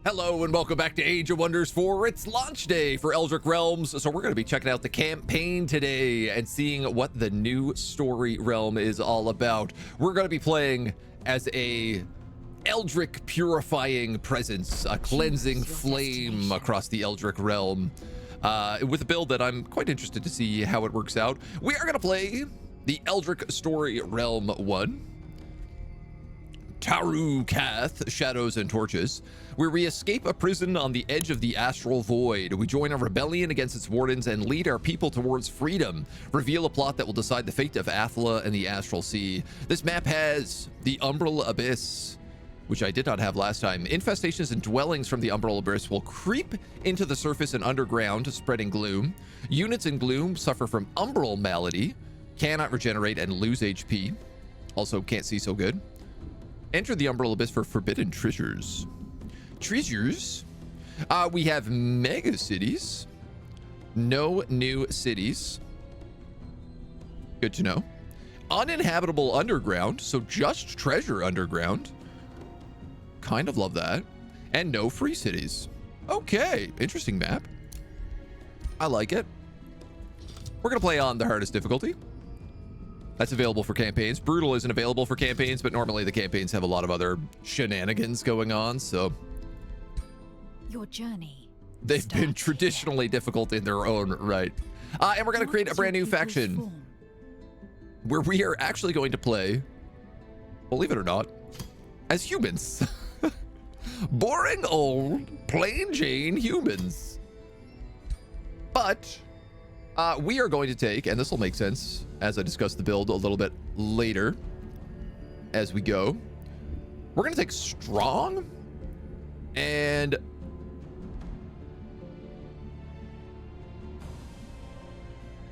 Hello and welcome back to Age of Wonders 4. It's launch day for Eldritch Realms, so we're going to be checking out the campaign today and seeing what the new story realm is all about. We're going to be playing as a Eldritch purifying presence, a cleansing flame across the Eldritch realm, with a build that I'm quite interested to see how it works out. We are going to play the Eldritch story realm 1. Taru Kath, Shadows and Torches, where we escape a prison on the edge of the astral void. We join a rebellion against its wardens and lead our people towards freedom. Reveal a plot that will decide the fate of Athla and the Astral Sea. This map has the Umbral Abyss, which I did not have last time. Infestations and dwellings from the Umbral Abyss will creep into the surface and underground, spreading gloom. Units in gloom suffer from Umbral malady, cannot regenerate and lose HP. Also can't see so good. Enter the Umbral Abyss for forbidden treasures. We have mega cities. No new cities. Good to know. Uninhabitable underground, so just treasure underground. Kind of love that. And no free cities. Okay, interesting map. I like it. We're gonna play on the hardest difficulty. That's available for campaigns. Brutal isn't available for campaigns, but normally the campaigns have a lot of other shenanigans going on, so your journey. They've been traditionally difficult in their own right. And we're going to create a brand new faction where we are actually going to play, believe it or not, as humans. Boring old, plain Jane humans. But we are going to take, and this will make sense as I discuss the build a little bit later as we go. We're going to take strong and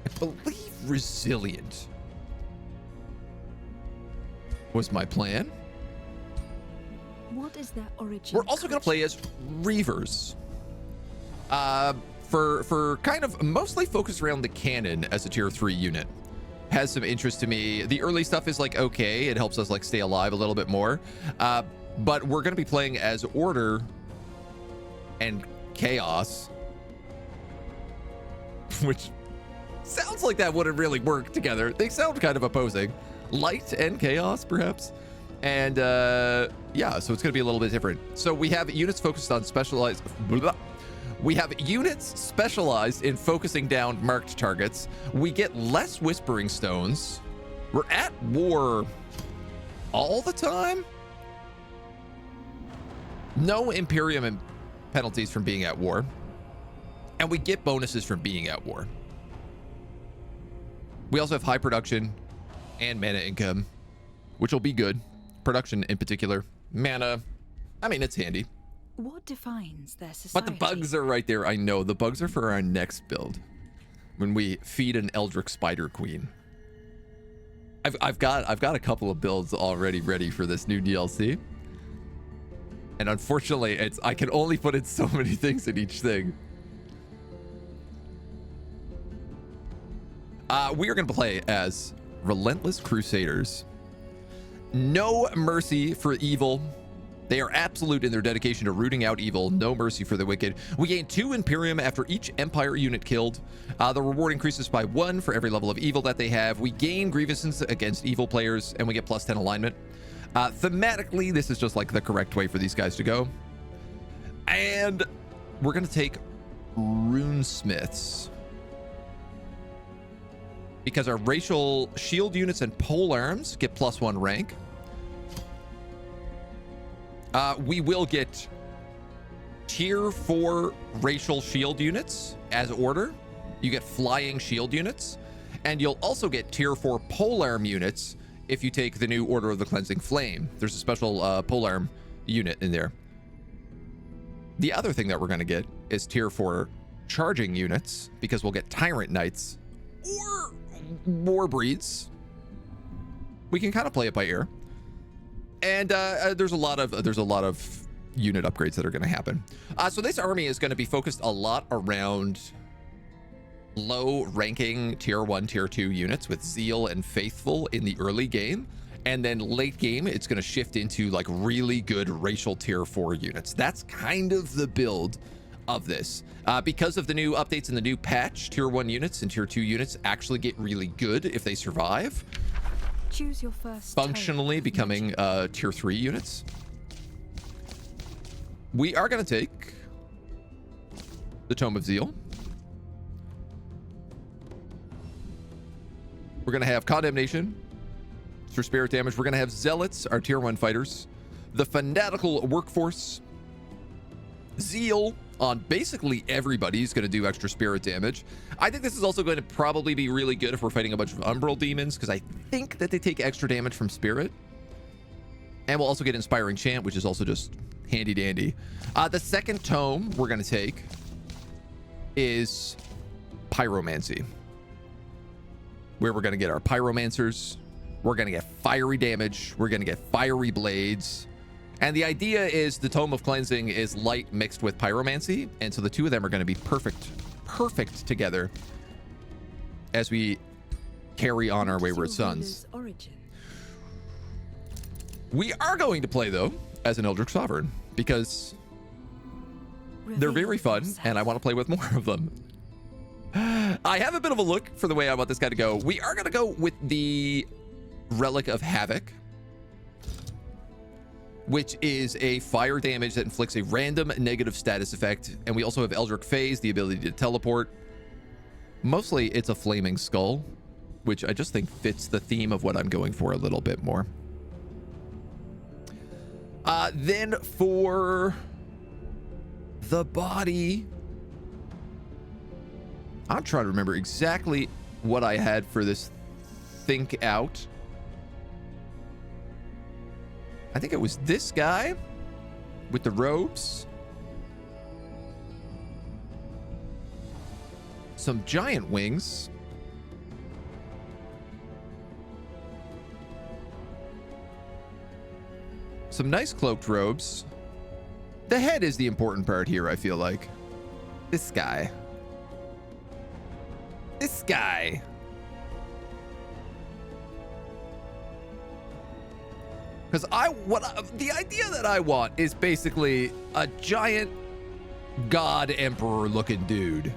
I believe resilient was my plan. What is their origin? We're also going to play as Reavers. For kind of mostly focused around the cannon as a tier 3 unit. Has some interest to me. The early stuff is like okay, it helps us like stay alive a little bit more. But we're going to be playing as Order and Chaos, which sounds like that wouldn't really work together. They sound kind of opposing. Light and Chaos, perhaps. And yeah, so it's going to be a little bit different. So we have units focused on specialized. We have units specialized in focusing down marked targets. We get less Whispering Stones. We're at war all the time. No Imperium and penalties from being at war. And we get bonuses from being at war. We also have high production and mana income, which will be good. Production in particular. Mana, I mean, it's handy. What defines their society? But the bugs are right there. I know the bugs are for our next build when we feed an Eldritch Spider Queen. I've got a couple of builds already ready for this new DLC, and unfortunately, I can only put in so many things in each thing. We are going to play as Relentless Crusaders. No mercy for evil. They are absolute in their dedication to rooting out evil. No mercy for the wicked. We gain 2 Imperium after each Empire unit killed. The reward increases by 1 for every level of evil that they have. We gain grievances against evil players, and we get +10 alignment. Thematically, this is just like the correct way for these guys to go. And we're going to take Runesmiths, because our racial shield units and pole arms get +1 rank. We will get tier 4 racial shield units as Order. You get flying shield units, and you'll also get tier 4 polearm units if you take the new Order of the Cleansing Flame. There's a special polearm unit in there. The other thing that we're going to get is tier 4 charging units, because we'll get Tyrant Knights or War Breeds. We can kind of play it by ear. And there's a lot of unit upgrades that are going to happen. So this army is going to be focused a lot around low ranking tier 1, tier 2 units with Zeal and Faithful in the early game, And then late game, it's going to shift into like really good racial tier 4 units. That's kind of the build of this. Because of the new updates and the new patch, tier 1 units and tier 2 units actually get really good if they survive. Choose your first Functionally becoming tier 3 units. We are going to take the Tome of Zeal. We're going to have Condemnation for spirit damage. We're going to have Zealots, our tier 1 fighters. The Fanatical Workforce. Zeal on basically everybody is going to do extra spirit damage. I think this is also going to probably be really good if we're fighting a bunch of Umbral demons, because I think that they take extra damage from spirit. And we'll also get Inspiring Chant, which is also just handy dandy. The second tome we're going to take is Pyromancy, where we're going to get our Pyromancers. We're going to get fiery damage. We're going to get fiery blades. And the idea is the Tome of Cleansing is light mixed with Pyromancy. And so the two of them are going to be perfect together as we carry on our wayward sons. We are going to play, though, as an Eldritch Sovereign, because they're very fun, and I want to play with more of them. I have a bit of a look for the way I want this guy to go. We are going to go with the Relic of Havoc, which is a fire damage that inflicts a random negative status effect. And we also have Eldritch Phase, the ability to teleport. Mostly it's a flaming skull, which I just think fits the theme of what I'm going for a little bit more. Then for the body, I'm trying to remember exactly what I had for this think out. I think it was this guy with the robes. Some giant wings. Some nice cloaked robes. The head is the important part here, I feel like. This guy. This guy. Because the idea that I want is basically a giant god emperor looking dude.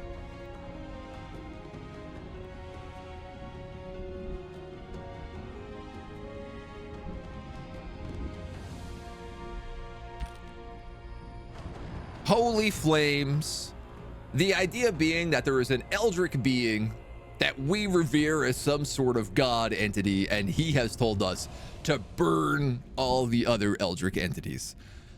Holy flames. The idea being that there is an Eldritch being that we revere as some sort of god entity, and he has told us to burn all the other Eldritch entities,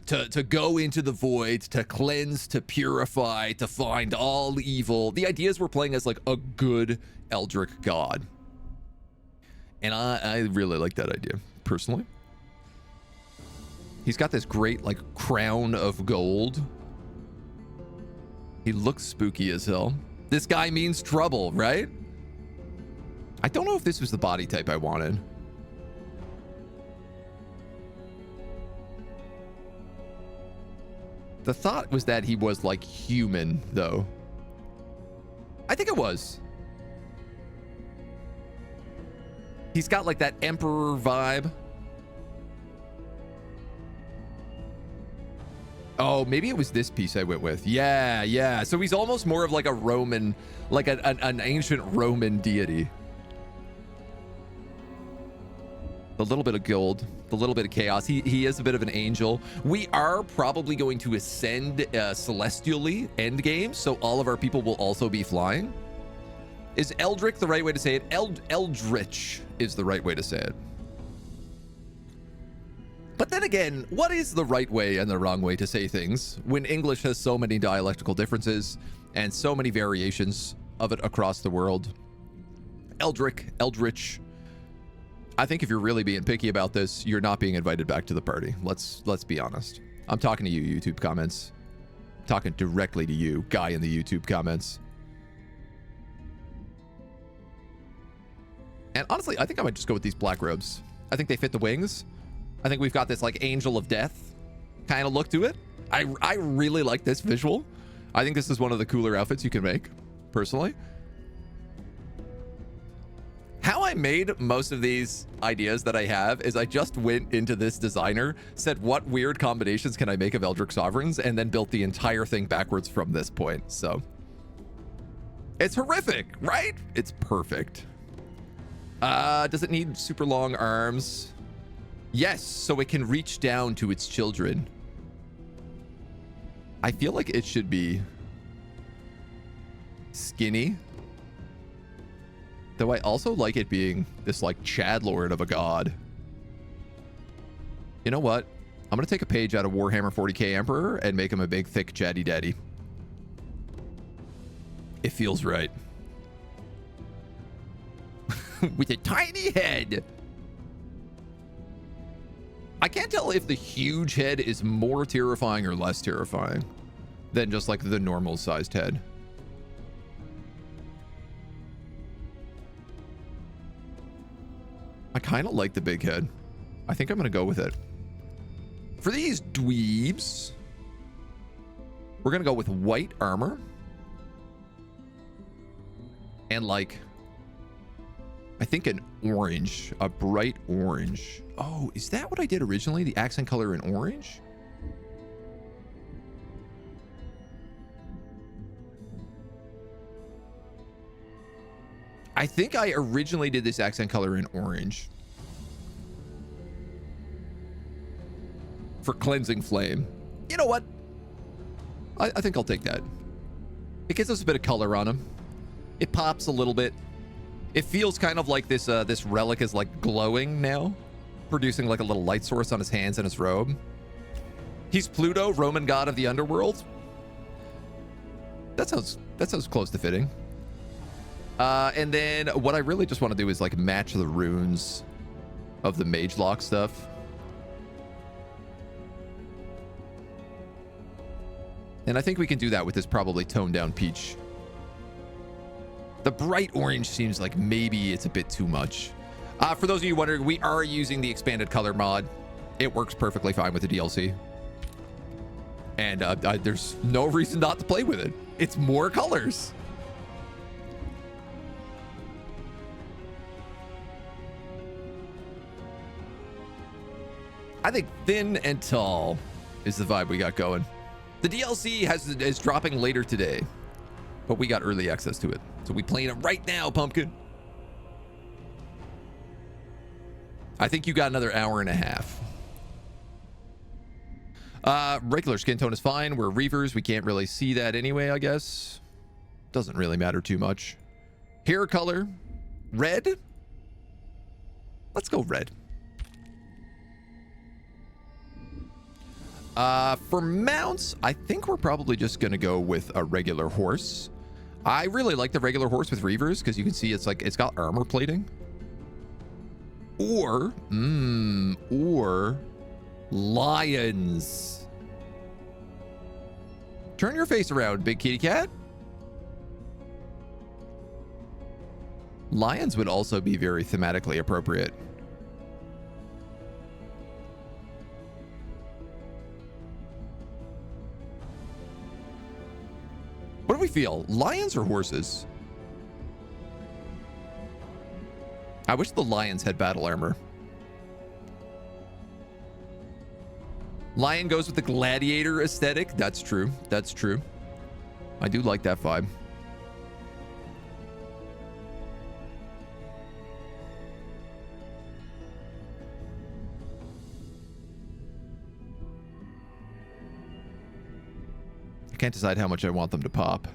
to go into the void, to cleanse, to purify, to find all evil. The idea is we're playing as like a good Eldritch god. And I really like that idea, personally. He's got this great like crown of gold. He looks spooky as hell. This guy means trouble, right? I don't know if this was the body type I wanted. The thought was that he was like human, though. I think it was. He's got like that emperor vibe. Oh, maybe it was this piece I went with. Yeah. So he's almost more of like a Roman, like an ancient Roman deity. The little bit of gold, the little bit of chaos. He is a bit of an angel. We are probably going to ascend celestially end game, so all of our people will also be flying. Is Eldritch the right way to say it? Eldritch is the right way to say it. But then again, what is the right way and the wrong way to say things when English has so many dialectical differences and so many variations of it across the world? Eldritch. I think if you're really being picky about this, you're not being invited back to the party. Let's be honest. I'm talking to you, YouTube comments. I'm talking directly to you, guy in the YouTube comments. And honestly, I think I might just go with these black robes. I think they fit the wings. I think we've got this like angel of death kind of look to it. I really like this visual. I think this is one of the cooler outfits you can make, personally. How I made most of these ideas that I have is I just went into this designer, said what weird combinations can I make of Eldritch Sovereigns, and then built the entire thing backwards from this point. So it's horrific, right? It's perfect. Does it need super long arms? Yes, so it can reach down to its children. I feel like it should be skinny. Though I also like it being this like Chad Lord of a god. You know what? I'm going to take a page out of Warhammer 40k Emperor and make him a big, thick chatty daddy. It feels right. With a tiny head. I can't tell if the huge head is more terrifying or less terrifying than just like the normal sized head. I kind of like the big head. I think I'm going to go with it. For these dweebs, we're going to go with white armor. And like, I think an orange, a bright orange. Oh, is that what I did originally? The accent color in orange? I think I originally did this accent color in orange. For Cleansing Flame. You know what? I think I'll take that. It gives us a bit of color on him. It pops a little bit. It feels kind of like this relic is like glowing now, producing like a little light source on his hands and his robe. He's Pluto, Roman god of the underworld. That sounds close to fitting. And then what I really just want to do is like match the runes of the mage lock stuff. And I think we can do that with this probably toned down peach. The bright orange seems like maybe it's a bit too much. For those of you wondering, we are using the expanded color mod. It works perfectly fine with the DLC. And there's no reason not to play with it. It's more colors. I think thin and tall is the vibe we got going. The DLC is dropping later today, but we got early access to it. So we playing it right now, Pumpkin. I think you got another hour and a half. Regular skin tone is fine. We're Reavers. We can't really see that anyway, I guess. Doesn't really matter too much. Hair color, red. Let's go red. For mounts, I think we're probably just going to go with a regular horse. I really like the regular horse with Reavers because you can see it's like it's got armor plating. Or lions. Turn your face around, big kitty cat. Lions would also be very thematically appropriate. What do we feel? Lions or horses? I wish the lions had battle armor. Lion goes with the gladiator aesthetic. That's true. That's true. I do like that vibe. I can't decide how much I want them to pop.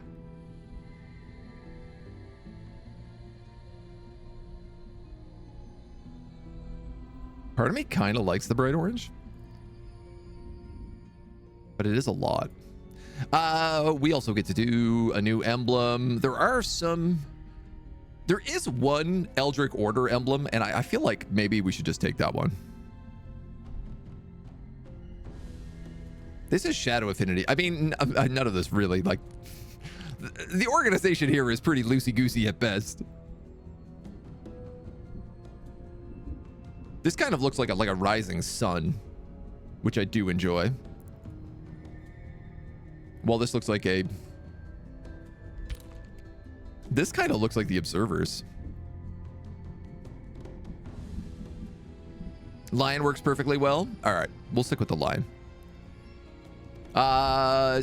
Part of me kind of likes the bright orange, but it is a lot. We also get to do a new emblem. There is one Eldritch Order emblem, and I feel like maybe we should just take that one. This is Shadow Affinity. I mean, none of this really, like, the organization here is pretty loosey-goosey at best. This kind of looks like a rising sun, which I do enjoy. Well, this looks like this kind of looks like the Observers. Lion works perfectly well. All right, we'll stick with the lion.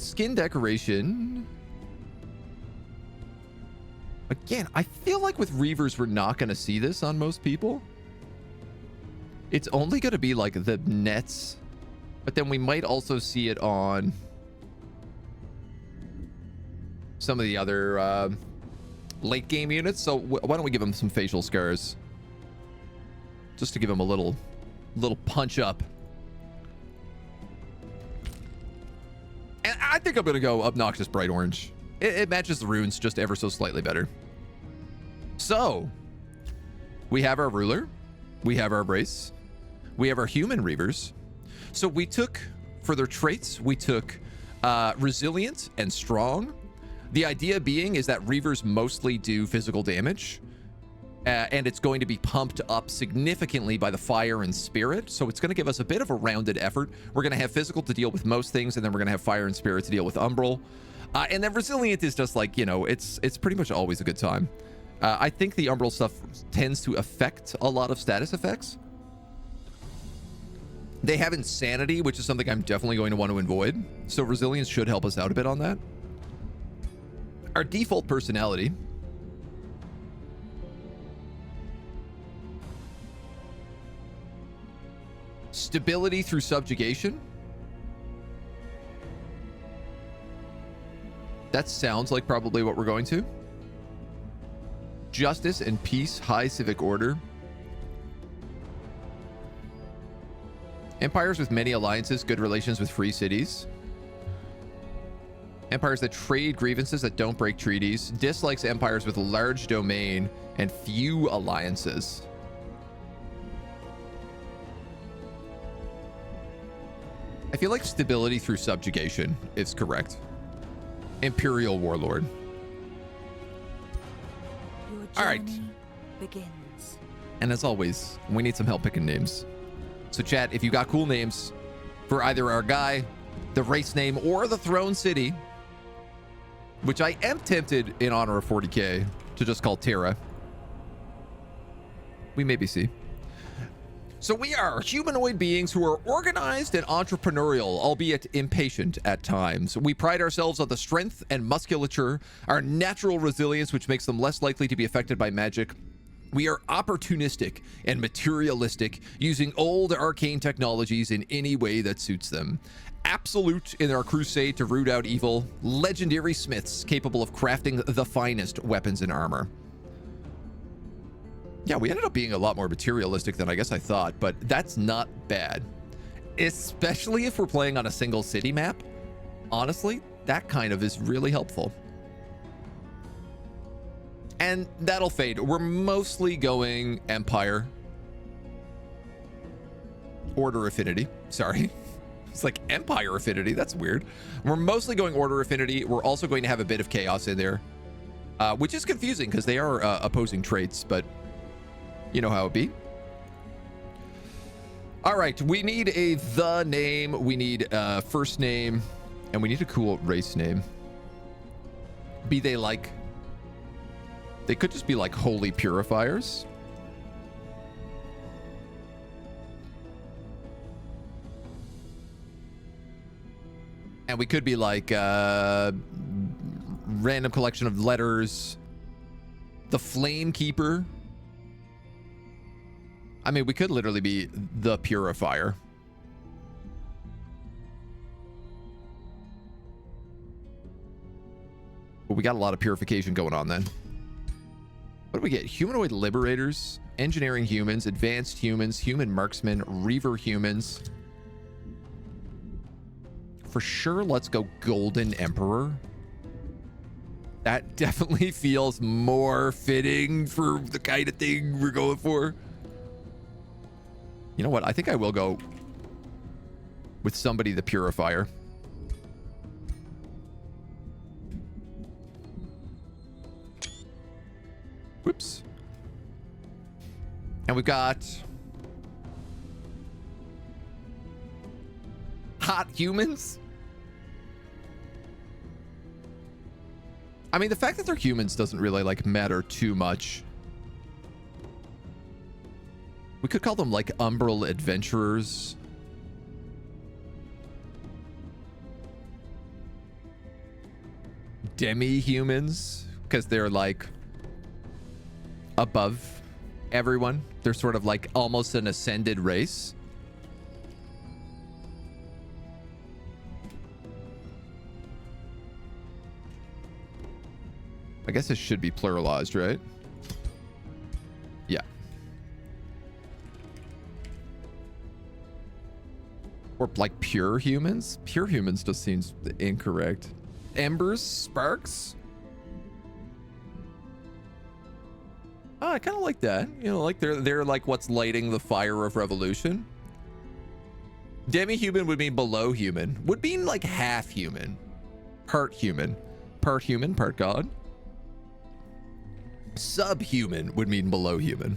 Skin decoration. Again, I feel like with Reavers, we're not going to see this on most people. It's only going to be like the nets, but then we might also see it on some of the other late game units. So why don't we give them some facial scars just to give them a little punch up. And I think I'm going to go obnoxious bright orange. It matches the runes just ever so slightly better. So we have our ruler, we have our brace, we have our human reavers. So we took, for their traits, we took resilient and strong. The idea being is that reavers mostly do physical damage, and it's going to be pumped up significantly by the fire and spirit. So it's going to give us a bit of a rounded effort. We're going to have physical to deal with most things, and then we're going to have fire and spirit to deal with Umbral. And then resilient is just like, you know, it's pretty much always a good time. I think the Umbral stuff tends to affect a lot of status effects. They have insanity, which is something I'm definitely going to want to avoid. So resilience should help us out a bit on that. Our default personality. Stability through subjugation. That sounds like probably what we're going to. Justice and peace, high civic order. Empires with many alliances, good relations with free cities. Empires that trade grievances that don't break treaties. Dislikes empires with large domain and few alliances. I feel like stability through subjugation is correct. Imperial warlord. All right. Begins. And as always, we need some help picking names. So chat, if you got cool names for either our guy, the race name, or the throne city, which I am tempted in honor of 40k to just call Terra. We maybe see. So we are humanoid beings who are organized and entrepreneurial, albeit impatient at times. We pride ourselves on the strength and musculature, our natural resilience, which makes them less likely to be affected by magic. We are opportunistic and materialistic, using old arcane technologies in any way that suits them. Absolute in our crusade to root out evil, legendary smiths capable of crafting the finest weapons and armor. Yeah, we ended up being a lot more materialistic than I guess I thought, but that's not bad. Especially if we're playing on a single city map. Honestly, that kind of is really helpful. And that'll fade. We're mostly going Empire. Order Affinity. Sorry. It's like Empire Affinity. That's weird. We're mostly going Order Affinity. We're also going to have a bit of Chaos in there, which is confusing because they are opposing traits, but you know how it be. All right, we need a the name, we need a first name, and we need a cool race name. Be they like, they could just be like Holy Purifiers. And we could be like random collection of letters. The Flame Keeper. I mean, we could literally be the Purifier. But we got a lot of purification going on then. What do we get? Humanoid Liberators, Engineering Humans, Advanced Humans, Human Marksmen, Reaver Humans. For sure, let's go Golden Emperor. That definitely feels more fitting for the kind of thing we're going for. You know what? I think I will go with somebody the Purifier. Whoops. And we've got Hot Humans. I mean, the fact that they're humans doesn't really like matter too much. We We could call them like Umbral adventurers. Demi-humans, because they're like above everyone. They're sort of like almost an ascended race. I guess it should be pluralized, right? Yeah. Or like pure humans? Pure humans just seems incorrect. Embers, sparks. Oh, I kind of like that. You know, like they're like what's lighting the fire of revolution. Demi-human would mean below human. Would mean like half human. Part human. Part human, part god. Subhuman would mean below human.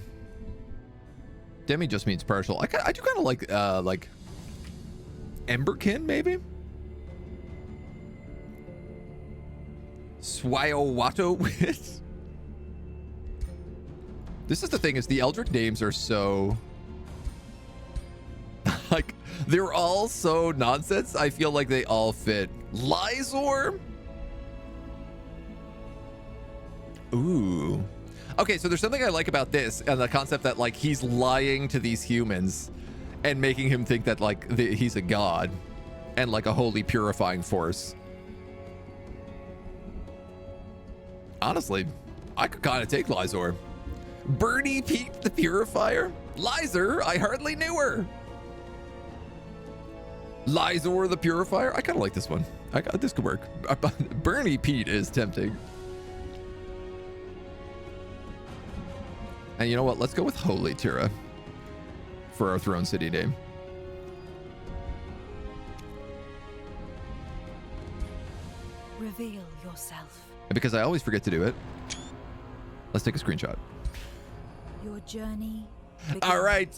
Demi just means partial. I do kind of like Emberkin, maybe? Swiowato wit. This is the thing, is the Eldritch names are so like they're all so nonsense. I feel like they all fit. Lysor. Ooh. Okay, so there's something I like about this and the concept that like he's lying to these humans and making him think that like he's a god and like a holy purifying force. Honestly, I could kind of take Lysor. Bernie Pete the Purifier? Lysor? I hardly knew her. Lysor the Purifier? I kind of like this one. This could work. Bernie Pete is tempting. And you know what? Let's go with Holy Tira for our Throne City name. Reveal yourself. And because I always forget to do it, let's take a screenshot. Your journey begins. All right.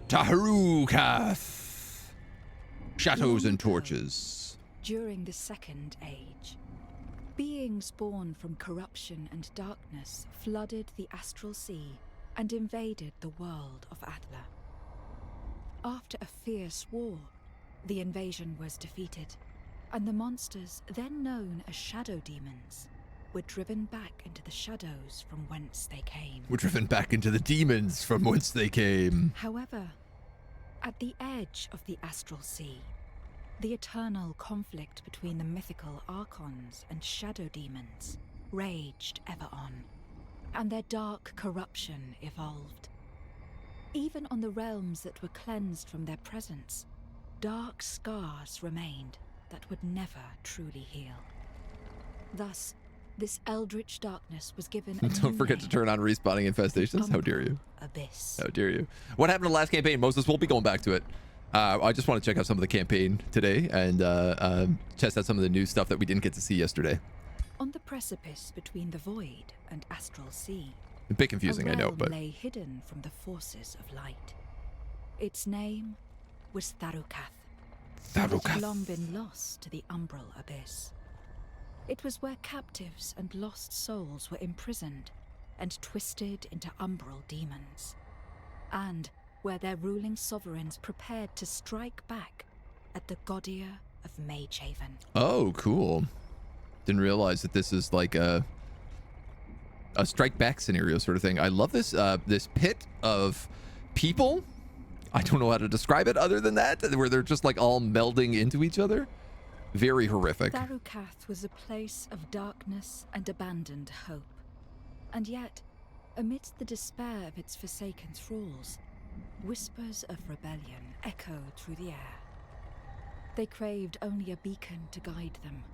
Taharukath. Shadows and torches. During the Second Age, beings born from corruption and darkness flooded the astral sea and invaded the world of Adler. After a fierce war, the invasion was defeated, and the monsters, then known as shadow demons, were driven back into the shadows from whence they came. We're driven back into the demons from whence they came. However, at the edge of the astral sea, the eternal conflict between the mythical archons and shadow demons raged ever on, and their dark corruption evolved. Even on the realms that were cleansed from their presence, dark scars remained that would never truly heal. Thus, this eldritch darkness was given a Don't forget to turn on respawning infestations. How dare you? Abyss. How dare you? What happened to the last campaign? Moses, we'll be going back to it. I just want to check out some of the campaign today and test out some of the new stuff that we didn't get to see yesterday. On the precipice between the void and astral sea, A bit confusing, I know, realm but lay hidden from the forces of light. Its name was Tharukath. It had long been lost to the Umbral abyss. It was where captives and lost souls were imprisoned and twisted into Umbral demons, and where their ruling sovereigns prepared to strike back at the Godia of Magehaven. Oh, cool. Didn't realize that this is like a strike back scenario sort of thing. I love this this pit of people. I don't know how to describe it other than that, where they're just like all melding into each other. Very horrific. Tharukath was a place of darkness and abandoned hope. And yet, amidst the despair of its forsaken thralls, whispers of rebellion echoed through the air. They craved only a beacon to guide them,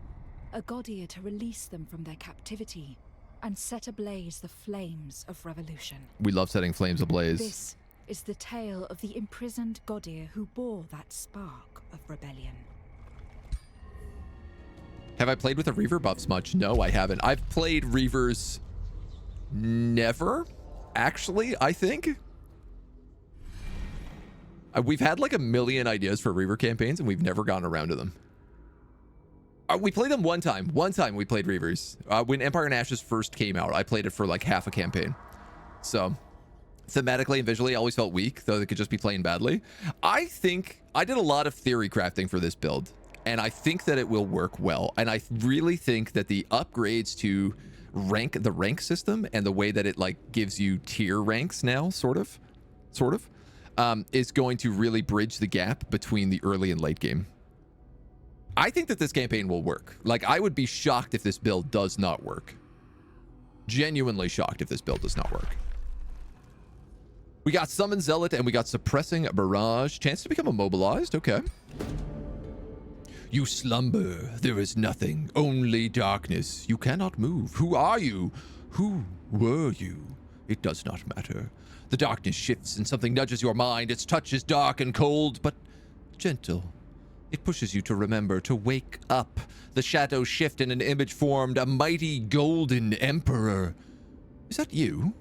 a Godia to release them from their captivity and set ablaze the flames of revolution. We love setting flames ablaze. This is the tale of the imprisoned Godia who bore that spark of rebellion. Have I played with the Reaver buffs much? No, I haven't. I've played Reavers never, actually, I think. We've had like a million ideas for Reaver campaigns and we've never gotten around to them. We played them one time. One time we played Reavers. When Empire and Ashes first came out, I played it for like half a campaign. So thematically and visually always felt weak, though they could just be playing badly. I think I did a lot of theory crafting for this build, and I think that it will work well. And I really think that the upgrades to the rank system and the way that it like gives you tier ranks now, sort of, is going to really bridge the gap between the early and late game. I think that this campaign will work. Like, I would be shocked if this build does not work. Genuinely shocked if this build does not work. We got Summon Zealot and we got Suppressing Barrage. Chance to become immobilized. Okay. You slumber. There is nothing. Only darkness. You cannot move. Who are you? Who were you? It does not matter. The darkness shifts and something nudges your mind. Its touch is dark and cold, but gentle. It pushes you to remember, to wake up. The shadows shift and an image formed, a mighty golden emperor. Is that you?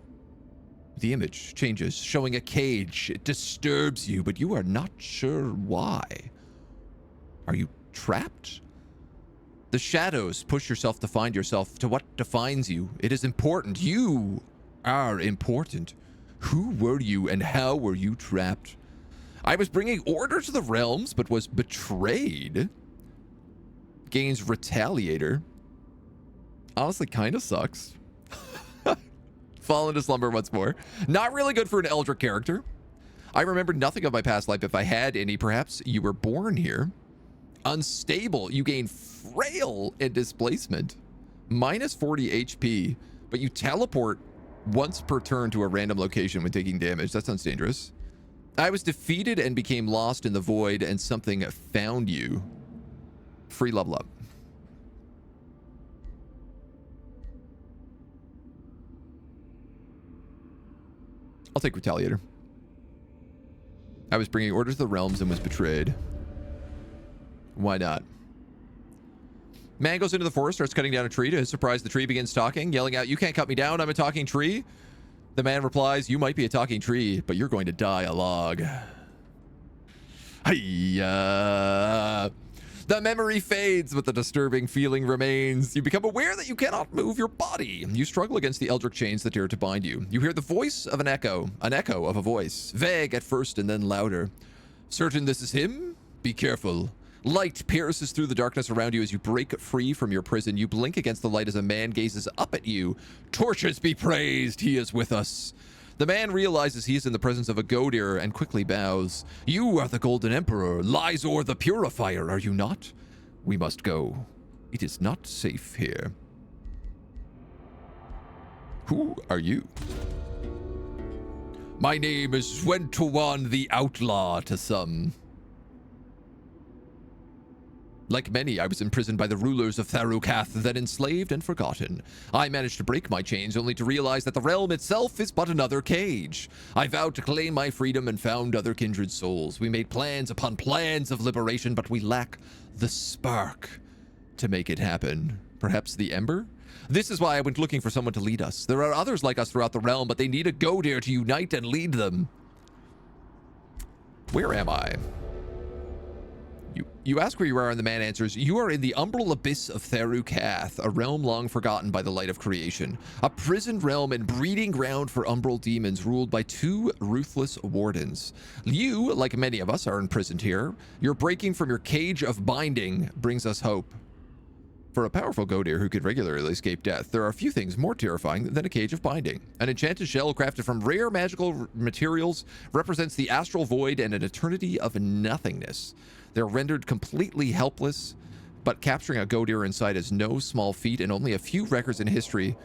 The image changes, showing a cage. It disturbs you, but you are not sure why. Are you trapped? The shadows push yourself to find yourself, to what defines you. It is important. You are important. Who were you and how were you trapped? I was bringing order to the realms, but was betrayed. Gains Retaliator. Honestly, kind of sucks. Fall into slumber once more. Not really good for an Eldritch character. I remember nothing of my past life. If I had any, perhaps you were born here. Unstable. You gain frail and displacement. Minus 40 HP, but you teleport once per turn to a random location when taking damage. That sounds dangerous. I was defeated and became lost in the void, and something found you. Free level up. I'll take Retaliator. I was bringing order to the realms and was betrayed. Why not? Man goes into the forest, starts cutting down a tree. To his surprise, the tree begins talking, yelling out, "You can't cut me down, I'm a talking tree." The man replies, "You might be a talking tree, but you're going to die a log." Hiya. The memory fades, but the disturbing feeling remains. You become aware that you cannot move your body. You struggle against the Eldritch chains that dare to bind you. You hear the voice of an echo of a voice, vague at first and then louder. Certain this is him? Be careful. Light pierces through the darkness around you as you break free from your prison. You blink against the light as a man gazes up at you. Torches be praised, he is with us. The man realizes he is in the presence of a goat-eater and quickly bows. You are the Golden Emperor, Lysor the Purifier, are you not? We must go. It is not safe here. Who are you? My name is Zwentuan the Outlaw to some. Like many, I was imprisoned by the rulers of Tharukath, then enslaved and forgotten. I managed to break my chains only to realize that the realm itself is but another cage. I vowed to claim my freedom and found other kindred souls. We made plans upon plans of liberation, but we lack the spark to make it happen. Perhaps the ember? This is why I went looking for someone to lead us. There are others like us throughout the realm, but they need a goat-eater to unite and lead them. Where am I? You ask where you are, and the man answers, you are in the Umbral abyss of Tharukath, a realm long forgotten by the light of creation. A prisoned realm and breeding ground for Umbral demons ruled by two ruthless wardens. You, like many of us, are imprisoned here. Your breaking from your cage of binding brings us hope. For a powerful goat-eater who could regularly escape death, there are few things more terrifying than a cage of binding. An enchanted shell crafted from rare magical materials represents the astral void and an eternity of nothingness. They're rendered completely helpless, but capturing a goat-eater inside is no small feat, and only a few records in history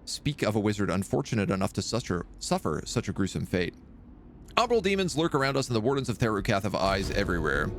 speak of a wizard unfortunate enough to suffer such a gruesome fate. Umbral demons lurk around us, and the wardens of Tharukath have eyes everywhere.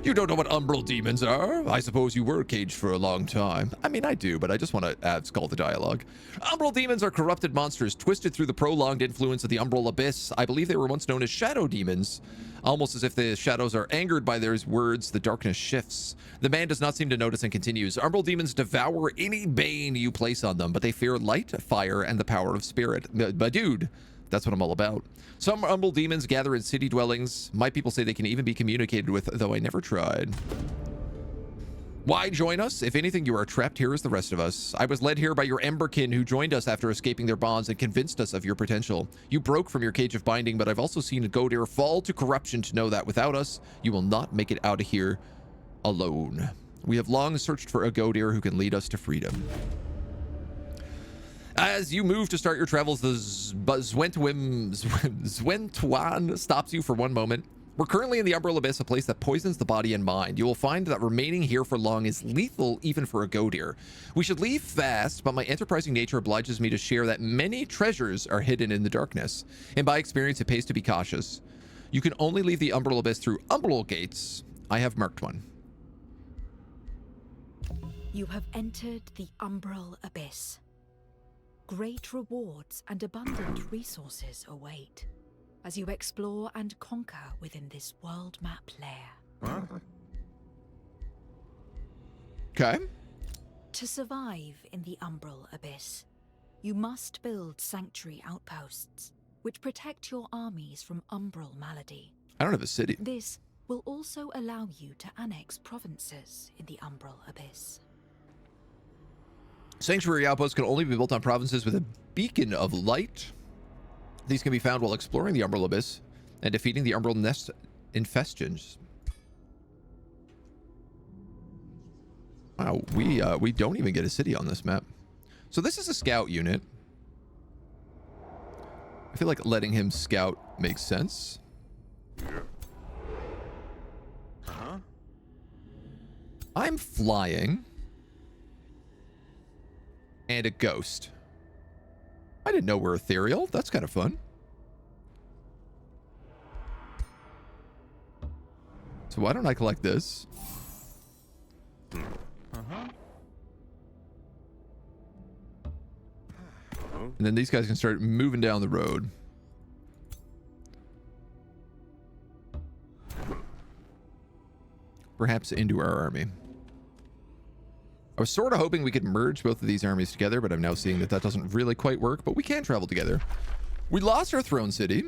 You don't know what Umbral demons are? I suppose you were caged for a long time. I mean, I do, but I just want to add skull the dialogue. Umbral demons are corrupted monsters, twisted through the prolonged influence of the Umbral abyss. I believe they were once known as shadow demons. Almost as if the shadows are angered by their words, the darkness shifts. The man does not seem to notice and continues. Umbral demons devour any bane you place on them, but they fear light, fire, and the power of spirit. But dude, that's what I'm all about. Some Umbral demons gather in city dwellings. My people say they can even be communicated with, though I never tried. Why join us? If anything, you are trapped here as the rest of us. I was led here by your Emberkin, who joined us after escaping their bonds and convinced us of your potential. You broke from your cage of binding, but I've also seen a Godir fall to corruption to know that without us, you will not make it out of here alone. We have long searched for a Godir who can lead us to freedom. As you move to start your travels, the Zwentwan stops you for one moment. We're currently in the Umbral Abyss, a place that poisons the body and mind. You will find that remaining here for long is lethal even for a Godir. We should leave fast, but my enterprising nature obliges me to share that many treasures are hidden in the darkness. And by experience, it pays to be cautious. You can only leave the Umbral Abyss through Umbral gates. I have marked one. You have entered the Umbral Abyss. Great rewards and abundant resources await as you explore and conquer within this world map lair. Okay. To survive in the Umbral Abyss, you must build sanctuary outposts, which protect your armies from Umbral malady. I don't have a city. This will also allow you to annex provinces in the Umbral Abyss. Sanctuary outposts can only be built on provinces with a beacon of light. These can be found while exploring the Umbral Abyss and defeating the Umbral nest infestions. Wow, we don't even get a city on this map. So this is a scout unit. I feel like letting him scout makes sense. I'm flying. And a ghost. I didn't know we're ethereal. That's kind of fun. So why don't I collect this? And then these guys can start moving down the road. Perhaps into our army. I was sort of hoping we could merge both of these armies together, but I'm now seeing that that doesn't really quite work, but we can travel together. We lost our throne city.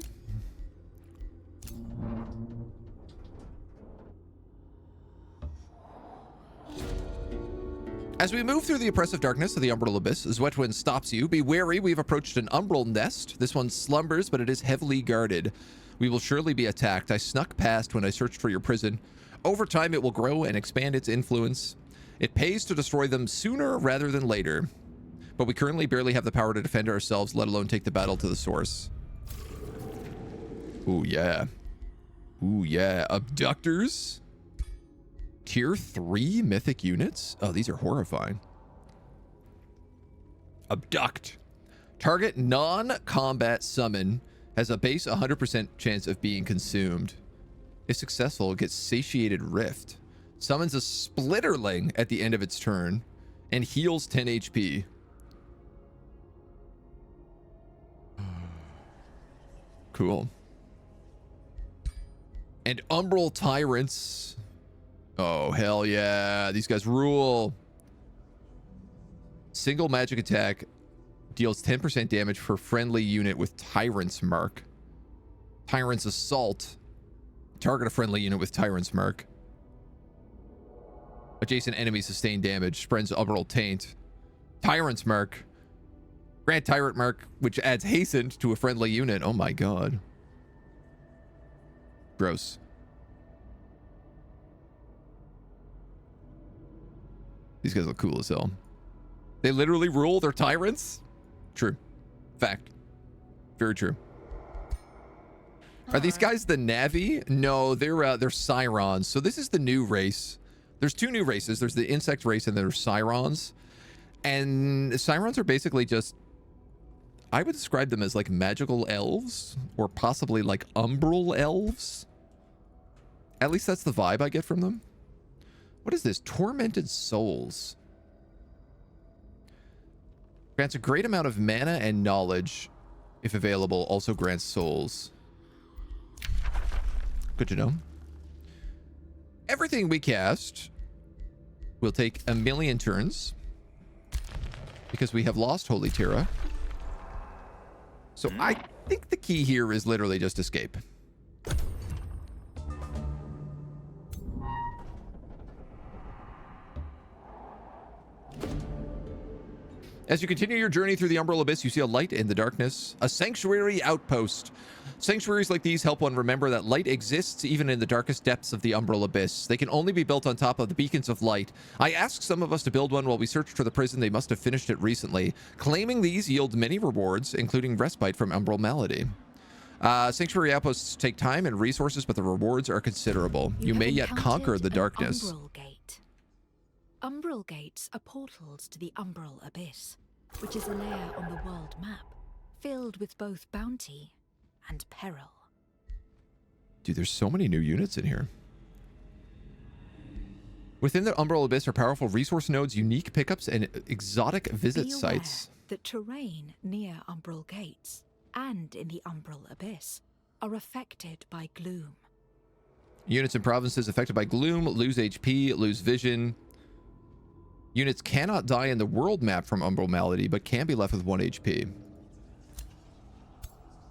As we move through the oppressive darkness of the Umbral Abyss, Zwetwin stops you. Be wary, we've approached an Umbral nest. This one slumbers, but it is heavily guarded. We will surely be attacked. I snuck past when I searched for your prison. Over time, it will grow and expand its influence. It pays to destroy them sooner rather than later. But we currently barely have the power to defend ourselves, let alone take the battle to the source. Ooh, yeah. Ooh, yeah. Abductors? Tier 3 mythic units? Oh, these are horrifying. Abduct. Target non-combat summon has a base 100% chance of being consumed. If successful, it gets Satiated Rift. Summons a Splitterling at the end of its turn and heals 10 HP. Cool. And Umbral Tyrants. Oh, hell yeah. These guys rule. Single magic attack deals 10% damage for friendly unit with Tyrant's Mark. Tyrant's Assault. Target a friendly unit with Tyrant's Mark. Adjacent enemies sustain damage. Spreads Umbral Taint. Tyrant's Mark. Grant Tyrant Mark, which adds Hastened to a friendly unit. Oh my god. Gross. These guys look cool as hell. They literally rule their tyrants? True. Fact. Very true. Are these guys the Navi? No, they're Cyrons. So this is the new race. There's two new races. There's the insect race and there's Cyrons. And Cyrons are basically just, I would describe them as like magical elves or possibly like umbral elves. At least that's the vibe I get from them. What is this? Tormented Souls. Grants a great amount of mana and knowledge. If available, also grants souls. Good to know. Everything we cast will take 1,000,000 turns because we have lost Holy Terra. So I think the key here is literally just escape. As you continue your journey through the Umbral Abyss, you see a light in the darkness, a sanctuary outpost. Sanctuaries like these help one remember that light exists even in the darkest depths of the Umbral Abyss. They can only be built on top of the beacons of light. I asked some of us to build one while we searched for the prison. They must have finished it recently. Claiming these yield many rewards, including respite from Umbral malady. Sanctuary outposts take time and resources, but the rewards are considerable. You may yet conquer the darkness. Umbral Gate. Umbral gates are portals to the Umbral Abyss, which is a layer on the world map, filled with both bounty and peril. Dude, there's so many new units in here. Within the Umbral Abyss are powerful resource nodes, unique pickups, and exotic visit sites. That terrain near Umbral gates and in the Umbral Abyss are affected by gloom. Units in provinces affected by gloom lose HP, lose vision. Units cannot die in the world map from Umbral malady, but can be left with 1 HP.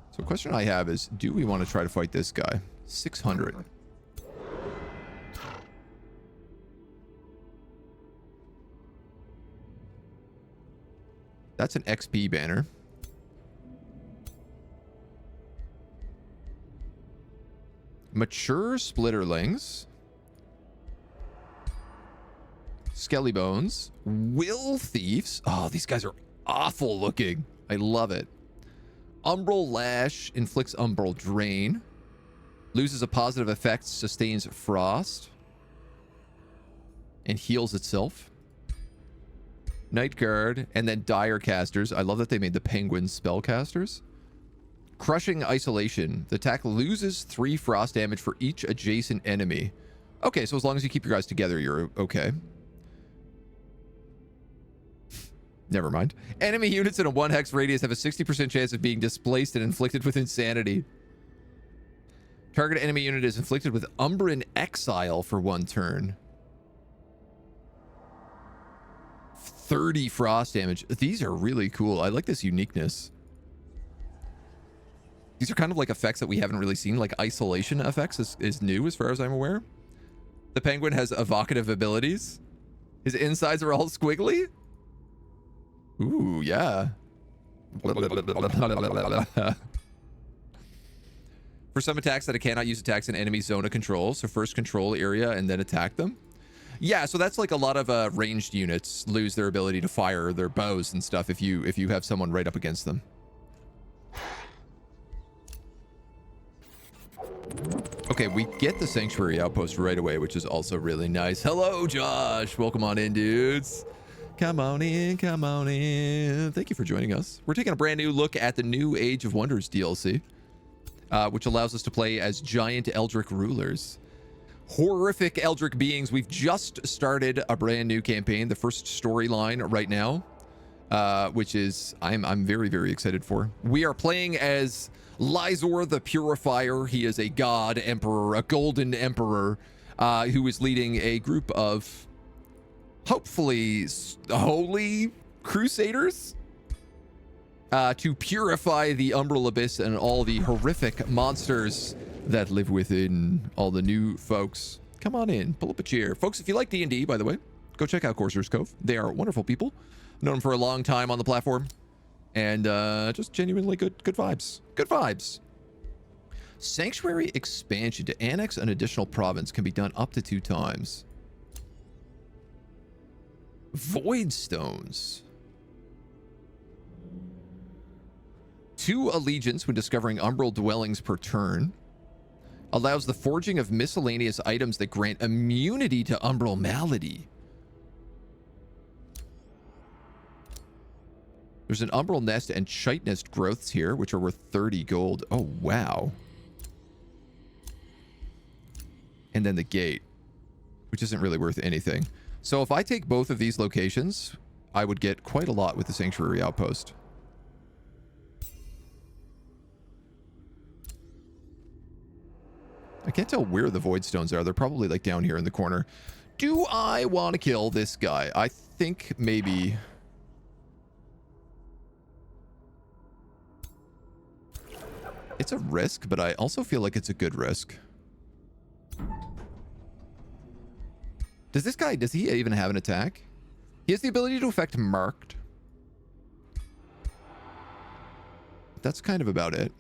So the question I have is, do we want to try to fight this guy? 600. That's an XP banner. Mature splitterlings. Skelly bones. Will thieves. Oh, these guys are awful looking. I love it. Umbral lash inflicts umbral drain. Loses a positive effect, sustains frost. And heals itself. Night guard, and then dire casters. I love that they made the penguin spellcasters. Crushing isolation. The attack loses 3 frost damage for each adjacent enemy. Okay, so as long as you keep your guys together, you're okay. Never mind. Enemy units in a 1 hex radius have a 60% chance of being displaced and inflicted with insanity. Target enemy unit is inflicted with Umbran exile for 1 turn. 30 frost damage. These are really cool. I like this uniqueness. These are kind of like effects that we haven't really seen. Like isolation effects is new as far as I'm aware. The penguin has evocative abilities. His insides are all squiggly. Ooh, yeah. For some attacks that it cannot use attacks in enemy zone of control. So first control area and then attack them. Yeah, so that's like a lot of ranged units lose their ability to fire their bows and stuff if you have someone right up against them. Okay, we get the sanctuary outpost right away, which is also really nice. Hello, Josh. Welcome on in, dudes. Come on in, come on in. Thank you for joining us. We're taking a brand new look at the new Age of Wonders DLC, which allows us to play as giant Eldritch rulers. Horrific Eldritch beings. We've just started a brand new campaign, the first storyline right now, which is I'm very, very excited for. We are playing as Lysor the Purifier. He is a god emperor, a golden emperor, who is leading a group of hopefully holy crusaders to purify the Umbral Abyss and all the horrific monsters that live within. All the new folks, come on in, pull up a chair. Folks, if you like D&D, by the way, go check out Courser's Cove. They are wonderful people. Known them for a long time on the platform. And just genuinely good vibes. Good vibes. Sanctuary expansion. To annex an additional province can be done up to 2 times. Void stones. 2 allegiance when discovering umbral dwellings per turn. Allows the forging of miscellaneous items that grant immunity to umbral malady. There's an umbral nest and shite nest growths here, which are worth 30 gold. Oh, wow. And then the gate, which isn't really worth anything. So if I take both of these locations, I would get quite a lot with the sanctuary outpost. I can't tell where the void stones are. They're probably like down here in the corner. Do I want to kill this guy? I think maybe... It's a risk, but I also feel like it's a good risk. Does he even have an attack? He has the ability to affect marked. that's kind of about it.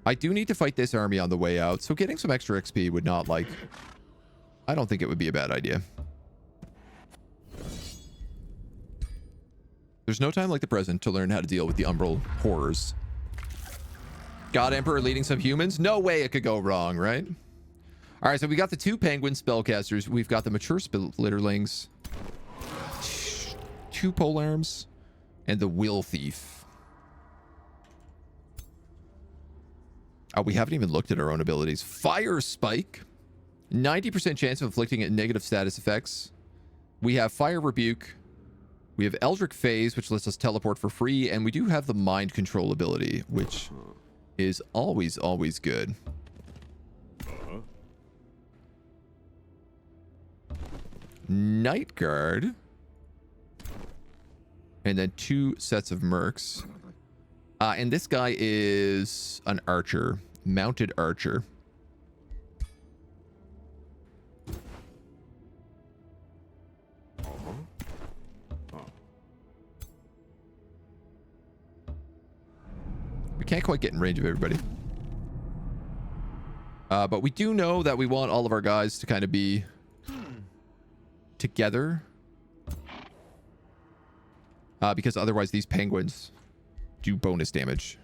I do need to fight this army on the way out, so getting some extra XP would not, like... I don't think it would be a bad idea. There's no time like the present to learn how to deal with the Umbral horrors. God Emperor leading some humans? No way it could go wrong, right? All right, so we got the 2 penguin spellcasters. We've got the mature splitterlings, 2 polearms, and the will thief. Oh, we haven't even looked at our own abilities. Fire spike, 90% chance of inflicting negative status effects. We have fire rebuke. We have Eldritch phase, which lets us teleport for free, and we do have the mind control ability, which is always good. Night Guard. And then 2 sets of mercs. And this guy is an archer. Mounted archer. We can't quite get in range of everybody. But we do know that we want all of our guys to kind of be together. Because otherwise these penguins do bonus damage.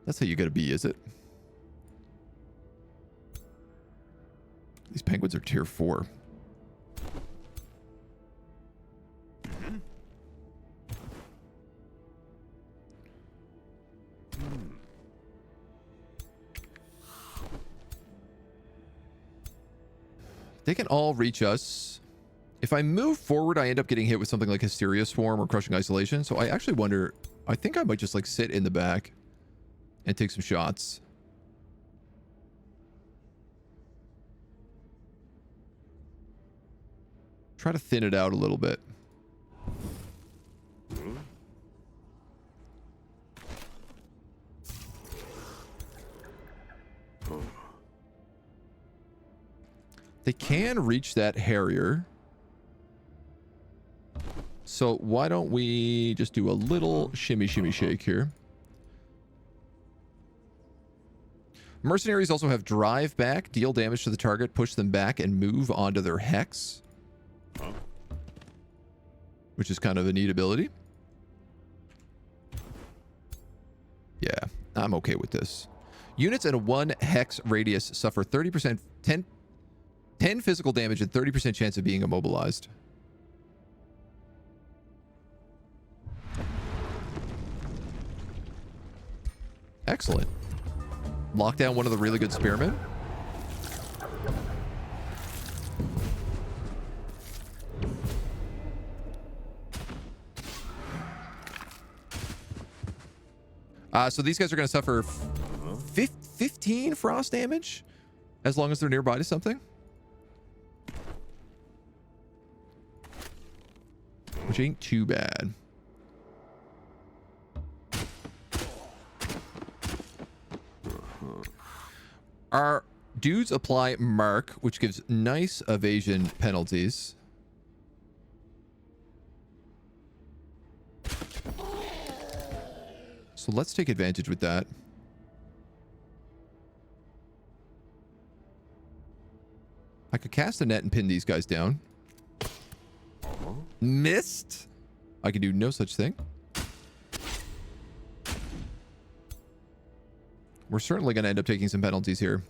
That's how you gotta be, is it? These penguins are tier 4. They can all reach us. If I move forward, I end up getting hit with something like Hysteria Swarm or Crushing Isolation. So I actually wonder, I think I might just like sit in the back and take some shots. Try to thin it out a little bit. They can reach that Harrier. So why don't we just do a little shimmy shake here. Mercenaries also have drive back, deal damage to the target, push them back, and move onto their hex. Which is kind of a neat ability. Yeah, I'm okay with this. Units at a 1 hex radius suffer 30%, 10 physical damage and 30% chance of being immobilized. Excellent. Lock down one of the really good spearmen. So these guys are going to suffer 15 frost damage as long as they're nearby to something. Which ain't too bad. Our dudes apply Mark, which gives nice evasion penalties. So let's take advantage with that. I could cast a net and pin these guys down. Missed. I can do no such thing. We're certainly going to end up taking some penalties here.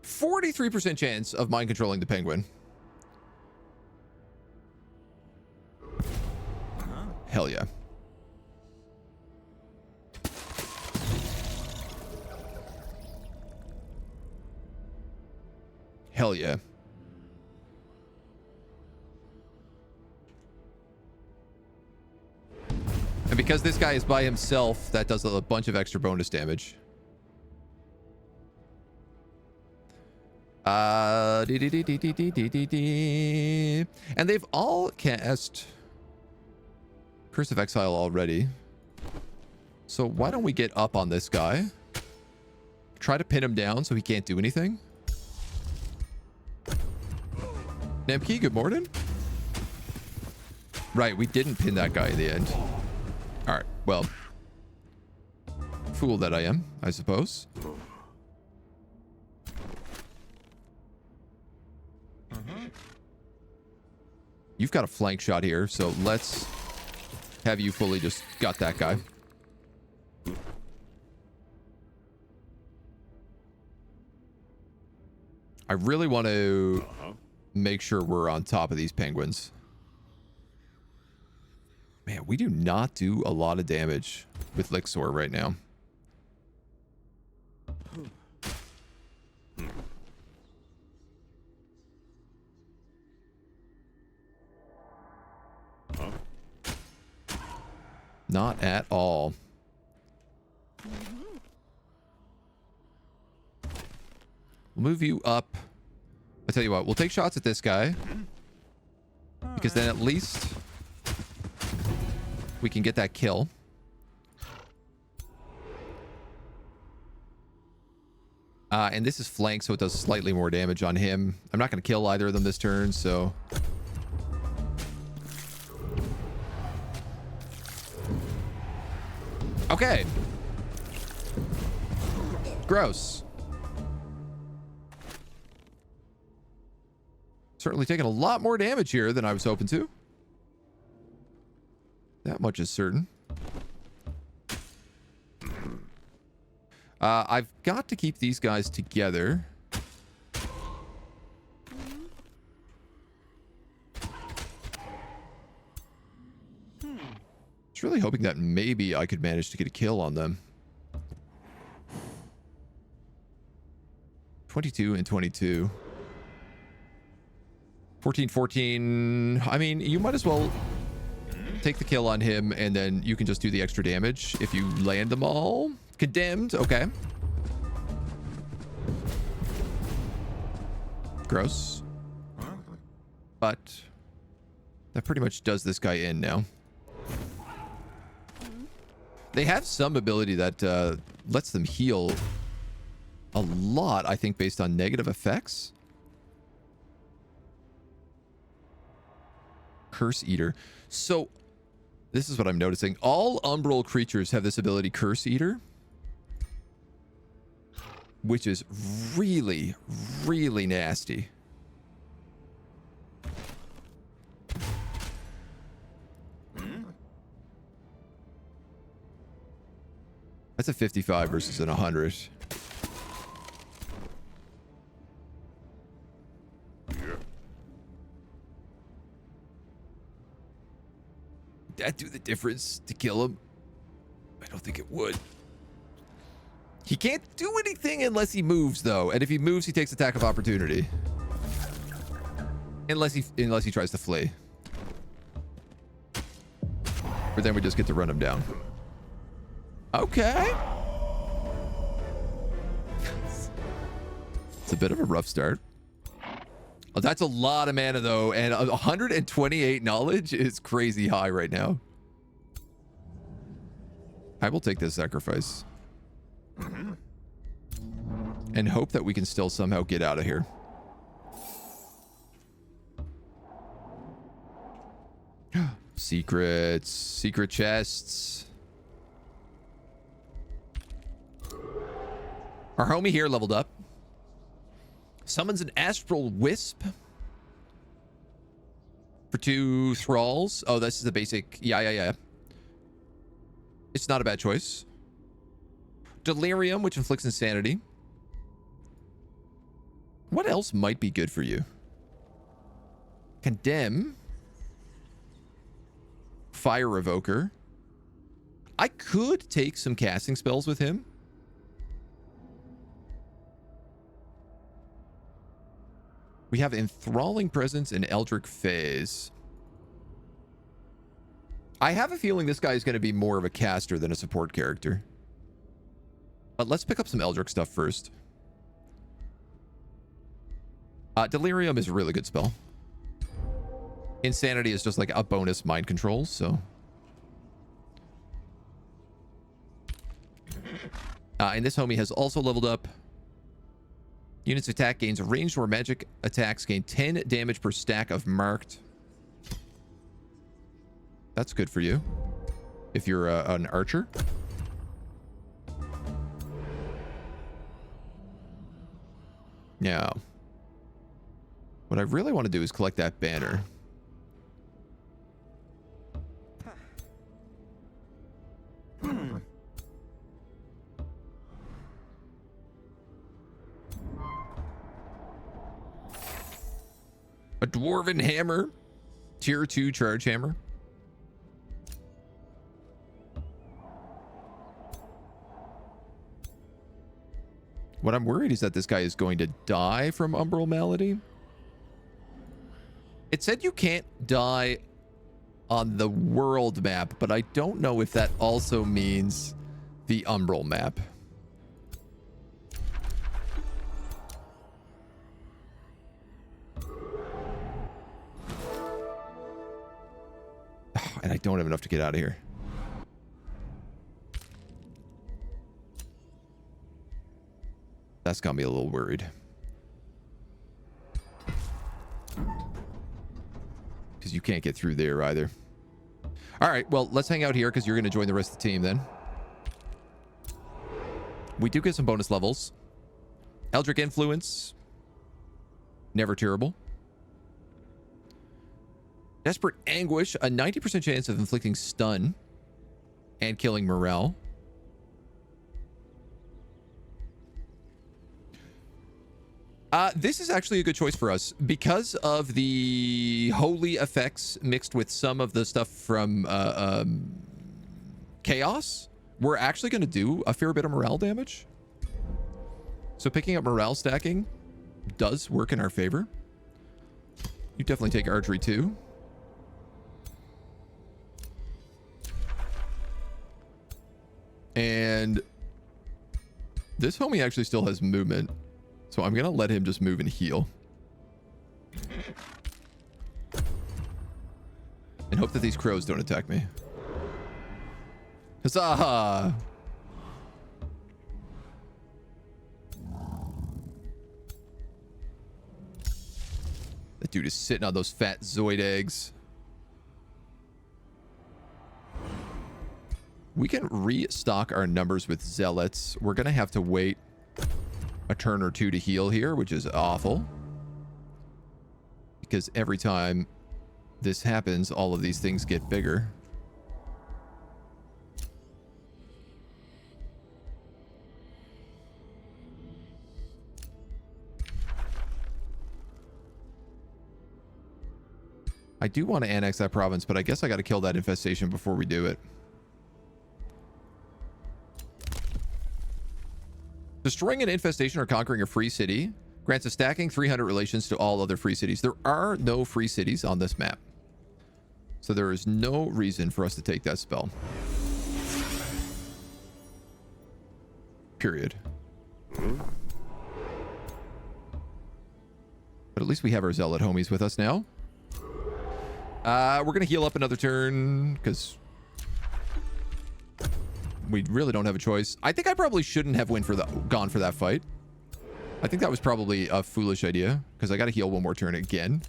43% chance of mind controlling the penguin. Hell yeah. Hell yeah. And because this guy is by himself, that does a bunch of extra bonus damage. And they've all cast Curse of Exile already. So why don't we get up on this guy? Try to pin him down so he can't do anything. Nemke, good morning. Right, we didn't pin that guy in the end. All right, well. Fool that I am, I suppose. You've got a flank shot here, so let's have you fully just got that guy. I really want to make sure we're on top of these penguins. Man, we do not do a lot of damage with Lixor right now. Not at all. We'll move you up. I'll tell you what, we'll take shots at this guy. Because then at least we can get that kill. And this is flank, so it does slightly more damage on him. I'm not going to kill either of them this turn, so... Okay. Gross. Certainly taking a lot more damage here than I was hoping to. That much is certain. I've got to keep these guys together. I was really hoping that maybe I could manage to get a kill on them. 22 and 22. 14, 14. I mean, you might as well take the kill on him, and then you can just do the extra damage if you land them all. Condemned. Okay. Gross. But that pretty much does this guy in now. They have some ability that lets them heal a lot, I think, based on negative effects. Curse Eater. So, this is what I'm noticing. All Umbral creatures have this ability, Curse Eater. Which is really, really nasty. That's a 55 versus an 100. Would that do the difference to kill him? I don't think it would. He can't do anything unless he moves, though. And if he moves, he takes attack of opportunity. Unless he tries to flee. But then we just get to run him down. Okay. It's a bit of a rough start. Oh, that's a lot of mana, though. And 128 knowledge is crazy high right now. I will take this sacrifice. And hope that we can still somehow get out of here. Secrets. Secret chests. Our homie here leveled up. Summons an astral wisp. For 2 thralls. Oh, this is the basic. Yeah. It's not a bad choice. Delirium, which inflicts insanity. What else might be good for you? Condemn. Fire Revoker. I could take some casting spells with him. We have Enthralling Presence and Eldritch Phase. I have a feeling this guy is going to be more of a caster than a support character. But let's pick up some Eldritch stuff first. Delirium is a really good spell. Insanity is just like a bonus mind control, so... and this homie has also leveled up. Units attack gains ranged or magic attacks gain 10 damage per stack of marked. That's good for you if you're an archer. Now, what I really want to do is collect that banner. A dwarven hammer. Tier 2 charge hammer. What I'm worried is that this guy is going to die from Umbral malady. It said you can't die on the world map, but I don't know if that also means the Umbral map. And I don't have enough to get out of here. That's got me a little worried. Because you can't get through there either. All right, well, let's hang out here because you're going to join the rest of the team then. We do get some bonus levels. Eldritch Influence. Never terrible. Desperate Anguish. A 90% chance of inflicting stun and killing morale. This is actually a good choice for us because of the holy effects mixed with some of the stuff from Chaos. We're actually going to do a fair bit of morale damage. So picking up morale stacking does work in our favor. You definitely take archery too. And this homie actually still has movement. So I'm going to let him just move and heal. And hope that these crows don't attack me. Huzzah! That dude is sitting on those fat Zoid eggs. We can restock our numbers with zealots. We're going to have to wait a turn or two to heal here, which is awful. Because every time this happens, all of these things get bigger. I do want to annex that province, but I guess I got to kill that infestation before we do it. Destroying an infestation or conquering a free city grants a stacking 300 relations to all other free cities. There are no free cities on this map. So there is no reason for us to take that spell. Period. But at least we have our zealot homies with us now. We're going to heal up another turn because we really don't have a choice. I think I probably shouldn't have gone for that fight. I think that was probably a foolish idea because I got to heal one more turn again.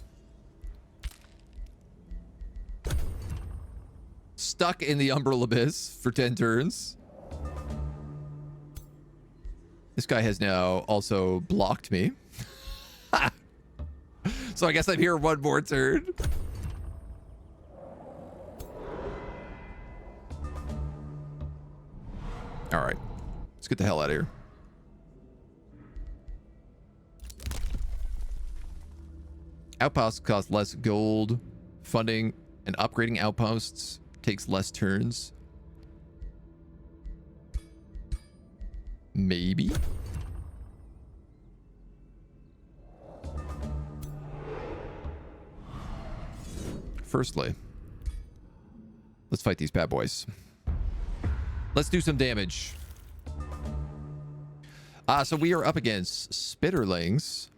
Stuck in the Umbral Abyss for 10 turns. This guy has now also blocked me. So I guess I'm here one more turn. All right, let's get the hell out of here. Outposts cost less gold. Funding and upgrading outposts takes less turns. Maybe. Firstly, let's fight these bad boys. Let's do some damage. So we are up against Spitterlings,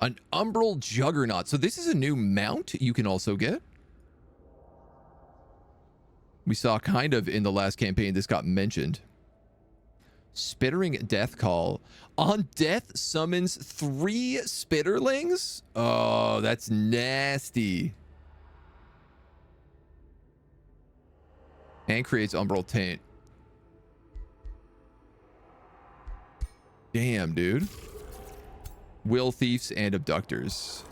an Umbral Juggernaut. So this is a new mount you can also get. We saw kind of in the last campaign this got mentioned. Spittering Death Call. On death, summons 3 Spitterlings? Oh, that's nasty. And creates Umbral Taint. Damn, dude. Will Thieves and Abductors.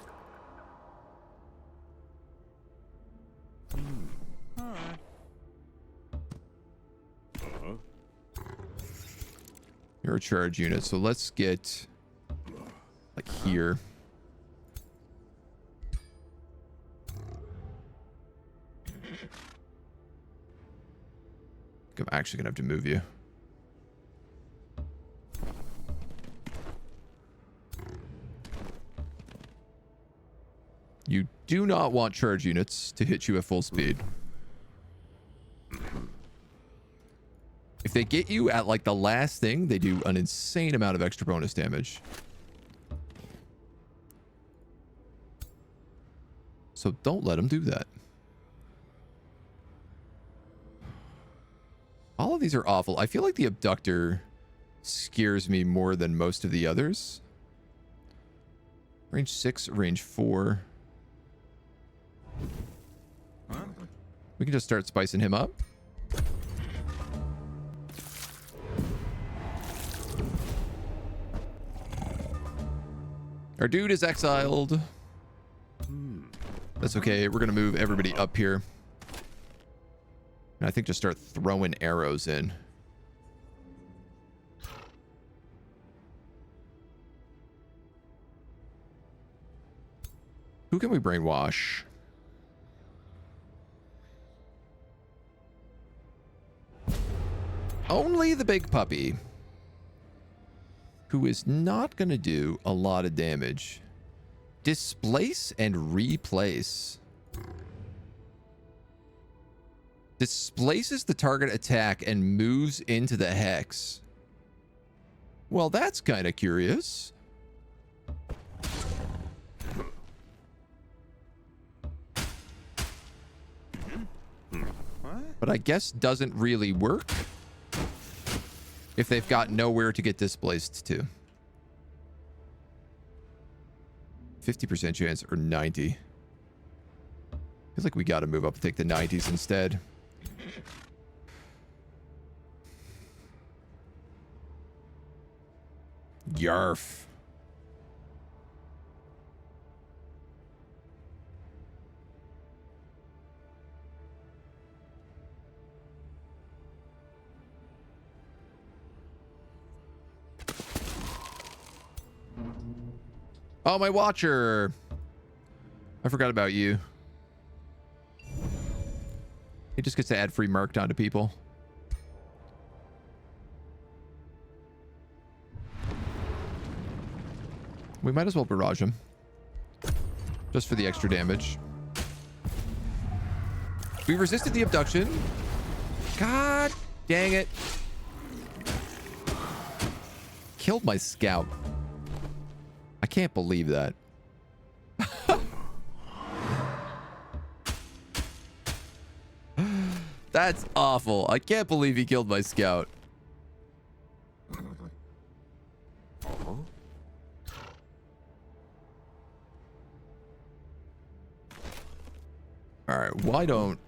You're a charge unit, so let's get like here. I'm actually gonna have to move you. You do not want charge units to hit you at full speed. If they get you at like the last thing, they do an insane amount of extra bonus damage. So don't let them do that. All of these are awful. I feel like the Abductor scares me more than most of the others. Range 6, range 4. We can just start spicing him up. Our dude is exiled. That's okay. We're going to move everybody up here. And I think just start throwing arrows in. Who can we brainwash? Only the big puppy, who is not going to do a lot of damage. Displace and replace. Displaces the target attack and moves into the hex. Well, that's kind of curious. But I guess doesn't really work if they've got nowhere to get displaced to. 50% chance or 90. Feels like we got to move up and take the 90s instead. Yarf. Oh, my watcher. I forgot about you. He just gets to add free mark down to people. We might as well barrage him. Just for the extra damage. We resisted the abduction. God dang it. Killed my scout. I can't believe that. That's awful. I can't believe he killed my scout. All right, why don't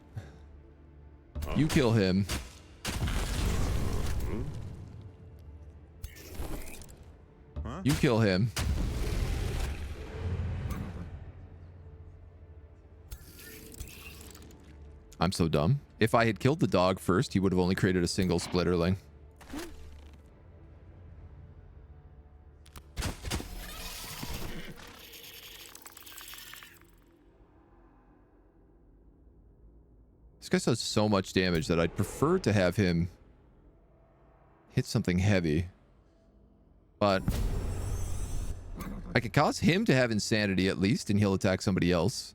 you kill him? You kill him. I'm so dumb. If I had killed the dog first, he would have only created a single splitterling. This guy does so much damage that I'd prefer to have him hit something heavy. But I could cause him to have insanity at least, and he'll attack somebody else.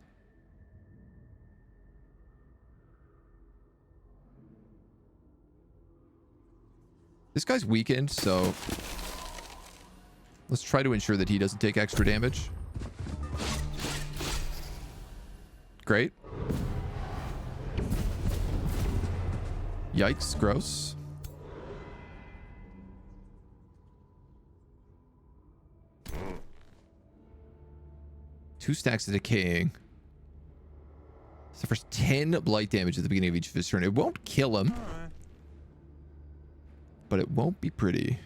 This guy's weakened, so let's try to ensure that he doesn't take extra damage. Great. Yikes, gross. 2 stacks of decaying. Suffers 10 blight damage at the beginning of each of his turn. It won't kill him, but it won't be pretty.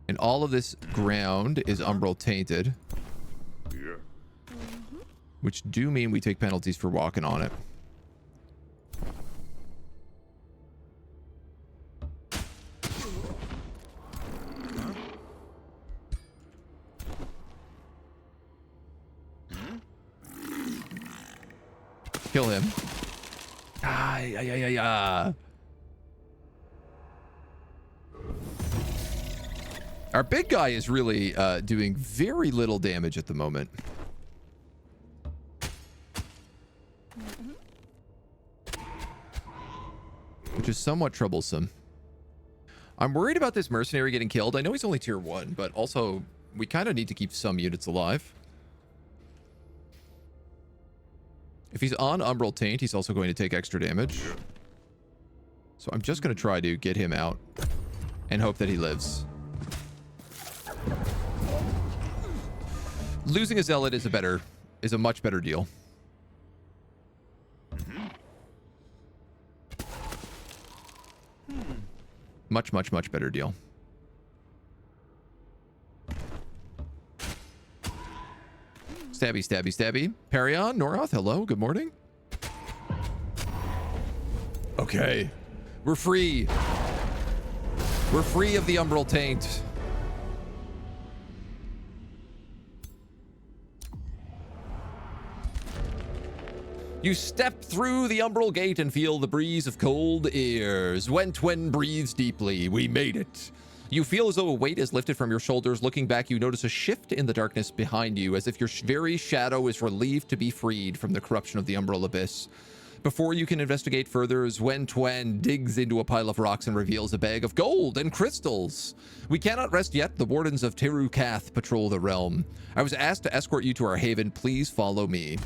And all of this ground is Umbral tainted. Which do mean we take penalties for walking on it. Kill him. Our big guy is really doing very little damage at the moment. Which is somewhat troublesome. I'm worried about this mercenary getting killed. I know he's only tier 1, but also we kind of need to keep some units alive. If he's on Umbral Taint, he's also going to take extra damage. So I'm just going to try to get him out and hope that he lives. Losing a zealot is a much better deal. Much better deal. Stabby, stabby, stabby. Perion, Noroth, hello, good morning. Okay. We're free. We're free of the Umbral Taint. You step through the Umbral Gate and feel the breeze of cold airs. Wentwen breathes deeply. We made it. You feel as though a weight is lifted from your shoulders. Looking back, you notice a shift in the darkness behind you, as if your very shadow is relieved to be freed from the corruption of the Umbral Abyss. Before you can investigate further, Wentwen digs into a pile of rocks and reveals a bag of gold and crystals. We cannot rest yet. The wardens of Terukath patrol the realm. I was asked to escort you to our haven. Please follow me.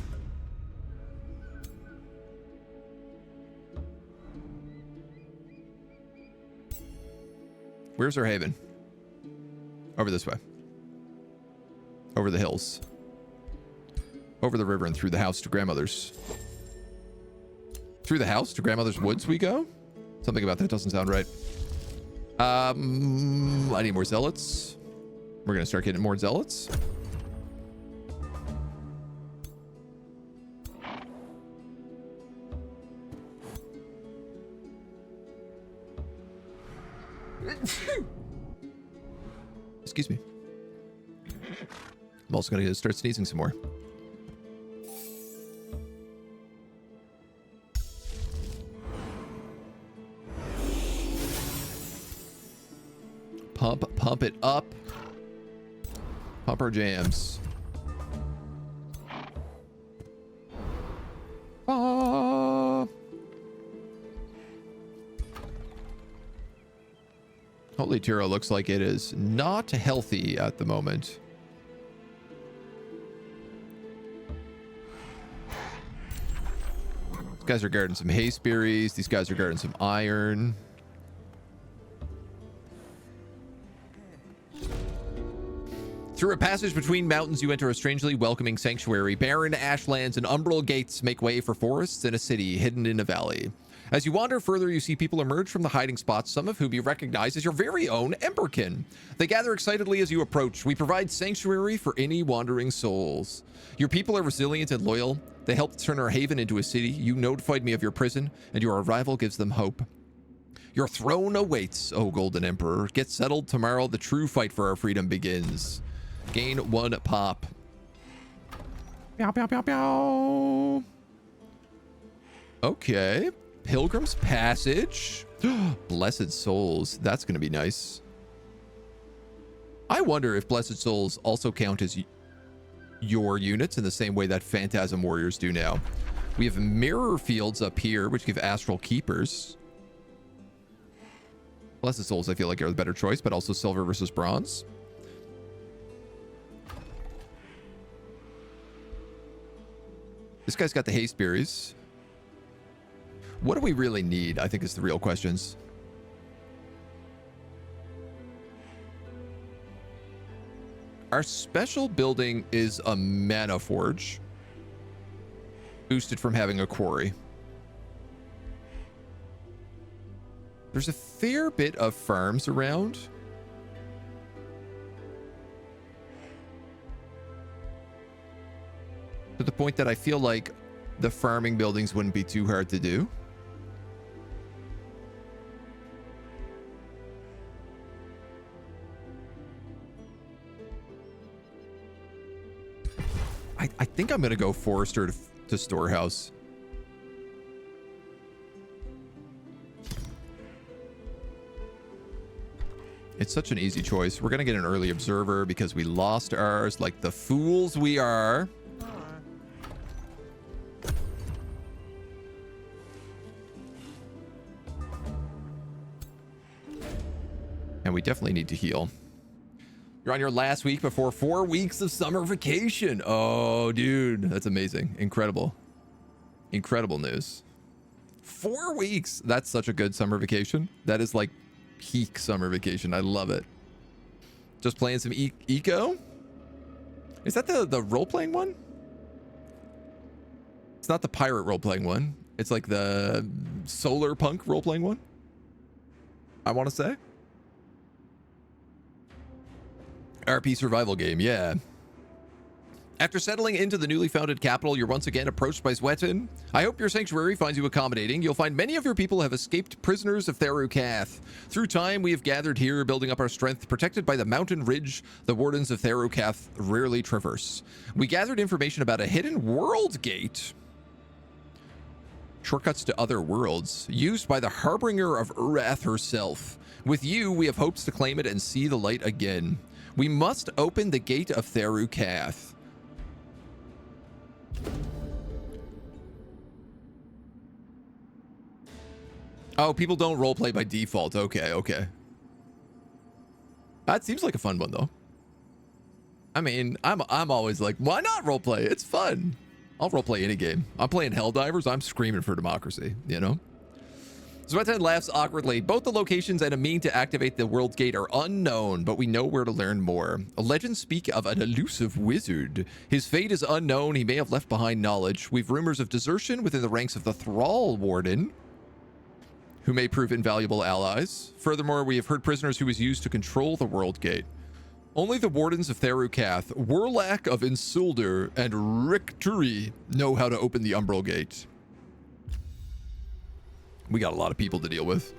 Where's our haven? Over this way. Over the hills. Over the river and through the house to grandmother's. Through the house to grandmother's woods we go? Something about that doesn't sound right. I need more zealots. We're gonna start getting more zealots. Excuse me. I'm also gonna start sneezing some more. Pump it up. Pump our jams. Holy Tiro looks like it is not healthy at the moment. These guys are guarding some haste berries. These guys are guarding some iron. Through a passage between mountains, you enter a strangely welcoming sanctuary. Barren ashlands and umbral gates make way for forests and a city hidden in a valley. As you wander further, you see people emerge from the hiding spots, some of whom you recognize as your very own Emberkin. They gather excitedly as you approach. We provide sanctuary for any wandering souls. Your people are resilient and loyal. They helped turn our haven into a city. You notified me of your prison, and your arrival gives them hope. Your throne awaits, O Golden Emperor. Get settled tomorrow. The true fight for our freedom begins. Gain 1 pop. Pew, pew, pew, pew. Okay. Pilgrim's Passage. Blessed Souls. That's going to be nice. I wonder if Blessed Souls also count as your units in the same way that Phantasm Warriors do now. We have Mirror Fields up here, which give Astral Keepers. Blessed Souls, I feel like, are the better choice, but also Silver versus Bronze. This guy's got the haste berries. What do we really need? I think is the real questions. Our special building is a mana forge, boosted from having a quarry. There's a fair bit of farms around. To the point that I feel like the farming buildings wouldn't be too hard to do. I think I'm going to go forester to storehouse. It's such an easy choice. We're going to get an early observer because we lost ours like the fools we are. And we definitely need to heal. You're on your last week before 4 weeks of summer vacation. Oh, dude, that's amazing. Incredible. Incredible news. 4 weeks. That's such a good summer vacation. That is like peak summer vacation. I love it. Just playing some eco. Is that the role-playing one? It's not the pirate role-playing one. It's like the solar punk role-playing one, I want to say. RP survival game, yeah. After settling into the newly founded capital, you're once again approached by Zwetin. I hope your sanctuary finds you accommodating. You'll find many of your people have escaped prisoners of Therukath. Through time, we have gathered here, building up our strength, protected by the mountain ridge the wardens of Therukath rarely traverse. We gathered information about a hidden world gate. Shortcuts to other worlds, used by the harbinger of Urath herself. With you, we have hopes to claim it and see the light again. We must open the gate of Therukath. Oh, people don't roleplay by default. Okay, okay. That seems like a fun one, though. I mean, I'm always like, why not roleplay? It's fun. I'll roleplay any game. I'm playing Helldivers. I'm screaming for democracy, you know? Zwetin laughs awkwardly. Both the locations and a mean to activate the world gate are unknown, but we know where to learn more. Legends speak of an elusive wizard. His fate is unknown. He may have left behind knowledge. We've rumors of desertion within the ranks of the Thrall Warden, who may prove invaluable allies. Furthermore, we have heard prisoners who was used to control the world gate. Only the wardens of Therukath, Warlack of Insulder, and Rikturi know how to open the Umbral gate. We got a lot of people to deal with.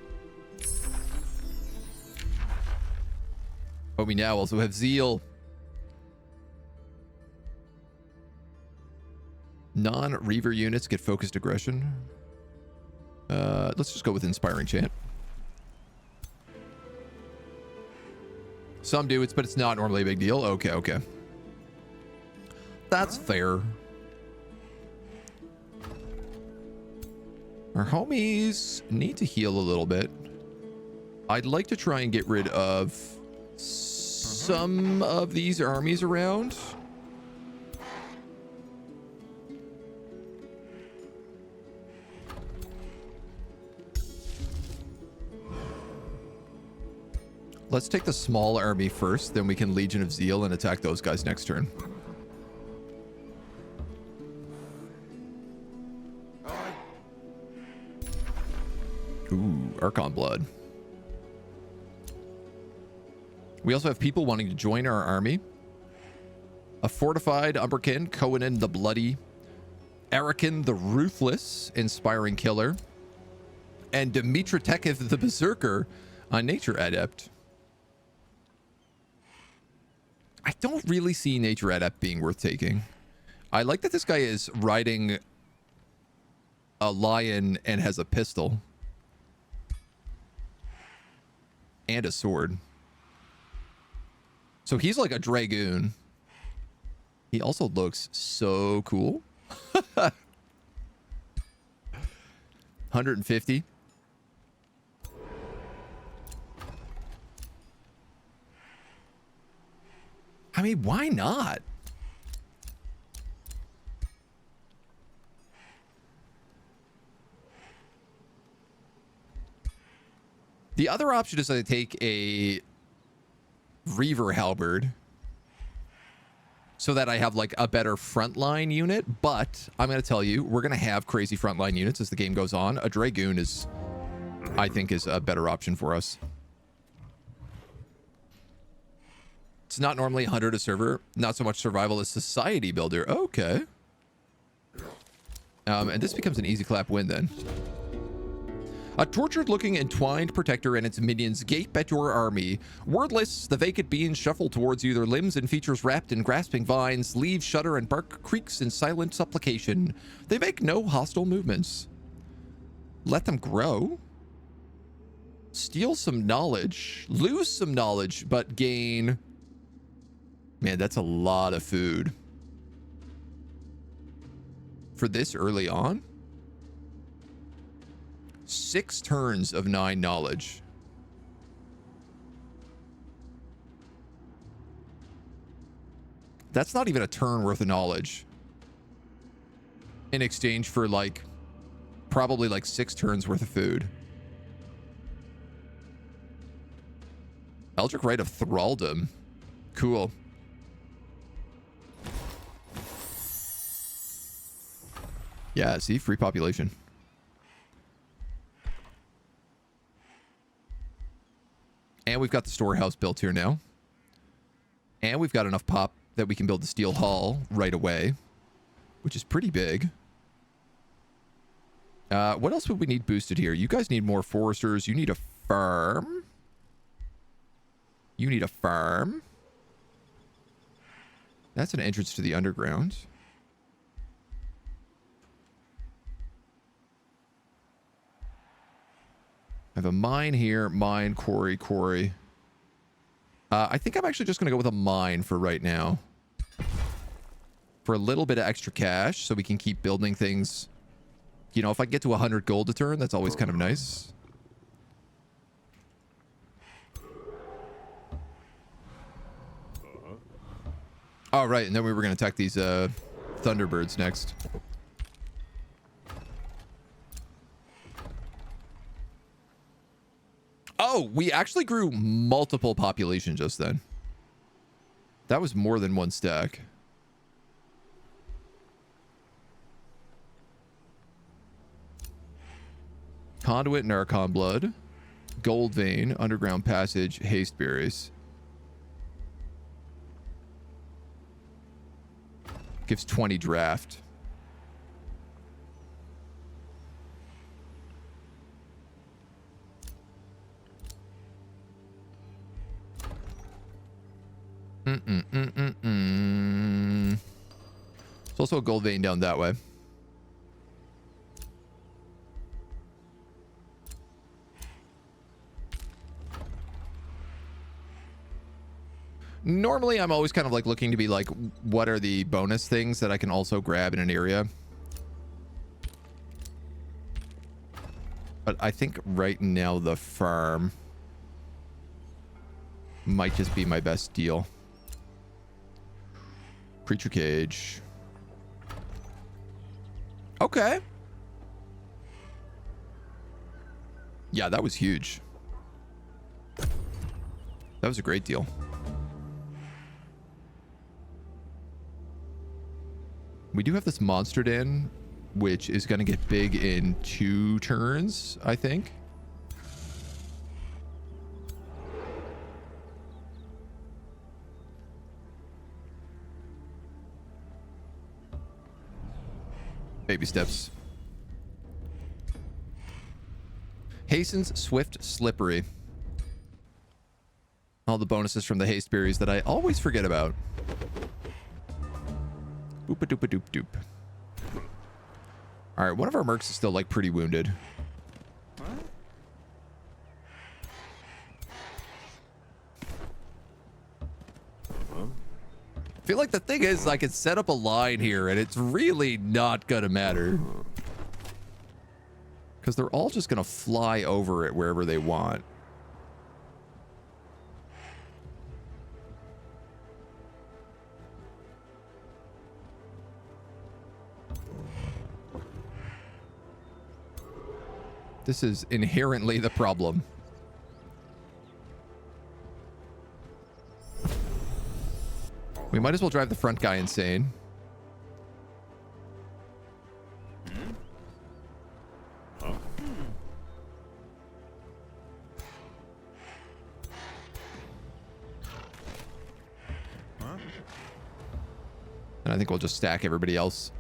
But we now also have Zeal. Non-Reaver units get focused aggression. Let's just go with Inspiring Chant. Some do, but it's not normally a big deal. Okay, okay. That's fair. Our homies need to heal a little bit. I'd like to try and get rid of some of these armies around. Let's take the small army first, then we can Legion of Zeal and attack those guys next turn. Ooh, Archon Blood. We also have people wanting to join our army. A fortified Umberkin, Conan the Bloody, Arakin the Ruthless, Inspiring Killer, and Dimitritekith the Berserker, a Nature Adept. I don't really see Nature Adept being worth taking. I like that this guy is riding a lion and has a pistol. And a sword. So he's like a dragoon. He also looks so cool. 150. I mean, why not? The other option is I take a Reaver Halberd so that I have like a better frontline unit. But I'm going to tell you, we're going to have crazy frontline units as the game goes on. A Dragoon is, I think, is a better option for us. It's not normally 100 a server, not so much survival as society builder. Okay. And this becomes an easy clap win then. A tortured-looking entwined protector and its minions gape at your army. Wordless, the vacant beings shuffle towards you, their limbs and features wrapped in grasping vines, leaves shudder and bark creaks in silent supplication. They make no hostile movements. Let them grow. Steal some knowledge. Lose some knowledge, but gain... Man, that's a lot of food. For this early on? 6 turns of 9 knowledge. That's not even a turn worth of knowledge. In exchange for like, probably like 6 turns worth of food. Eldritch Rite of Thraldom. Cool. Yeah, see, free population. And we've got the storehouse built here now. And we've got enough pop that we can build the steel hall right away, which is pretty big. What else would we need boosted here? You guys need more foresters. You need a farm. You need a farm. That's an entrance to the underground. I have a mine here, mine, quarry. I think I'm actually just going to go with a mine for right now. For a little bit of extra cash so we can keep building things. You know, if I get to 100 gold a turn, that's always kind of nice. All right, and then we were going to attack these Thunderbirds next. Oh, we actually grew multiple population just then. That was more than 1 stack. Conduit, Narcon Blood, Gold Vein, Underground Passage, Haste Berries. Gives 20 draft. There's also a gold vein down that way. Normally, I'm always kind of like looking to be like, what are the bonus things that I can also grab in an area? But I think right now the farm might just be my best deal. Creature cage. Okay. Yeah, that was huge. That was a great deal. We do have this monster den, which is going to get big in 2 turns, I think. Baby steps. Hastens, swift, slippery. All the bonuses from the haste berries that I always forget about. Oopa doopa doop doop. All right, one of our mercs is still like pretty wounded. I feel like the thing is I could set up a line here and it's really not gonna matter. Because they're all just gonna fly over it wherever they want. This is inherently the problem. We might as well drive the front guy insane. And I think we'll just stack everybody else.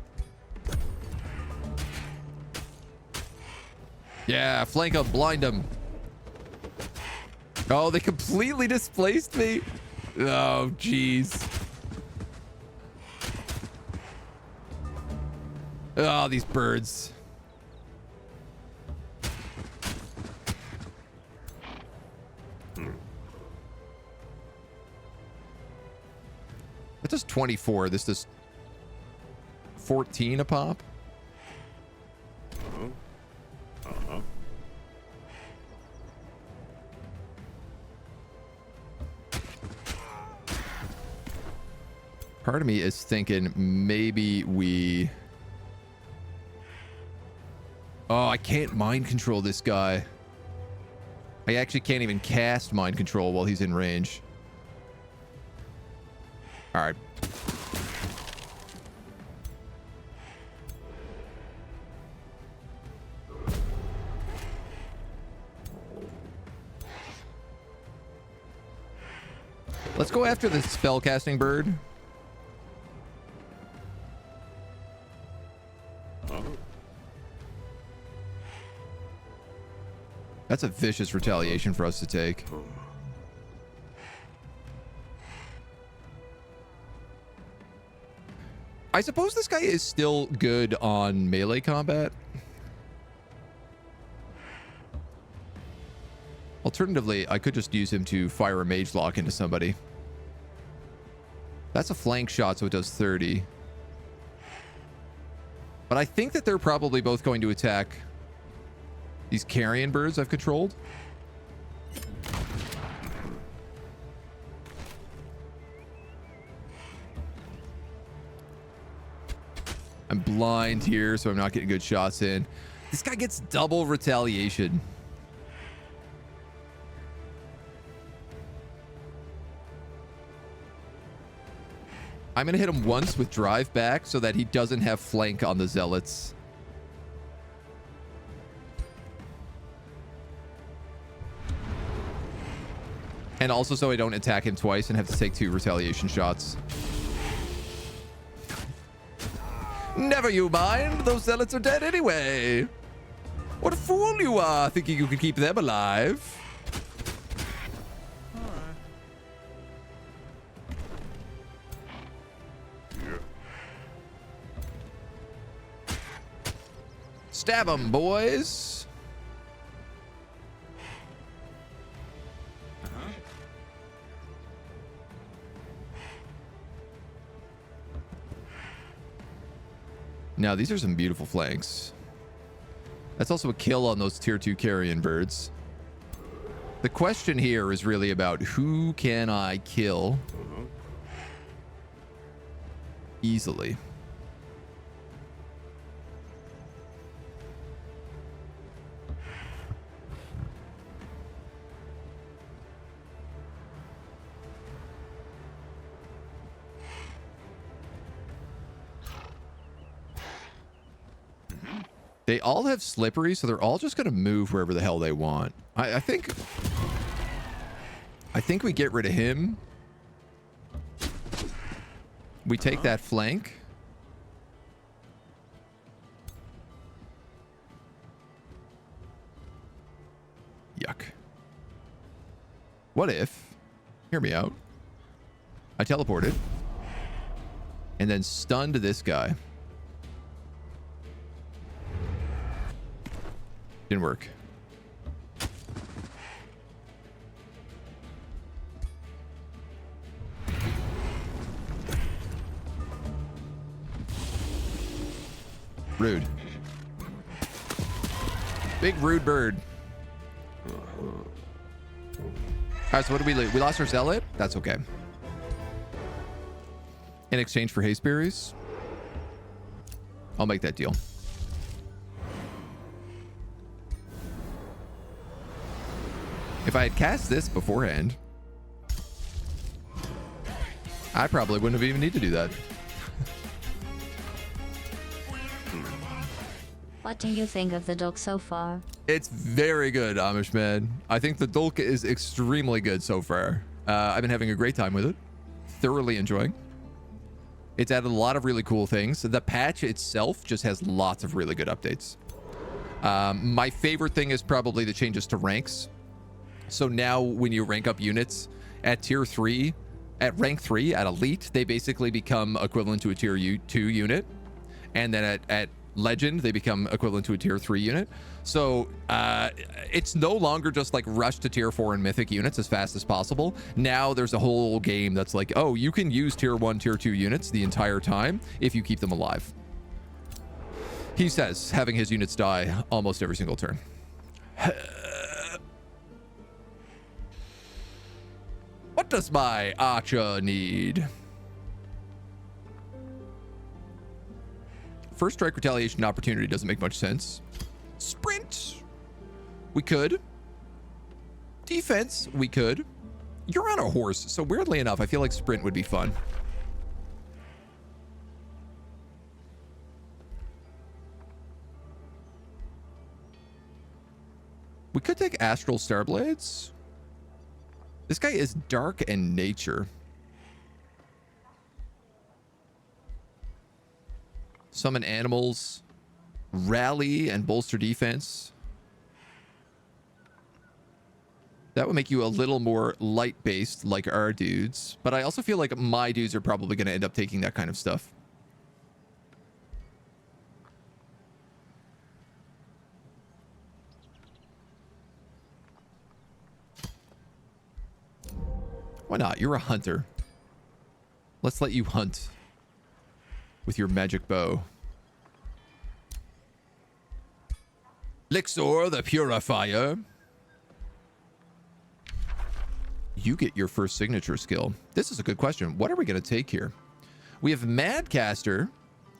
Yeah, flank him, blind him. Oh, they completely displaced me. Oh, jeez. Oh, these birds. That does 24. This does 14 a pop. Part of me is thinking maybe we... Oh, I can't mind control this guy. I actually can't even cast mind control while he's in range. All right. Let's go after the spellcasting bird. That's a vicious retaliation for us to take. I suppose this guy is still good on melee combat. Alternatively, I could just use him to fire a mage lock into somebody. That's a flank shot, so it does 30. But I think that they're probably both going to attack these carrion birds I've controlled. I'm blind here, so I'm not getting good shots in. This guy gets double retaliation. I'm going to hit him once with drive back so that he doesn't have flank on the zealots. And also so I don't attack him twice and have to take 2 retaliation shots. Never you mind. Those zealots are dead anyway. What a fool you are, thinking you can keep them alive. Stab them, boys. Now, these are some beautiful flanks. That's also a kill on those tier 2 carrion birds. The question here is really about who can I kill easily. They all have slippery, so they're all just going to move wherever the hell they want. I think we get rid of him. We take that flank. Yuck. What if, hear me out, I teleported and then stunned this guy. Didn't work. Rude. Big rude bird. Alright, so what did we lose? We lost our zealot? That's okay. In exchange for haste berries? I'll make that deal. If I had cast this beforehand, I probably wouldn't have even need to do that. What do you think of the dog so far? It's very good, Amish man. I think the Dulk is extremely good so far. I've been having a great time with it. Thoroughly enjoying. It's added a lot of really cool things. The patch itself just has lots of really good updates. My favorite thing is probably the changes to ranks. So now when you rank up units at tier 3, at rank 3, at elite, they basically become equivalent to a tier 2 unit. And then at legend, they become equivalent to a tier 3 unit. So it's no longer just like rush to tier 4 and mythic units as fast as possible. Now there's a whole game that's like, oh, you can use tier 1, tier 2 units the entire time if you keep them alive. He says, having his units die almost every single turn. What does my archer need? First strike retaliation opportunity doesn't make much sense. Sprint. We could. Defense. We could. You're on a horse, so weirdly enough, I feel like sprint would be fun. We could take Astral Starblades. This guy is dark and nature. Summon animals. Rally and bolster defense. That would make you a little more light-based like our dudes. But I also feel like my dudes are probably going to end up taking that kind of stuff. Why not? You're a hunter. Let's let you hunt with your magic bow. Lixor the Purifier. You get your first signature skill. This is a good question. What are we going to take here? We have Madcaster,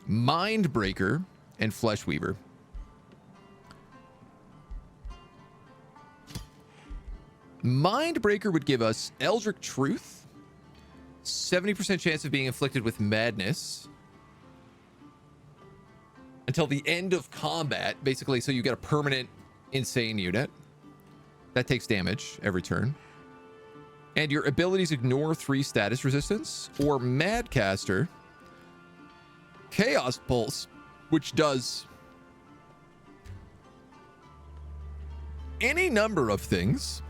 Mindbreaker, and Fleshweaver. Mindbreaker would give us Eldritch Truth, 70% chance of being inflicted with madness until the end of combat, basically, so you get a permanent insane unit that takes damage every turn. And your abilities ignore 3 status resistance, or Madcaster, Chaos Pulse, which does any number of things.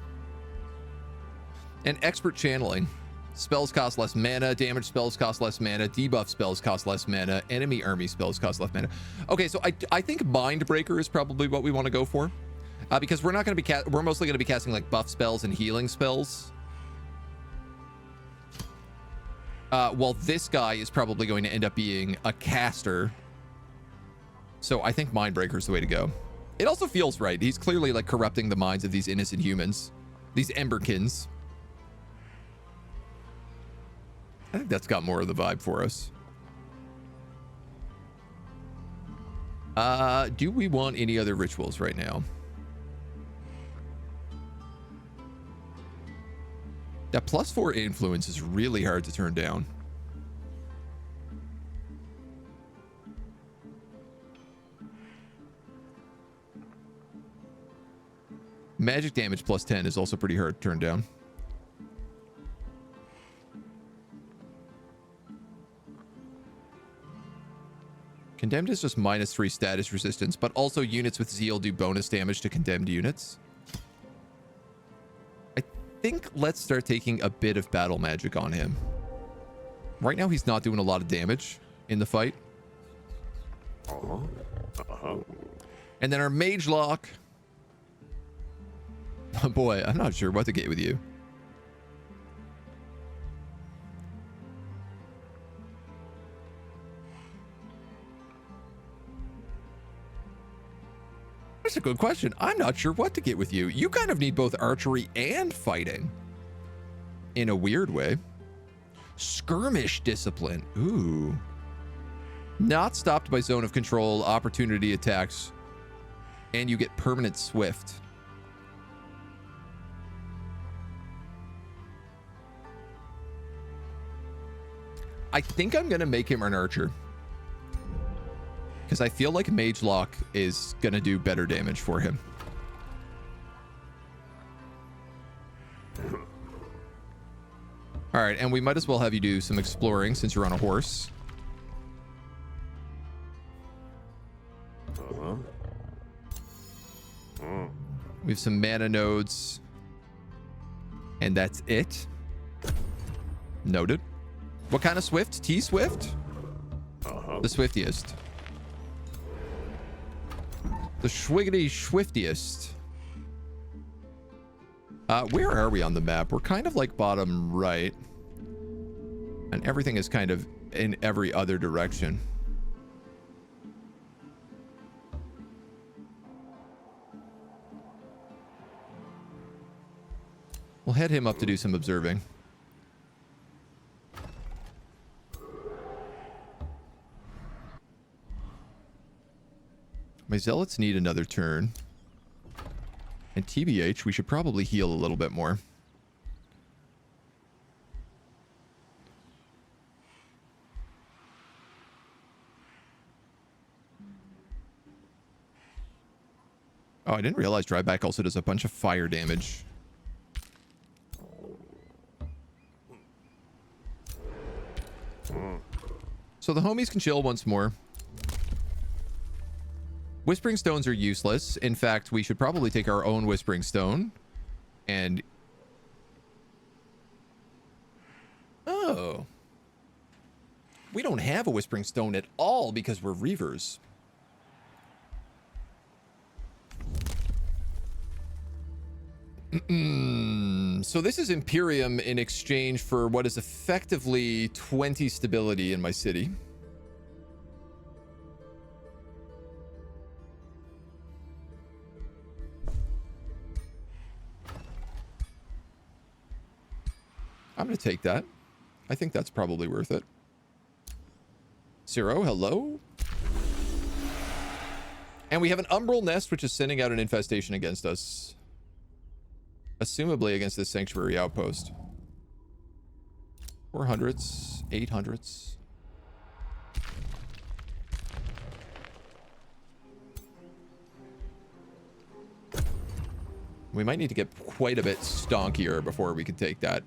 And Expert Channeling. Spells cost less mana, damage spells cost less mana, debuff spells cost less mana, enemy army spells cost less mana. Okay, so I think Mindbreaker is probably what we want to go for. Because we're not going to be we're mostly going to be casting like buff spells and healing spells. While this guy is probably going to end up being a caster. So I think Mindbreaker is the way to go. It also feels right. He's clearly like corrupting the minds of these innocent humans. These Emberkins. I think that's got more of the vibe for us. Do we want any other rituals right now? That +4 influence is really hard to turn down. Magic damage +10 is also pretty hard to turn down. Condemned is just -3 status resistance, but also units with Zeal do bonus damage to condemned units. I think let's start taking a bit of battle magic on him. Right now he's not doing a lot of damage in the fight. And then our Mage Lock. Oh boy, I'm not sure what to get with you. That's a good question. I'm not sure what to get with you. You kind of need both archery and fighting. In a weird way. Skirmish discipline. Ooh. Not stopped by zone of control, opportunity attacks, and you get permanent swift. I think I'm going to make him an archer. Because I feel like Mage Lock is going to do better damage for him. All right, and we might as well have you do some exploring since you're on a horse. We have some mana nodes. And that's it. Noted. What kind of Swift? T-Swift? The Swiftiest. The Schwiggity Swiftiest. Where are we on the map? We're kind of like bottom right. And everything is kind of in every other direction. We'll head him up to do some observing. My zealots need another turn. And TBH, we should probably heal a little bit more. Oh, I didn't realize dryback also does a bunch of fire damage. So the homies can chill once more. Whispering stones are useless. In fact, we should probably take our own whispering stone. And... oh. We don't have a whispering stone at all because we're Reavers. So this is Imperium in exchange for what is effectively 20 stability in my city. I'm going to take that. I think that's probably worth it. Zero, hello? And we have an Umbral nest, which is sending out an infestation against us. Assumably against this sanctuary outpost. 400s, 800s. We might need to get quite a bit stonkier before we can take that.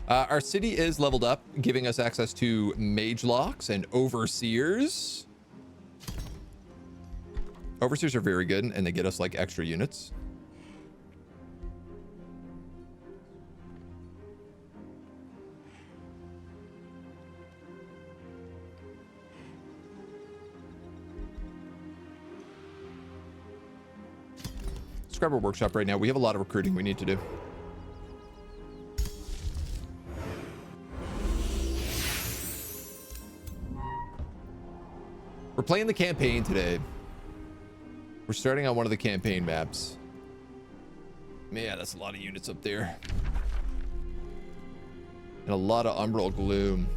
Our city is leveled up, giving us access to mage locks and overseers. Overseers are very good, and they get us like extra units. Let's grab our workshop right now. We have a lot of recruiting we need to do. We're playing the campaign today. We're starting on one of the campaign maps. Man, that's a lot of units up there. And a lot of Umbral gloom.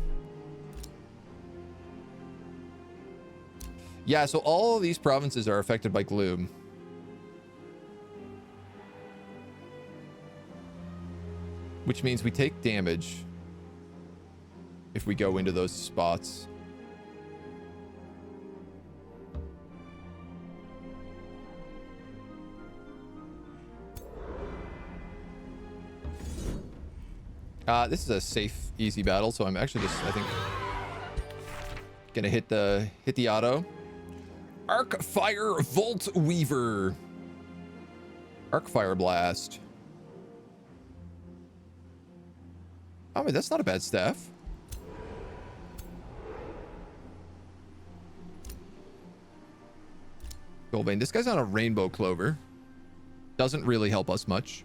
Yeah, so all of these provinces are affected by gloom. Which means we take damage if we go into those spots. This is a safe, easy battle, so I'm actually just, I think, gonna hit the auto. Arc Fire Volt Weaver. Arc Fire Blast. I mean, that's not a bad staff. Goldbane. This guy's on a Rainbow Clover. Doesn't really help us much.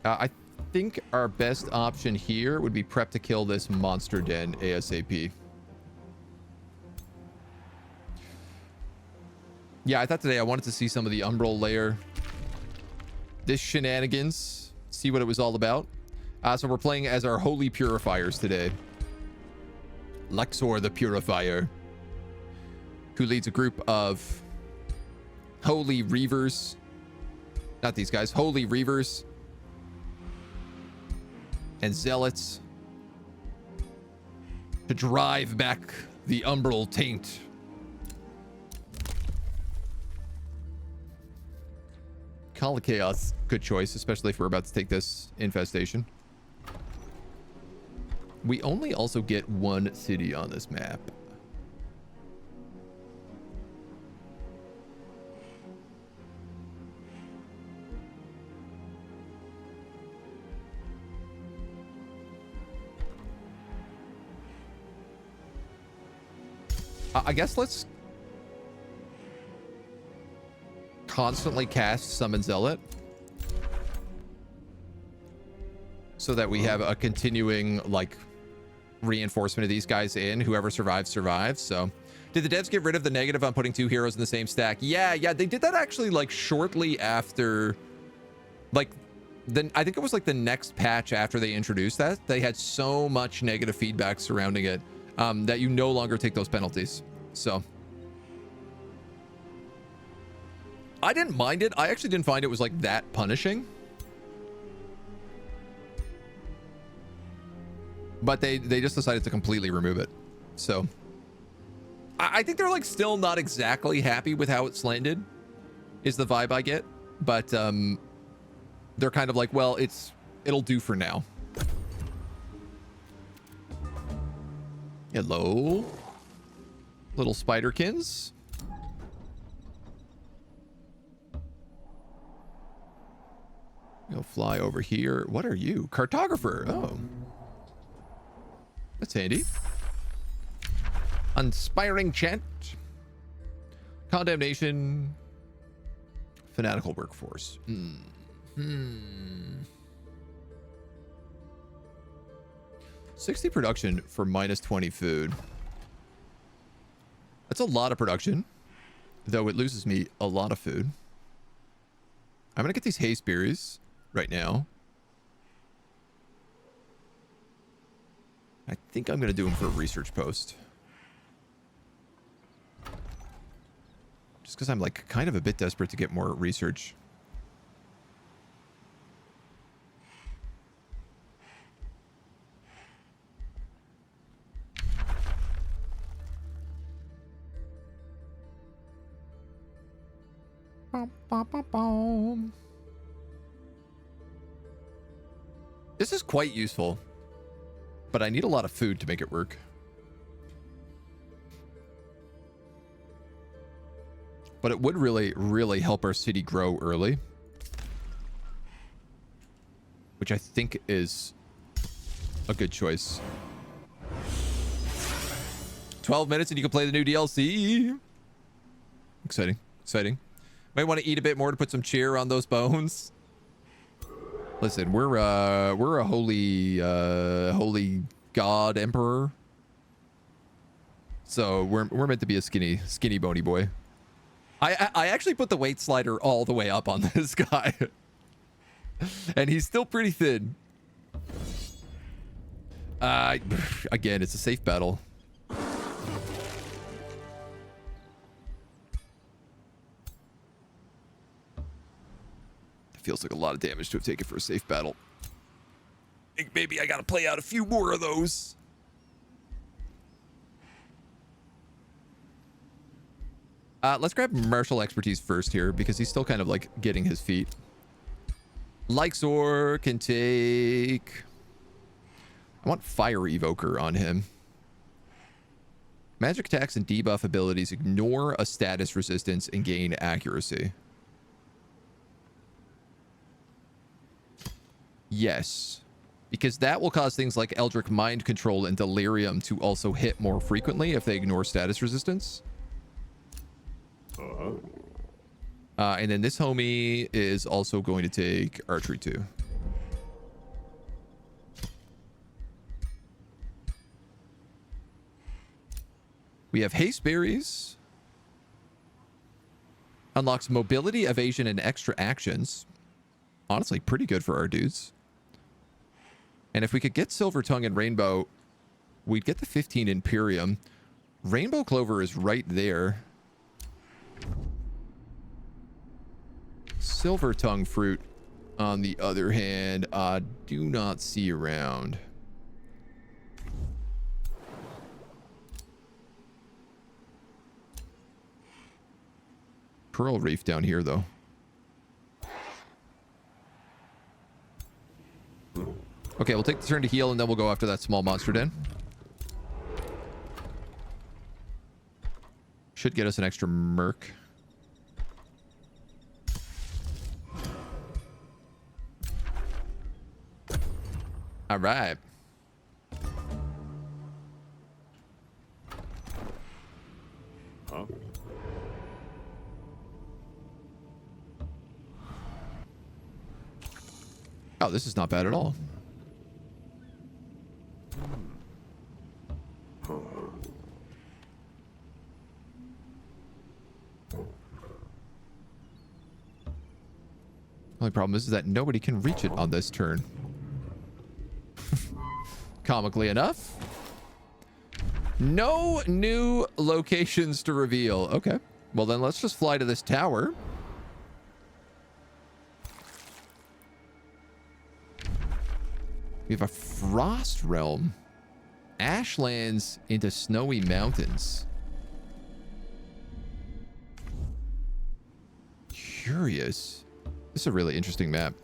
I think our best option here would be prep to kill this monster den ASAP. Yeah, I thought today I wanted to see some of the Umbral layer. This shenanigans. See what it was all about. So we're playing as our Holy Purifiers today. Luxor the Purifier, who leads a group of Holy Reavers. Not these guys. Holy Reavers. and zealots to drive back the Umbral taint. Call of Chaos, good choice, especially if we're about to take this infestation. We only also get one city on this map. I guess let's constantly cast Summon Zealot so that we have a continuing like reinforcement of these guys in. Whoever survives survives. So did the devs get rid of the negative on putting 2 heroes in the same stack? Yeah, they did that actually like shortly after, like then I think it was like the next patch after they introduced that. They had so much negative feedback surrounding it that you no longer take those penalties. So I didn't mind it. I actually didn't find it was like that punishing. But they just decided to completely remove it. So I think they're like still not exactly happy with how it's landed, is the vibe I get. But they're kind of like, well, it'll do for now. Hello, little spiderkins. You'll fly over here. What are you? Cartographer. Oh, that's handy. Inspiring chant. Condemnation. Fanatical workforce. 60 production for minus 20 food. That's a lot of production, though it loses me a lot of food. I'm gonna get these haste berries right now. I think I'm gonna do them for a research post. Just because I'm like kind of a bit desperate to get more research. This is quite useful, but I need a lot of food to make it work. But it would really, really help our city grow early, which I think is a good choice. 12 minutes and you can play the new DLC. Exciting, exciting. Might want to eat a bit more to put some cheer on those bones. Listen, we're a holy god emperor, so we're meant to be a skinny bony boy. I actually put the weight slider all the way up on this guy, and he's still pretty thin. Again, it's a safe battle. Feels like a lot of damage to have taken for a safe battle. I think maybe I gotta play out a few more of those. Let's grab martial expertise first here because he's still kind of like getting his feet. Lixor can take... I want Fire Evoker on him. Magic attacks and debuff abilities ignore a status resistance and gain accuracy. Yes, because that will cause things like Eldritch Mind Control and Delirium to also hit more frequently if they ignore status resistance. And then this homie is also going to take Archery too. We have Haste Berries. Unlocks mobility, evasion, and extra actions. Honestly, pretty good for our dudes. And if we could get Silver Tongue and Rainbow, we'd get the 15 Imperium. Rainbow Clover is right there. Silver Tongue fruit On the other hand, I do not see around. Coral reef down here, though. Okay, we'll take the turn to heal, and then we'll go after that small monster den. Should get us an extra merc. All right. Huh? Oh, this is not bad at all. Only problem is that nobody can reach it on this turn. Comically enough. No new locations to reveal. Okay. Well, then let's just fly to this tower. We have a frost realm. Ashlands into snowy mountains. Curious. This is a really interesting map.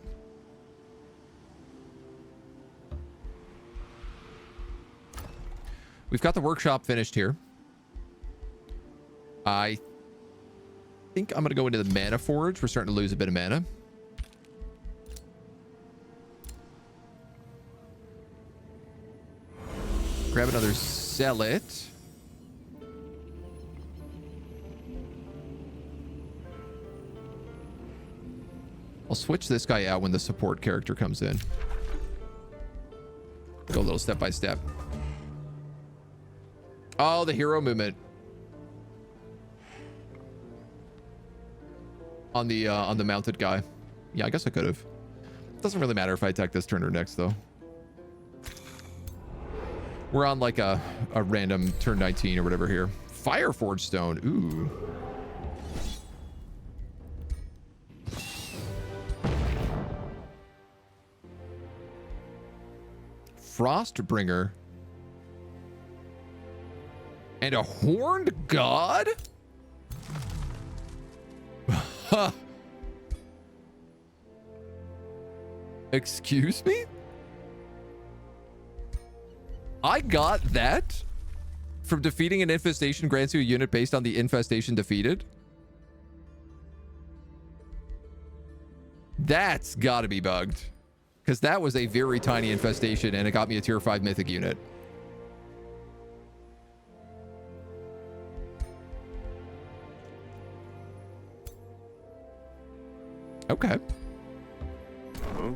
We've got the workshop finished here. I think I'm going to go into the mana forge. We're starting to lose a bit of mana. Grab another zealot. I'll switch this guy out when the support character comes in. Go a little step by step. Oh, the hero movement. On the mounted guy. Yeah, I guess I could have. Doesn't really matter if I attack this turn or next, though. We're on like a random turn 19 or whatever here. Fireforge stone. Ooh. Frostbringer. And a horned god? Huh. Excuse me? I got that from defeating an infestation grants you a unit based on the infestation defeated. That's gotta be bugged. Because that was a very tiny infestation and it got me a tier 5 mythic unit. Okay. Huh?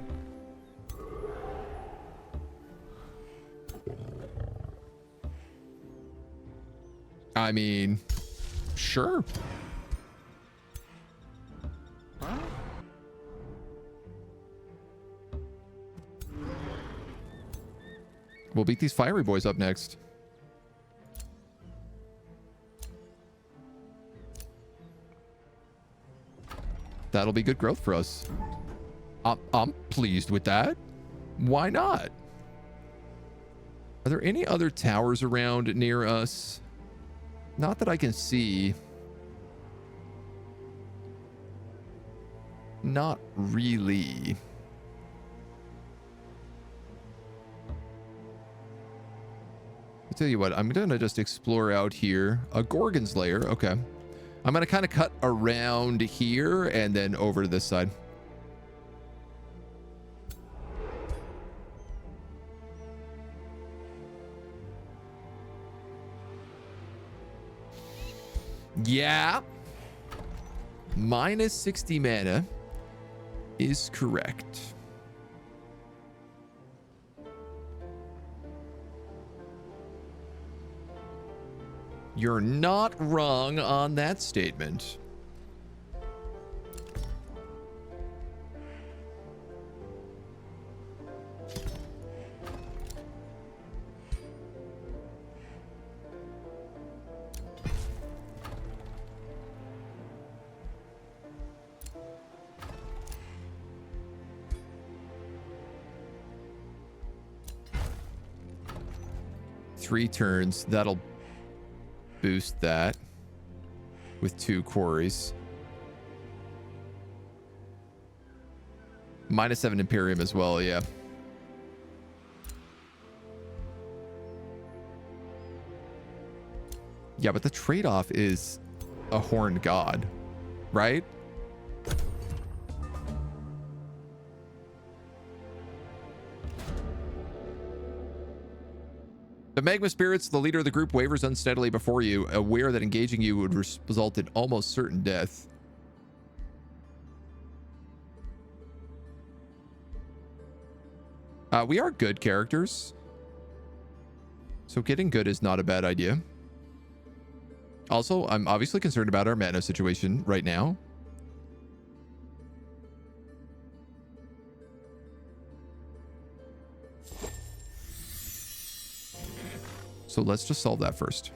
I mean, sure. We'll beat these fiery boys up next. That'll be good growth for us. I'm pleased with that. Why not? Are there any other towers around near us? Not that I can see. Not really. I'll tell you what, I'm gonna just explore out here. A Gorgon's lair, okay. I'm gonna kind of cut around here and then over to this side. Yeah. Minus 60 mana is correct. You're not wrong on that statement. 3 turns. That'll boost that with 2 quarries. -7 Imperium as well, yeah. Yeah, but the trade-off is a horned god, right? The Magma Spirits, the leader of the group, wavers unsteadily before you, aware that engaging you would result in almost certain death. We are good characters, so getting good is not a bad idea. Also, I'm obviously concerned about our mana situation right now. So let's just solve that first.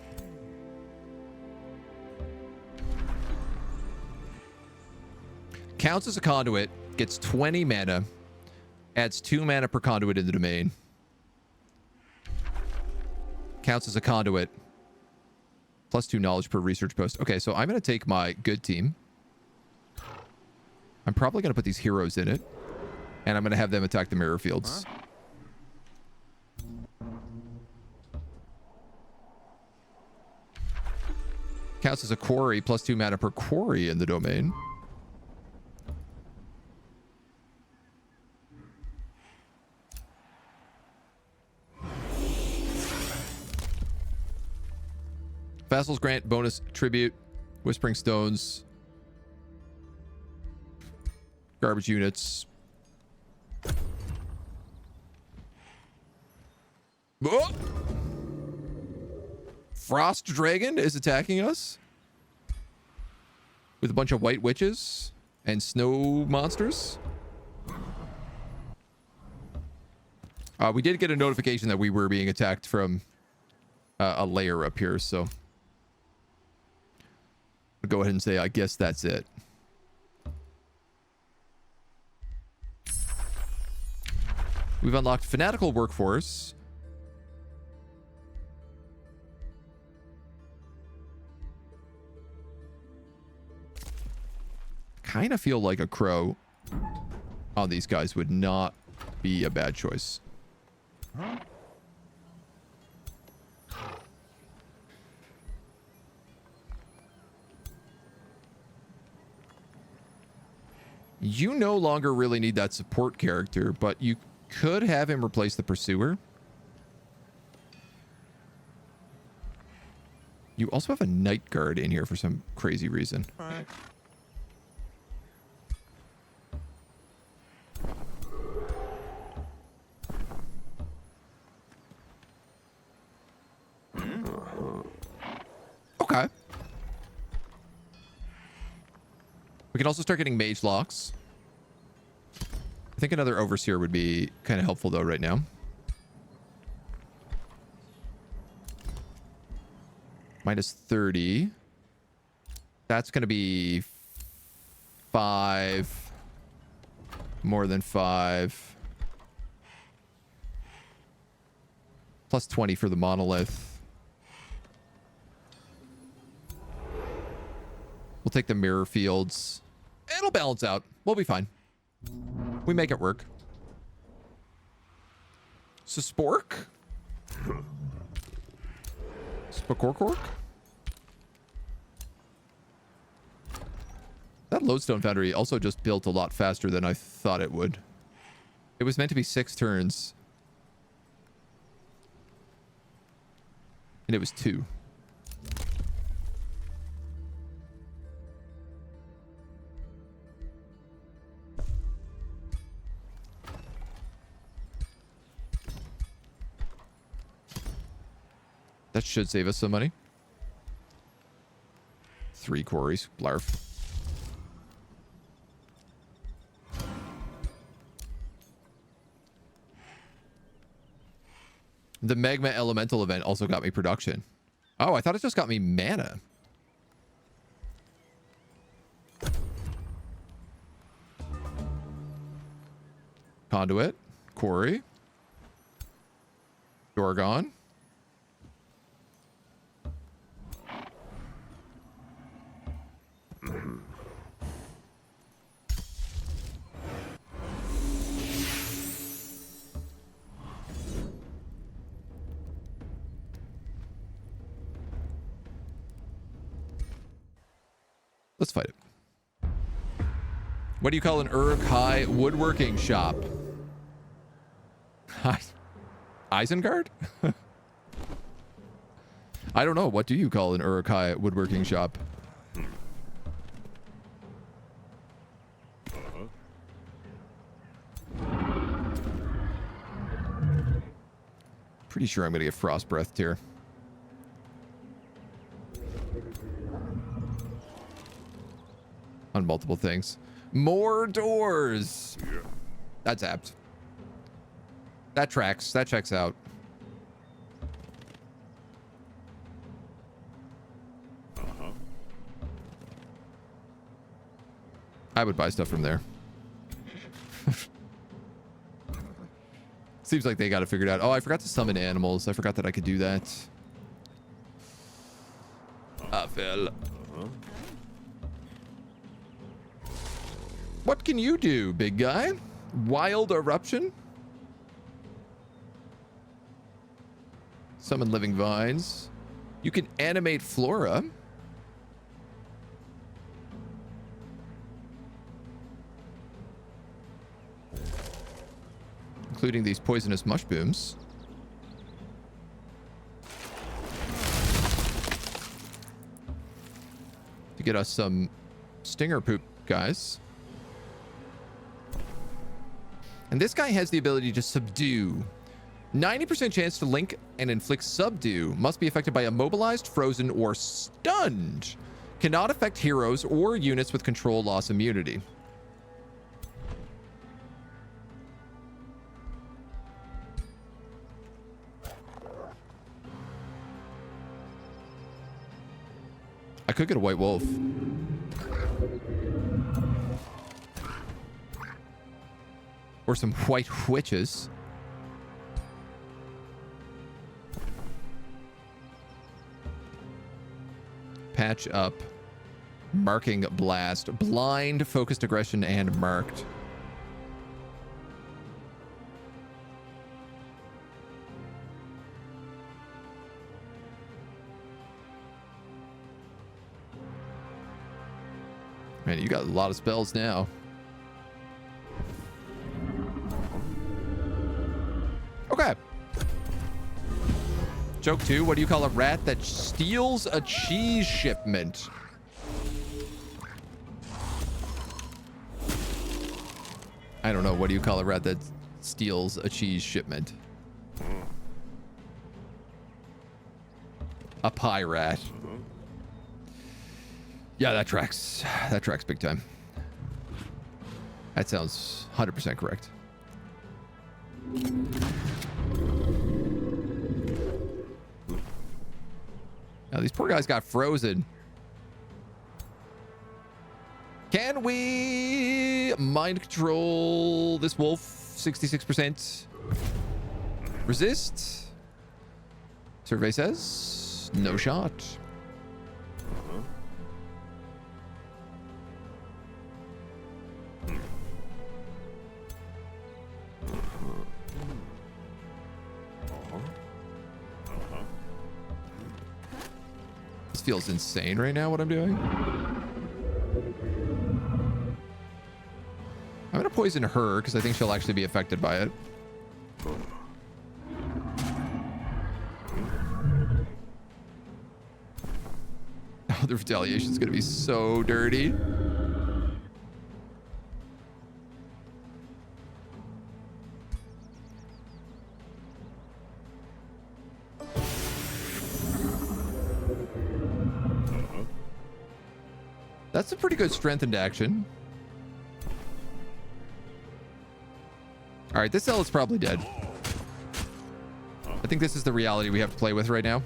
Counts as a conduit, gets 20 mana, adds 2 mana per conduit in the domain. Counts as a conduit, +2 knowledge per research post. Okay, so I'm going to take my good team. I'm probably going to put these heroes in it, and I'm going to have them attack the mirror fields. Huh? Counts as a quarry, +2 mana per quarry in the domain. Vassals grant bonus tribute, Whispering Stones, garbage units. Oh! Frost Dragon is attacking us with a bunch of white witches and snow monsters. We did get a notification that we were being attacked from a layer up here, so I'll go ahead and say I guess that's it. We've unlocked Fanatical Workforce. Kind of feel like a crow on these guys would not be a bad choice. You no longer really need that support character, but you could have him replace the Pursuer. You also have a Night Guard in here for some crazy reason. Okay. We can also start getting mage locks. I think another Overseer would be kind of helpful though right now. -30. That's going to be 5. More than 5. +20 for the monolith. We'll take the mirror fields. It'll balance out. We'll be fine. We make it work. So Spork? Spork? That Lodestone Foundry also just built a lot faster than I thought it would. It was meant to be 6 turns. And it was 2. That should save us some money. 3 quarries. Blarf. The Magma Elemental event also got me production. Oh, I thought it just got me mana. Conduit. Quarry. Dorgon. Let's fight it. What do you call an Uruk-hai woodworking shop? Isengard? I don't know. What do you call an Uruk-hai woodworking shop? Pretty sure I'm going to get frost breathed here. On multiple things. More doors. That's apt. That tracks. That checks out. I would buy stuff from there. Seems like they got it figured out. Oh, I forgot to summon animals. I forgot that I could do that. I fell. What can you do, big guy? Wild eruption? Summon living vines. You can animate flora. Including these poisonous mushrooms. To get us some stinger poop, guys. And this guy has the ability to subdue. 90% chance to link and inflict subdue. Must be affected by immobilized, frozen, or stunned. Cannot affect heroes or units with control loss immunity. I could get a white wolf. Or some white witches. Patch up. Marking blast. Blind, focused aggression, and marked. Man, you got a lot of spells now. Okay. Joke 2. What do you call a rat that steals a cheese shipment? I don't know. What do you call a rat that steals a cheese shipment? A pie rat. Yeah, that tracks. That tracks big time. That sounds 100% correct. Now, these poor guys got frozen. Can we mind control this wolf? 66%. Resist? Survey says no shot. This feels insane right now, what I'm doing. I'm gonna poison her because I think she'll actually be affected by it. Oh, the retaliation is gonna be so dirty. That's a pretty good strengthened action. All right, this cell is probably dead. I think this is the reality we have to play with right now.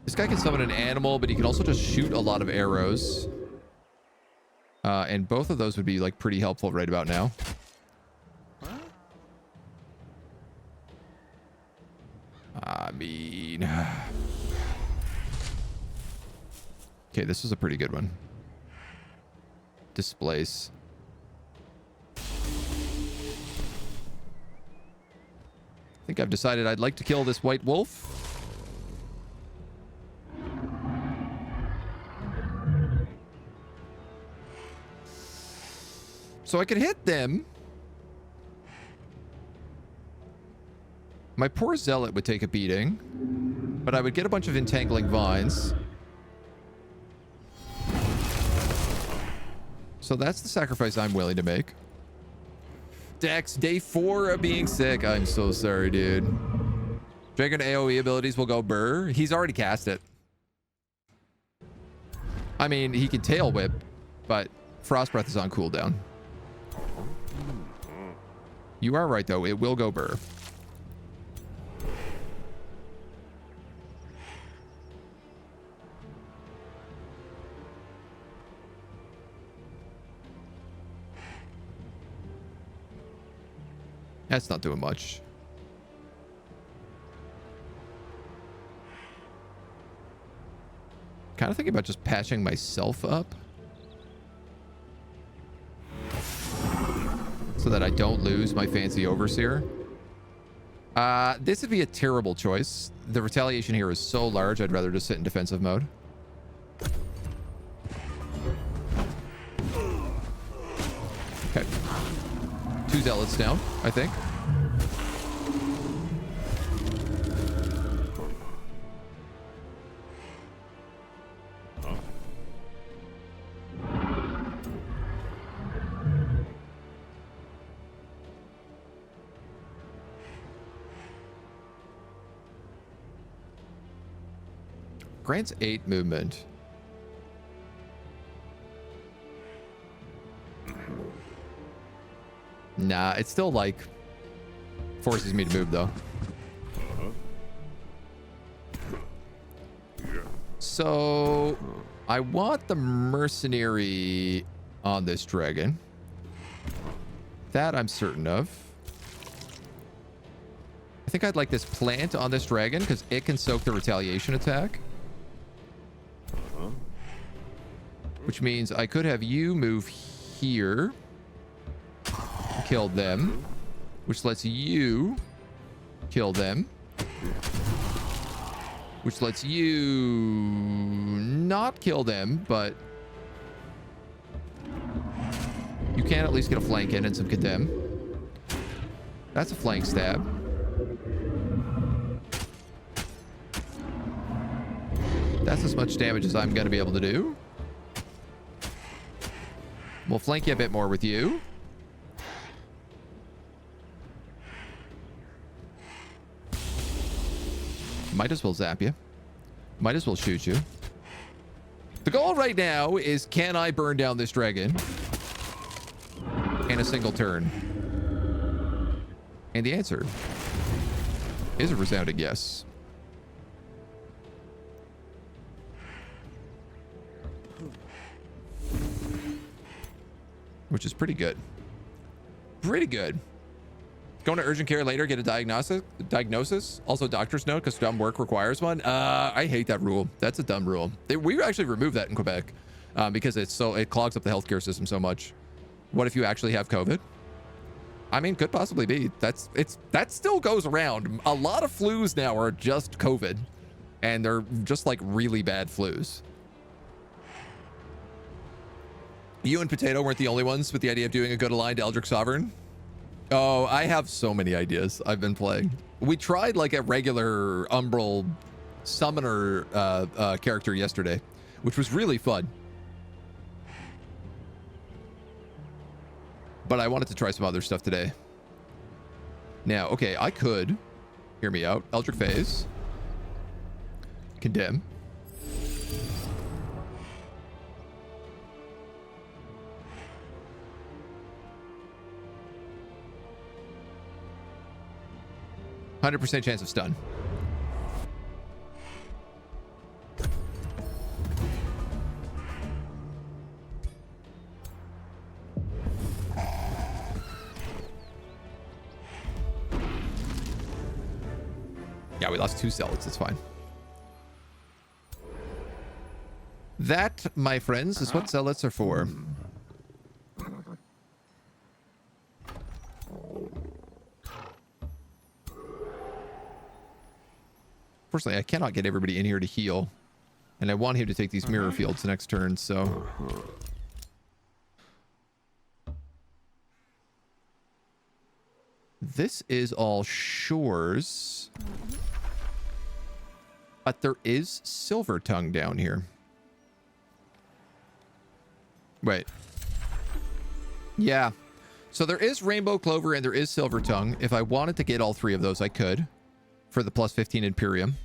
This guy can summon an animal, but he can also just shoot a lot of arrows. And both of those would be like pretty helpful right about now. I mean... Okay, this was a pretty good one. Displace. think I've decided I'd like to kill this white wolf. So I could hit them. My poor zealot would take a beating, but I would get a bunch of entangling vines. So that's the sacrifice I'm willing to make. Dex, day 4 of being sick. I'm so sorry, dude. Dragon AoE abilities will go burr. He's already cast it. I mean, he can tail whip, but Frost Breath is on cooldown. You are right, though. It will go burr. That's not doing much. Kind of thinking about just patching myself up so that I don't lose my fancy overseer. This would be a terrible choice. The retaliation here is so large, I'd rather just sit in defensive mode. Okay. 2 zealots down, I think. Grants 8 movement. Nah, it's still like forces me to move though. So I want the mercenary on this dragon. That I'm certain of. I think I'd like this plant on this dragon because it can soak the retaliation attack. Which means I could have you move here. Kill them. Which lets you kill them. Which lets you not kill them, but you can at least get a flank in and some condemn. That's a flank stab. That's as much damage as I'm going to be able to do. We'll flank you a bit more with you. Might as well zap you. Might as well shoot you. The goal right now is, can I burn down this dragon in a single turn? And the answer is a resounding yes. Which is pretty good. Pretty good. Going to urgent care later, get a diagnosis. Also doctor's note, because dumb work requires one. I hate that rule. That's a dumb rule. We actually removed that in Quebec because it clogs up the healthcare system so much. What if you actually have COVID? I mean, could possibly be. That still goes around. A lot of flus now are just COVID, and they're just like really bad flus. You and Potato weren't the only ones with the idea of doing a good aligned Eldritch Sovereign. Oh, I have so many ideas I've been playing. We tried like a regular Umbral summoner character yesterday, which was really fun. But I wanted to try some other stuff today. Now, okay, I could, hear me out, Eldritch Phase, Condemn. %100% chance of stun. Yeah, we lost 2 zealots. It's fine. That, my friends, is what zealots are for. Unfortunately, I cannot get everybody in here to heal. And I want him to take these mirror fields next turn, so... This is all shores. But there is Silver Tongue down here. Wait. Yeah. So there is Rainbow Clover and there is Silver Tongue. If I wanted to get all three of those, I could. For the plus 15 Imperium.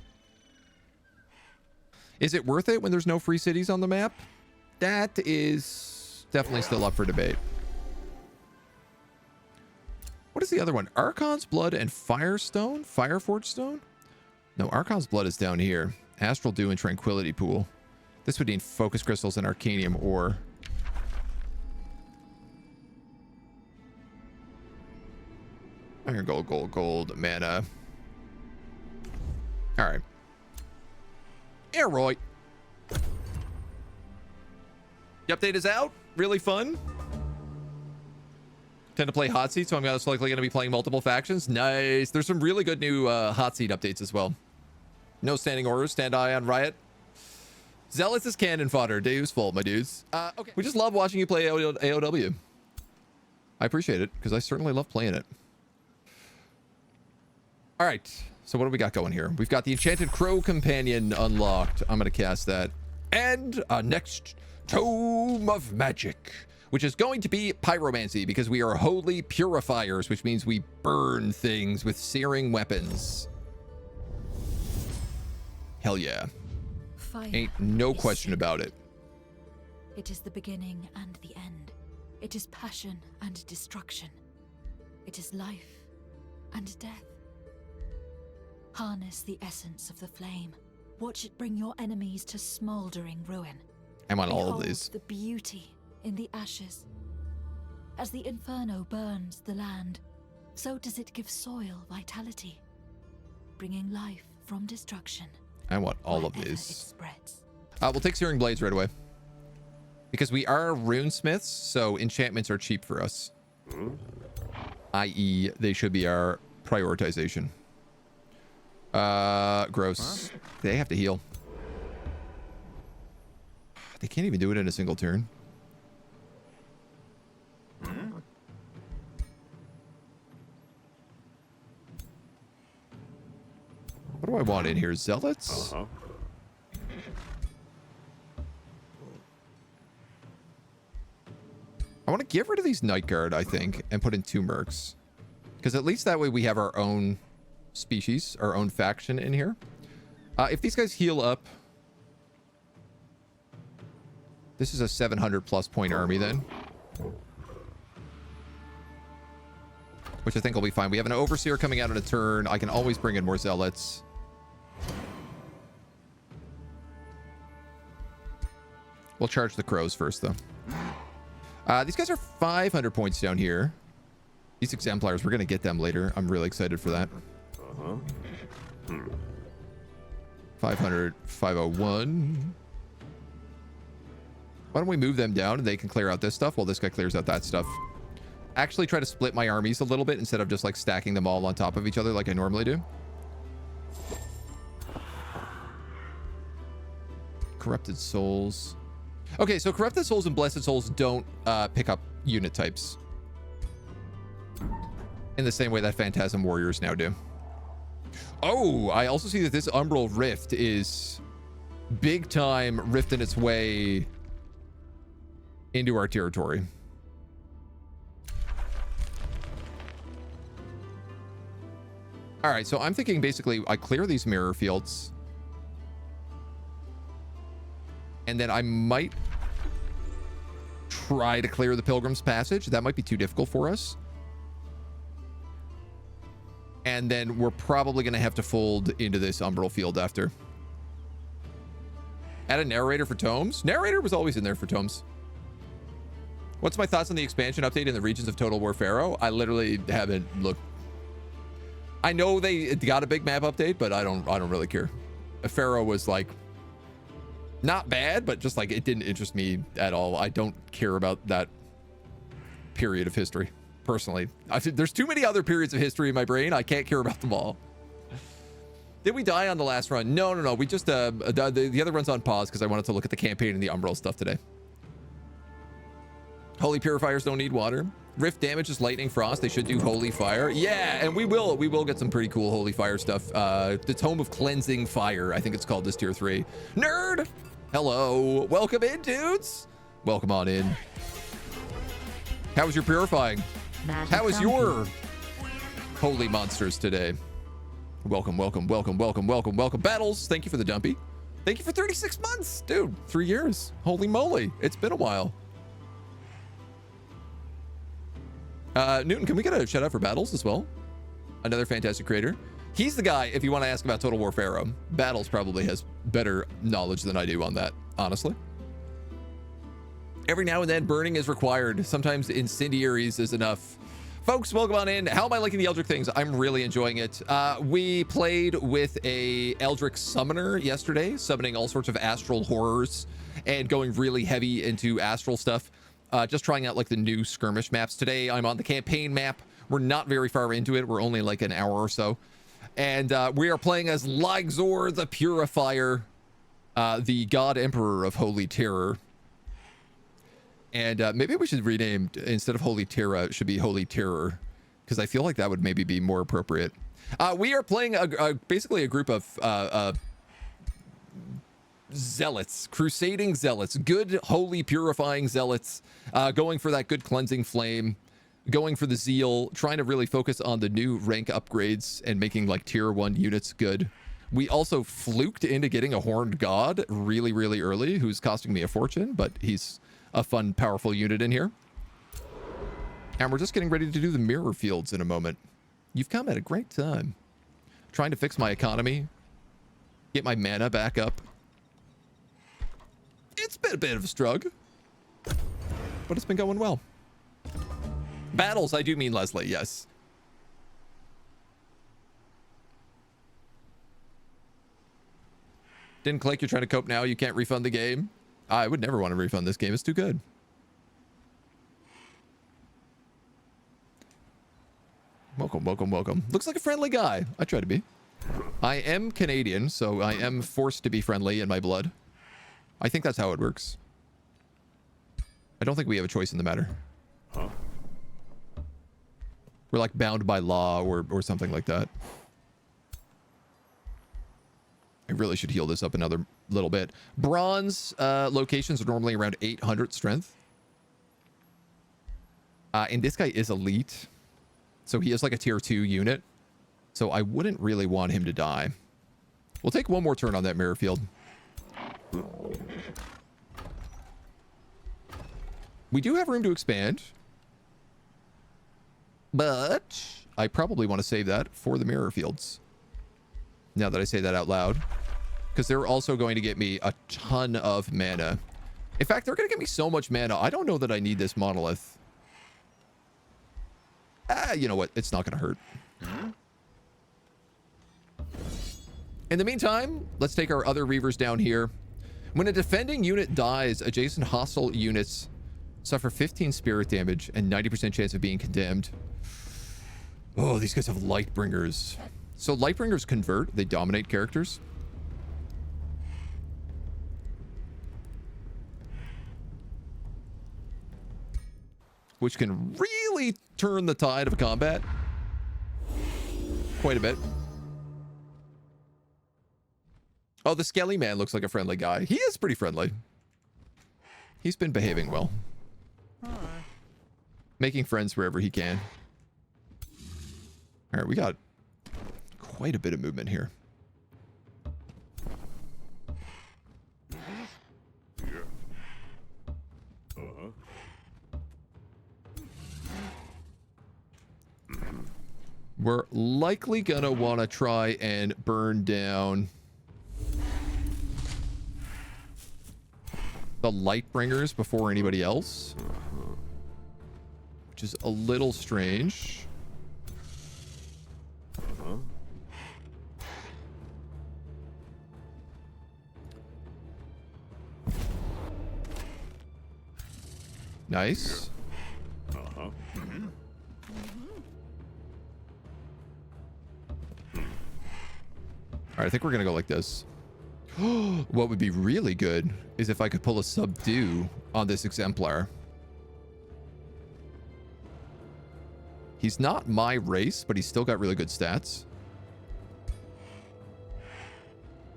Is it worth it when there's no free cities on the map? That is definitely still up for debate. What is the other one? Archon's Blood and Firestone? Fireforge Stone? No, Archon's Blood is down here. Astral Dew and Tranquility Pool. This would need Focus Crystals and Arcanium ore. Iron, gold, gold, gold, mana. All right. Yeah, Roy. The update is out. Really fun. Tend to play hot seat, so I'm most likely going to be playing multiple factions. Nice. There's some really good new hot seat updates as well. No standing orders. Stand eye on Riot. Zealots is cannon fodder. Dave's fault, my dudes. Okay. We just love watching you play AOW. I appreciate it because I certainly love playing it. All right. So what do we got going here? We've got the Enchanted Crow Companion unlocked. I'm going to cast that. And next, Tome of Magic, which is going to be pyromancy because we are holy purifiers, which means we burn things with searing weapons. Hell yeah. Fire Ain't no is question about it. It is the beginning and the end. It is passion and destruction. It is life and death. Harness the essence of the flame. Watch it bring your enemies to smoldering ruin. I'm on all of Behold these. the beauty in the ashes. As the inferno burns the land, so does it give soil vitality, bringing life from destruction. I want all of wherever these. It spreads. We'll take Searing Blades right away. Because we are runesmiths, so enchantments are cheap for us. I.e., they should be our prioritization. Gross. They have to heal. They can't even do it in a single turn. What do I want in here? Zealots? I want to get rid of these Night Guard, I think, and put in 2 Mercs. Because at least that way we have our own species, our own faction in here. If these guys heal up... This is a 700 plus point army then. Which I think will be fine. We have an Overseer coming out in a turn. I can always bring in more Zealots. We'll charge the Crows first, though. These guys are 500 points down here. These Exemplars, we're going to get them later. I'm really excited for that. 500, 501. Why don't we move them down and they can clear out this stuff while this guy clears out that stuff. Actually try to split my armies a little bit instead of just like stacking them all on top of each other like I normally do. Corrupted Souls. Okay, so Corrupted Souls and Blessed Souls don't pick up unit types. In the same way that Phantasm Warriors now do. Oh, I also see that this Umbral Rift is big time rifting its way into our territory. All right, so I'm thinking basically I clear these mirror fields. And then I might try to clear the Pilgrim's Passage. That might be too difficult for us. And then we're probably going to have to fold into this Umbral field after. Add a narrator for tomes. Narrator was always in there for tomes. What's my thoughts on the expansion update in the regions of Total War Pharaoh? I literally haven't looked. I know they got a big map update, but I don't really care. Pharaoh was like not bad, but just like it didn't interest me at all. I don't care about that period of history personally. There's too many other periods of history in my brain. I can't care about them all. Did we die on the last run? No. We just the other run's on pause because I wanted to look at the campaign and the Umbral stuff today. Holy purifiers don't need water. Rift damage is lightning frost. They should do holy fire. Yeah, and we will get some pretty cool holy fire stuff. The Tome of Cleansing Fire, I think it's called this tier 3. Nerd! Hello. Welcome in, dudes. Welcome on in. How was your purifying? How was your holy monsters today? Welcome. Battles, thank you for the dumpy. Thank you for 36 months. Dude, 3 years. Holy moly. It's been a while. Newton, can we get a shout out for Battles as well? Another fantastic creator. He's the guy, if you want to ask about Total War Pharaoh. Battles probably has better knowledge than I do on that, honestly. Every now and then, burning is required. Sometimes incendiaries is enough. Folks, welcome on in. How am I liking the Eldritch things? I'm really enjoying it. We played with a Eldritch summoner yesterday, summoning all sorts of astral horrors and going really heavy into astral stuff. Just trying out like the new skirmish maps. Today, I'm on the campaign map. We're not very far into it. We're only like an hour or so. And we are playing as Ligzor the Purifier, the God Emperor of Holy Terror. And maybe we should rename, instead of Holy Terra, it should be Holy Terror, because I feel like that would maybe be more appropriate. We are playing basically a group of zealots, crusading zealots, good, holy, purifying zealots, going for that good cleansing flame, going for the zeal, trying to really focus on the new rank upgrades and making like tier 1 units good. We also fluked into getting a horned god really, really early, who's costing me a fortune, but he's a fun, powerful unit in here. And we're just getting ready to do the mirror fields in a moment. You've come at a great time. Trying to fix my economy, get my mana back up. It's been a bit of a struggle, but it's been going well. Battles, I do mean Leslie, yes. Didn't click, you're trying to cope now, you can't refund the game. I would never want to refund this game, it's too good. Welcome. Looks like a friendly guy. I try to be. I am Canadian, so I am forced to be friendly in my blood. I think that's how it works. I don't think we have a choice in the matter. Huh? We're like bound by law or something like that. I really should heal this up another little bit. Bronze locations are normally around 800 strength. And this guy is elite. So he is like a tier 2 unit. So I wouldn't really want him to die. We'll take one more turn on that mirror field. We do have room to expand. But I probably want to save that for the mirror fields. Now that I say that out loud. Because they're also going to get me a ton of mana. In fact, they're going to get me so much mana. I don't know that I need this monolith. You know what? It's not going to hurt. In the meantime, let's take our other Reavers down here. When a defending unit dies, adjacent hostile units suffer 15 spirit damage and 90% chance of being condemned. Oh, these guys have Lightbringers. So Lightbringers convert. They dominate characters. Which can really turn the tide of combat quite a bit. Oh, the Skelly Man looks like a friendly guy. He is pretty friendly. He's been behaving well. Making friends wherever he can. All right, we got quite a bit of movement here. We're likely gonna want to try and burn down the Lightbringers before anybody else, which is a little strange. Nice. All right, I think we're going to go like this. What would be really good is if I could pull a subdue on this exemplar. He's not my race, but he's still got really good stats.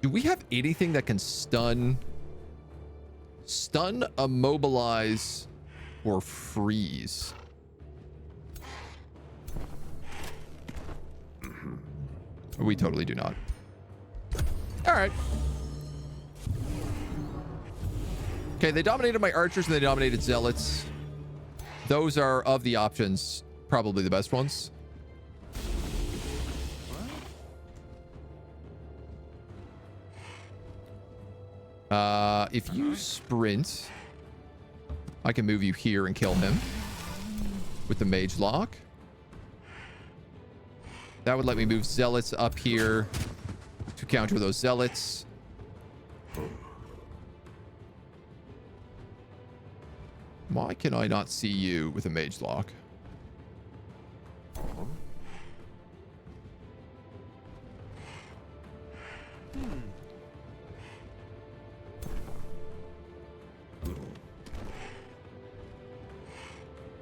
Do we have anything that can stun, immobilize, or freeze? We totally do not. All right. Okay, they dominated my archers and they dominated zealots. Those are, of the options, probably the best ones. If you sprint, I can move you here and kill him with the mage lock. That would let me move zealots up here to counter those zealots. Why can I not see you with a mage lock?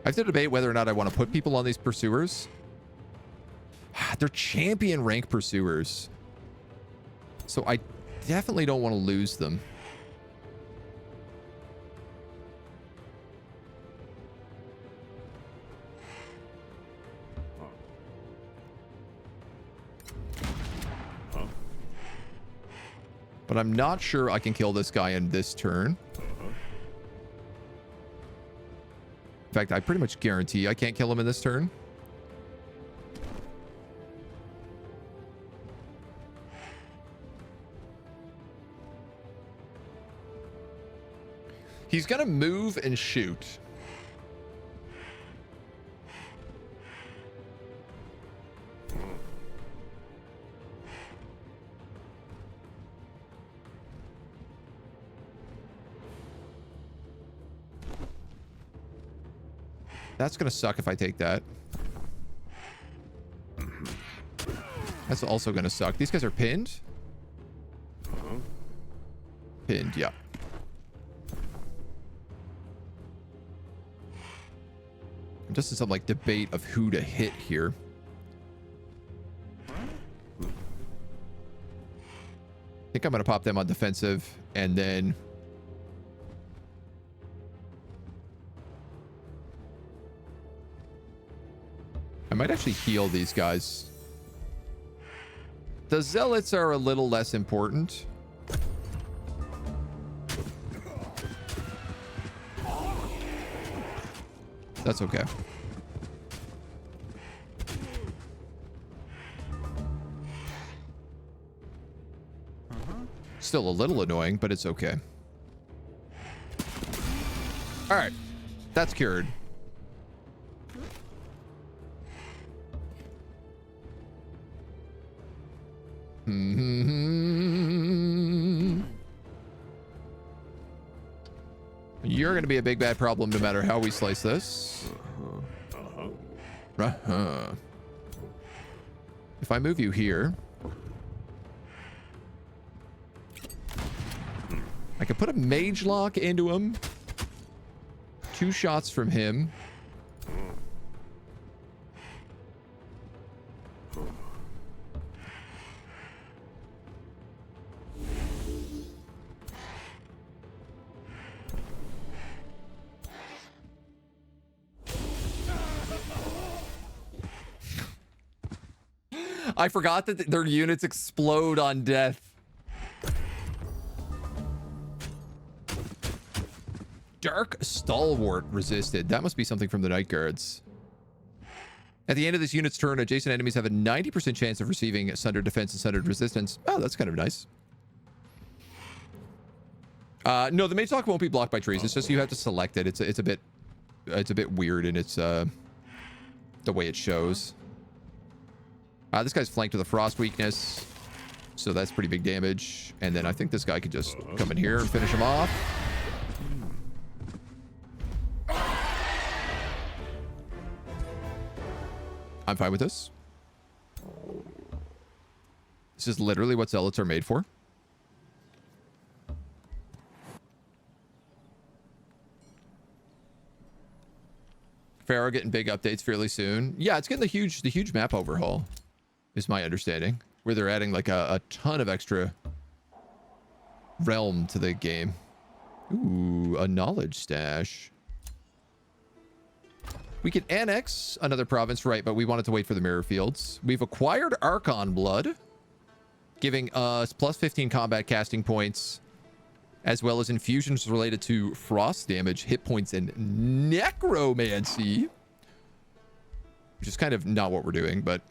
I have to debate whether or not I want to put people on these pursuers. They're champion rank pursuers. So I definitely don't want to lose them. But I'm not sure I can kill this guy in this turn. In fact, I pretty much guarantee I can't kill him in this turn. He's going to move and shoot. That's going to suck if I take that. That's also going to suck. These guys are pinned. Pinned, yeah. I'm just in some like debate of who to hit here. I think I'm going to pop them on defensive and then I might actually heal these guys. The zealots are a little less important. That's okay. Still a little annoying, but it's okay. All right. That's cured. You're going to be a big bad problem no matter how we slice this. If I move you here, I can put a mage lock into him. 2 shots from him. I forgot that their units explode on death. Dark Stalwart resisted. That must be something from the Night Guards. At the end of this unit's turn, adjacent enemies have a 90% chance of receiving sundered defense and sundered resistance. Oh, that's kind of nice. No, the mage lock won't be blocked by trees. It's just you have to select it. It's a bit weird in its the way it shows. This guy's flanked with a frost weakness, so that's pretty big damage. And then I think this guy could just come in here and finish him off. I'm fine with this. This is literally what zealots are made for. Pharaoh getting big updates fairly soon. Yeah, it's getting the huge map overhaul, is my understanding, where they're adding like a ton of extra realm to the game. Ooh, a knowledge stash. We can annex another province, right, but we wanted to wait for the mirror fields. We've acquired Archon Blood, giving us plus 15 combat casting points, as well as infusions related to frost damage, hit points, and necromancy. Which is kind of not what we're doing, but...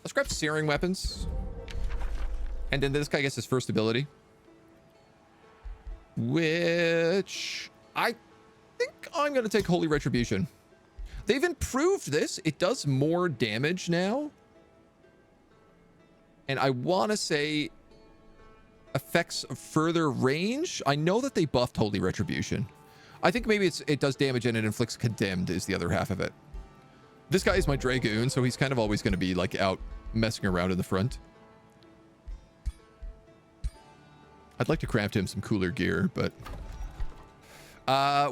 let's grab searing weapons. And then this guy gets his first ability. Which... I think I'm going to take Holy Retribution. They've improved this. It does more damage now. And I want to say affects further range. I know that they buffed Holy Retribution. I think maybe it does damage and it inflicts Condemned is the other half of it. This guy is my Dragoon, so he's kind of always going to be like out messing around in the front. I'd like to craft him some cooler gear, but...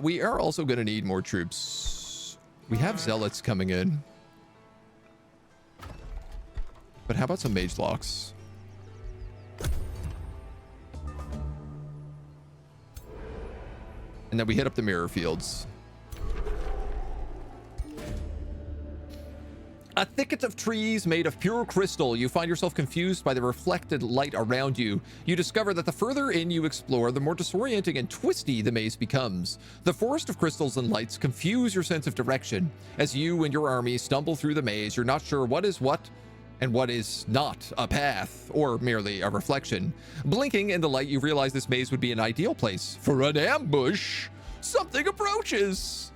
we are also going to need more troops. We have zealots coming in. But how about some mage locks? And then we hit up the mirror fields. A thicket of trees made of pure crystal. You find yourself confused by the reflected light around you. You discover that the further in you explore, the more disorienting and twisty the maze becomes. The forest of crystals and lights confuse your sense of direction. As you and your army stumble through the maze, you're not sure what is what and what is not a path or merely a reflection. Blinking in the light, you realize this maze would be an ideal place for an ambush. Something approaches.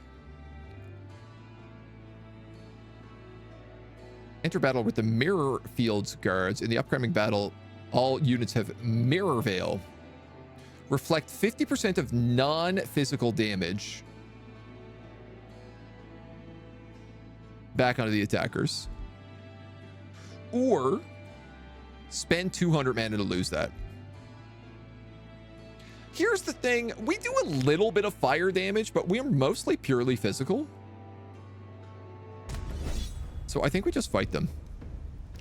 Enter battle with the Mirror Fields guards. In the upcoming battle, all units have Mirror Veil. Reflect 50% of non-physical damage back onto the attackers. Or spend 200 mana to lose that. Here's the thing. We do a little bit of fire damage, but we're mostly purely physical. So I think we just fight them.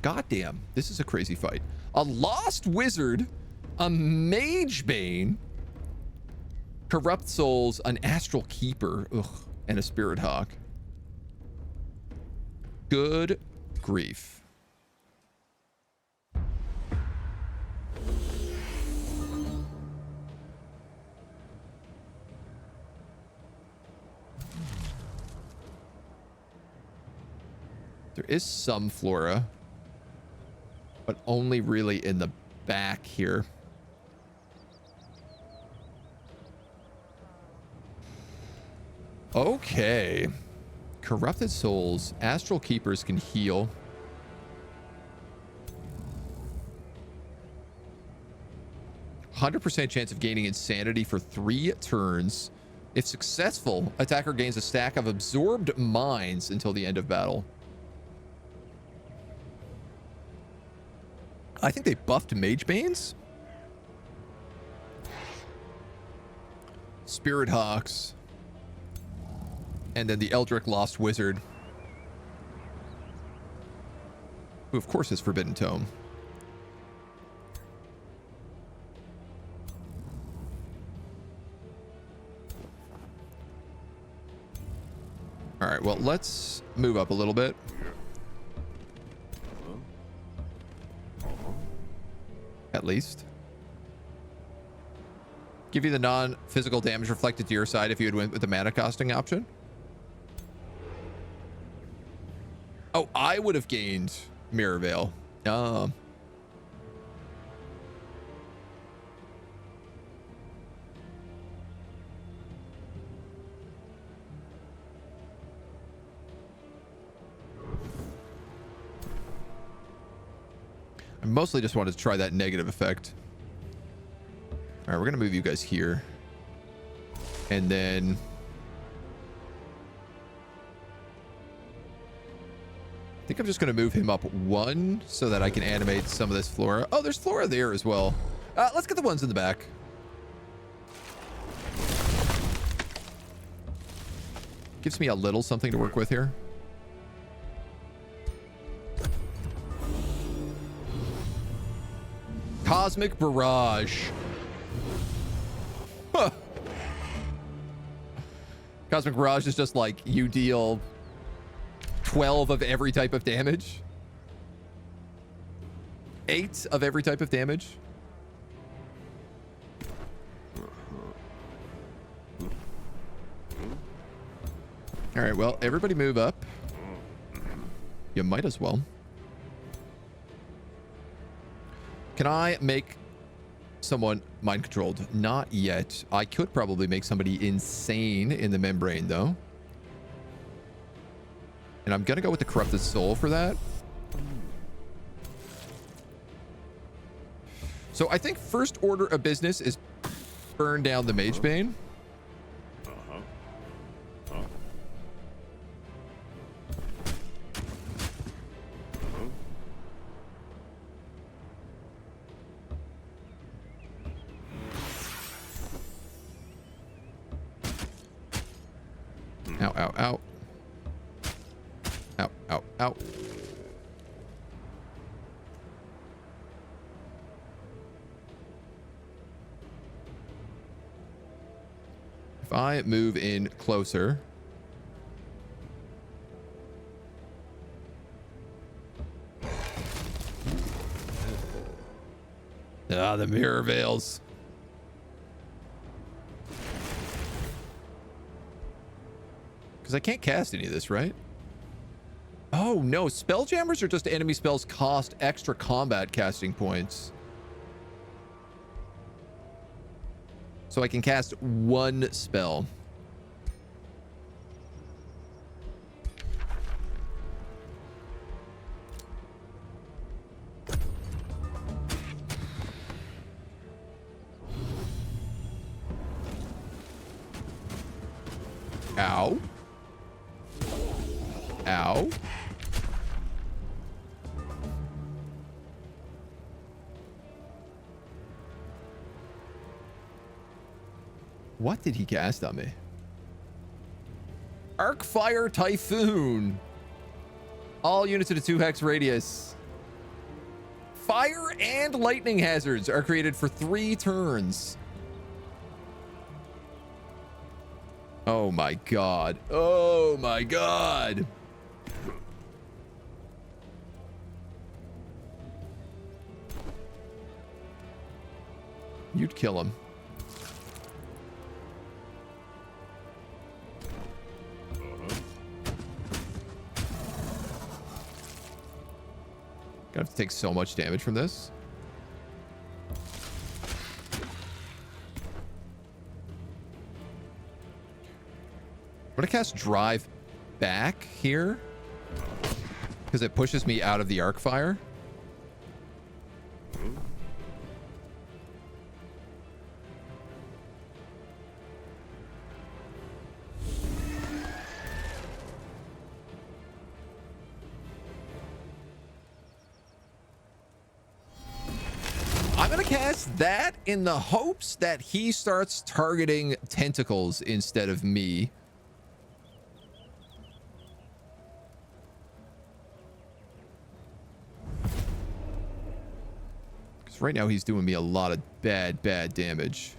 God damn, this is a crazy fight. A Lost Wizard, a Mage Bane, Corrupt Souls, an Astral Keeper, and a Spirit Hawk. Good grief. There is some flora, but only really in the back here. Okay. Corrupted souls. Astral keepers can heal. %100% chance of gaining insanity for 3 turns. If successful, attacker gains a stack of absorbed mines until the end of battle. I think they buffed Mage Banes. Spirit Hawks. And then the Eldritch Lost Wizard. Who, of course, is Forbidden Tome. All right, well, let's move up a little bit. At least. Give you the non-physical damage reflected to your side if you had went with the mana costing option. Oh, I would have gained Mirror Veil. I'm mostly just wanted to try that negative effect. All right, we're going to move you guys here. And then... I think I'm just going to move him up 1 so that I can animate some of this flora. Oh, there's flora there as well. Let's get the ones in the back. Gives me a little something to work with here. Cosmic Barrage. Huh. Cosmic Barrage is just like you deal 12 of every type of damage. 8 of every type of damage. All right, well, everybody move up. You might as well. Can I make someone mind controlled? Not yet. I could probably make somebody insane in the membrane though. And I'm gonna go with the corrupted soul for that. So I think first order of business is burn down the Mage Bane. Ow, ow, ow. Ow, ow, ow. If I move in closer. Ah, the mirror veils. Because I can't cast any of this, right? Oh, no. Spelljammers are just enemy spells cost extra combat casting points. So I can cast 1 spell. Ow. Ow. What did he cast on me? Arcfire Typhoon. All units in a 2-hex radius. Fire and lightning hazards are created for 3 turns. Oh my god. Oh my god. You'd kill him. Gonna have to take so much damage from this. I'm gonna cast Drive back here because it pushes me out of the arc fire. I'm gonna cast that in the hopes that he starts targeting tentacles instead of me. Because right now he's doing me a lot of bad damage.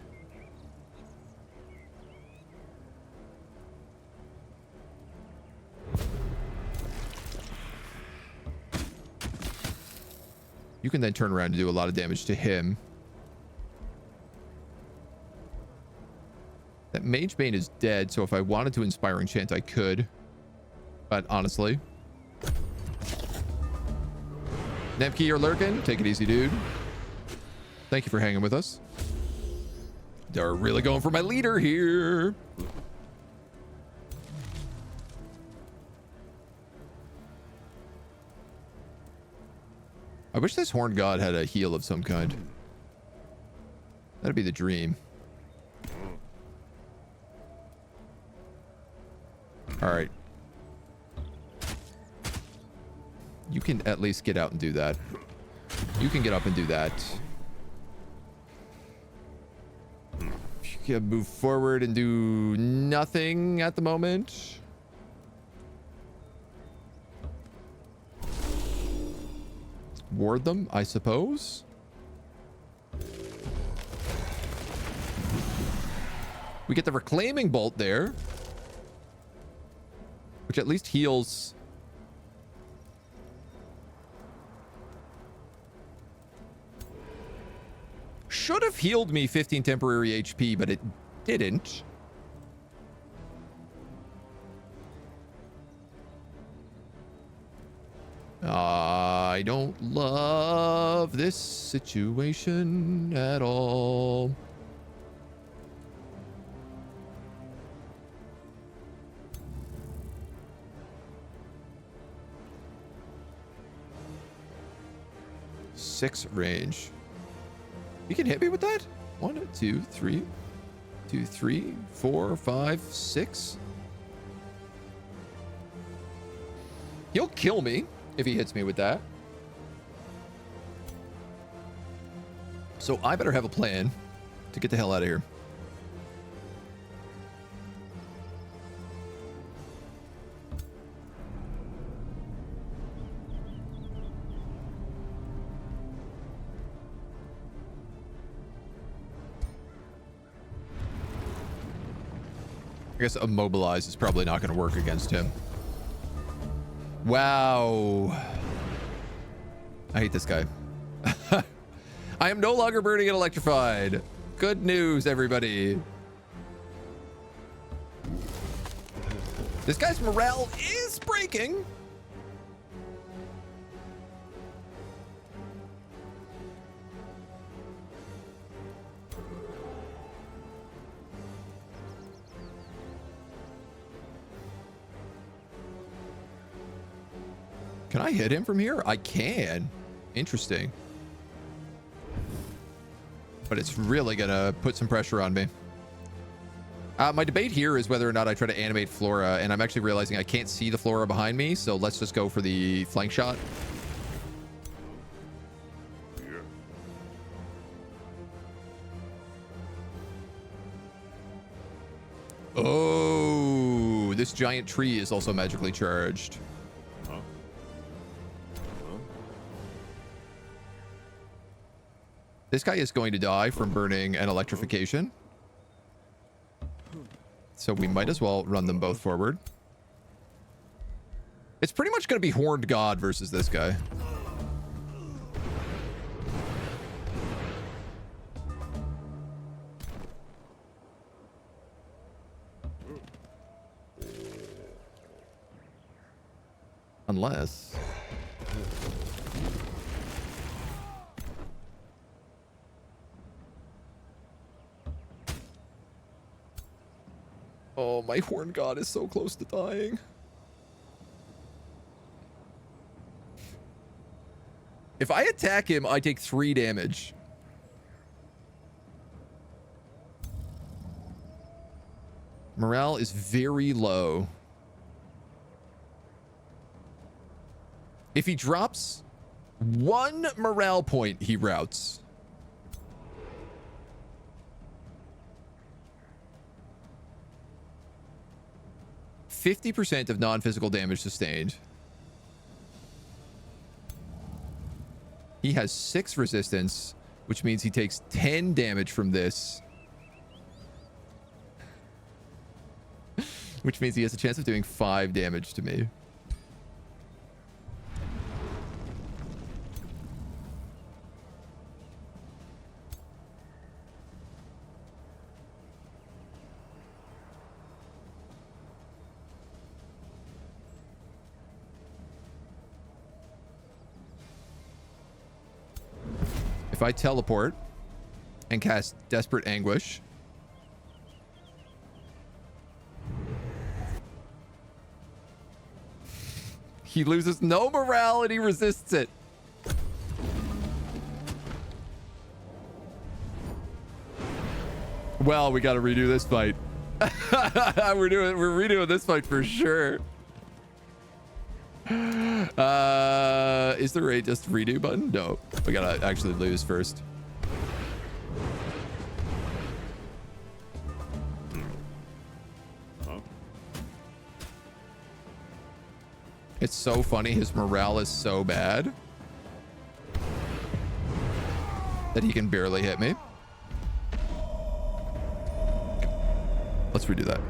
You can then turn around and do a lot of damage to him. That Mage Bane is dead, so if I wanted to Inspire Enchant, I could. But honestly. Nemki, you're lurking. Take it easy, dude. Thank you for hanging with us. They're really going for my leader here. I wish this Horn God had a heal of some kind. That'd be the dream. All right. You can at least get out and do that. You can get up and do that. You can move forward and do nothing at the moment. Ward them, I suppose. We get the reclaiming bolt there, which at least heals. Should have healed me 15 temporary HP, but it didn't. I don't love this situation at all. Six range. You can hit me with that? 1, 2, 3, 2, 3, 4, 5, 6. He'll kill me if he hits me with that. So I better have a plan to get the hell out of here. I guess immobilize is probably not going to work against him. Wow. I hate this guy. I am no longer burning and electrified. Good news, everybody. This guy's morale is breaking. Can I hit him from here? I can. Interesting. But it's really gonna put some pressure on me. My debate here is whether or not I try to animate Flora, and I'm actually realizing I can't see the Flora behind me, so let's just go for the flank shot. Oh, this giant tree is also magically charged. This guy is going to die from burning and electrification. So we might as well run them both forward. It's pretty much going to be Horned God versus this guy. Unless... Oh, my Horned God is so close to dying. If I attack him, I take 3 damage. Morale is very low. If he drops 1 morale point, he routs. %50 of non-physical damage sustained. He has 6 resistance, which means he takes 10 damage from this. Which means he has a chance of doing 5 damage to me. If I teleport and cast Desperate Anguish, he loses no morale and he resists it. Well, we got to redo this fight. We're redoing this fight for sure. is there a just redo button? No, we gotta actually lose first. Huh? It's so funny. His morale is so bad that he can barely hit me. Let's redo that.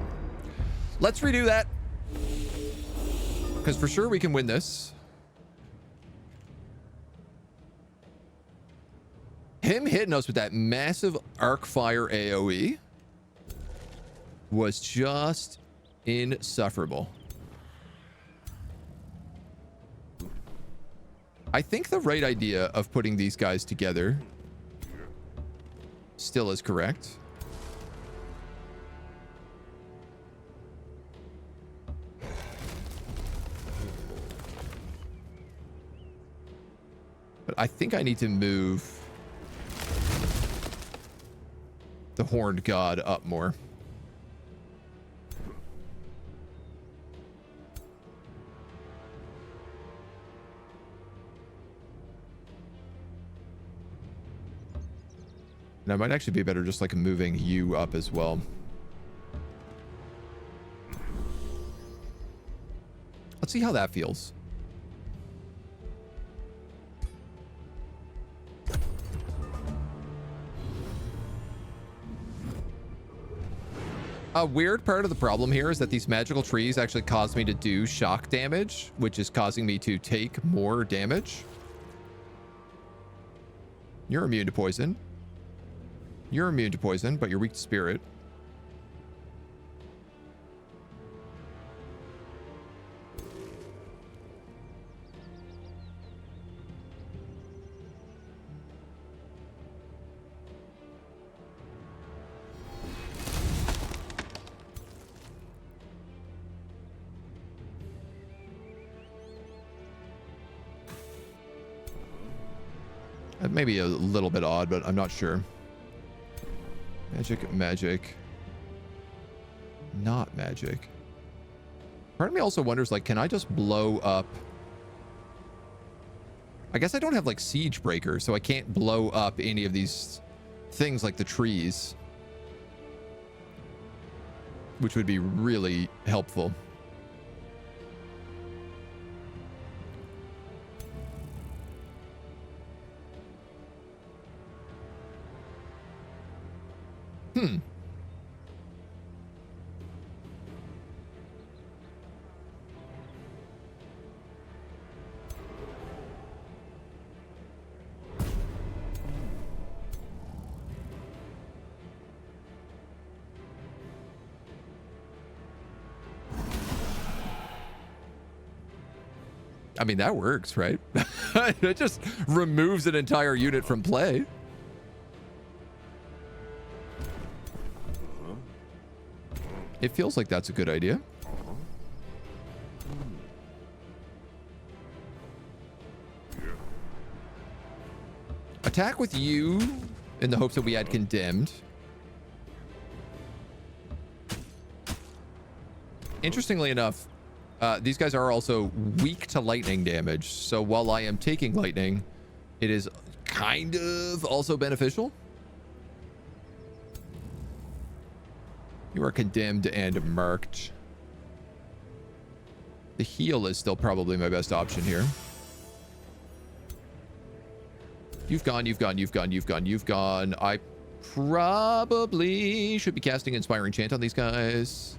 Let's redo that. Because for sure we can win this. Him hitting us with that massive arc fire AoE was just insufferable. I think the right idea of putting these guys together still is correct. But I think I need to move the Horned God up more. And I might actually be better just like moving you up as well. Let's see how that feels. A weird part of the problem here is that these magical trees actually cause me to do shock damage, which is causing me to take more damage. You're immune to poison. You're immune to poison, but you're weak to spirit. That may be a little bit odd, but I'm not sure. Magic, magic. Not magic. Part of me also wonders, like, can I just blow up? I guess I don't have, like, siege breaker, so I can't blow up any of these things like the trees. Which would be really helpful. I mean, that works, right? It just removes an entire unit from play. It feels like that's a good idea. Attack with you in the hopes that we had condemned. Interestingly enough, these guys are also weak to lightning damage. So while I am taking lightning, it is kind of also beneficial. You are condemned and marked. The heal is still probably my best option here. You've gone, you've gone, you've gone, you've gone, you've gone. I probably should be casting Inspiring Chant on these guys.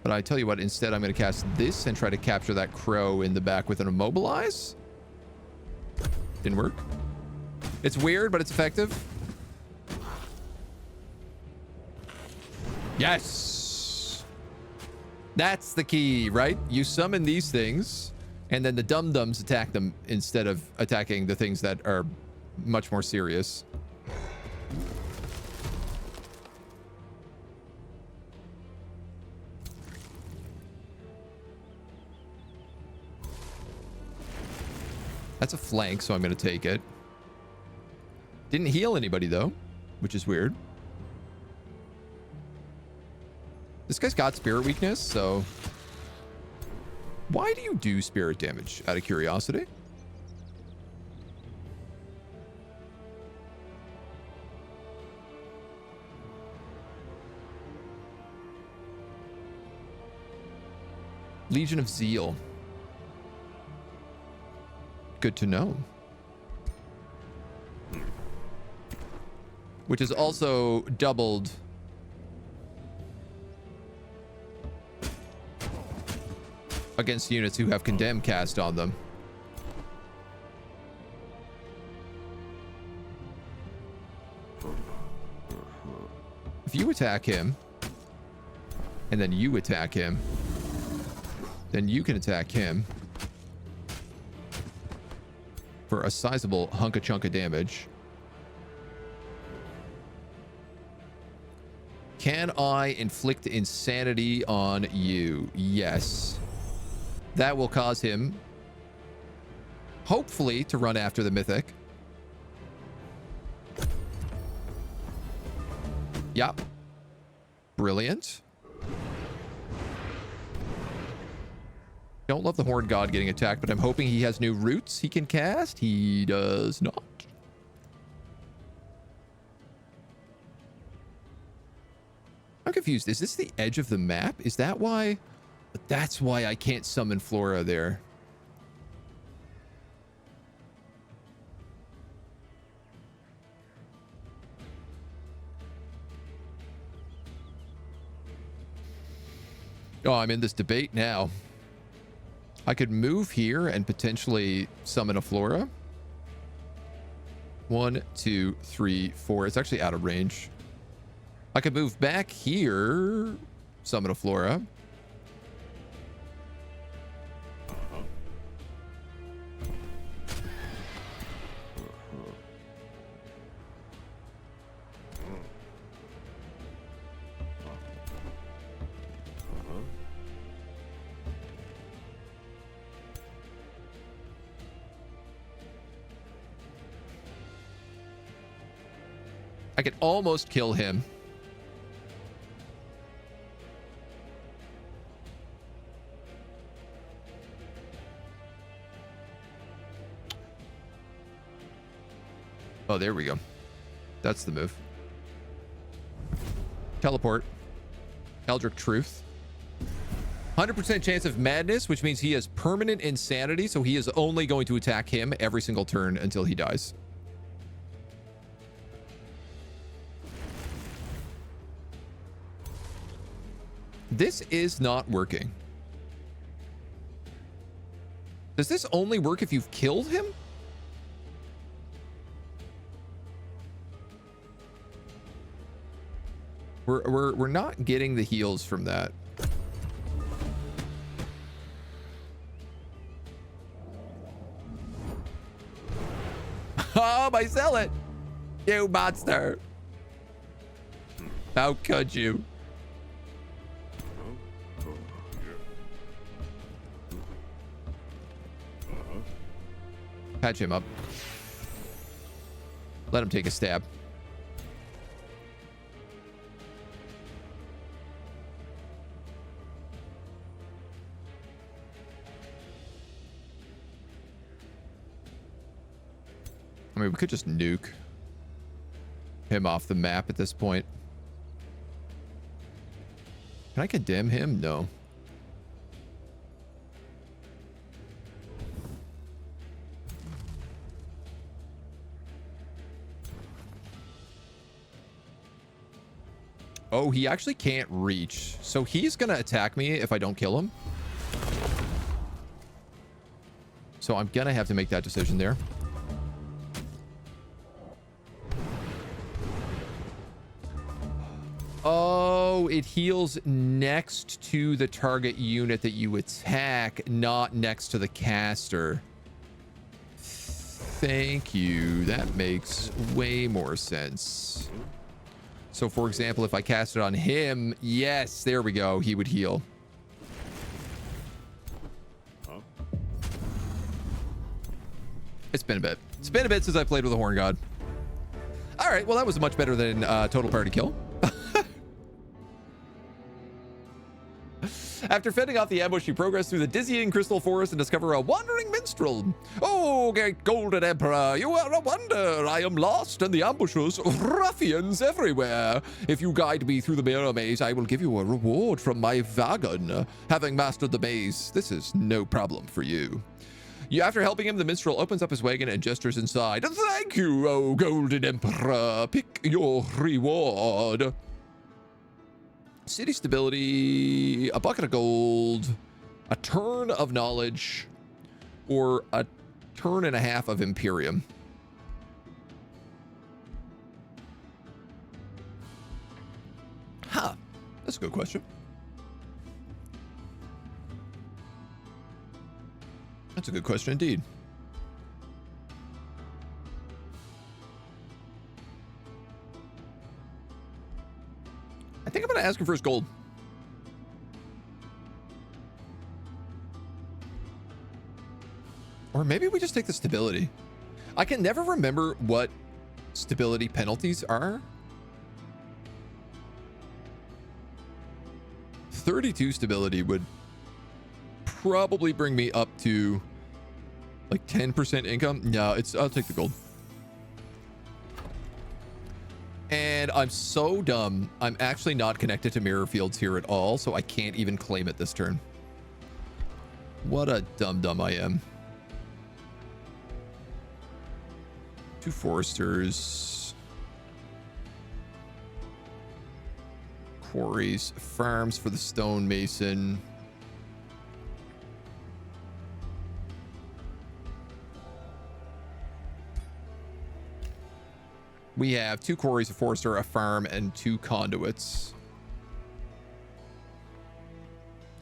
But I tell you what, instead I'm going to cast this and try to capture that crow in the back with an Immobilize. Didn't work. It's weird, but it's effective. Yes! That's the key, right? You summon these things, and then the dum-dums attack them instead of attacking the things that are much more serious. That's a flank, so I'm going to take it. Didn't heal anybody, though, which is weird. This guy's got spirit weakness, so Why do you do spirit damage, out of curiosity? Legion of Zeal. Good to know. Which is also doubled against units who have Condemn cast on them. If you attack him, and then you attack him, then you can attack him for a sizable hunk of chunk of damage. Can I inflict insanity on you? Yes. That will cause him, hopefully, to run after the mythic. Yup. Brilliant. Don't love the Horned God getting attacked, but I'm hoping he has new roots he can cast. He does not. I'm confused. Is this the edge of the map? Is that why? That's why I can't summon Flora there. Oh, I'm in this debate now. I could move here and potentially summon a Flora. 1, 2, 3, 4. It's actually out of range. I could move back here, summon a Flora. I could almost kill him. Oh, there we go. That's the move. Teleport. Eldritch Truth. 100% chance of madness, which means he has permanent insanity, so he is only going to attack him every single turn until he dies. This is not working. Does this only work if you've killed him? We're not getting the heals from that. Oh, I sell it. You monster. How could you? Patch him up. Let him take a stab. I mean, we could just nuke him off the map at this point. Can I condemn him? No. Oh, he actually can't reach. So he's going to attack me if I don't kill him. So I'm going to have to make that decision there. Oh, it heals next to the target unit that you attack, not next to the caster. Thank you. That makes way more sense. So, for example, if I cast it on him, yes, there we go. He would heal. It's been a bit. It's been a bit since I played with a Horn God. All right, well, that was much better than total party kill. After fending off the ambush, you progress through the dizzying crystal forest and discover a wandering minstrel. Oh, great golden emperor, you are a wonder. I am lost and the ambushers, ruffians everywhere. If you guide me through the mirror maze, I will give you a reward from my wagon. Having mastered the maze, this is no problem for you. After helping him, the minstrel opens up his wagon and gestures inside. Thank you, oh golden emperor. Pick your reward. City stability, a bucket of gold, a turn of knowledge, or a turn and a half of Imperium. Huh. That's a good question. That's a good question indeed. I think I'm going to ask him for his gold. Or maybe we just take the stability. I can never remember what stability penalties are. 32 stability would probably bring me up to like 10% income. No, I'll take the gold. And I'm so dumb. I'm actually not connected to mirror fields here at all, so I can't even claim it this turn. What a dumb I am. 2 foresters. Quarries. Farms for the stonemason. We have 2 quarries, a forester, a farm, and 2 conduits.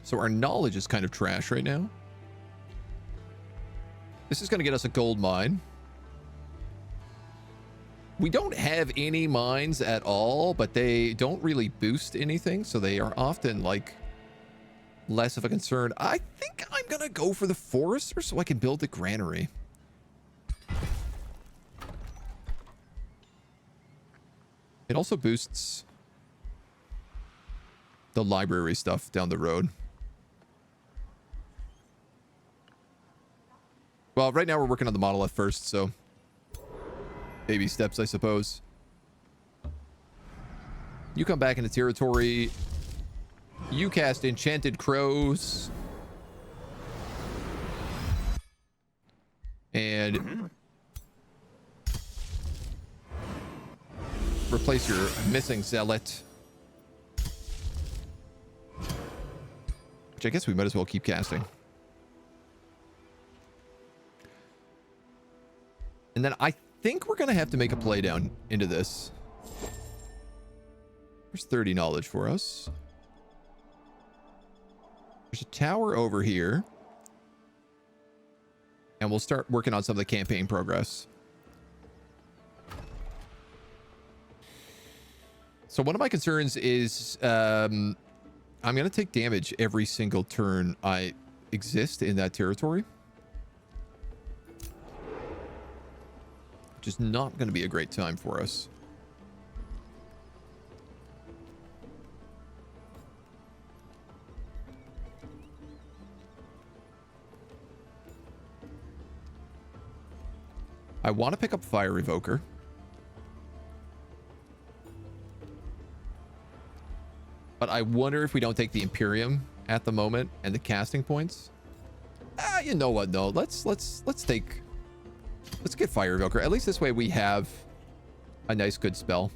So our knowledge is kind of trash right now. This is going to get us a gold mine. We don't have any mines at all, but they don't really boost anything, so they are often like less of a concern. I think I'm going to go for the forester so I can build the granary. It also boosts the library stuff down the road. Well, right now we're working on the monolith first, so baby steps, I suppose. You come back into territory. You cast Enchanted Crows. And replace your missing zealot. Which I guess we might as well keep casting. And then I think we're going to have to make a play down into this. There's 30 knowledge for us. There's a tower over here. And we'll start working on some of the campaign progress. So one of my concerns is I'm going to take damage every single turn I exist in that territory. Which is not going to be a great time for us. I want to pick up Fire Evoker. But I wonder if we don't take the Imperium at the moment and the casting points. You know what? No, let's get Fire Evoker. At least this way we have a nice, good spell.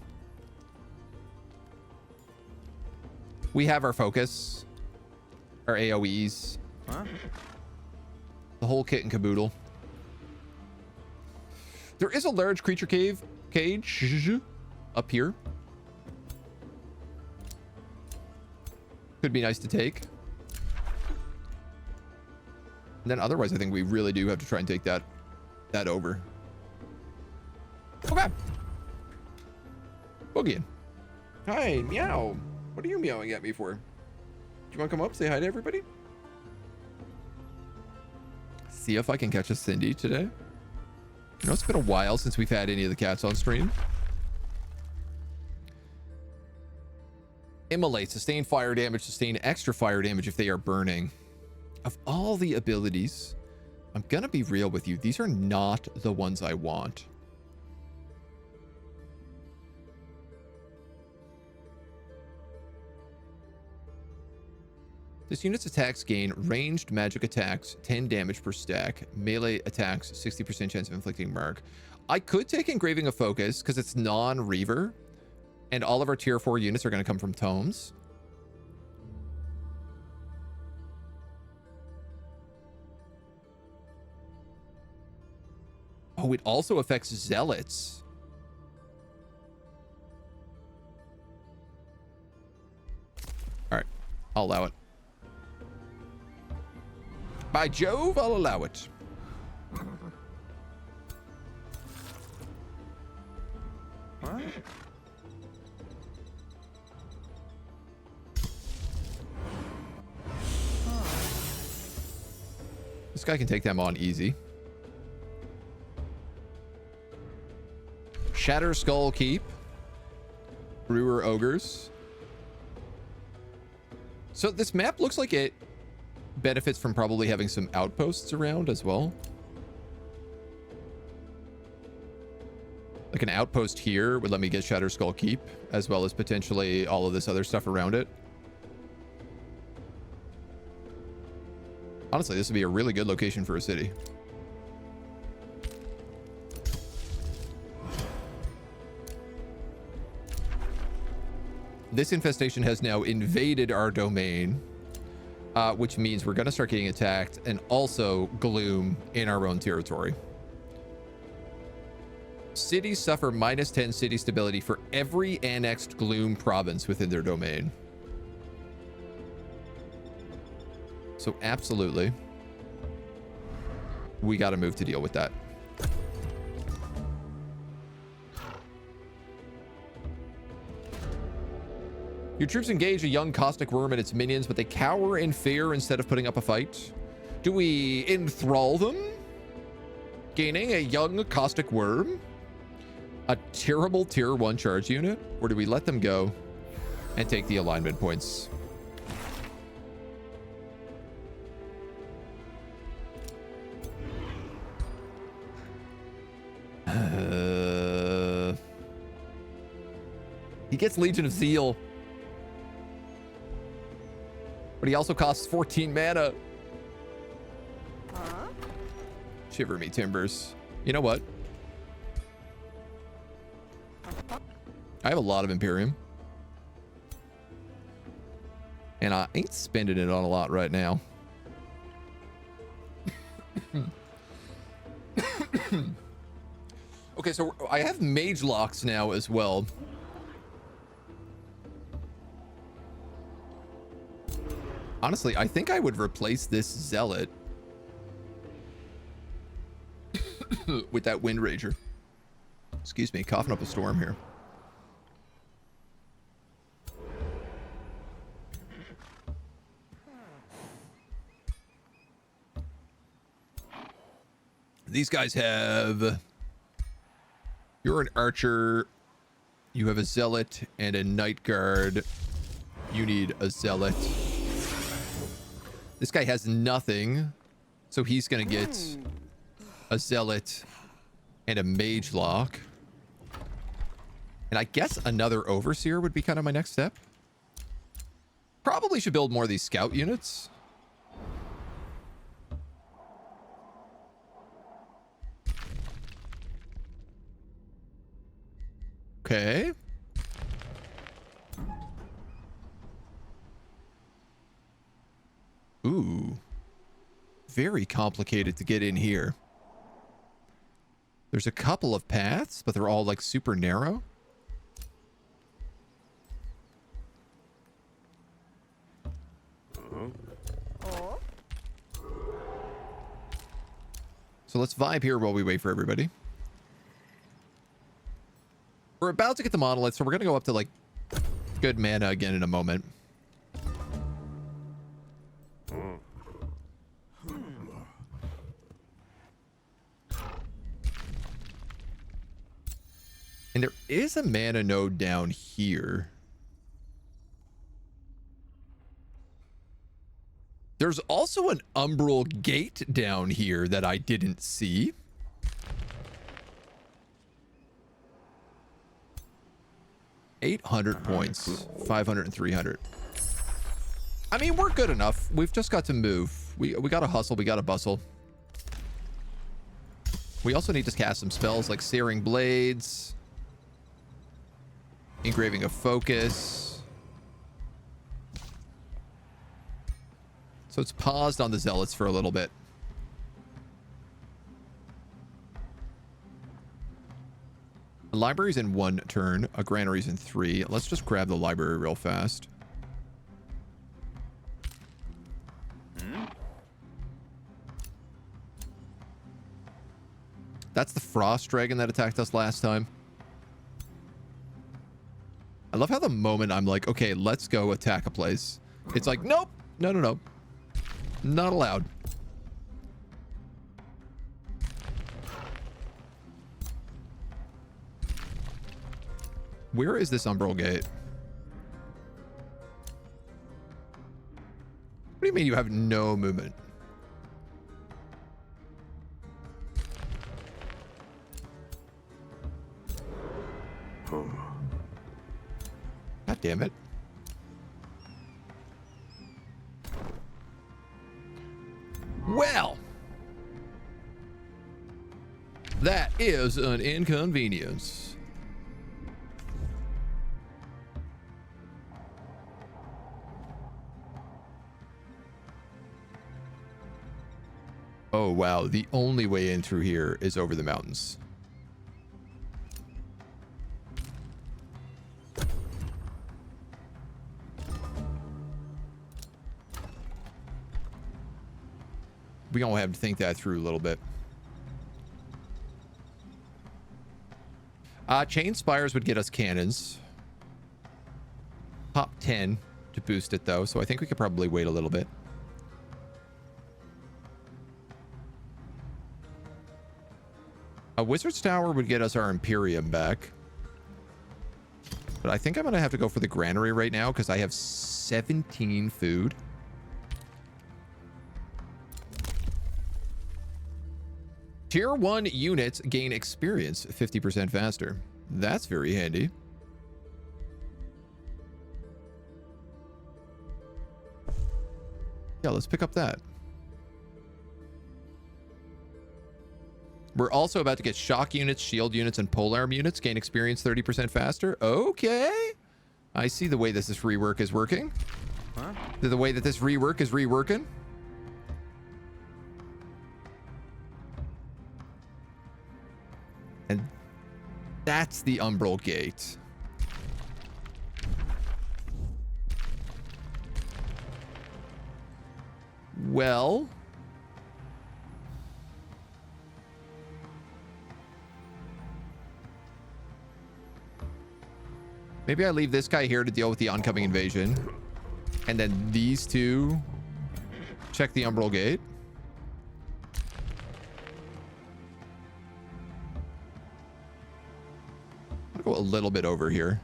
We have our focus, our AoEs, the whole kit and caboodle. There is a large creature cage up here. Could be nice to take. And then otherwise, I think we really do have to try and take that over. Okay. Boogieing. Hi, meow. What are you meowing at me for? Do you want to come up, say hi to everybody? See if I can catch a Cindy today. You know, it's been a while since we've had any of the cats on stream. Immolate, sustain fire damage, sustain extra fire damage if they are burning. Of all the abilities, I'm gonna be real with you. These are not the ones I want. This unit's attacks gain ranged magic attacks, 10 damage per stack. Melee attacks, 60% chance of inflicting mark. I could take Engraving of Focus because it's non-Reaver. And all of our tier 4 units are going to come from tomes. Oh, it also affects zealots. All right, I'll allow it. By Jove, I'll allow it. What? This guy can take them on easy. Shatter Skull Keep. Brewer Ogres. So this map looks like it benefits from probably having some outposts around as well. Like an outpost here would let me get Shatter Skull Keep, as well as potentially all of this other stuff around it. Honestly, this would be a really good location for a city. This infestation has now invaded our domain, which means we're going to start getting attacked and also gloom in our own territory. Cities suffer -10 city stability for every annexed gloom province within their domain. So absolutely, we got to move to deal with that. Your troops engage a young caustic worm and its minions, but they cower in fear instead of putting up a fight. Do we enthrall them? Gaining a young caustic worm? A terrible tier 1 charge unit? Or do we let them go and take the alignment points? He gets Legion of Zeal. But he also costs 14 mana. Huh? Shiver me timbers. You know what? I have a lot of Imperium. And I ain't spending it on a lot right now. Okay, so I have Mage Locks now as well. Honestly, I think I would replace this Zealot with that Wind Rager. Excuse me, coughing up a storm here. These guys have... You're an archer. You have a Zealot and a Night Guard. You need a Zealot. This guy has nothing, so he's gonna get a Zealot and a Mage Lock. And I guess another Overseer would be kind of my next step. Probably should build more of these scout units. Okay. Ooh. Very complicated to get in here. There's a couple of paths, but they're all like super narrow. Oh. So let's vibe here while we wait for everybody. We're about to get the monolith, so we're going to go up to like good mana again in a moment. And there is a mana node down here. There's also an Umbral gate down here that I didn't see. $800 points, 500 and 300. I mean, we're good enough. We've just got to move. We got to hustle. We got to bustle. We also need to cast some spells like Searing Blades, Engraving of Focus. So it's paused on the Zealots for a little bit. A library's in 1 turn. A granary's in 3. Let's just grab the library real fast. That's the frost dragon that attacked us last time. I love how the moment I'm like, okay, let's go attack a place, it's like, nope, no, no, no. Not allowed. Where is this Umbral gate? What do you mean you have no movement? God damn it. Well, that is an inconvenience. Oh, wow. The only way in through here is over the mountains. We gonna have to think that through a little bit. Chain Spires would get us cannons. Pop 10 to boost it, though, so I think we could probably wait a little bit. A Wizard's Tower would get us our Imperium back. But I think I'm going to have to go for the Granary right now because I have 17 food. Tier 1 units gain experience 50% faster. That's very handy. Yeah, let's pick up that. We're also about to get shock units, shield units, and polearm units gain experience 30% faster. Okay. I see the way this rework is working. Huh? The way that this rework is reworking. And that's the Umbral gate. Well, maybe I leave this guy here to deal with the oncoming invasion. And then these two check the Umbral gate. I'm gonna go a little bit over here.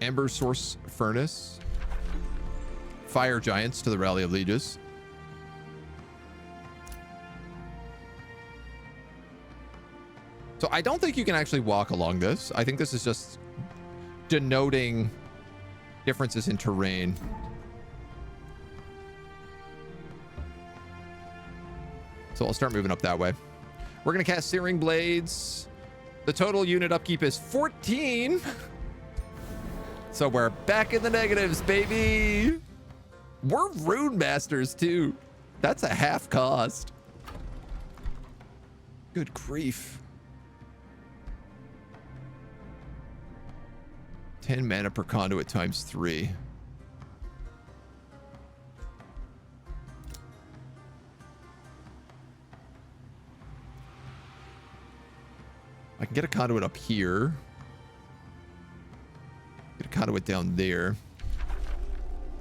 Ember Source Furnace. Fire Giants to the Rally of Lieges. So I don't think you can actually walk along this. I think this is just denoting differences in terrain. So I'll start moving up that way. We're going to cast Searing Blades. The total unit upkeep is 14. So we're back in the negatives, baby. We're Rune Masters, too. That's a half cost. Good grief. 10 mana per conduit times 3. I can get a conduit up here. Get a conduit down there.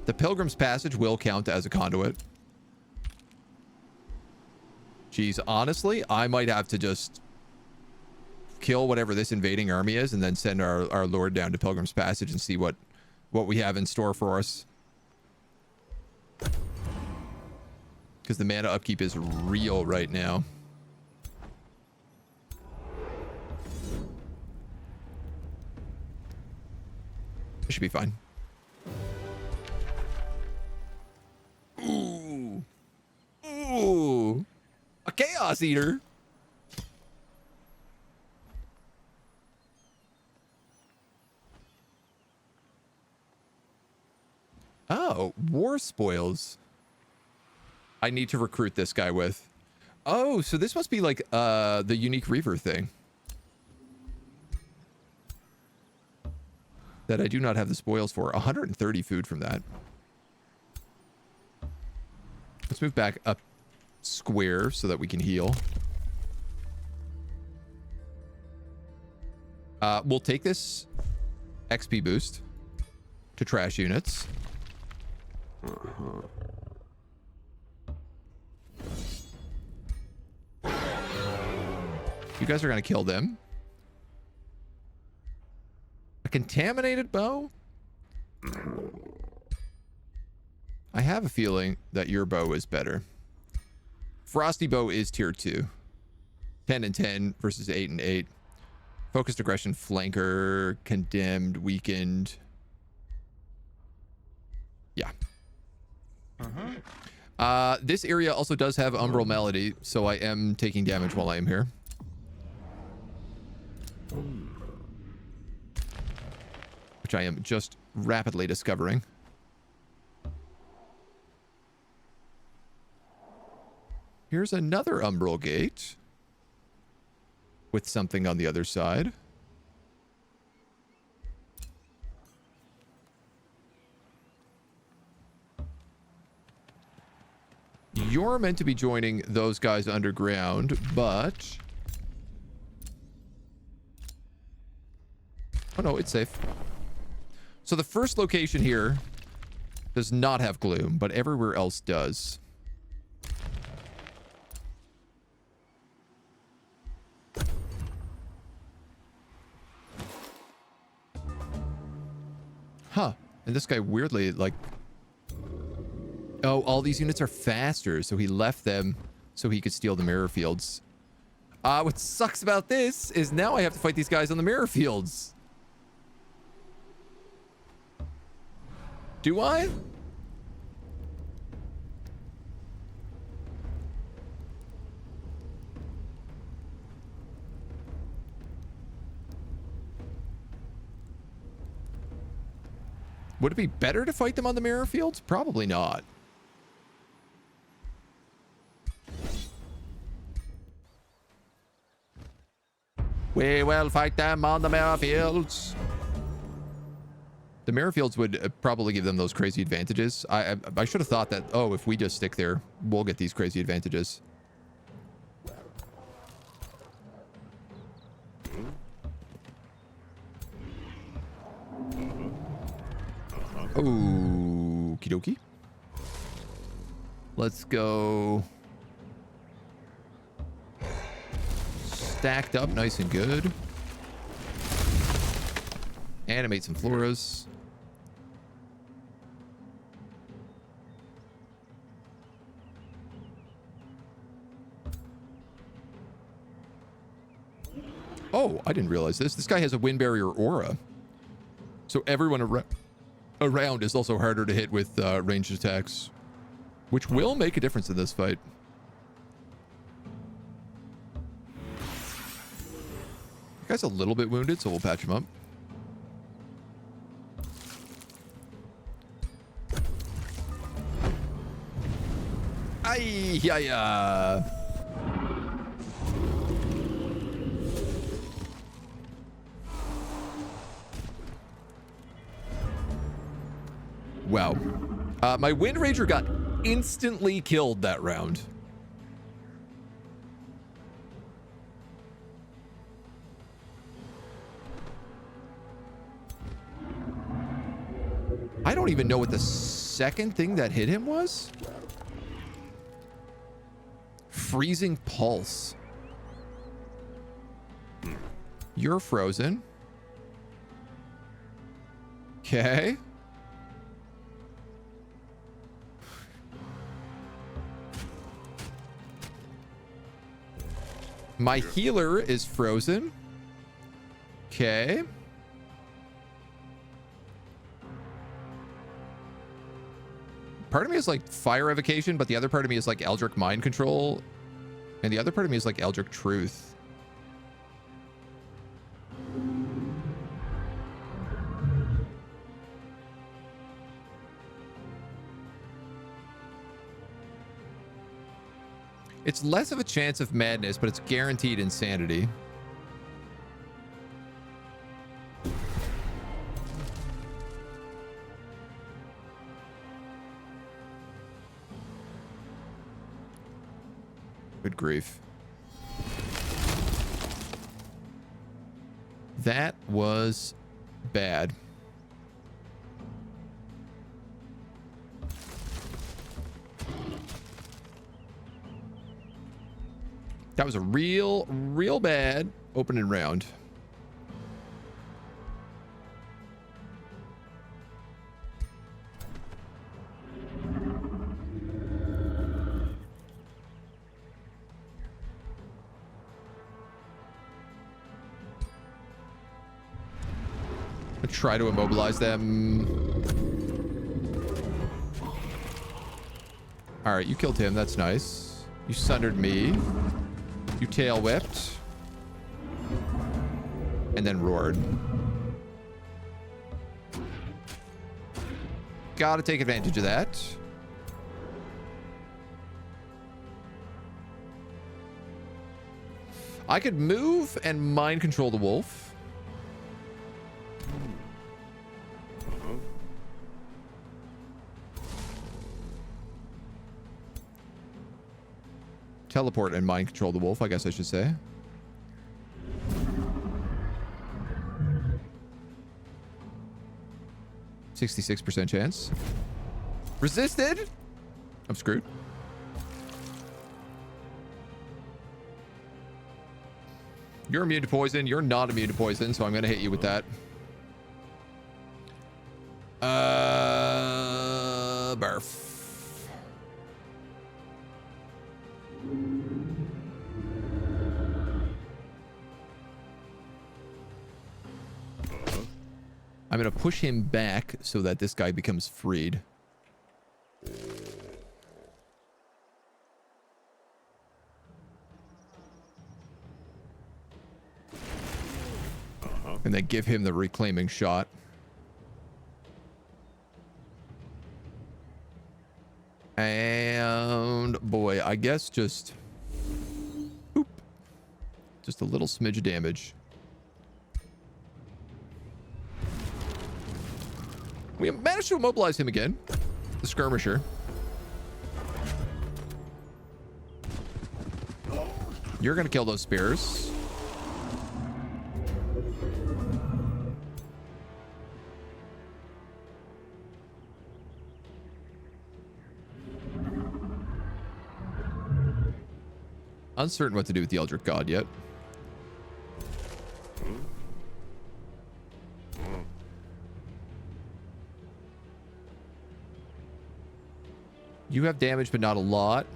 The Pilgrim's Passage will count as a conduit. Geez, honestly, I might have to just kill whatever this invading army is and then send our lord down to Pilgrim's Passage and see what we have in store for us. because the mana upkeep is real right now. It should be fine. Ooh. Ooh. A Chaos Eater. Oh, war spoils. I need to recruit this guy with. Oh, so this must be like the unique Reaver thing. That I do not have the spoils for. 130 food from that. Let's move back up square so that we can heal. We'll take this XP boost to trash units. You guys are going to kill them. A contaminated bow? I have a feeling that your bow is better. Frosty bow is tier 2. 10 and 10 versus 8 and 8. Focused aggression, flanker, condemned, weakened. Yeah. This area also does have Umbral Melody, so I am taking damage while I am here. Which I am just rapidly discovering. Here's another Umbral gate with something on the other side. You're meant to be joining those guys underground, but... Oh no, it's safe. So the first location here does not have gloom, but everywhere else does. Huh. And this guy weirdly, like... Oh, all these units are faster, so he left them so he could steal the mirror fields. What sucks about this is now I have to fight these guys on the mirror fields. Do I? Would it be better to fight them on the mirror fields? Probably not. We will fight them on the mirror fields. The mirror fields would probably give them those crazy advantages. I should have thought that, oh, if we just stick there, we'll get these crazy advantages. Okie dokie. Let's go. Stacked up nice and good. Animate some floras. Oh, I didn't realize this. This guy has a wind barrier aura. So everyone around is also harder to hit with ranged attacks, which will make a difference in this fight. The guy's a little bit wounded, so we'll patch him up. Ay, yeah, yeah. Wow. My Wind Ranger got instantly killed that round. I don't even know what the second thing that hit him was. Freezing Pulse. You're frozen. Okay. My healer is frozen. Okay. Part of me is like fire evocation, but the other part of me is like Eldritch mind control. And the other part of me is like Eldritch truth. It's less of a chance of madness, but it's guaranteed insanity. Good grief. That was bad. That was a real bad opening round. I try to immobilize them. All right, you killed him. That's nice. You sundered me. You tail whipped. And then roared. Gotta take advantage of that. I could move and mind control the wolf. Teleport and mind control the wolf, I guess I should say. %66 chance. Resisted? I'm screwed. You're immune to poison. You're not immune to poison, so I'm going to hit you with that. Barf. I'm going to push him back so that this guy becomes freed. And then give him the reclaiming shot. And boy, I guess just... Boop. Just a little smidge of damage. We managed to immobilize him again. The skirmisher. You're going to kill those spears. Uncertain what to do with the Eldritch God yet. You have damage, but not a lot.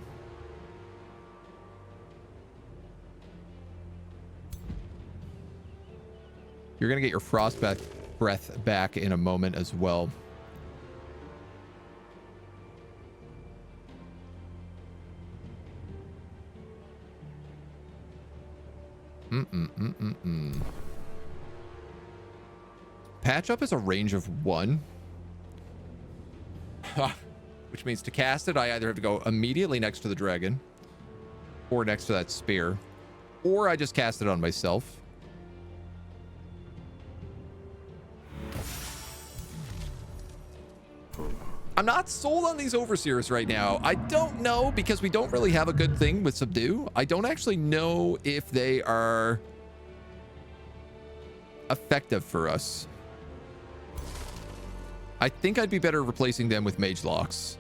You're going to get your frost breath back in a moment as well. Patch up is a range of 1. Which means to cast it, I either have to go immediately next to the dragon or next to that spear, or I just cast it on myself. I'm not sold on these overseers right now. I don't know, because we don't really have a good thing with subdue. I don't actually know if they are effective for us. I think I'd be better replacing them with mage locks.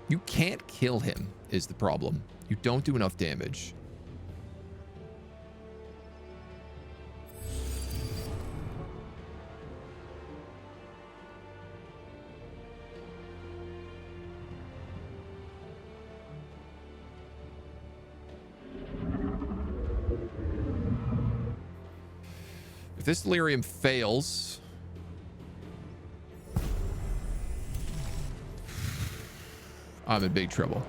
You can't kill him is the problem. You don't do enough damage. this delirium fails, I'm in big trouble.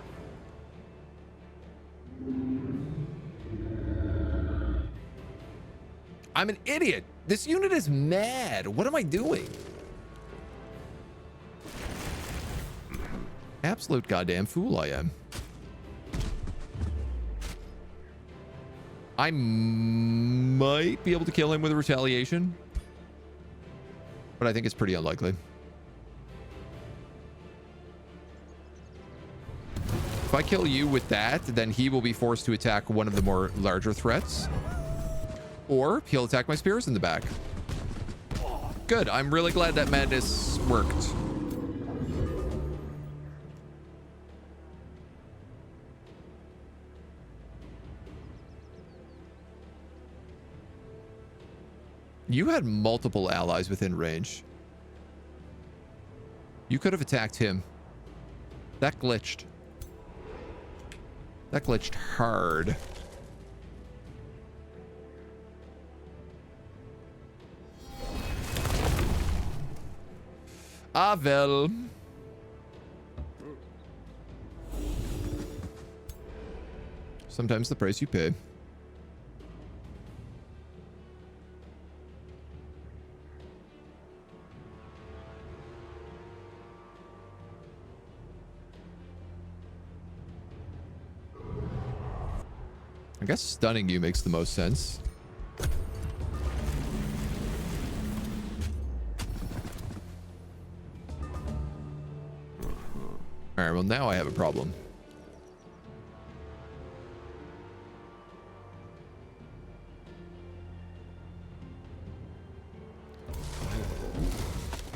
I'm an idiot. This unit is mad. What am I doing? Absolute goddamn fool I am. I might be able to kill him with a retaliation, but I think it's pretty unlikely. If I kill you with that, then he will be forced to attack one of the more larger threats, or he'll attack my spears in the back. Good. I'm really glad that madness worked. You had multiple allies within range. You could have attacked him. That glitched. That glitched hard. Ah, well. Sometimes the price you pay. I guess stunning you makes the most sense. Alright, well now I have a problem.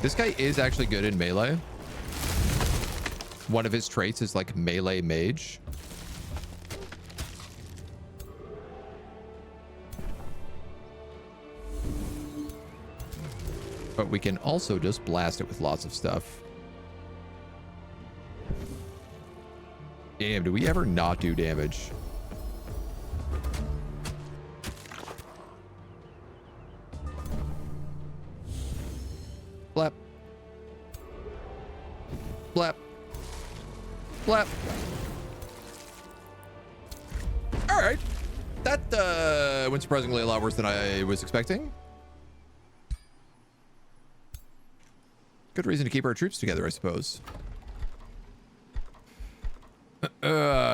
This guy is actually good in melee. One of his traits is like melee mage. But we can also just blast it with lots of stuff. Damn, do we ever not do damage? Flap. Flap. Flap. All right. That went surprisingly a lot worse than I was expecting. Good reason to keep our troops together, I suppose.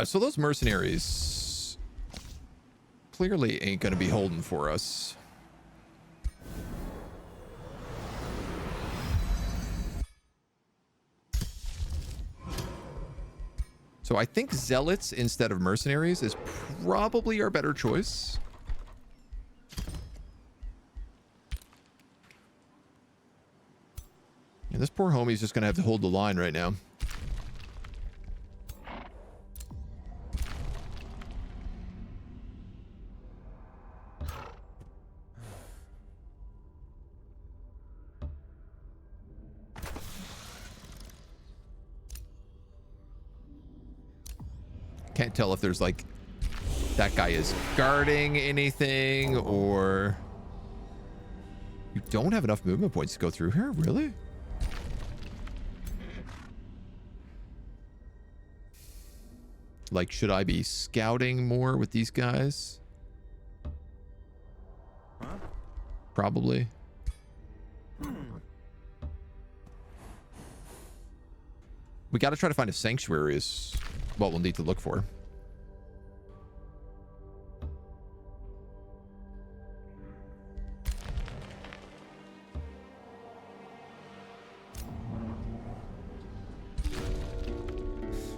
So those mercenaries clearly ain't going to be holding for us. So I think zealots instead of mercenaries is probably our better choice. And this poor homie's just going to have to hold the line right now. Can't tell if there's like that guy is guarding anything or you don't have enough movement points to go through here, really? Like, should I be scouting more with these guys? Huh? Probably. We got to try to find a sanctuary is what we'll need to look for.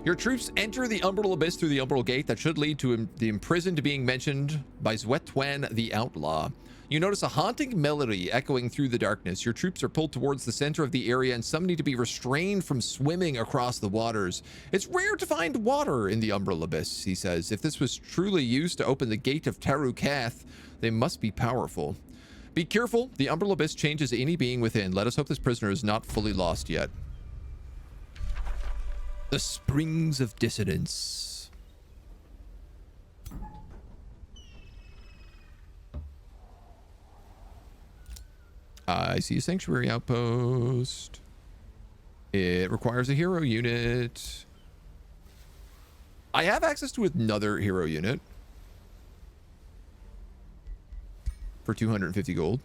Your troops enter the Umbral Abyss through the Umbral Gate that should lead to the imprisoned being mentioned by Zwetwan the Outlaw. You notice a haunting melody echoing through the darkness. Your troops are pulled towards the center of the area and some need to be restrained from swimming across the waters. It's rare to find water in the Umbral Abyss, he says. If this was truly used to open the gate of Tarukath, they must be powerful. Be careful. The Umbral Abyss changes any being within. Let us hope this prisoner is not fully lost yet. The Springs of Dissonance. I see a sanctuary outpost. It requires a hero unit. I have access to another hero unit for 250 gold.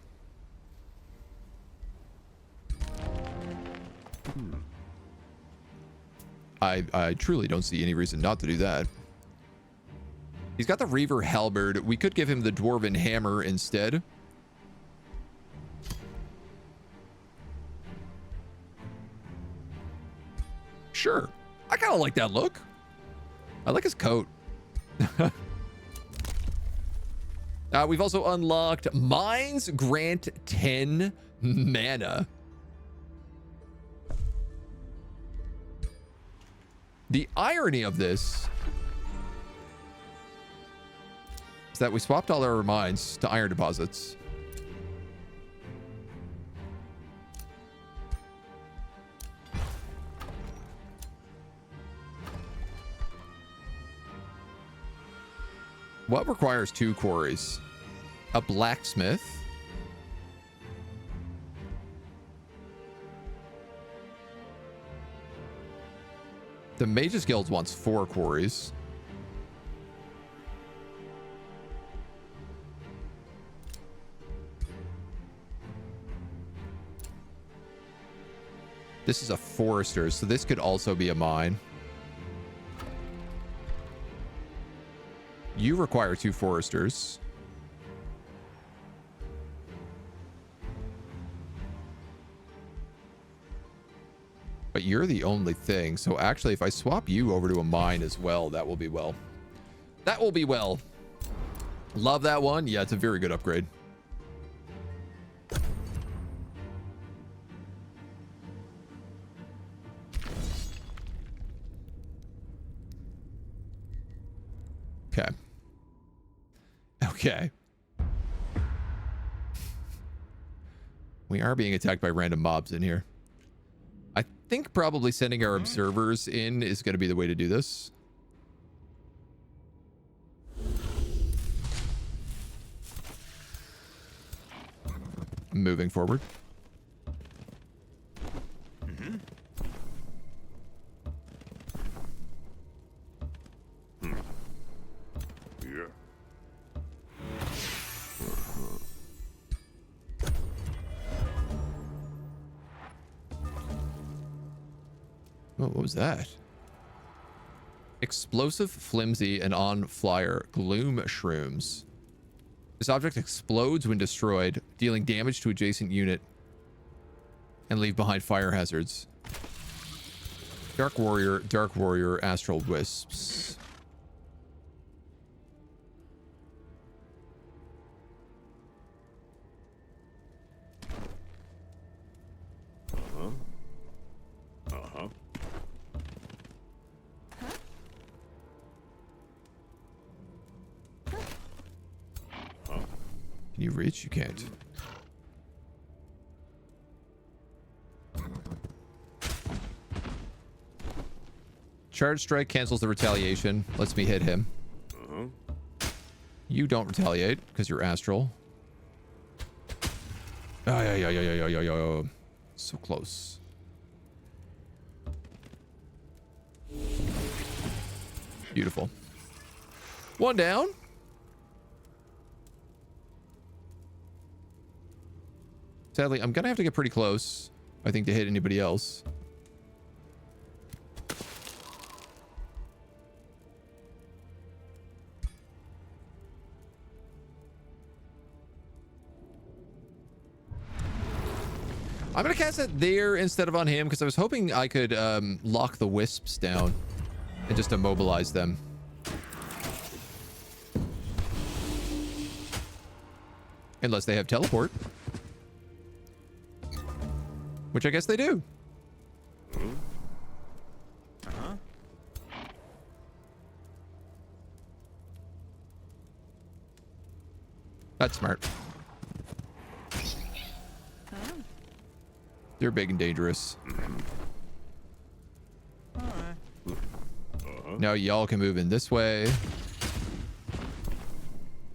I truly don't see any reason not to do that. He's got the Reaver Halberd. We could give him the Dwarven Hammer instead. Sure. I kind of like that look. I like his coat. We've also unlocked Mines grant 10 mana. The irony of this is that we swapped all our mines to iron deposits. What requires 2 quarries? A blacksmith. The Mages Guild wants 4 quarries. This is a forester, so this could also be a mine. You require 2 foresters. But you're the only thing. So actually, if I swap you over to a mine as well, that will be well. That will be well. Love that one. Yeah, it's a very good upgrade. Okay. Okay. We are being attacked by random mobs in here. I think probably sending our observers in is going to be the way to do this. Moving forward. Oh, what was that? Explosive, flimsy, and on flyer gloom shrooms. This object explodes when destroyed, dealing damage to adjacent unit and leave behind fire hazards. Dark warrior, astral wisps. Can you reach? You can't. Charge strike cancels the retaliation. Lets me hit him. You don't retaliate because you're astral. Oh, yeah. So close. Beautiful. One down. Sadly, I'm gonna have to get pretty close, I think, to hit anybody else. I'm gonna cast it there instead of on him because I was hoping I could lock the wisps down and just immobilize them. Unless they have teleport. Which I guess they do. That's smart. They're big and dangerous. Now y'all can move in this way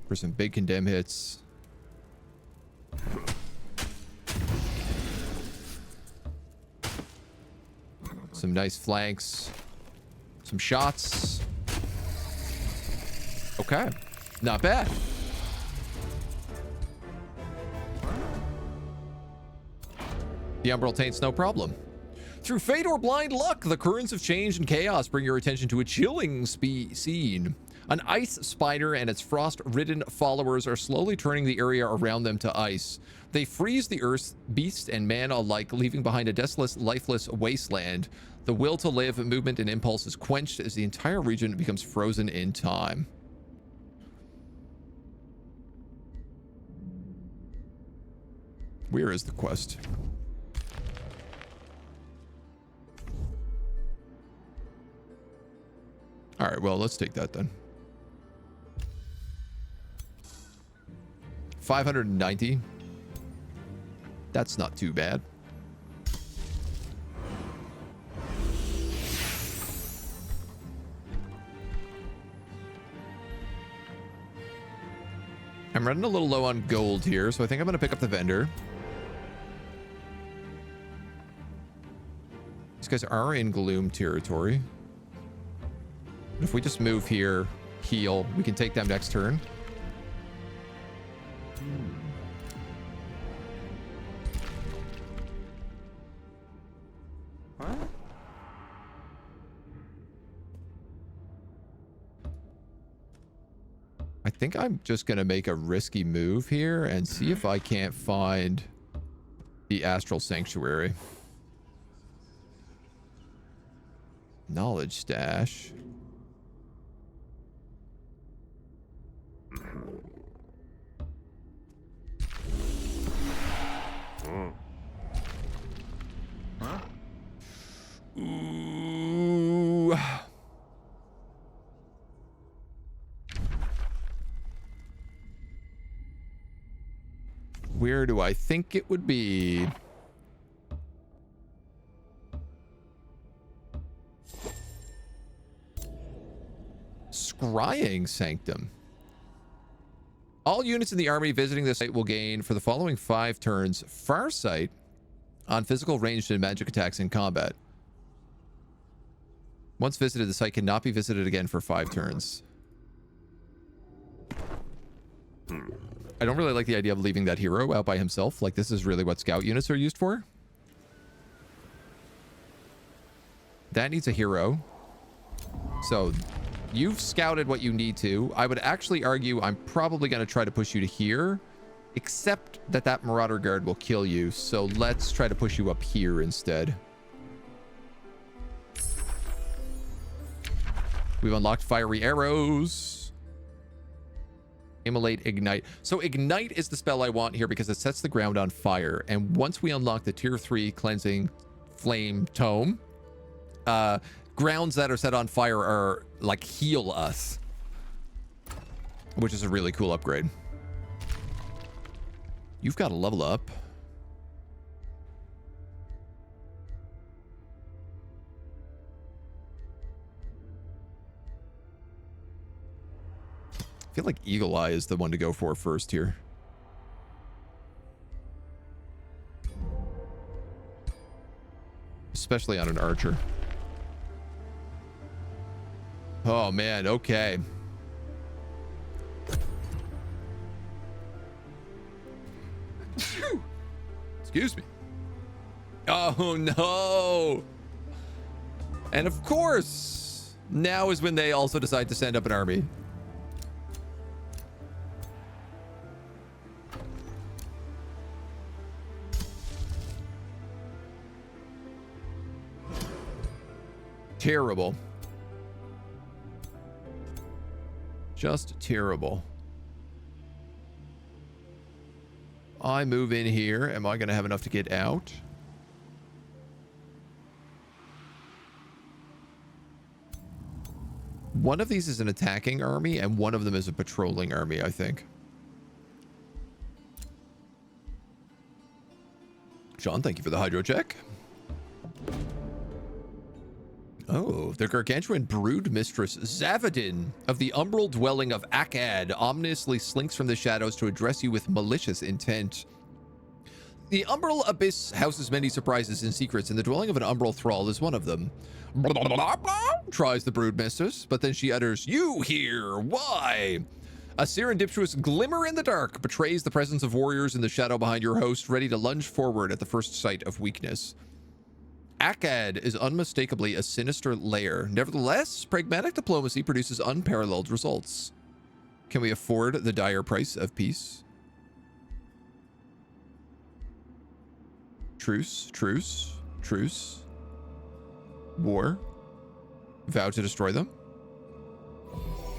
for some big condemn hits. Some nice flanks. Some shots. Okay. Not bad. The Umbral taint's no problem. Through fate or blind luck, the currents of change and chaos bring your attention to a chilling scene. An ice spider and its frost-ridden followers are slowly turning the area around them to ice. They freeze the earth, beast and man alike, leaving behind a desolate, lifeless wasteland. The will to live, movement, and impulse is quenched as the entire region becomes frozen in time. Where is the quest? All right, well, let's take that then. 590. That's not too bad. I'm running a little low on gold here, so I think I'm going to pick up the vendor. These guys are in gloom territory. If we just move here, heal, we can take them next turn. What? I think I'm just going to make a risky move here and see if I can't find the Astral Sanctuary. Knowledge stash. Huh? Ooh. Where do I think it would be? Scrying Sanctum. All units in the army visiting this site will gain for the following 5 turns Farsight on physical, ranged, and magic attacks in combat. Once visited, the site cannot be visited again for 5 turns. I don't really like the idea of leaving that hero out by himself. Like, this is really what scout units are used for. That needs a hero. So you've scouted what you need to. I would actually argue I'm probably going to try to push you to here, except that that Marauder Guard will kill you. So let's try to push you up here instead. We've unlocked fiery arrows. Immolate Ignite. So Ignite is the spell I want here because it sets the ground on fire. And once we unlock the tier 3 cleansing flame tome, grounds that are set on fire are like heal us, which is a really cool upgrade. You've got to level up. I feel like Eagle Eye is the one to go for first here. Especially on an archer. Oh man, okay. Excuse me. Oh no. And of course, now is when they also decide to send up an army. Terrible. Just terrible. I move in here. Am I going to have enough to get out? One of these is an attacking army, and one of them is a patrolling army, I think. Sean, thank you for the hydro check. Oh, the gargantuan brood mistress Zavadin of the umbral dwelling of Akkad ominously slinks from the shadows to address you with malicious intent. The Umbral Abyss houses many surprises and secrets, and the dwelling of an Umbral thrall is one of them. Blah, blah, blah, blah, tries the broodmistress, but then she utters, "You here? Why?" A serendipitous glimmer in the dark betrays the presence of warriors in the shadow behind your host, ready to lunge forward at the first sight of weakness. Akkad is unmistakably a sinister lair. Nevertheless, pragmatic diplomacy produces unparalleled results. Can we afford the dire price of peace? Truce, truce, truce. War. Vow to destroy them.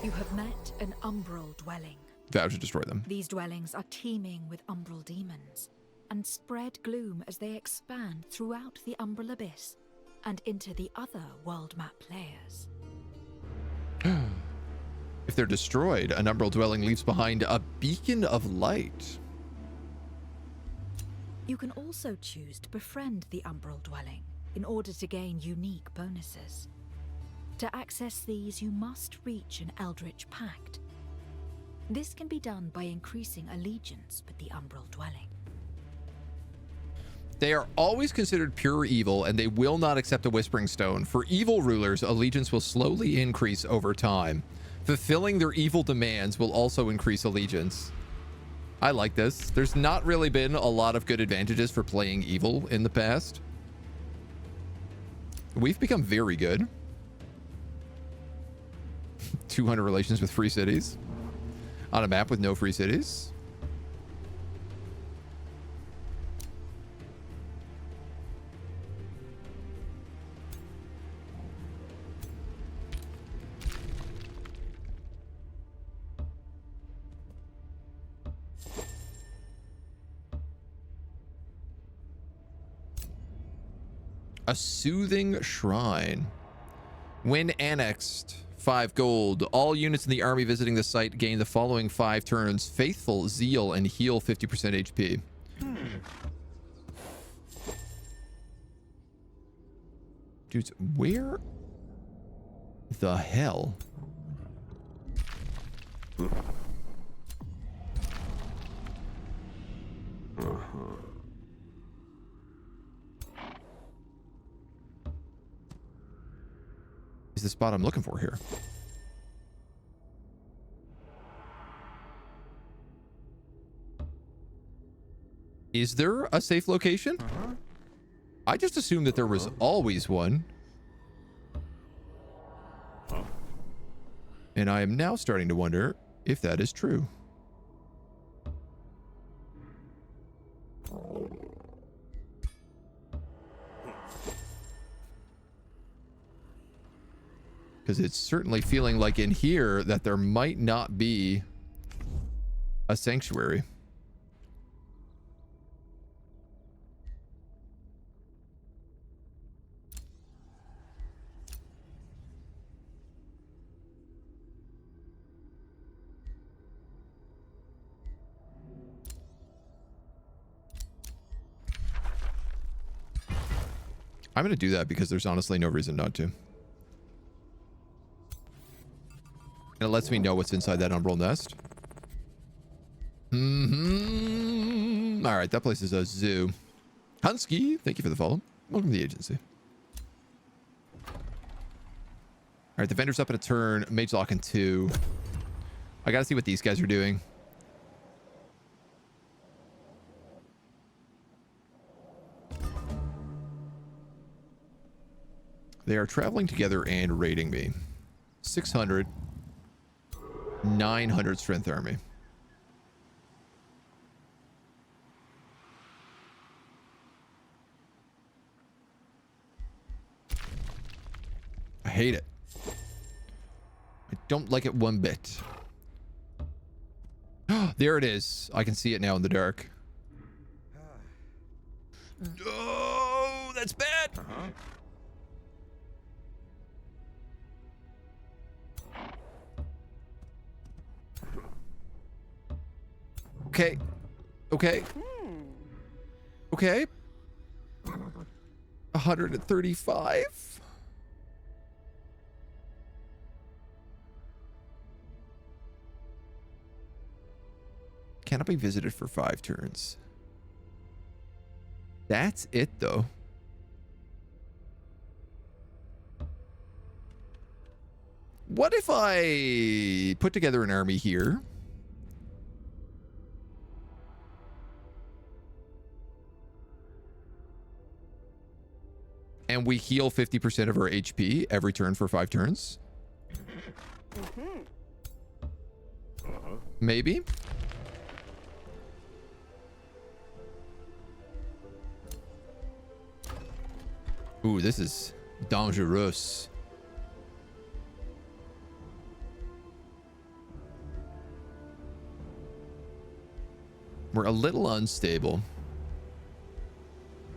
You have met an Umbral dwelling. Vow to destroy them. These dwellings are teeming with Umbral demons and spread gloom as they expand throughout the Umbral Abyss and into the other world map layers. If they're destroyed, an Umbral dwelling leaves behind a beacon of light. You can also choose to befriend the Umbral dwelling in order to gain unique bonuses. To access these, you must reach an Eldritch pact. This can be done by increasing allegiance with the Umbral dwelling. They are always considered pure evil, and they will not accept a Whispering Stone. For evil rulers, allegiance will slowly increase over time. Fulfilling their evil demands will also increase allegiance. I like this. There's not really been a lot of good advantages for playing evil in the past. We've become very good. 200 relations with free cities. On a map with no free cities. A soothing shrine. When annexed, 5 gold. All units in the army visiting the site gain the following 5 turns: Faithful, Zeal, and heal 50% HP. Dudes, where the hell? Is the spot I'm looking for here? Is there a safe location? I just assumed that there was always one. And I am now starting to wonder if that is true. Because it's certainly feeling like in here that there might not be a sanctuary. I'm going to do that because there's honestly no reason not to. And it lets me know what's inside that Umbral nest. All right, that place is a zoo. Hunsky, thank you for the follow. Welcome to the agency. All right, the vendor's up in a turn. Mage lock in 2. I got to see what these guys are doing. They are traveling together and raiding me. 600. 900 strength army. I hate it. I don't like it one bit. There it is. I can see it now in the dark. Oh, that's bad. Okay. Okay. Okay. 135. Cannot be visited for 5 turns. That's it, though. What if I put together an army here? And we heal 50% of our HP every turn for 5 turns? Maybe? Ooh, this is dangerous. We're a little unstable.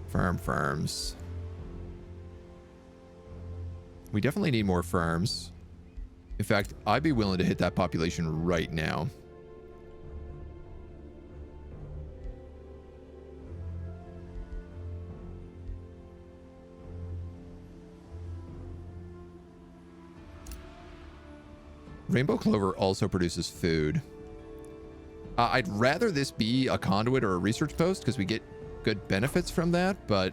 Farms. We definitely need more farms. In fact, I'd be willing to hit that population right now. Rainbow clover also produces food. I'd rather this be a conduit or a research post because we get good benefits from that, but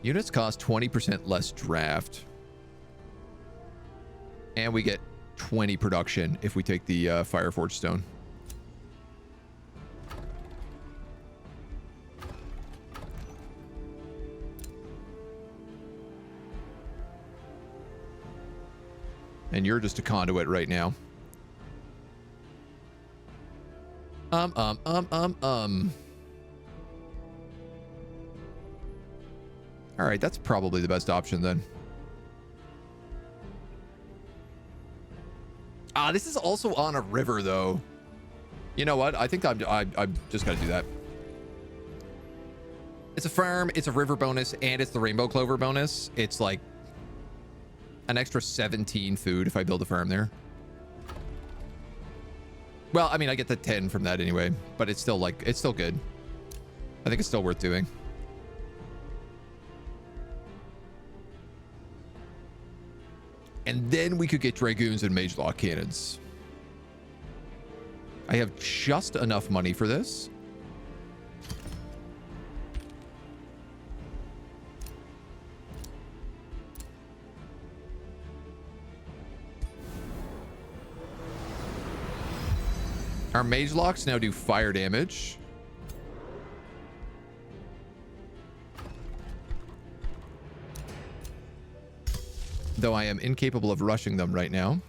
units cost 20% less draft. And we get 20 production if we take the Fireforge stone. And you're just a conduit right now. All right, that's probably the best option then. This is also on a river though. You know what? I think I'm just gonna do that. It's a farm, it's a river bonus, and it's the rainbow clover bonus. It's like an extra 17 food if I build a farm there. Well, I mean, I get the 10 from that anyway, but it's still like, it's still good. I think it's still worth doing. And then we could get dragoons and mage lock cannons. I have just enough money for this. Our mage locks now do fire damage. Though I am incapable of rushing them right now.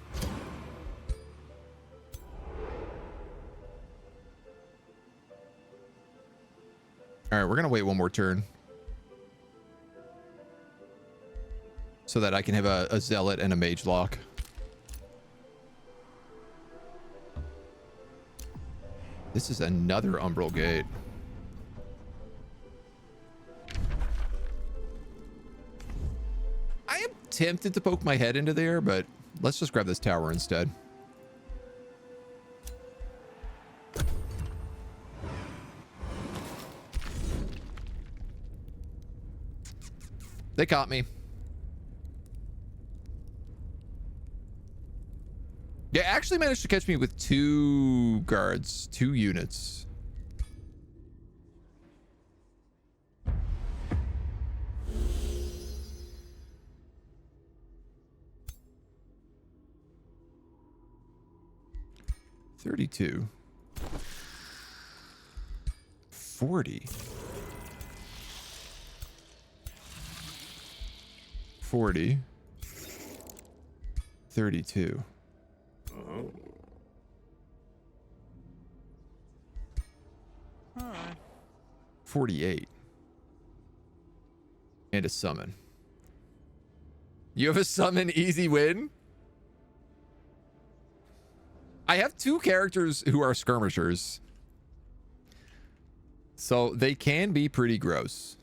All right, we're going to wait one more turn. So that I can have a zealot and a mage lock. This is another Umbral gate. I am tempted to poke my head into there, but let's just grab this tower instead. They caught me. Yeah, actually managed to catch me with 2 guards, 2 units. $32. $40. $40. $32. 48. And a summon. You have a summon easy win? I have 2 characters who are skirmishers. So they can be pretty gross.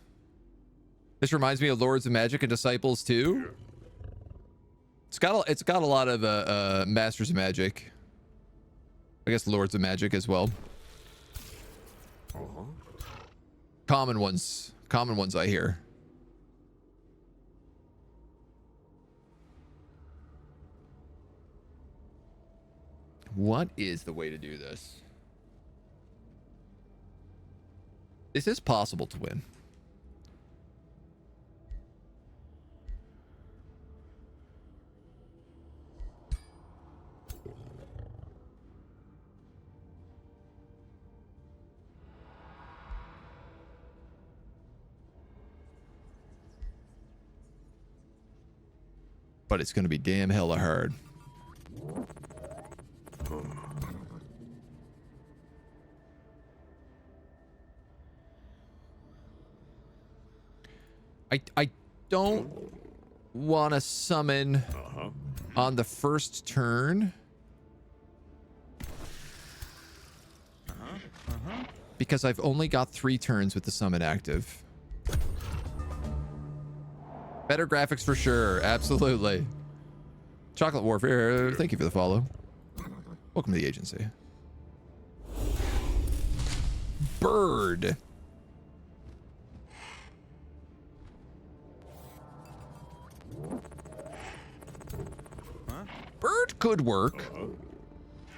This reminds me of Lords of Magic and Disciples too. It's got a lot of Masters of Magic. I guess Lords of Magic as well. Common ones I hear. What is the way to do this? This is possible to win. But it's going to be damn hella hard. I don't want to summon on the first turn. Because I've only got 3 turns with the summon active. Better graphics for sure. Absolutely. Chocolate Warfare, thank you for the follow. Welcome to the agency. Bird. Bird could work.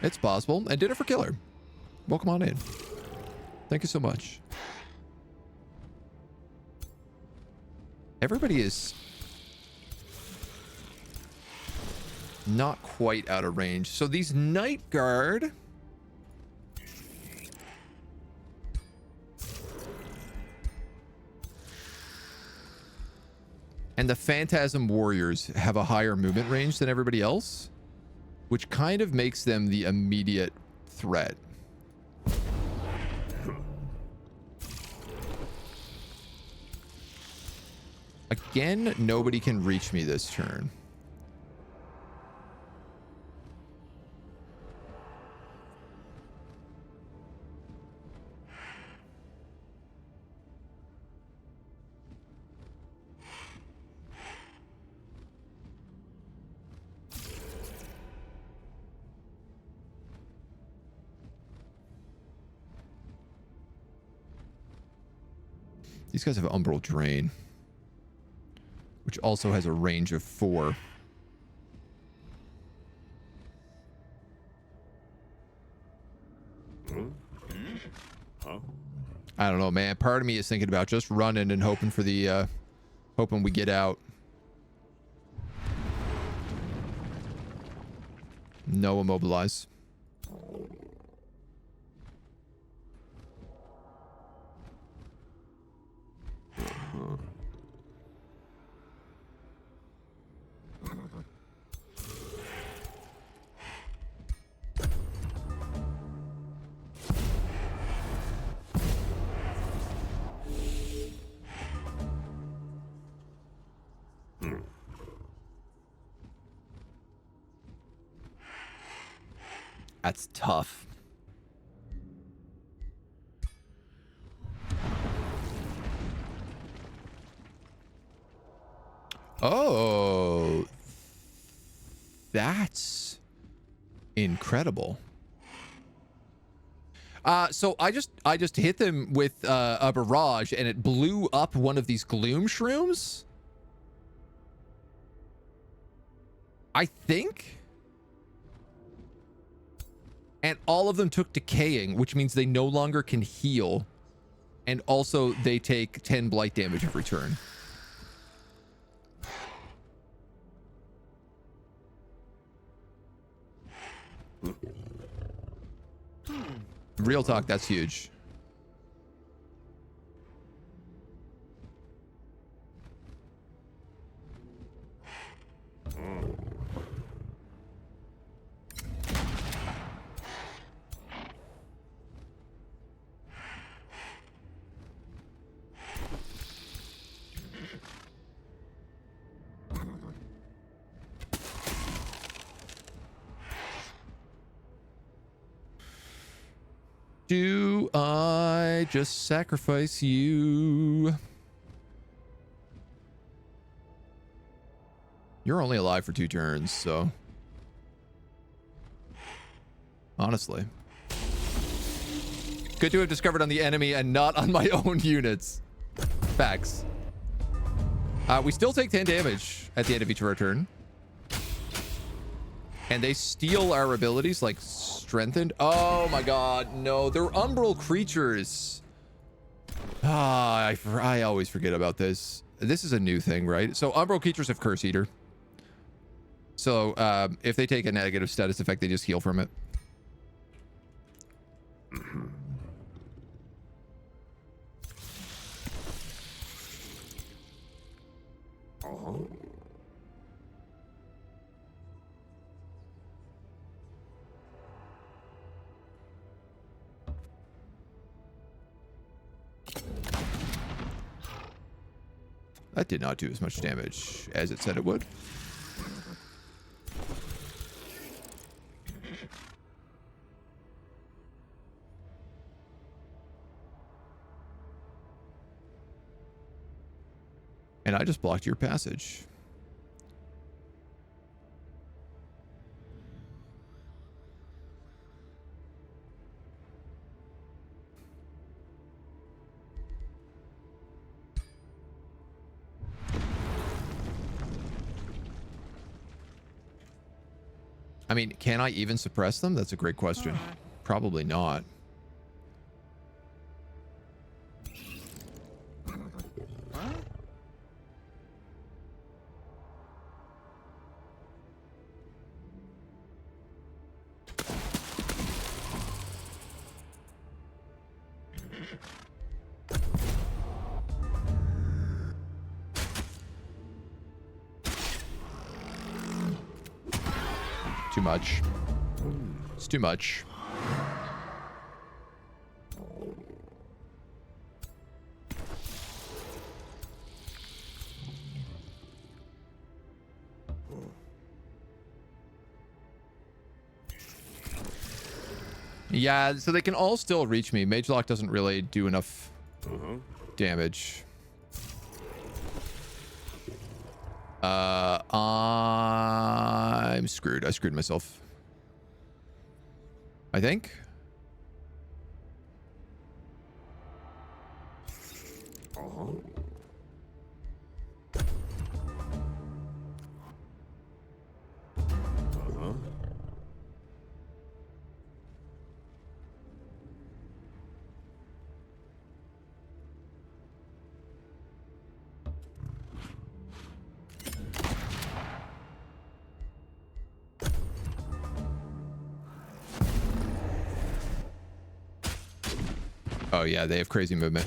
It's possible. And dinner for killer. Welcome on in. Thank you so much. Everybody is not quite out of range. So these Night Guard and the Phantasm Warriors have a higher movement range than everybody else, which kind of makes them the immediate threat. Again, nobody can reach me this turn. These guys have Umbral Drain, which also has a range of 4. I don't know, man. Part of me is thinking about just running and hoping for the, hoping we get out. No immobilize. That's tough. Oh, that's incredible. So I just hit them with a barrage and it blew up one of these gloom shrooms. I think. And all of them took decaying, which means they no longer can heal. And also they take 10 blight damage every turn. Real talk, that's huge. Do I just sacrifice you? You're only alive for 2 turns, so honestly, good to have discovered on the enemy and not on my own units. Facts. We still take 10 damage at the end of each of our turn. And they steal our abilities, like strengthened. Oh my god, no, they're Umbral creatures. Ah, I always forget about this. This is a new thing, right? So Umbral creatures have Curse Eater. So if they take a negative status effect, they just heal from it. That did not do as much damage as it said it would. And I just blocked your passage. I mean, can I even suppress them? That's a great question. Probably not. Too much. It's too much. Yeah, so they can all still reach me. Mage Lock doesn't really do enough damage. I'm screwed. I screwed myself. I think. Oh yeah, they have crazy movement.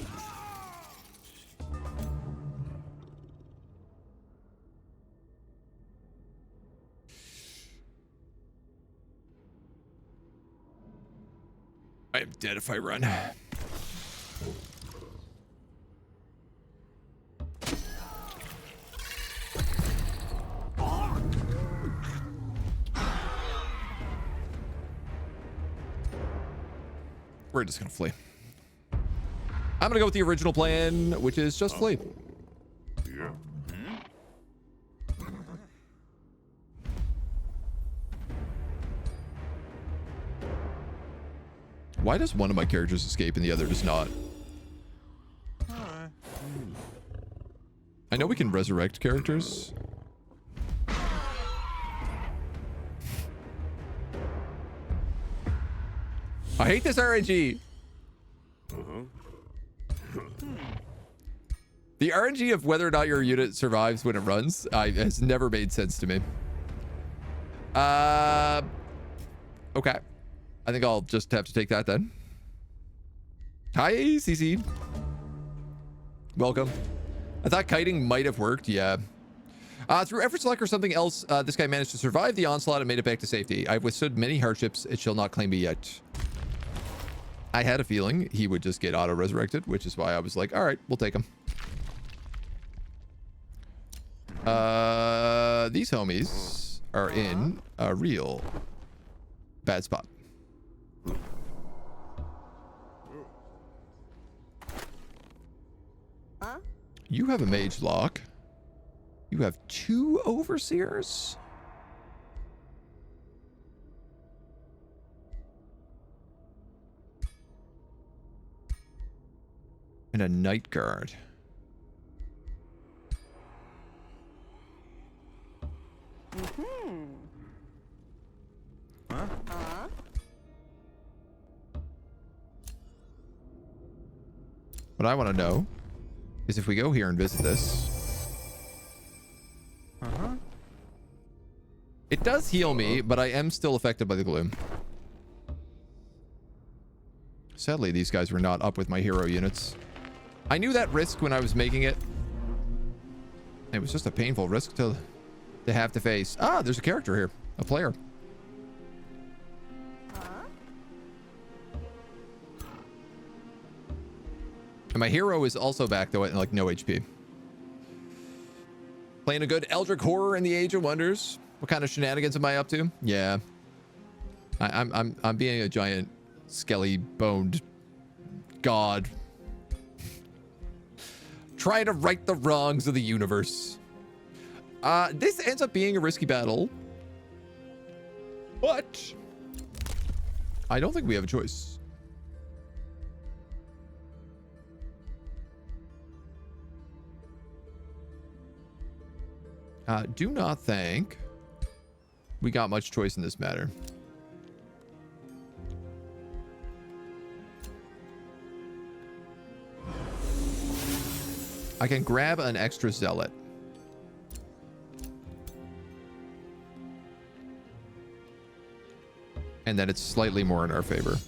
I am dead if I run. We're just gonna flee. I'm gonna go with the original plan, which is just flee. Yeah. Why does one of my characters escape and the other does not? I know we can resurrect characters. I hate this RNG. The RNG of whether or not your unit survives when it runs has never made sense to me. Okay. I think I'll just have to take that then. Hi, CC. Welcome. I thought kiting might have worked. Yeah. Through efforts luck or something else, this guy managed to survive the onslaught and made it back to safety. I've withstood many hardships. It shall not claim me yet. I had a feeling he would just get auto-resurrected, which is why I was like, all right, we'll take him. These homies are in a real bad spot. Huh? You have a mage lock. You have 2 overseers. And a night guard. What I want to know is if we go here and visit this. It does heal me, but I am still affected by the gloom. Sadly, these guys were not up with my hero units. I knew that risk when I was making it. It was just a painful risk to have to face. Ah, there's a character here. A player. And my hero is also back, though, at like no HP. Playing a good Eldritch horror in the Age of Wonders. What kind of shenanigans am I up to? Yeah. I'm being a giant skelly boned god. Trying to right the wrongs of the universe. This ends up being a risky battle. But I don't think we have a choice. Do not think we got much choice in this matter. I can grab an extra zealot. And then it's slightly more in our favor.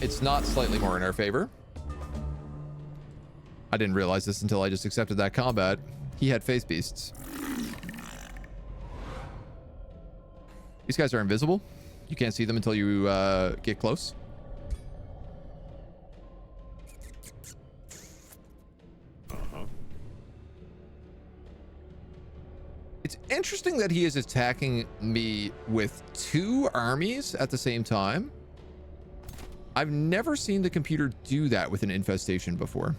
It's not slightly more in our favor. I didn't realize this until I just accepted that combat. He had face beasts. These guys are invisible. You can't see them until you get close. It's interesting that he is attacking me with 2 armies at the same time. I've never seen the computer do that with an infestation before.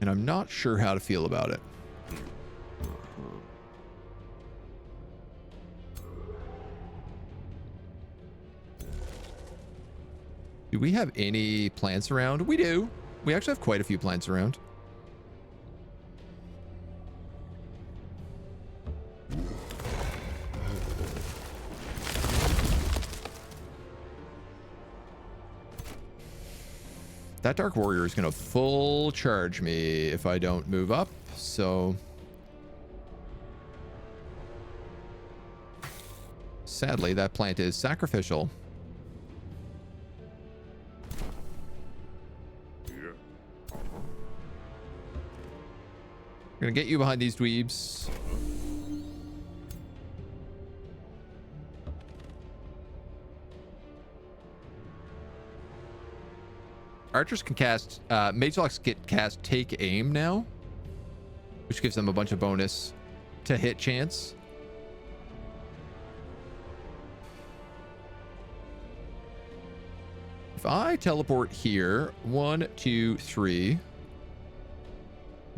And I'm not sure how to feel about it. Do we have any plants around? We do. We actually have quite a few plants around. That Dark Warrior is going to full charge me if I don't move up, so... Sadly, that plant is sacrificial. I'm going to get you behind these dweebs. Archers can cast, Mage Locks get cast Take Aim now, which gives them a bunch of bonus to hit chance. If I teleport here, 1, 2, 3.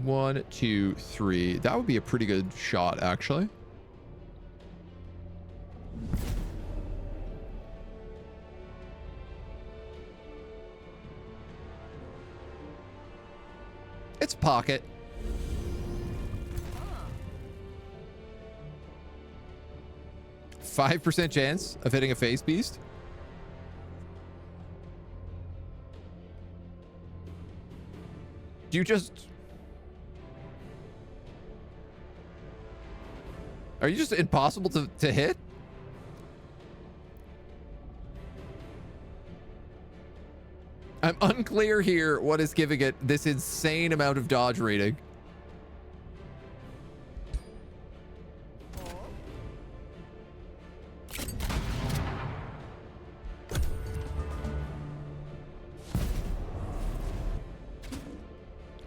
1, 2, 3. That would be a pretty good shot, actually. It's pocket. Huh. 5% chance of hitting a face beast. Do you just... Are you just impossible to hit? I'm unclear here what is giving it this insane amount of dodge rating.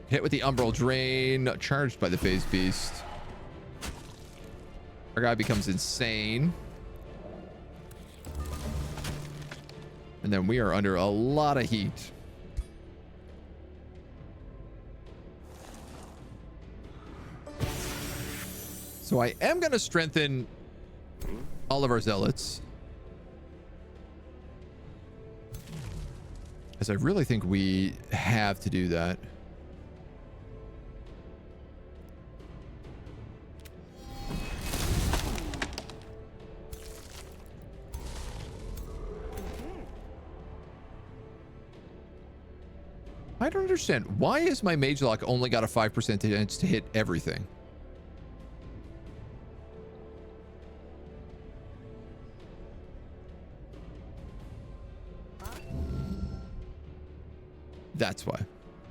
Hit with the Umbral Drain, charged by the Phase Beast. Our guy becomes insane. And then we are under a lot of heat. So I am going to strengthen all of our zealots. As I really think we have to do that. I don't understand. Why is my mage lock only got a 5% chance to hit everything? That's why.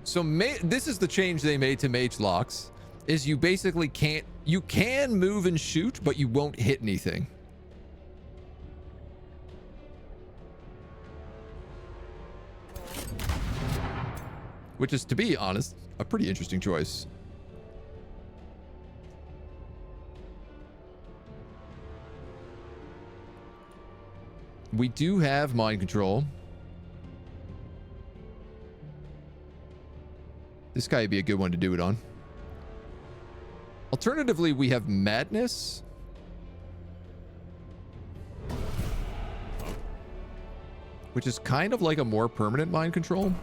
So this is the change they made to mage locks, is you basically can't, you can move and shoot, but you won't hit anything. Which is, to be honest, a pretty interesting choice. We do have mind control. This guy would be a good one to do it on. Alternatively, we have madness. Which is kind of like a more permanent mind control.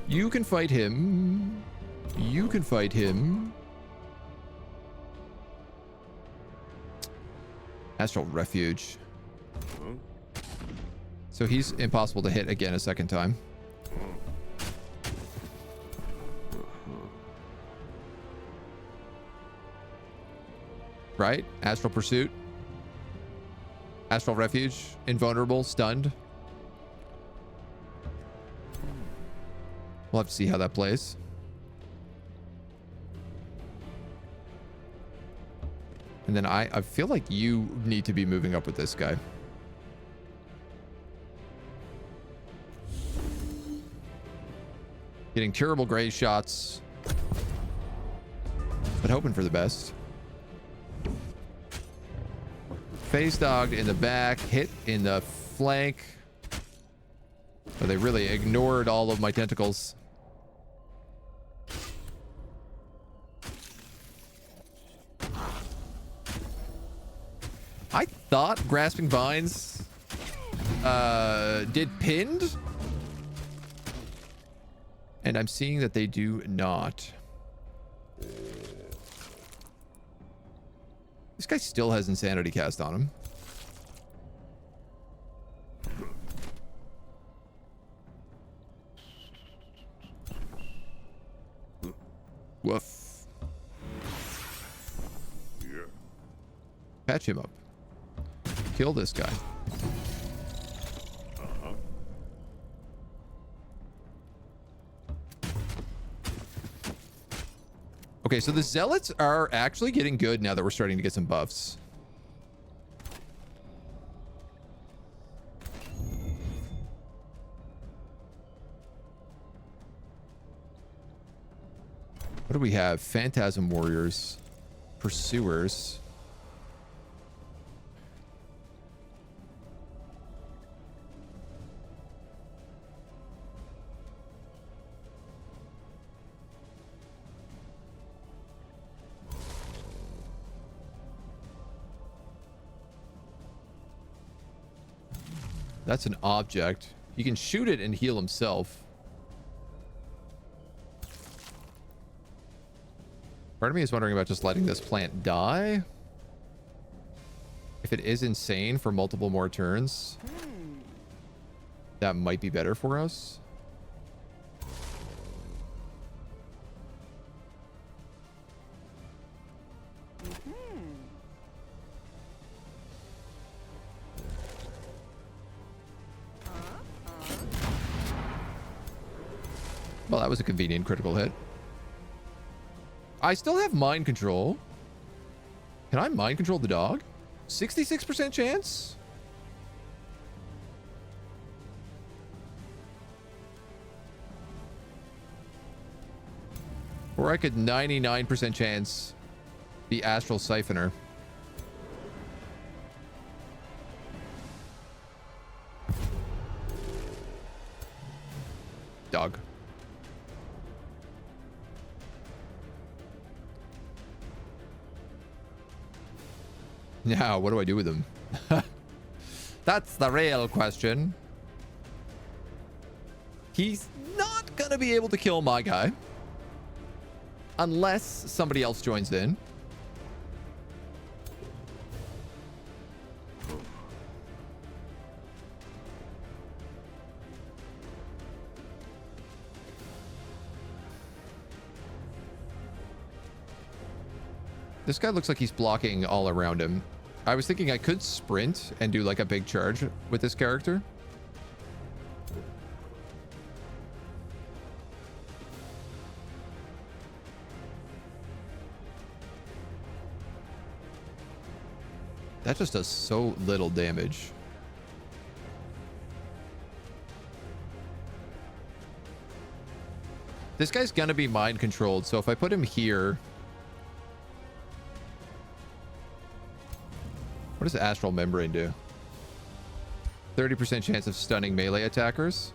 You can fight him. You can fight him. Astral Refuge. So he's impossible to hit again a second time. Right? Astral Pursuit. Astral Refuge. Invulnerable. Stunned. We'll have to see how that plays. And then I feel like you need to be moving up with this guy. Getting terrible gray shots, but hoping for the best. Face dogged in the back, hit in the flank. But they really ignored all of my tentacles. I thought Grasping Vines did pinned. And I'm seeing that they do not. This guy still has Insanity cast on him. Woof. Patch him up. Kill this guy. Okay, so the zealots are actually getting good now that we're starting to get some buffs. What do we have? Phantasm Warriors. Pursuers. That's an object. He can shoot it and heal himself. Part of me is wondering about just letting this plant die. If it is insane for multiple more turns, that might be better for us. Well, that was a convenient critical hit. I still have mind control. Can I mind control the dog? 66% chance? Or I could 99% chance the Astral Siphoner. Dog. Now, what do I do with him? That's the real question. He's not going to be able to kill my guy. Unless somebody else joins in. This guy looks like he's blocking all around him. I was thinking I could sprint and do like a big charge with this character. That just does so little damage. This guy's gonna be mind controlled, so if I put him here... What does Astral Membrane do? 30% chance of stunning melee attackers.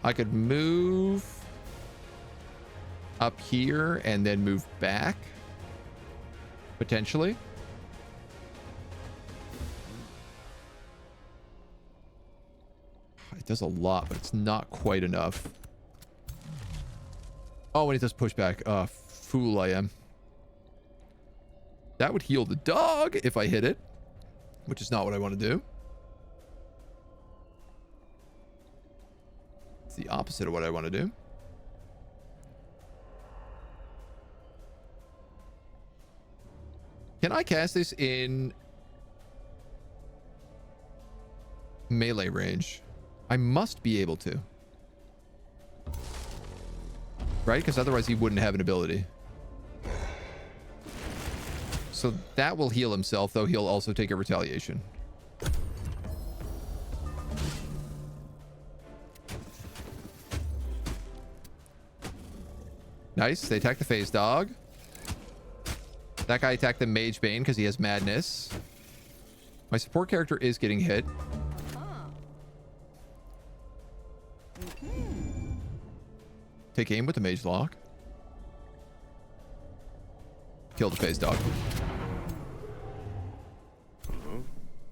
I could move up here and then move back, potentially. It does a lot, but it's not quite enough. Oh, and it does pushback. Fool I am. That would heal the dog if I hit it, which is not what I want to do. It's the opposite of what I want to do. Can I cast this in melee range? I must be able to. Right? Because otherwise he wouldn't have an ability. So that will heal himself, though he'll also take a retaliation. Nice. They attack the phase dog. That guy attacked the Mage Bane because he has madness. My support character is getting hit. Take aim with the Mage Lock. Kill the phase dog.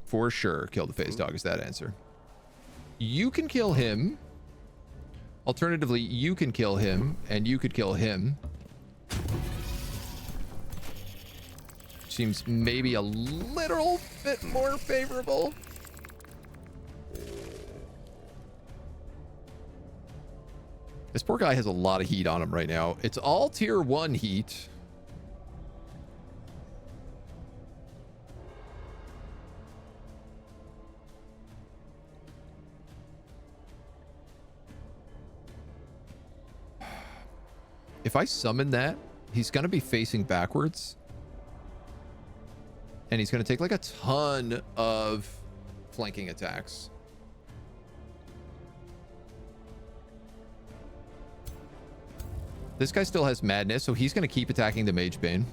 For sure, kill the phase dog is that answer. You can kill him. Alternatively, you can kill him, and you could kill him. Seems maybe a little bit more favorable. This poor guy has a lot of heat on him right now. It's all tier 1 heat. If I summon that, he's going to be facing backwards. And he's going to take like a ton of flanking attacks. This guy still has madness, so he's going to keep attacking the Mage Bane.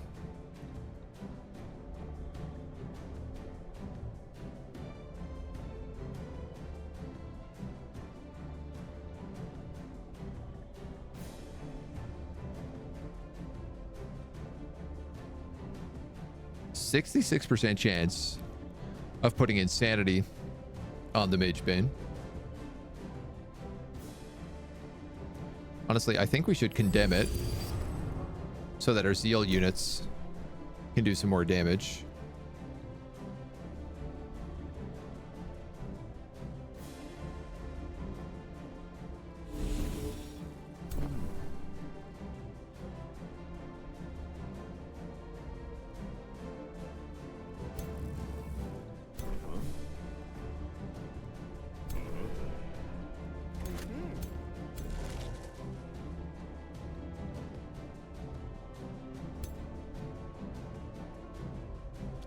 %66% chance of putting Insanity on the Mage Bane. Honestly, I think we should condemn it so that our Zeal units can do some more damage.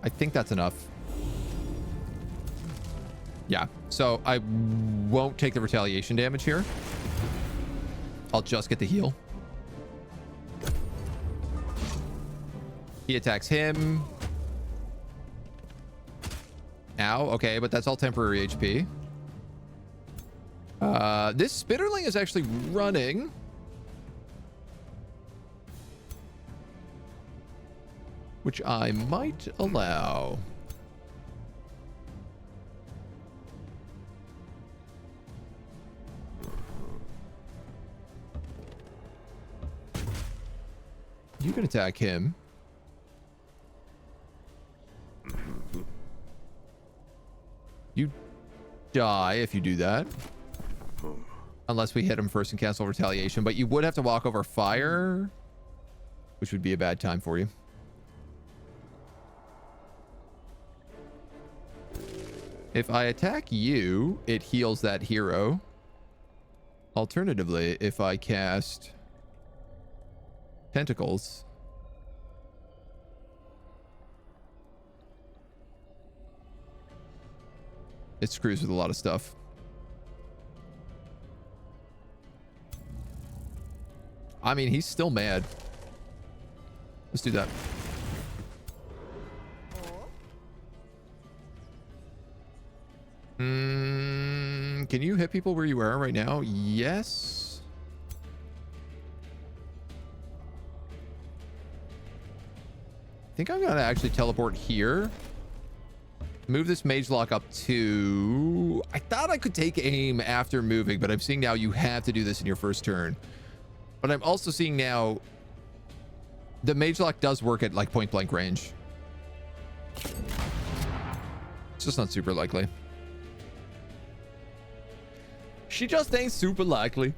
I think that's enough. Yeah, so I won't take the retaliation damage here. I'll just get the heal. He attacks him. Ow. Okay, but that's all temporary HP. This Spitterling is actually running. Which I might allow. You can attack him. You die if you do that. Unless we hit him first and cancel retaliation. But you would have to walk over fire, which would be a bad time for you. If I attack you, it heals that hero. Alternatively, if I cast tentacles, it screws with a lot of stuff. I mean, he's still mad. Let's do that. Can you hit people where you are right now? Yes. I think I'm gonna actually teleport here. Move this mage lock up to... I thought I could take aim after moving, but I'm seeing now you have to do this in your first turn. But I'm also seeing now the mage lock does work at like point blank range. It's just not super likely. She just ain't super likely.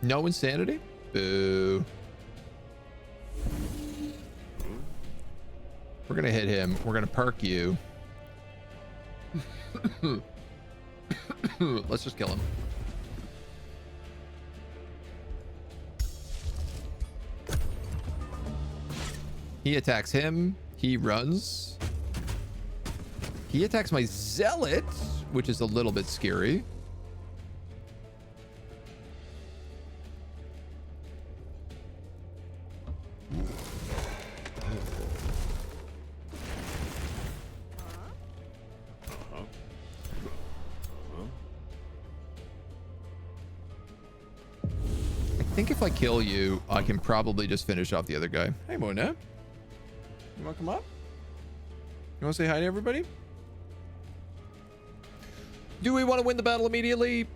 No insanity? Boo. We're gonna hit him. We're gonna perk you. Let's just kill him. He attacks him. He runs. He attacks my zealot, which is a little bit scary. I think if I kill you, I can probably just finish off the other guy. Hey, Mona. You want to come up? You want to say hi to everybody? Do we want to win the battle immediately?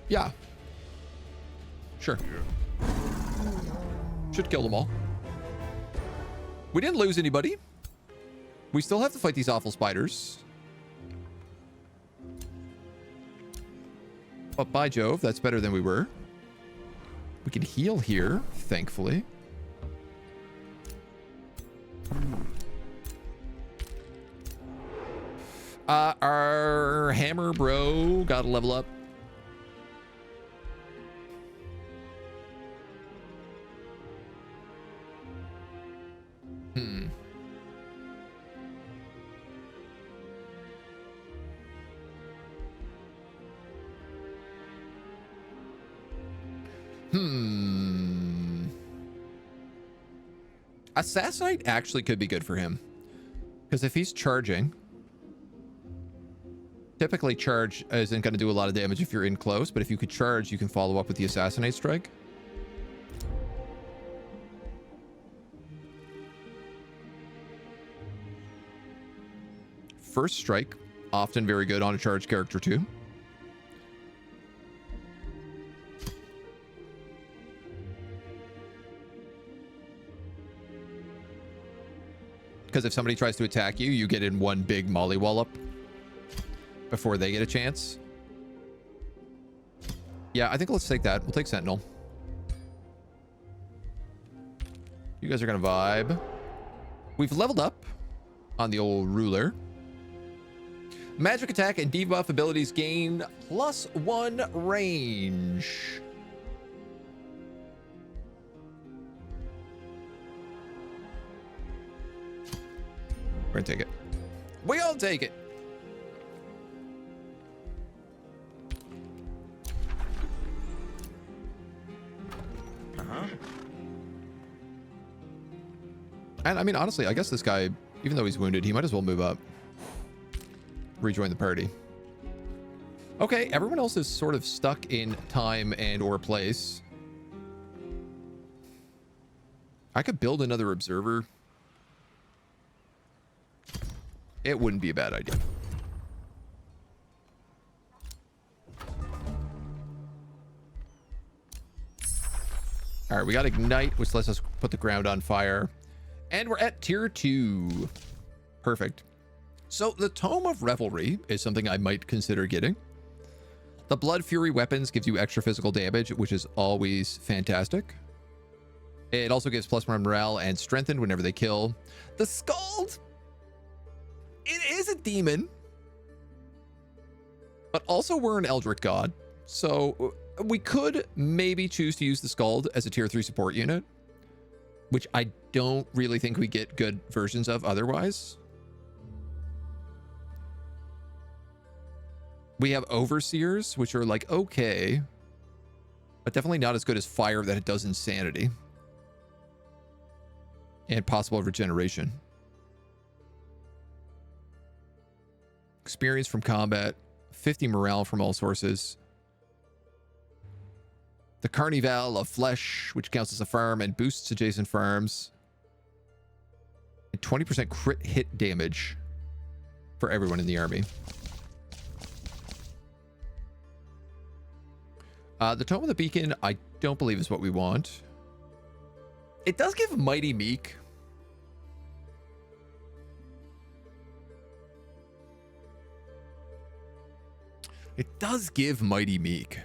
Yeah. Sure. Should kill them all. We didn't lose anybody. We still have to fight these awful spiders. But by Jove, that's better than we were. We can heal here, thankfully. Our hammer bro got to level up. Assassinate actually could be good for him. Because if he's charging... Typically, charge isn't going to do a lot of damage if you're in close, but if you could charge, you can follow up with the Assassinate Strike. First Strike, often very good on a charge character too. Because if somebody tries to attack you, you get in one big mollywallop before they get a chance. Yeah, I think let's take that. We'll take Sentinel. You guys are gonna vibe. We've leveled up on the old ruler. Magic attack and debuff abilities gain +1 range. We're gonna take it. We all take it. And I mean, honestly, I guess this guy, even though he's wounded, he might as well move up. Rejoin the party. Okay, everyone else is sort of stuck in time and or place. I could build another observer. It wouldn't be a bad idea. All right, we got Ignite, which lets us put the ground on fire. And we're at tier 2. Perfect. So the Tome of Revelry is something I might consider getting. The Blood Fury weapons gives you extra physical damage, which is always fantastic. It also gives +1 morale and strengthened whenever they kill. The Scald, it is a demon, but also we're an Eldritch god. So we could maybe choose to use the Scald as a tier 3 support unit, which I don't really think we get good versions of otherwise. We have Overseers, which are like, okay, but definitely not as good as Fire that it does Insanity. And possible regeneration. Experience from combat, 50 morale from all sources. The Carnival of Flesh, which counts as a farm and boosts adjacent farms. And 20% crit hit damage for everyone in the army. The Tome of the Beacon, I don't believe is what we want. It does give Mighty Meek. It does give Mighty Meek.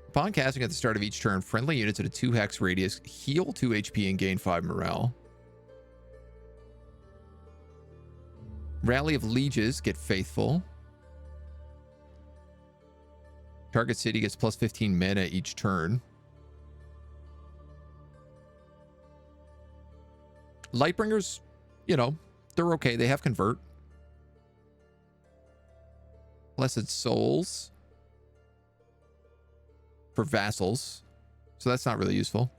Upon casting at the start of each turn, friendly units at a 2 hex radius heal 2 HP and gain 5 morale. Rally of Lieges get Faithful. Target city gets +15 mana each turn. Lightbringers, you know, they're okay. They have Convert. Blessed Souls for vassals. So that's not really useful.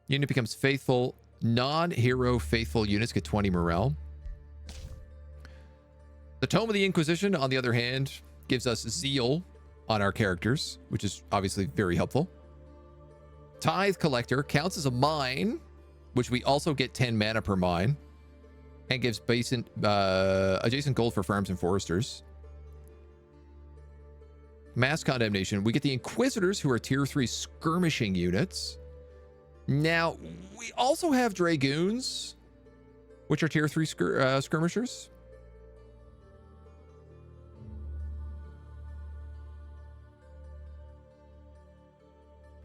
Unit becomes faithful. Non-hero faithful units get 20 morale. The Tome of the Inquisition, on the other hand, gives us Zeal on our characters, which is obviously very helpful. Tithe Collector counts as a mine, which we also get 10 mana per mine, and gives adjacent gold for farms and foresters. Mass Condemnation, we get the Inquisitors, who are tier 3 skirmishing units. Now, we also have Dragoons, which are tier 3 skirmishers.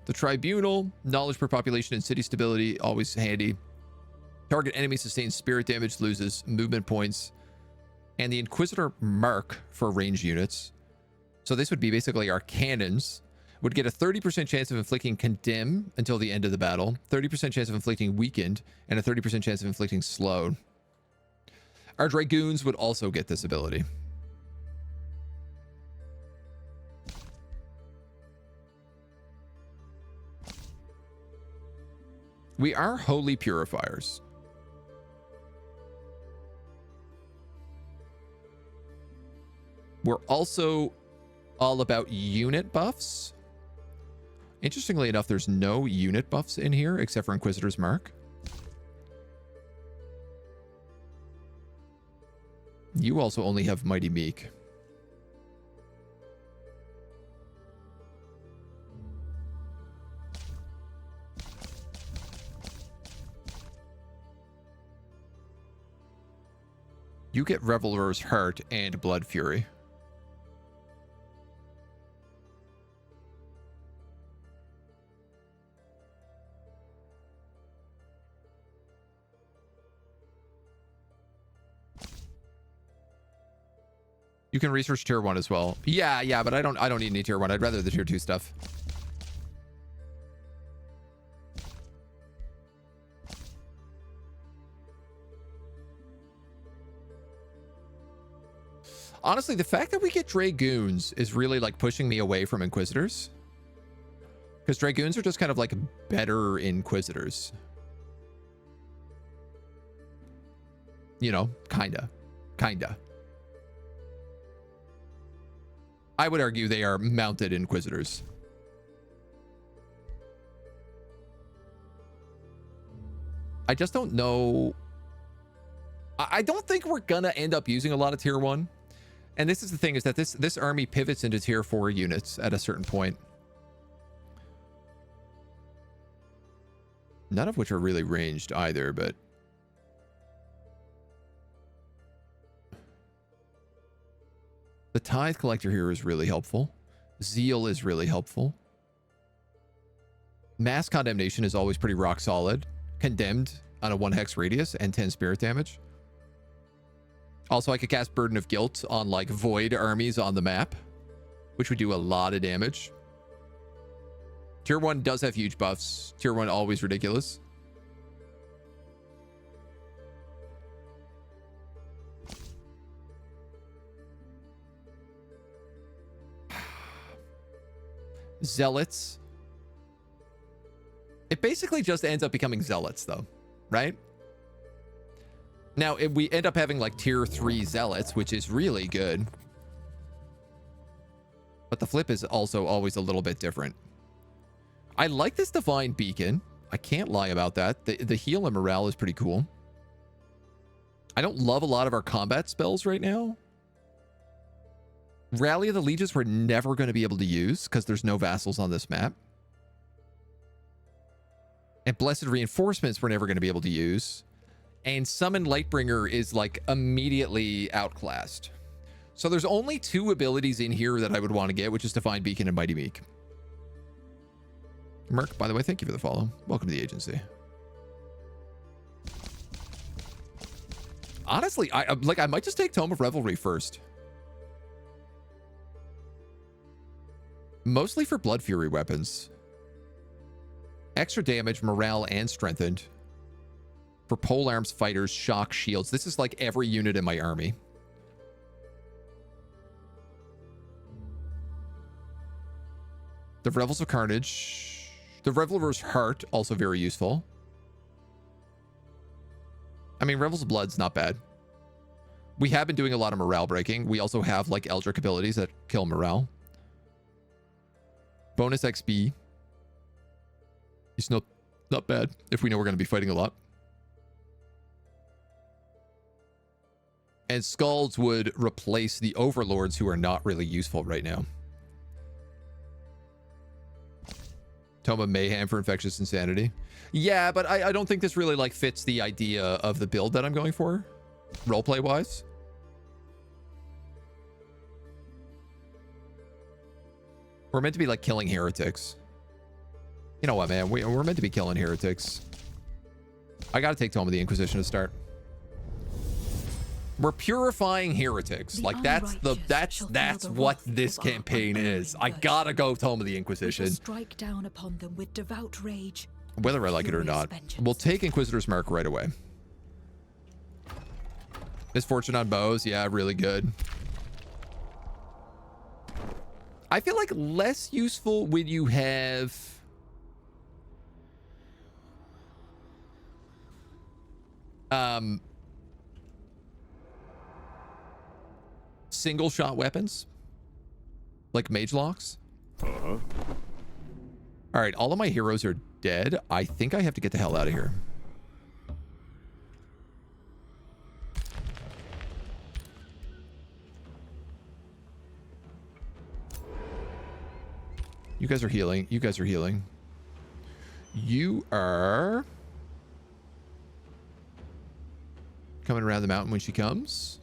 The Tribunal, knowledge per population and city stability, always handy. Target enemy sustains spirit damage, loses movement points. And the Inquisitor Mark for range units. So this would be basically our cannons. Would get a 30% chance of inflicting Condemn until the end of the battle, 30% chance of inflicting Weakened, and a 30% chance of inflicting Slowed. Our Dragoons would also get this ability. We are Holy Purifiers. We're also all about unit buffs. Interestingly enough, there's no unit buffs in here except for Inquisitor's Mark. You also only have Mighty Meek. You get Reveler's Heart and Blood Fury. You can research tier 1 as well. Yeah, but I don't need any tier 1. I'd rather the tier 2 stuff. Honestly, the fact that we get Dragoons is really like pushing me away from Inquisitors. Because Dragoons are just kind of like better Inquisitors. You know, kinda. I would argue they are mounted Inquisitors. I just don't know. I don't think we're gonna end up using a lot of tier 1. And this is the thing, is that this army pivots into tier 4 units at a certain point. None of which are really ranged either, but... The Tithe Collector here is really helpful. Zeal is really helpful. Mass Condemnation is always pretty rock solid. Condemned on a 1 hex radius and 10 spirit damage. Also, I could cast Burden of Guilt on, like, void armies on the map, which would do a lot of damage. Tier 1 does have huge buffs. Tier 1 always ridiculous. Zealots. It basically just ends up becoming Zealots, though, right? Now, if we end up having like tier 3 Zealots, which is really good. But the flip is also always a little bit different. I like this Divine Beacon. I can't lie about that. The heal and morale is pretty cool. I don't love a lot of our combat spells right now. Rally of the Legions we're never going to be able to use because there's no vassals on this map. And Blessed Reinforcements we're never going to be able to use. And Summon Lightbringer is like immediately outclassed. So there's only 2 abilities in here that I would want to get, which is Divine Beacon and Mighty Meek. Merc, by the way, thank you for the follow. Welcome to the agency. Honestly, I might just take Tome of Revelry first. Mostly for Blood Fury weapons. Extra damage, morale, and strengthened. For polearms, fighters, shock, shields. This is like every unit in my army. The Revels of Carnage. The Reveler's Heart, also very useful. I mean, Revels of Blood's not bad. We have been doing a lot of morale breaking. We also have like Eldritch abilities that kill morale. Bonus XP. It's not bad if we know we're going to be fighting a lot. And Scalds would replace the Overlords who are not really useful right now. Tome of Mayhem for Infectious Insanity. Yeah, but I don't think this really like fits the idea of the build that I'm going for, roleplay wise. We're meant to be like killing heretics. You know what, man? We're meant to be killing heretics. I gotta take Tome of the Inquisition to start. We're purifying heretics. Like that's what this campaign is. I gotta go Tome of the Inquisition. Strike down upon them with devout rage. Whether I like it or not, we'll take Inquisitor's Mark right away. Misfortune on bows, yeah, really good. I feel like less useful when you have single shot weapons like mage locks. All right, all of my heroes are dead. I think I have to get the hell out of here. You guys are healing. You guys are healing. You are coming around the mountain when she comes.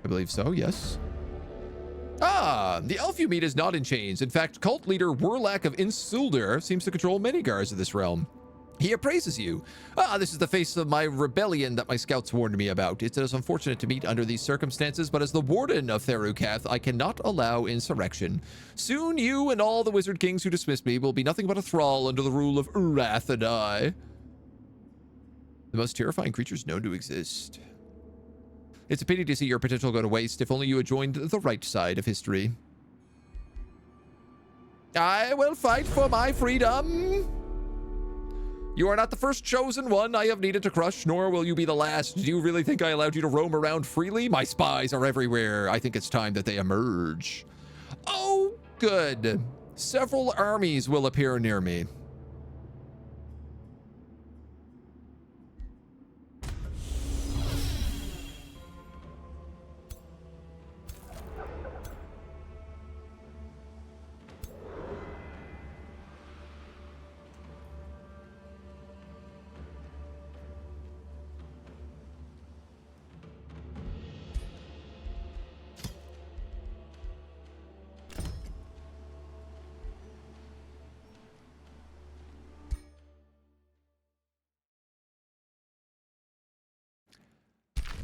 I believe so, yes. Ah, the elf you meet is not in chains. In fact, cult leader Warlack of Insulder seems to control many guards of this realm. He appraises you. Ah, this is the face of my rebellion that my scouts warned me about. It is unfortunate to meet under these circumstances, but as the warden of Therukath, I cannot allow insurrection. Soon you and all the wizard kings who dismissed me will be nothing but a thrall under the rule of Urathadai, the most terrifying creatures known to exist. It's a pity to see your potential go to waste. If only you had joined the right side of history. I will fight for my freedom. You are not the first chosen one I have needed to crush, nor will you be the last. Do you really think I allowed you to roam around freely? My spies are everywhere. I think it's time that they emerge. Oh, good. Several armies will appear near me.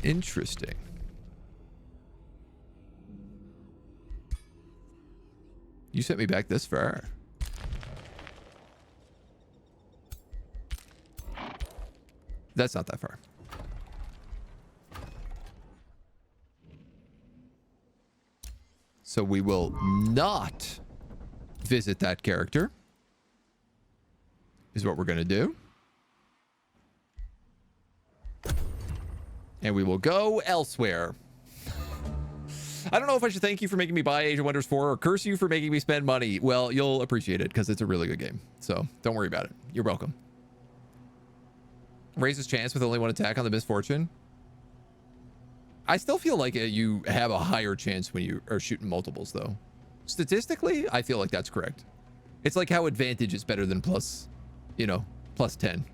Interesting. You sent me back this far. That's not that far. So we will not visit that character, is what we're going to do. And we will go elsewhere. I don't know if I should thank you for making me buy Age of Wonders 4 or curse you for making me spend money. Well, you'll appreciate it because it's a really good game. So don't worry about it. You're welcome. Raises chance with only one attack on the misfortune. I still feel like you have a higher chance when you are shooting multiples, though. Statistically, I feel like that's correct. It's like how advantage is better than plus, you know, plus 10.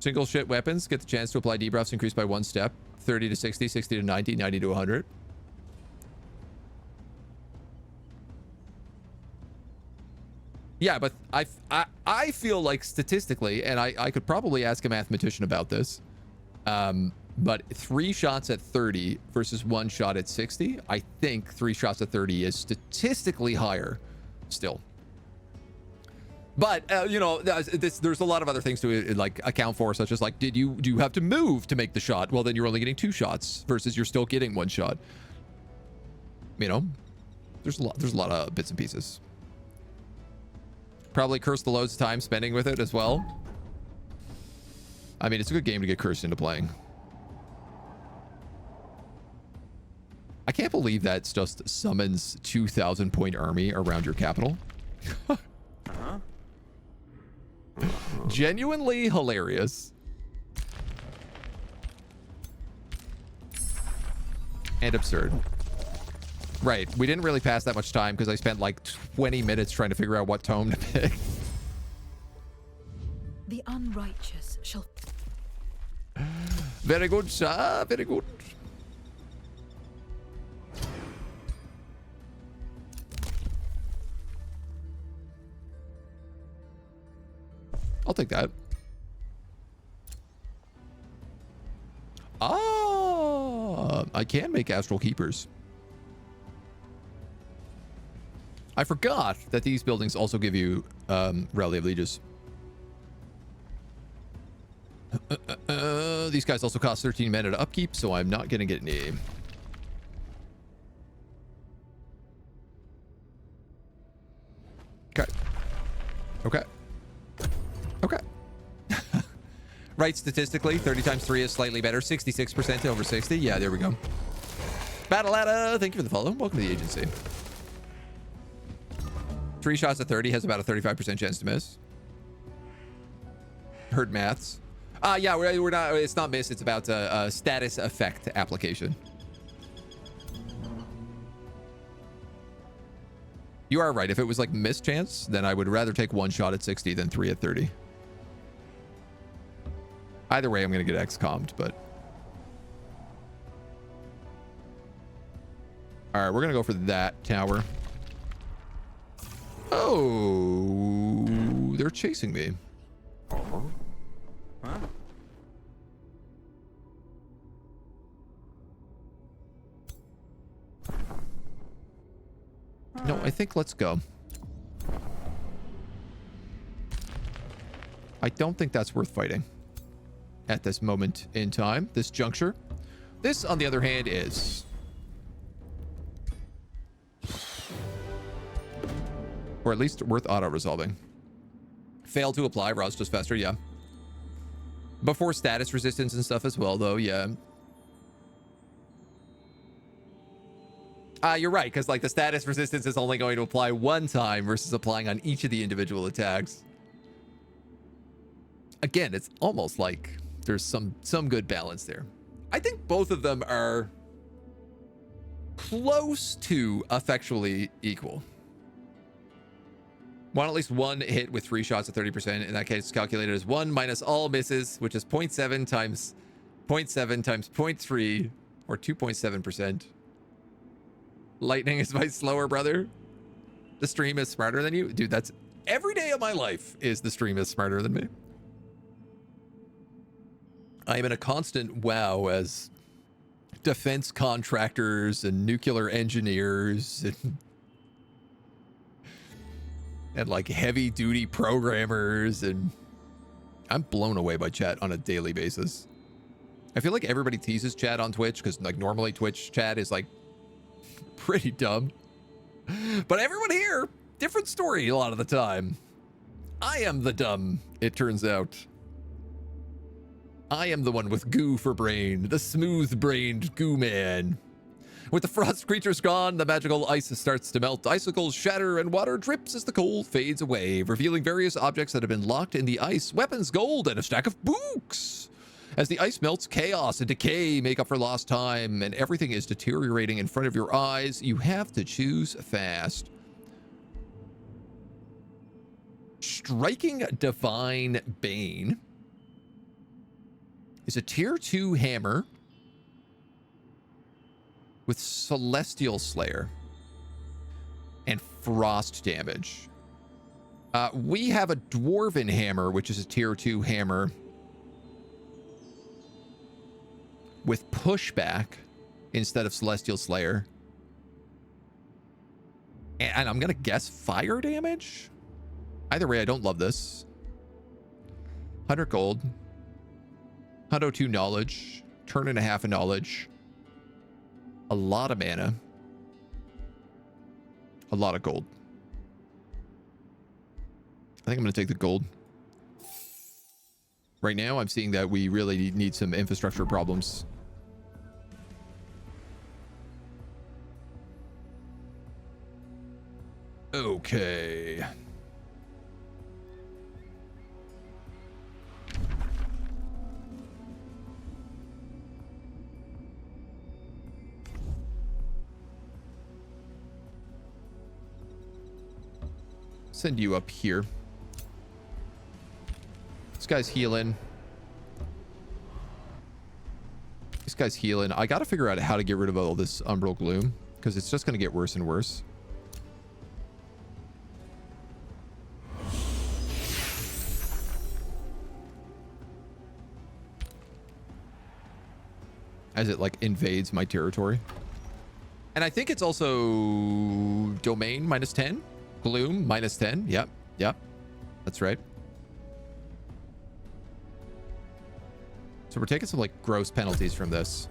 Single shit weapons get the chance to apply debuffs increased by 1 step. 30 to 60, 60 to 90, 90 to 100. Yeah, but I feel like statistically, and I could probably ask a mathematician about this, but 3 shots at 30 versus 1 shot at 60, I think 3 shots at 30 is statistically higher still. But, you know, there's a lot of other things to like account for, such as like, do you have to move to make the shot? Well, then you're only getting 2 shots versus you're still getting 1 shot. You know, there's a lot of bits and pieces. Probably curse the loads of time spending with it as well. I mean, it's a good game to get cursed into playing. I can't believe that just summons 2,000 point army around your capital. Genuinely hilarious. And absurd. Right, we didn't really pass that much time because I spent like 20 minutes trying to figure out what tome to pick. The unrighteous shall... Very good, sir. Very good. I'll take that. Ah, I can make Astral Keepers. I forgot that these buildings also give you Rally of Lieges. These guys also cost 13 mana to upkeep, so I'm not going to get any. Okay. Okay. Okay. Right, statistically, 30 times 3 is slightly better. 66% over 60. Yeah, there we go. Battle Ladder, thank you for the follow. Welcome to the agency. 3 shots at 30 has about a 35% chance to miss. Heard maths. Yeah, we're not, it's not miss, it's about a status effect application. You are right. If it was like miss chance, then I would rather take 1 shot at 60 than 3 at 30. Either way, I'm going to get XCOM'd, but... Alright, we're going to go for that tower. Oh... they're chasing me. Huh? No, I think let's go. I don't think that's worth fighting at this moment in time, this juncture. This, on the other hand, is. Or at least worth auto-resolving. Fail to apply, Rouse just faster, yeah. Before status resistance and stuff as well, though, yeah. You're right, because like the status resistance is only going to apply one time versus applying on each of the individual attacks. Again, it's almost like there's some good balance there. I think both of them are close to effectually equal. Want at least one hit with 3 shots at 30%. In that case, calculated as 1 minus all misses, which is 0.7 times 0.7 times 0.3, or 2.7%. Lightning is my slower brother. The stream is smarter than you. Dude, that's every day of my life is the stream is smarter than me. I am in a constant wow as defense contractors and nuclear engineers and like heavy duty programmers, and I'm blown away by chat on a daily basis. I feel like everybody teases chat on Twitch because like normally Twitch chat is like pretty dumb, but everyone here, different story a lot of the time. I am the dumb, it turns out. I am the one with goo for brain, the smooth-brained goo man. With the frost creatures gone, the magical ice starts to melt. Icicles shatter and water drips as the cold fades away, revealing various objects that have been locked in the ice. Weapons, gold, and a stack of books. As the ice melts, chaos and decay make up for lost time, and everything is deteriorating in front of your eyes. You have to choose fast. Striking Divine Bane is a tier 2 hammer with Celestial Slayer and frost damage. We have a Dwarven Hammer, which is a tier 2 hammer with pushback instead of Celestial Slayer. And I'm gonna guess fire damage? Either way, I don't love this. 100 gold. 102 knowledge. Turn and a half of knowledge. A lot of mana. A lot of gold. I think I'm going to take the gold. Right now, I'm seeing that we really need some infrastructure problems. Okay. Send you up here. This guy's healing. This guy's healing. I gotta figure out how to get rid of all this Umbral Gloom, because it's just gonna get worse and worse. As it like invades my territory. And I think it's also domain minus 10. Gloom minus 10. Yep. That's right. So we're taking some like gross penalties from this.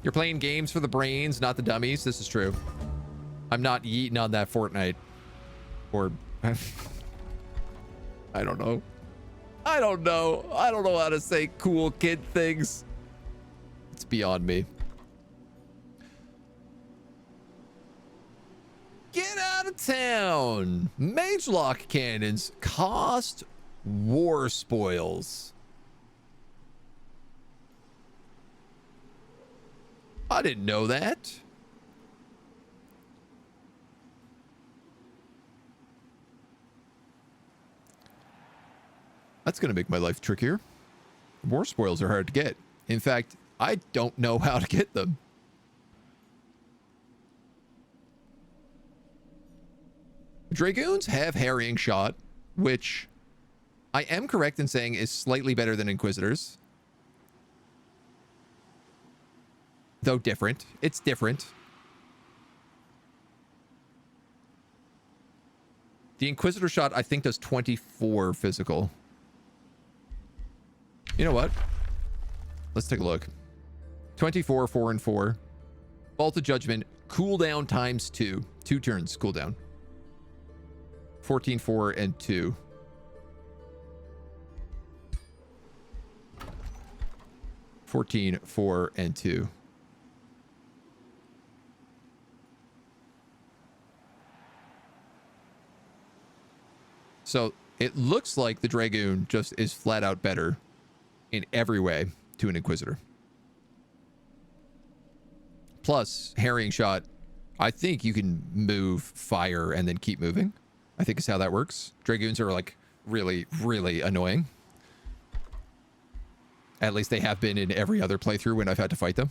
You're playing games for the brains, not the dummies. This is true. I'm not yeeting on that Fortnite. Or I don't know. I don't know how to say cool kid things. It's beyond me. Get out of town. Mage lock cannons cost war spoils. I didn't know that. That's going to make my life trickier. War spoils are hard to get. In fact, I don't know how to get them. Dragoons have harrying shot, which I am correct in saying is slightly better than Inquisitors. Though different. It's different. The Inquisitor shot, I think, does 24 physical. You know what? Let's take a look. 24, 4, and 4. Vault of Judgment, cooldown times 2. 2 turns, cooldown. 14, 4, and 2. $14, 4, and 2. So it looks like the Dragoon just is flat out better in every way to an Inquisitor. Plus, Harrying Shot, I think you can move fire and then keep moving. I think is how that works. Dragoons are like really, really annoying. At least they have been in every other playthrough when I've had to fight them.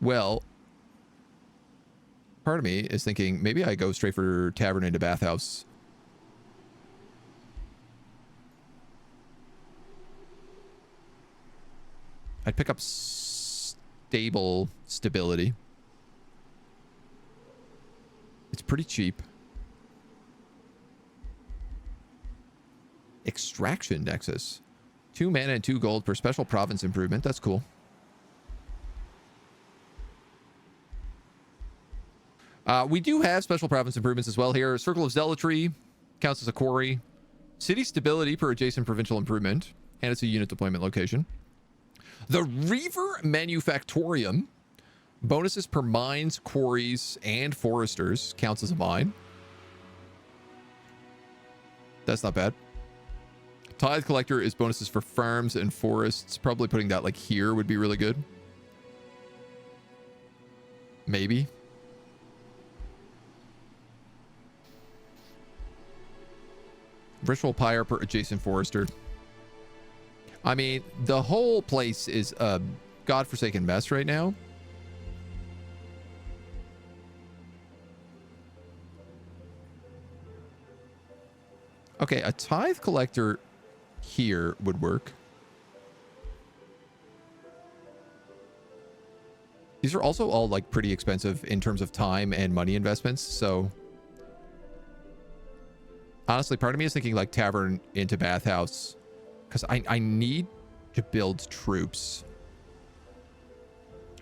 Well, part of me is thinking maybe I go straight for Tavern into Bathhouse. I'd pick up stable stability. It's pretty cheap. Extraction Nexus. 2 mana and 2 gold per special province improvement. That's cool. We do have special province improvements as well here. Circle of Zealotry counts as a quarry. City stability per adjacent provincial improvement. And it's a unit deployment location. The Reaver Manufactorium. Bonuses per mines, quarries, and foresters. Counts as a mine. That's not bad. Tithe Collector is bonuses for farms and forests. Probably putting that like here would be really good. Maybe. Ritual Pyre per adjacent forester. I mean, the whole place is a godforsaken mess right now. Okay, a Tithe Collector here would work. These are also all like pretty expensive in terms of time and money investments, so honestly, part of me is thinking like Tavern into Bathhouse because I need to build troops.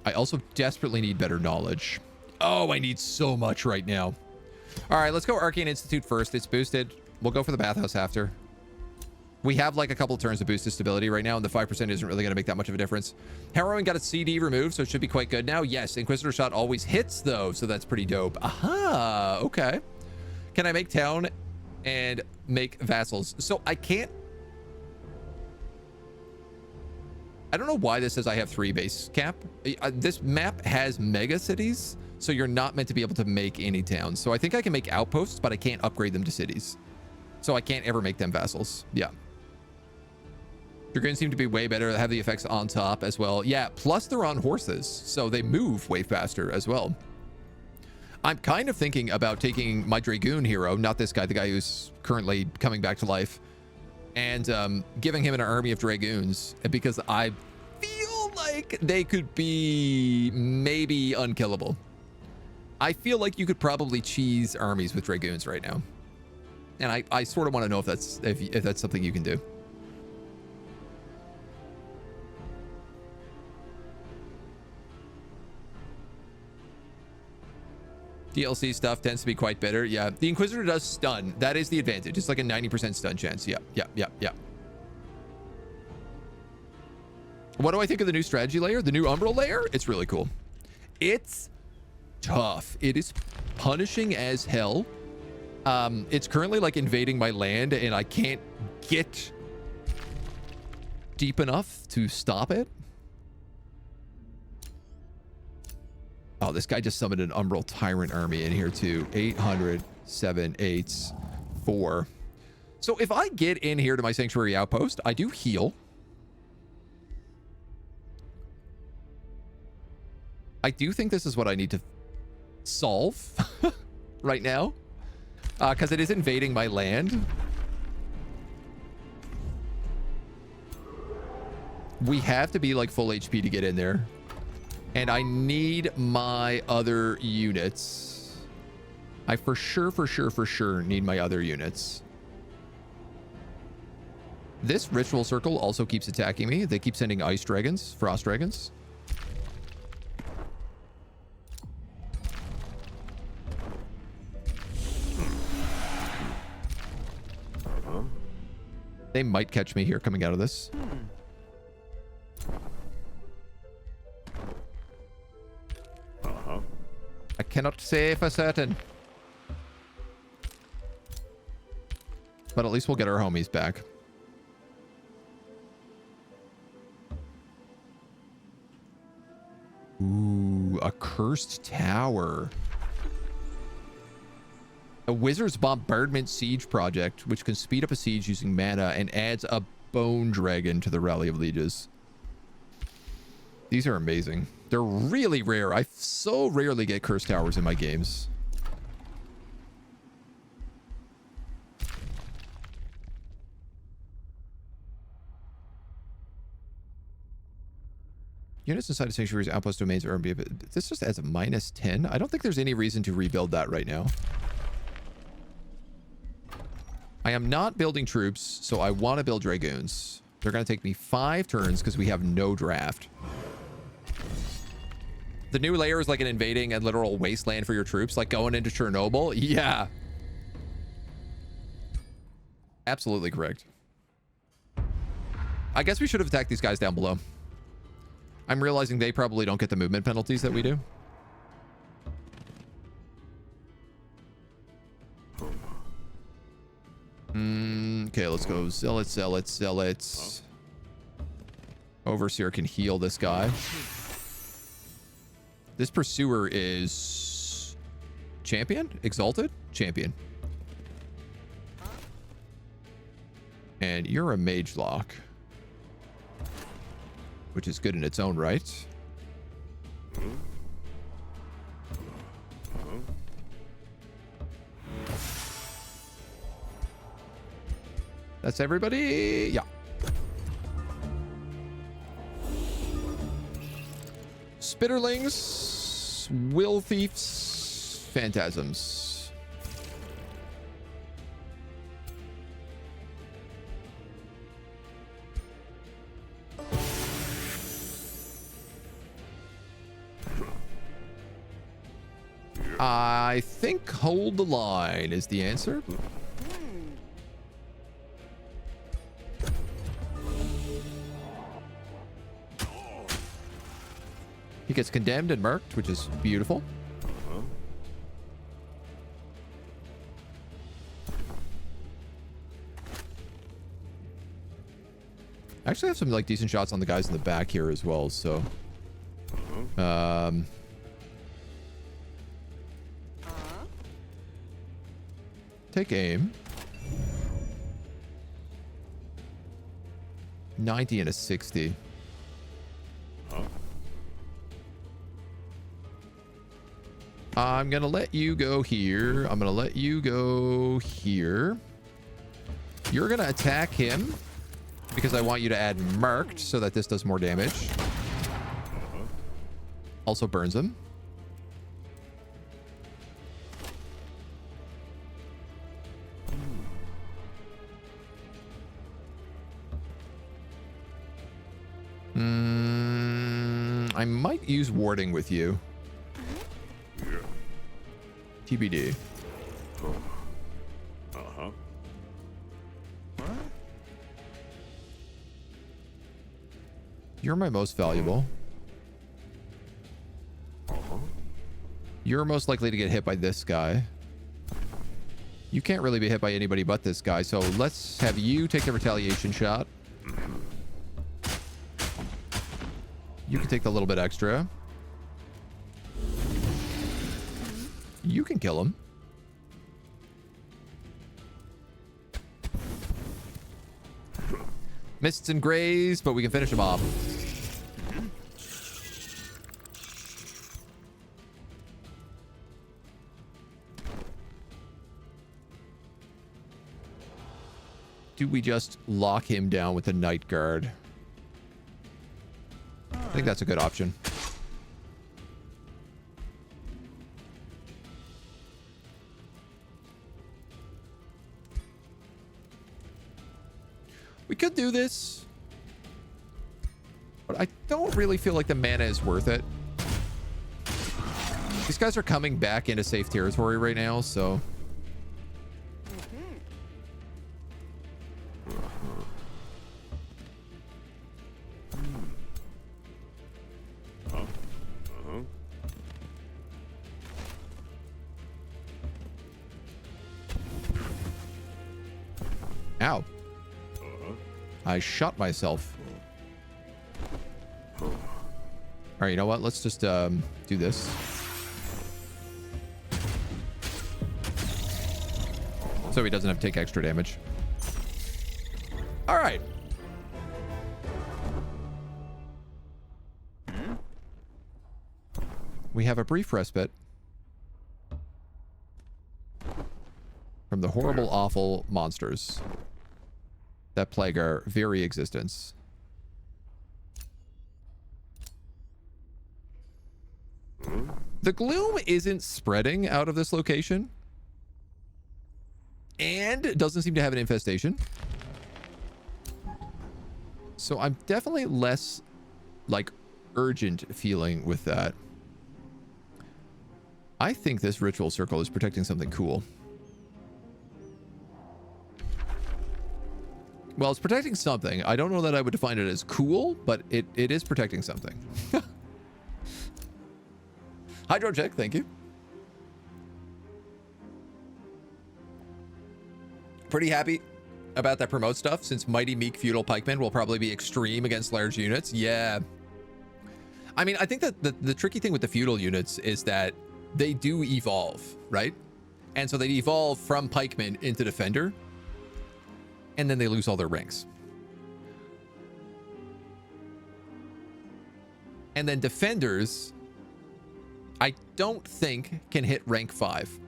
I also desperately need better knowledge. Oh, I need so much right now. All right, let's go Arcane Institute first. It's boosted. We'll go for the Bathhouse after. We have like a couple turns of boosted stability right now, and the 5% isn't really going to make that much of a difference. Harrowing got its CD removed, so it should be quite good now. Yes, Inquisitor Shot always hits, though, so that's pretty dope. Aha, okay. Can I make town and make vassals? So I can't... I don't know why this says I have 3 base cap. This map has mega cities, so you're not meant to be able to make any towns. So I think I can make outposts, but I can't upgrade them to cities. So I can't ever make them vassals. Yeah. Dragoons seem to be way better. They have the effects on top as well. Yeah, plus they're on horses, so they move way faster as well. I'm kind of thinking about taking my Dragoon hero, not this guy, the guy who's currently coming back to life, and giving him an army of Dragoons, because I feel like they could be maybe unkillable. I feel like you could probably cheese armies with Dragoons right now. And I sort of want to know if that's something you can do. DLC stuff tends to be quite bitter. Yeah, the Inquisitor does stun. That is the advantage. It's like a 90% stun chance. Yeah. What do I think of the new strategy layer? The new Umbral layer? It's really cool. It's tough. It is punishing as hell. It's currently like invading my land, and I can't get deep enough to stop it. Oh, this guy just summoned an Umbral Tyrant army in here too. 800, 7, 8, 4. So if I get in here to my Sanctuary Outpost, I do heal. I do think this is what I need to solve. right now. Because it is invading my land. We have to be like full HP to get in there. And I need my other units. I for sure need my other units. This ritual circle also keeps attacking me. They keep sending ice dragons, frost dragons. They might catch me here coming out of this. I cannot say for certain. But at least we'll get our homies back. Ooh, a cursed tower. A wizard's bombardment siege project, which can speed up a siege using mana and adds a bone dragon to the rally of lieges. These are amazing. They're really rare. I so rarely get cursed towers in my games. Units inside of sanctuaries, outpost domains, or this just adds a -10. I don't think there's any reason to rebuild that right now. I am not building troops, so I want to build dragoons. They're going to take me 5 turns because we have no draft. The new layer is like an invading a literal wasteland for your troops, like going into Chernobyl. Yeah. Absolutely correct. I guess we should have attacked these guys down below. I'm realizing they probably don't get the movement penalties that we do. Okay, let's go. Zealots. Overseer can heal this guy. This pursuer is champion? Exalted? Champion. And you're a mage lock, which is good in its own right. That's everybody? Yeah. Spitterlings, will thieves, phantasms. I think hold the line is the answer. He gets condemned and murked, which is beautiful. I actually have some like decent shots on the guys in the back here as well, so take aim. 90 and a 60. I'm gonna let you go here. I'm gonna let you go here. You're gonna attack him because I want you to add marked so that this does more damage. Also burns him. I might use warding with you. TBD. You're my most valuable. You're most likely to get hit by this guy. You can't really be hit by anybody but this guy, so let's have you take the retaliation shot. You can take the little bit extra. You can kill him. Mists and grays, but we can finish him off. do we just lock him down with the Night Guard? I think that's a good option. We could do this, but I don't really feel like the mana is worth it. These guys are coming back into safe territory right now, so... Ow. I shot myself. All right, you know what? Let's just do this. So he doesn't have to take extra damage. All right. We have a brief respite from the horrible, awful monsters that plague our very existence. The gloom isn't spreading out of this location, and it doesn't seem to have an infestation. So I'm definitely less, like, urgent feeling with that. I think this ritual circle is protecting something cool. Well, it's protecting something. I don't know that I would define it as cool, but it is protecting something. Hydrocheck, thank you. Pretty happy about that promote stuff, since Mighty Meek Feudal Pikemen will probably be extreme against large units. Yeah. I mean, I think that the tricky thing with the feudal units is that they do evolve, right? And so they evolve from pikemen into defender, and then they lose all their ranks. And then defenders, I don't think can hit rank 5.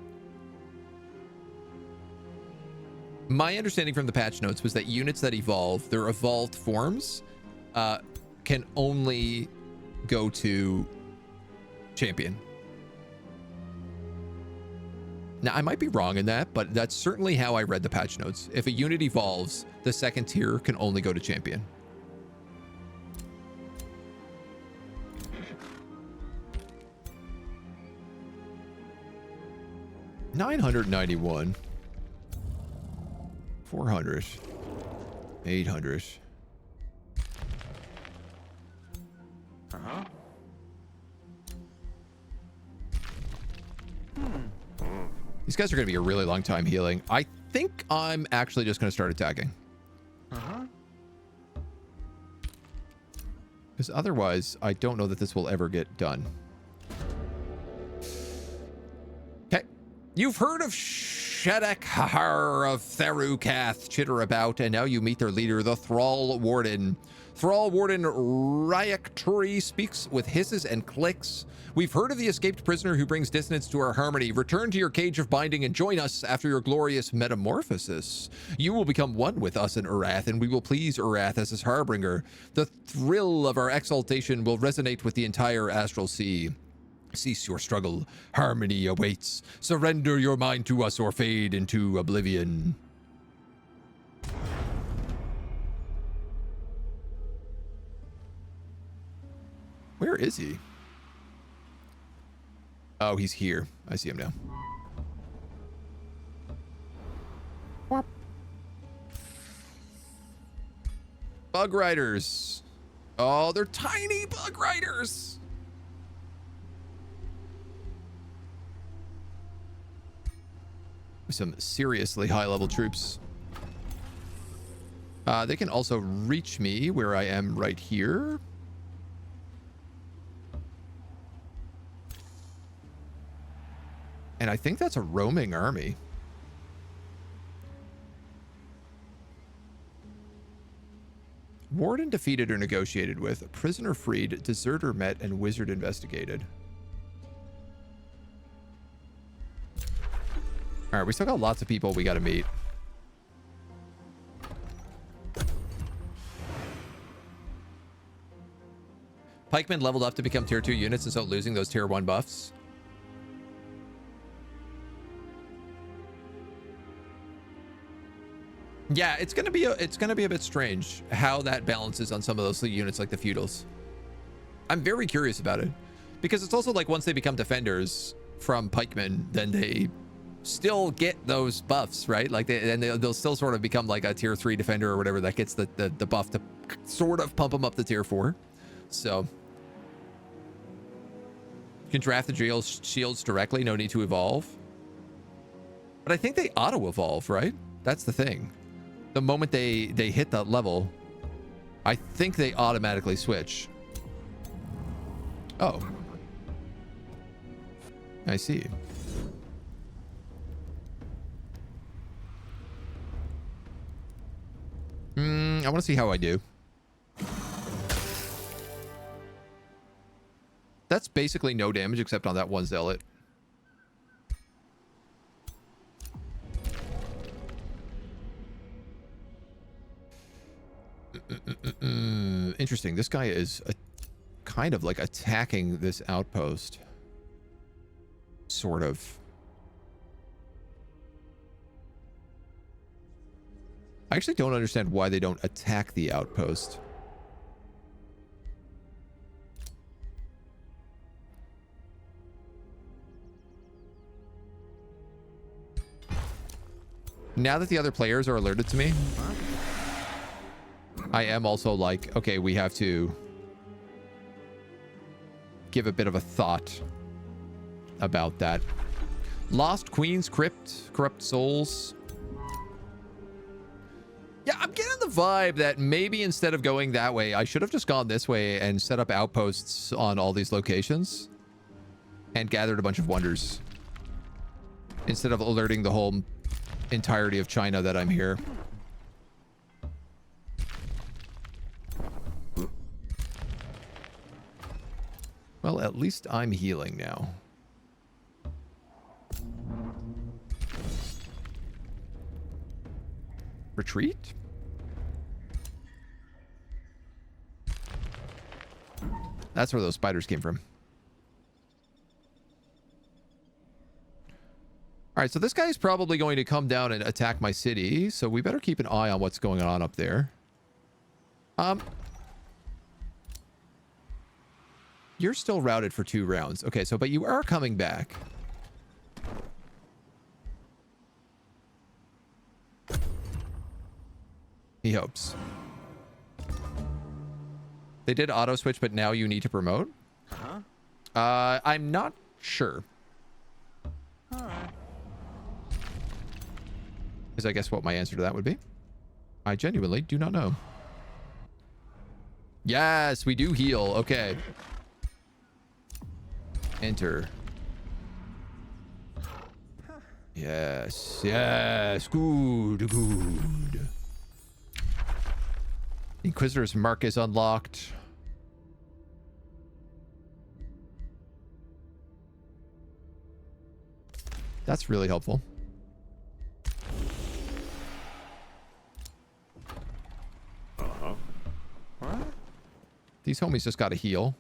My understanding from the patch notes was that units that evolve, their evolved forms, can only go to champion. Now, I might be wrong in that, but that's certainly how I read the patch notes. If a unit evolves, the second tier can only go to champion. $991. 400. 800. These guys are going to be a really long time healing. I think I'm actually just going to start attacking. Because otherwise, I don't know that this will ever get done. Okay. You've heard of Shaddakhar of Therukath chitter about, and now you meet their leader, the Thrall Warden. Thrall Warden Ryakturi speaks with hisses and clicks. We've heard of the escaped prisoner who brings dissonance to our harmony. Return to your cage of binding and join us after your glorious metamorphosis. You will become one with us in Urath, and we will please Urath as his harbinger. The thrill of our exaltation will resonate with the entire astral sea. Cease your struggle. Harmony awaits. Surrender your mind to us or fade into oblivion. Where is he? Oh, he's here. I see him now. What? Bug riders. Oh, they're tiny bug riders. Some seriously high-level troops. They can also reach me where I am right here. And I think that's a roaming army. Warden defeated or negotiated with. Prisoner freed. Deserter met and wizard investigated. All right, we still got lots of people we got to meet. Pikemen leveled up to become tier 2 units and so losing those tier 1 buffs. Yeah, it's gonna be a bit strange how that balances on some of those units like the feudals. I'm very curious about it because it's also like once they become defenders from pikemen, then they still get those buffs, right? Like they'll still sort of become like a tier 3 defender or whatever that gets the buff to sort of pump them up to tier 4. So you can draft the shields directly, no need to evolve. But I think they auto evolve, right? That's the thing. The moment they hit that level, I think they automatically switch. Oh. I see. I want to see how I do. That's basically no damage except on that one zealot. Interesting. This guy is kind of like attacking this outpost. Sort of. I actually don't understand why they don't attack the outpost. Now that the other players are alerted to me, I am also like, okay, we have to give a bit of a thought about that. Lost Queen's Crypt, Corrupt Souls. Yeah, I'm getting the vibe that maybe instead of going that way, I should have just gone this way and set up outposts on all these locations and gathered a bunch of wonders instead of alerting the whole entirety of China that I'm here. Well, at least I'm healing now. Retreat? That's where those spiders came from. All right, so this guy is probably going to come down and attack my city, so we better keep an eye on what's going on up there. You're still routed for 2 rounds. Okay, so but you are coming back. He hopes. They did auto switch, but now you need to promote? Huh? I'm not sure. All right. Is I guess what my answer to that would be. I genuinely do not know. Yes, we do heal. Okay. Enter. Yes, yes, good, good. Inquisitor's Mark is unlocked. That's really helpful. What? These homies just got to heal.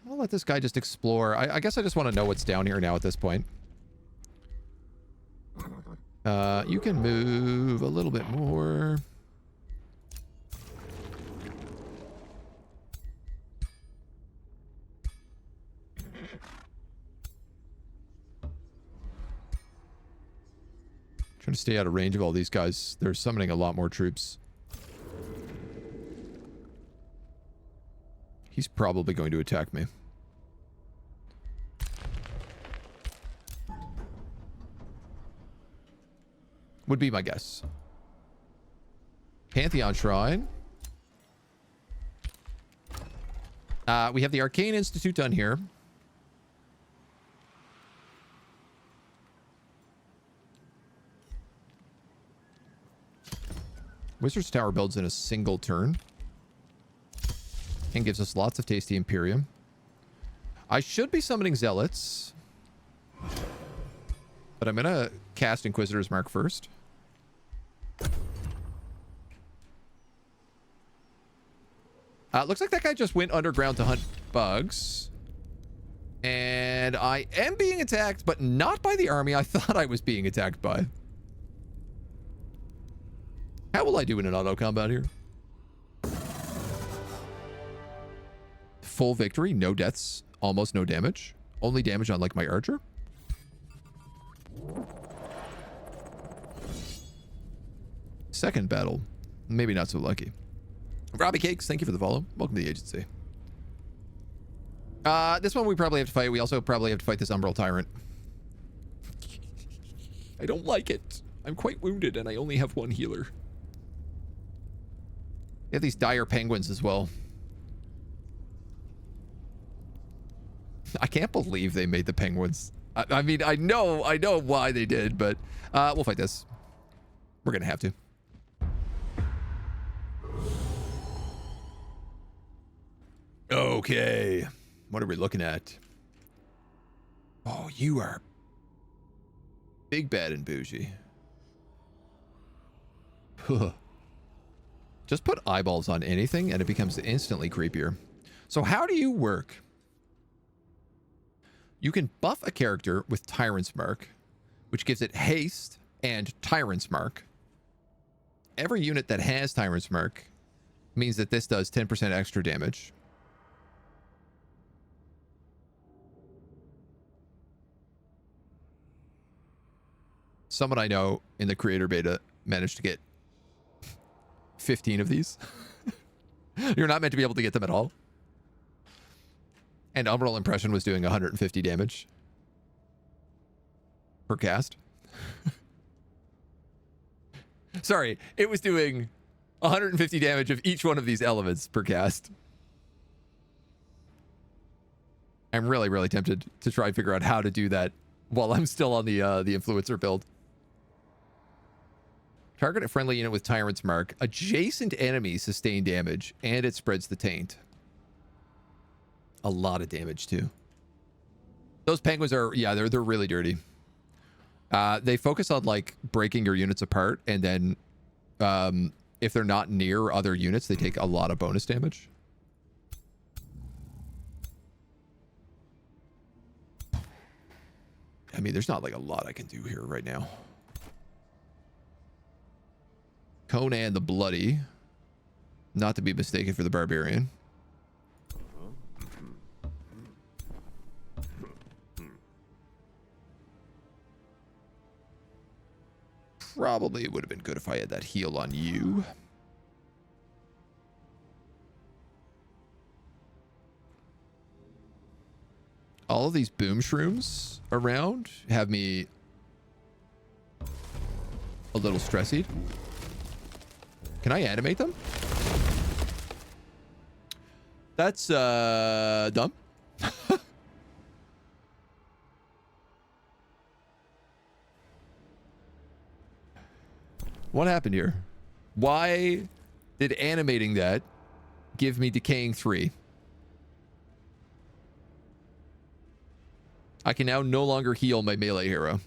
I'll let this guy just explore. I guess I just want to know what's down here now at this point. You can move a little bit more. Trying to stay out of range of all these guys. They're summoning a lot more troops. He's probably going to attack me. Would be my guess. Pantheon Shrine. We have the Arcane Institute done here. Wizard's Tower builds in a single turn. And gives us lots of tasty Imperium. I should be summoning Zealots. But I'm going to cast Inquisitor's Mark first. Looks like that guy just went underground to hunt bugs. And I am being attacked, but not by the army I thought I was being attacked by. How will I do in an auto combat here? Full victory, no deaths, almost no damage. Only damage on like my archer. Second battle, maybe not so lucky. Robbie Cakes, thank you for the follow. Welcome to the agency. This one we probably have to fight. We also probably have to fight this Umbral Tyrant. I don't like it. I'm quite wounded and I only have one healer. They have these dire penguins as well. I can't believe they made the penguins. I mean, I know why they did, but we'll fight this. We're gonna have to. Okay. What are we looking at? Oh, you are big, bad, and bougie. Just put eyeballs on anything and it becomes instantly creepier. So how do you work? You can buff a character with Tyrant's Mark, which gives it haste and Tyrant's Mark. Every unit that has Tyrant's Mark means that this does 10% extra damage. Someone I know in the creator beta managed to get 15 of these. You're not meant to be able to get them at all. And Umbral Impression was doing 150 damage per cast. Sorry, it was doing 150 damage of each one of these elements per cast. I'm really, really tempted to try and figure out how to do that while I'm still on the influencer build. Target a friendly unit with Tyrant's Mark. Adjacent enemies sustain damage, and it spreads the taint. A lot of damage, too. Those penguins are, yeah, they're really dirty. They focus on, like, breaking your units apart, and then if they're not near other units, they take a lot of bonus damage. I mean, there's not, like, a lot I can do here right now. Conan the Bloody. Not to be mistaken for the Barbarian. Probably it would have been good if I had that heal on you. All of these boom shrooms around have me a little stressed. Can I animate them? That's dumb. What happened here? Why did animating that give me decaying 3? I can now no longer heal my melee hero.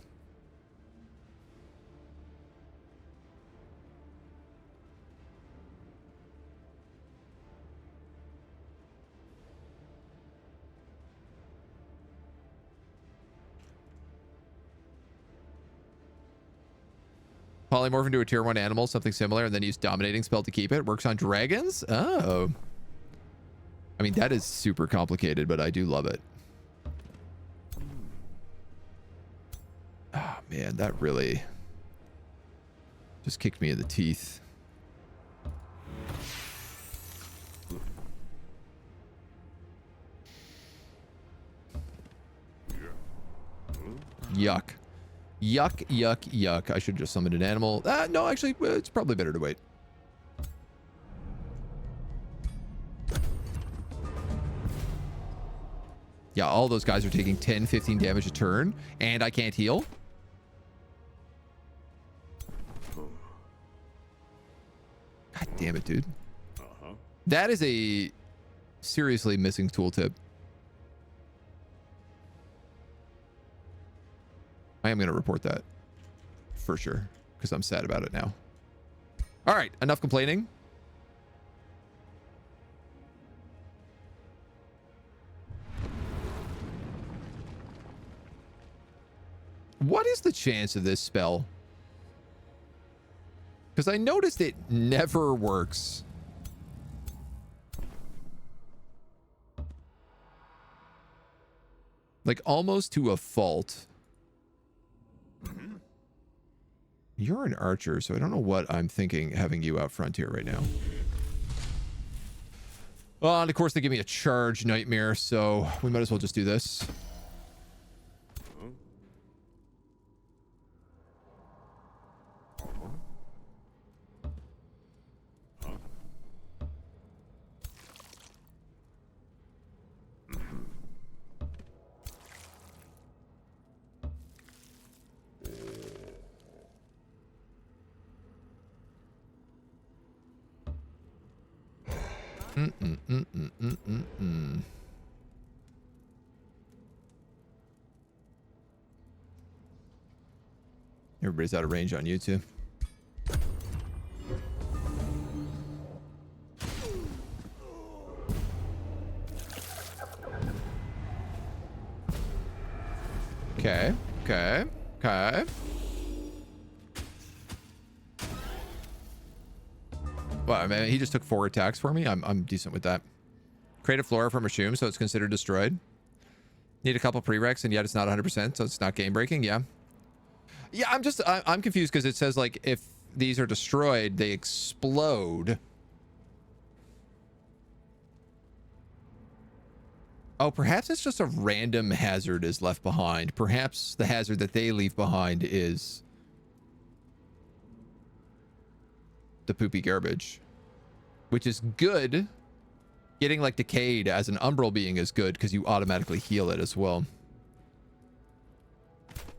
Polymorph into a tier 1 animal, something similar, and then use dominating spell to keep it. Works on dragons? Oh. I mean, that is super complicated, but I do love it. Oh, man, that really just kicked me in the teeth. Yuck. Yuck, yuck, yuck. I should just summon an animal. No, actually, it's probably better to wait. Yeah, all those guys are taking 10, 15 damage a turn, and I can't heal. God damn it, dude. That is a seriously missing tooltip. I am going to report that for sure because I'm sad about it now. All right, enough complaining. What is the chance of this spell? Because I noticed it never works. Like, almost to a fault. You're an archer, so I don't know what I'm thinking having you out front here right now. And of course they give me a charge nightmare, so we might as well just do this. Everybody's out of range on you too. Okay, okay, okay. Well, I mean, he just took 4 attacks for me. I'm decent with that. Create a flora from a shroom, so it's considered destroyed. Need a couple prereqs, and yet it's not 100%, so it's not game breaking. Yeah. Yeah, I'm confused because it says, like, if these are destroyed, they explode. Oh, perhaps it's just a random hazard is left behind. Perhaps the hazard that they leave behind is the poopy garbage, which is good. Getting, like, decayed as an umbral being is good because you automatically heal it as well.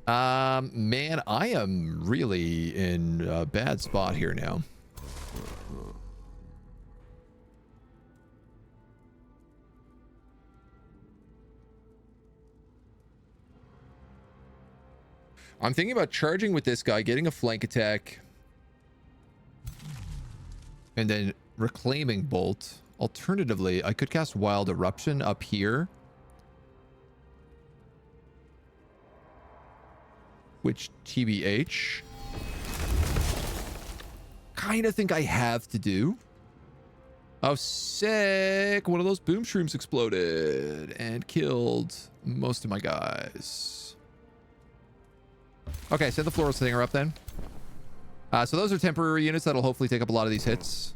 Man, I am really in a bad spot here now. I'm thinking about charging with this guy, getting a flank attack, and then reclaiming bolt. Alternatively, I could cast Wild Eruption up here, which TBH kind of think I have to do. Oh, sick. One of those boom shrooms exploded and killed most of my guys. Okay, set the floral stinger up then. So those are temporary units that'll hopefully take up a lot of these hits.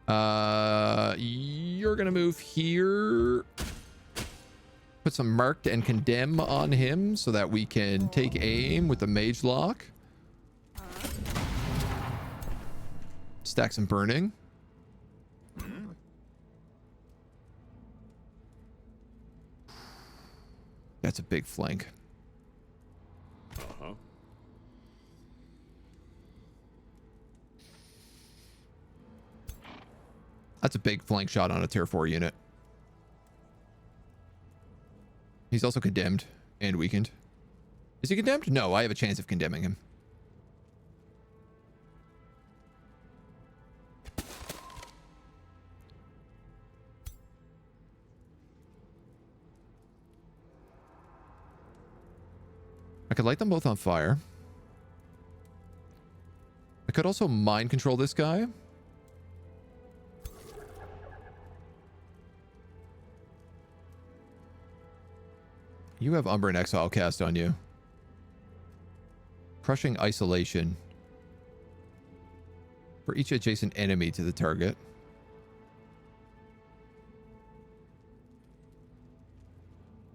You're gonna move here. Put some marked and condemn on him so that we can take aim with the mage lock. Stack some burning. That's a big flank. That's a big flank shot on a tier 4 unit. He's also condemned and weakened. Is he condemned? No, I have a chance of condemning him. I could light them both on fire. I could also mind control this guy. You have Umber and Exile cast on you. Crushing Isolation. For each adjacent enemy to the target.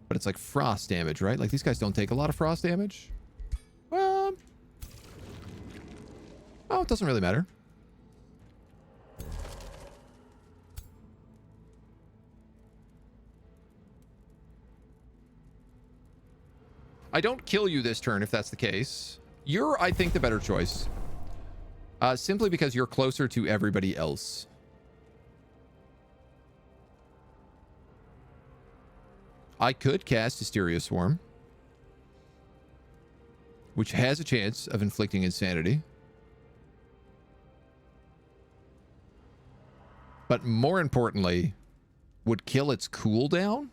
But it's like frost damage, right? Like these guys don't take a lot of frost damage. Well, oh, it doesn't really matter. I don't kill you this turn if that's the case. You're, I think, the better choice. Simply because you're closer to everybody else. I could cast Hysteria Swarm, which has a chance of inflicting insanity. But more importantly, would kill its cooldown.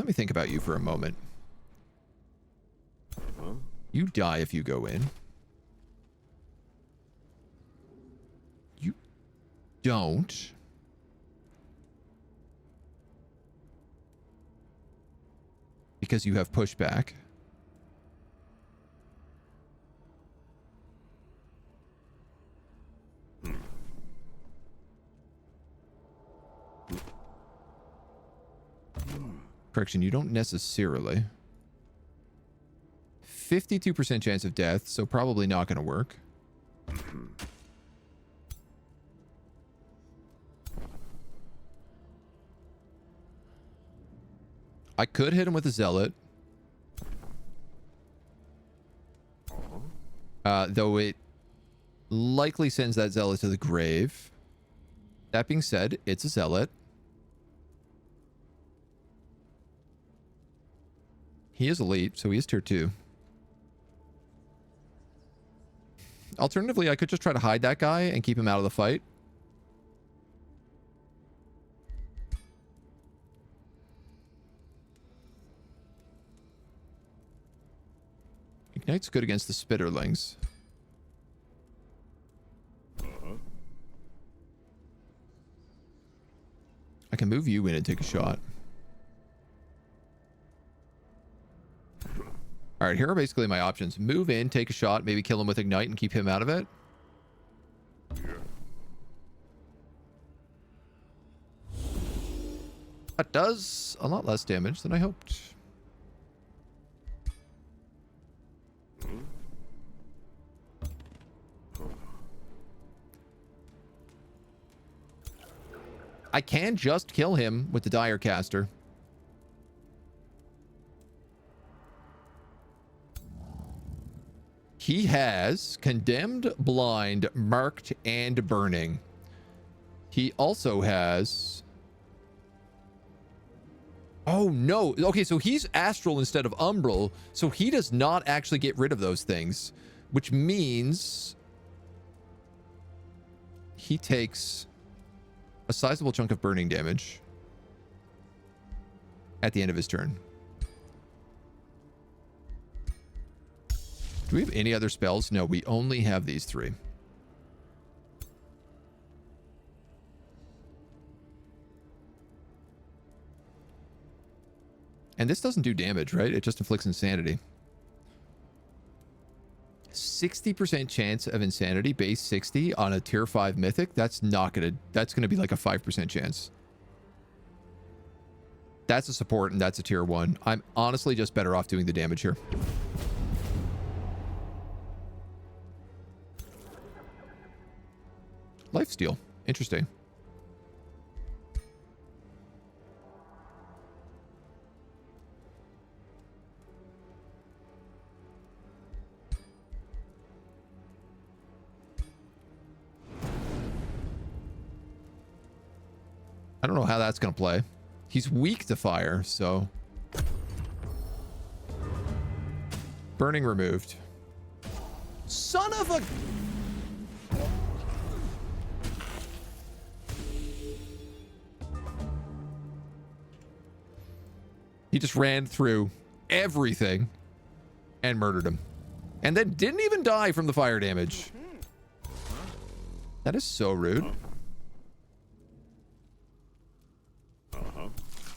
Let me think about you for a moment. You die if you go in. You don't. Because you have pushback. Correction, you don't necessarily. 52% chance of death, so probably not going to work. I could hit him with a zealot. Though it likely sends that zealot to the grave. That being said, it's a zealot. He is elite, so he is tier 2. Alternatively, I could just try to hide that guy and keep him out of the fight. Ignite's good against the Spitterlings. I can move you in and take a shot. All right, here are basically my options. Move in, take a shot, maybe kill him with Ignite and keep him out of it. That does a lot less damage than I hoped. I can just kill him with the Dire Caster. He has Condemned, Blind, Marked, and Burning. He also has... Oh, no. Okay, so he's Astral instead of Umbral, so he does not actually get rid of those things, which means he takes a sizable chunk of burning damage at the end of his turn. Do we have any other spells? No, we only have these 3. And this doesn't do damage, right? It just inflicts insanity. 60% chance of insanity, base 60 on a tier 5 mythic. That's not gonna, that's gonna be like a 5% chance. That's a support and that's a tier 1. I'm honestly just better off doing the damage here. Lifesteal. Interesting. I don't know how that's going to play. He's weak to fire, so... Burning removed. Son of a... He just ran through everything and murdered him. And then didn't even die from the fire damage. That is so rude.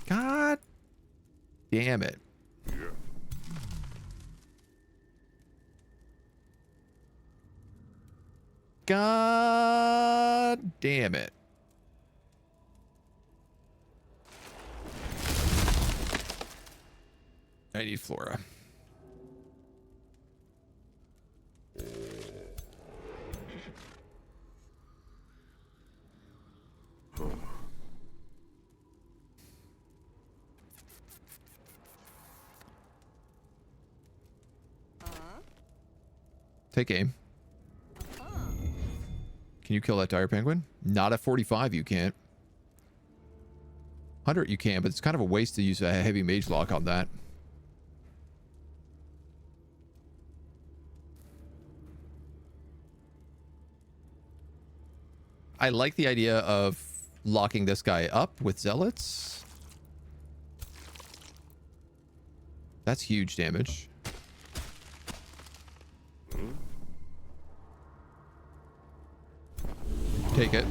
God damn it. God damn it. I need Flora. Take aim. Can you kill that dire penguin? Not at 45, you can't. 100 you can, but it's kind of a waste to use a heavy mage lock on that. I like the idea of locking this guy up with zealots. That's huge damage. Take it.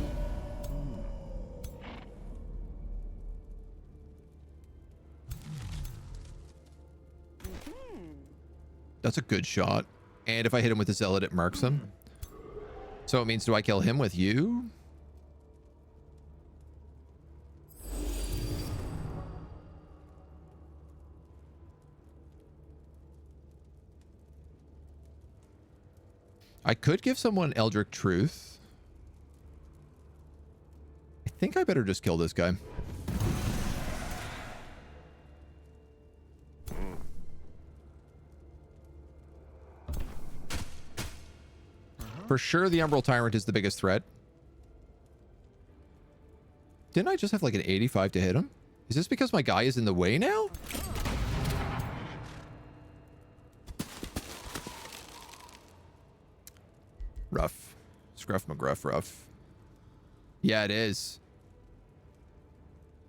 That's a good shot. And if I hit him with the zealot, it marks him. So it means, do I kill him with you? I could give someone Eldritch Truth. I think I better just kill this guy. For sure, the Umbral Tyrant is the biggest threat. Didn't I just have like an 85 to hit him? Is this because my guy is in the way now? Rough. Scruff McGruff rough. Yeah, it is.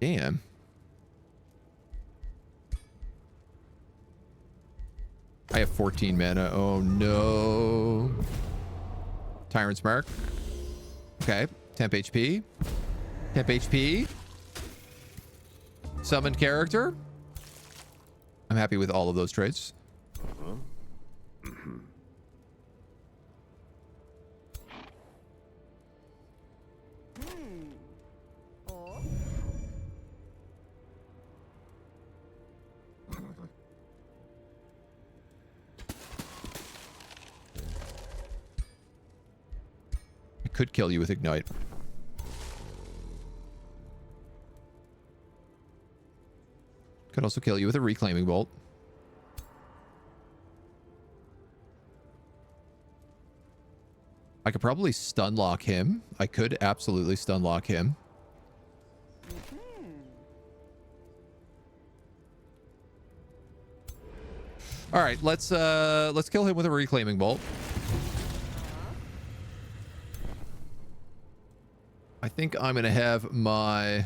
Damn. I have 14 mana. Oh, no. Tyrant's Mark. Okay. Temp HP. Temp HP. Summoned character. I'm happy with all of those traits. Could kill you with Ignite. Could also kill you with a Reclaiming Bolt. I could probably stun lock him. I could absolutely stun lock him. All right, let's kill him with a Reclaiming Bolt. I think I'm gonna have my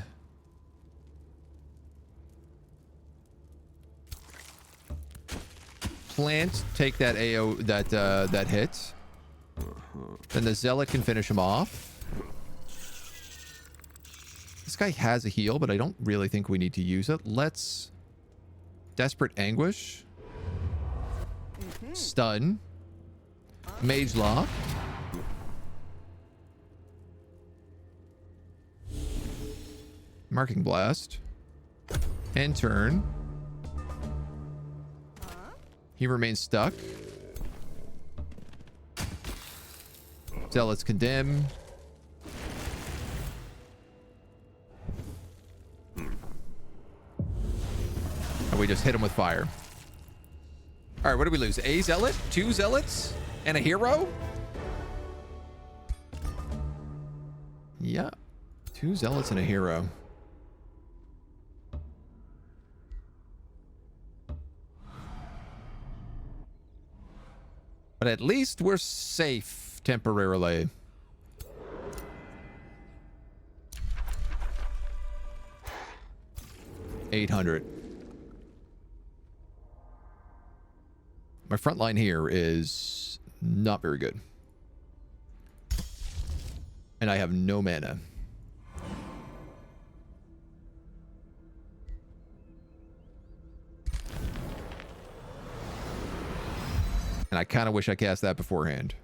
plant take that AO that hit. Then the zealot can finish him off. This guy has a heal, but I don't really think we need to use it. Let's Desperate Anguish. Stun. Mage Lock. Marking Blast. End turn. He remains stuck. Zealots Condemn. And we just hit him with fire. All right, what did we lose? A zealot, 2 zealots, and a hero? Yeah. 2 zealots and a hero. But at least we're safe temporarily. $800. My front line here is not very good. And I have no mana. And I kind of wish I cast that beforehand.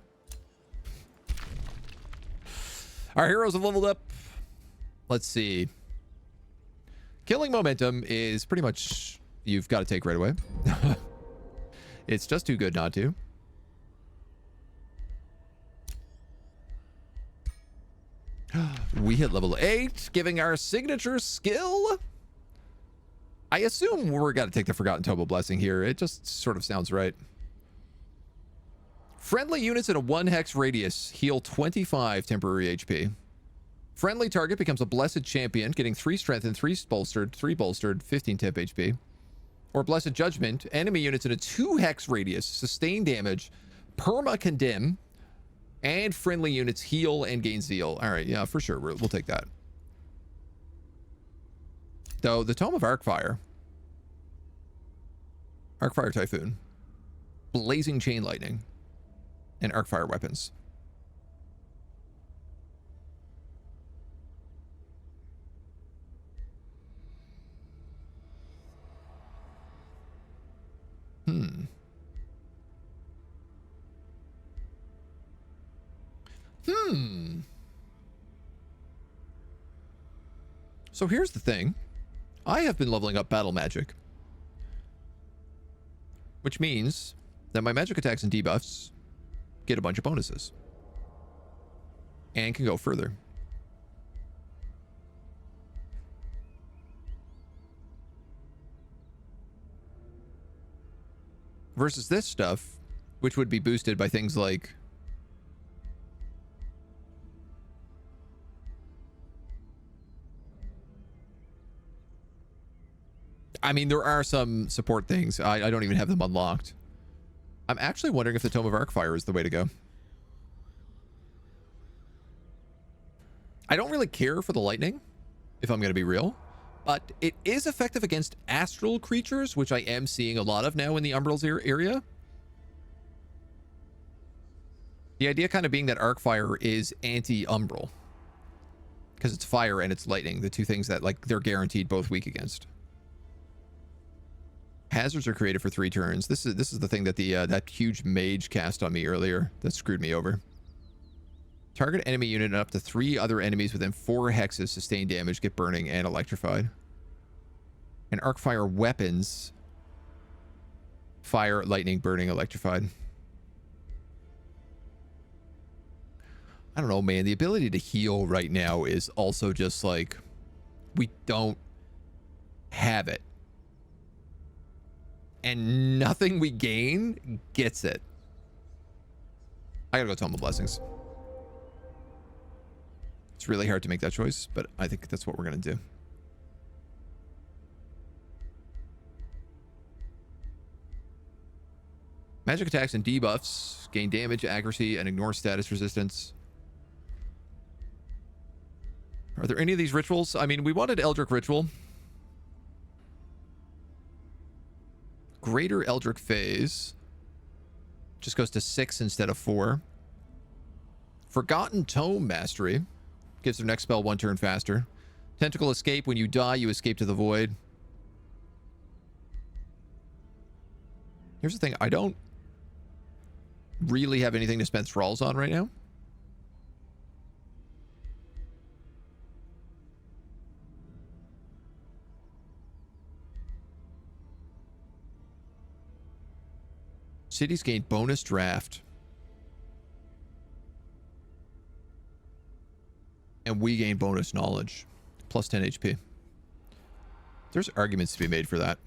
Our heroes have leveled up. Let's see. Killing momentum is pretty much you've got to take right away. It's just too good not to. We hit level 8, giving our signature skill. I assume we're got to take the Forgotten Tome of Blessing here. It just sort of sounds right. Friendly units in a 1 hex radius heal 25 temporary HP. Friendly target becomes a blessed champion, getting 3 strength and 3 bolstered, 15 temp HP. Or Blessed Judgment, enemy units in a 2 hex radius sustain damage, perma condemn, and friendly units heal and gain zeal. All right, yeah, for sure, we'll take that. Though the Tome of Arcfire. Arcfire Typhoon, Blazing Chain Lightning, and Arcfire weapons. So here's the thing. I have been leveling up battle magic, which means that my magic attacks and debuffs get a bunch of bonuses and can go further. Versus this stuff, which would be boosted by things like I mean, there are some support things. I don't even have them unlocked. I'm actually wondering if the Tome of Arcfire is the way to go. I don't really care for the lightning, if I'm going to be real, but it is effective against astral creatures, which I am seeing a lot of now in the Umbral's area. The idea kind of being that Arcfire is anti-Umbral, because it's fire and it's lightning, the two things that, like, they're guaranteed both weak against. Hazards are created for 3 turns. This is the thing that the that huge mage cast on me earlier that screwed me over. Target enemy unit and up to 3 other enemies within 4 hexes sustain damage, get burning, and electrified. And Arcfire weapons: fire, lightning, burning, electrified. I don't know, man. The ability to heal right now is also just like, we don't have it. And nothing we gain gets it. I gotta go Tome of Blessings. It's really hard to make that choice, but I think that's what we're gonna do. Magic attacks and debuffs gain damage, accuracy, and ignore status resistance. Are there any of these rituals? I mean, we wanted Eldritch Ritual. Greater Eldritch Phase just goes to 6 instead of 4. Forgotten Tome Mastery gives their next spell 1 turn faster. Tentacle Escape: when you die, you escape to the void. Here's the thing, I don't really have anything to spend thralls on right now. Cities gain bonus draft. And we gain bonus knowledge. Plus 10 HP. There's arguments to be made for that.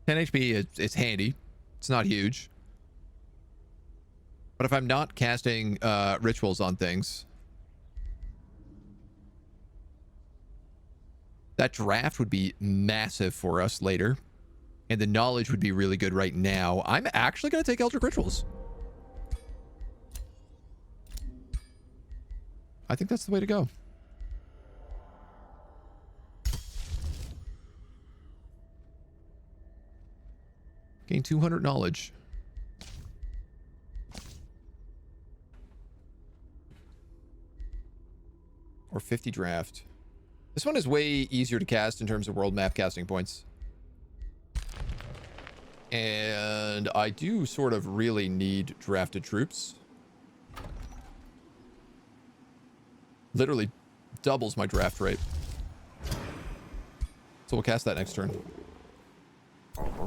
HP, it's handy. It's not huge. But if I'm not casting rituals on things, that draft would be massive for us later. And the knowledge would be really good right now. I'm actually going to take Eldritch Rituals. I think that's the way to go. Gain 200 knowledge. Or 50 draft. This one is way easier to cast in terms of world map casting points. And I do sort of really need drafted troops. Literally doubles my draft rate. So we'll cast that next turn.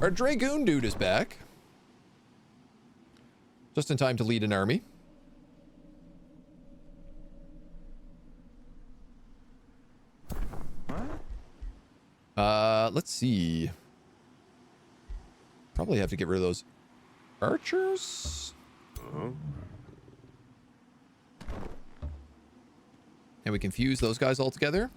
Our Dragoon dude is back. Just in time to lead an army. Let's see. Probably have to get rid of those archers. And we can fuse those guys all together.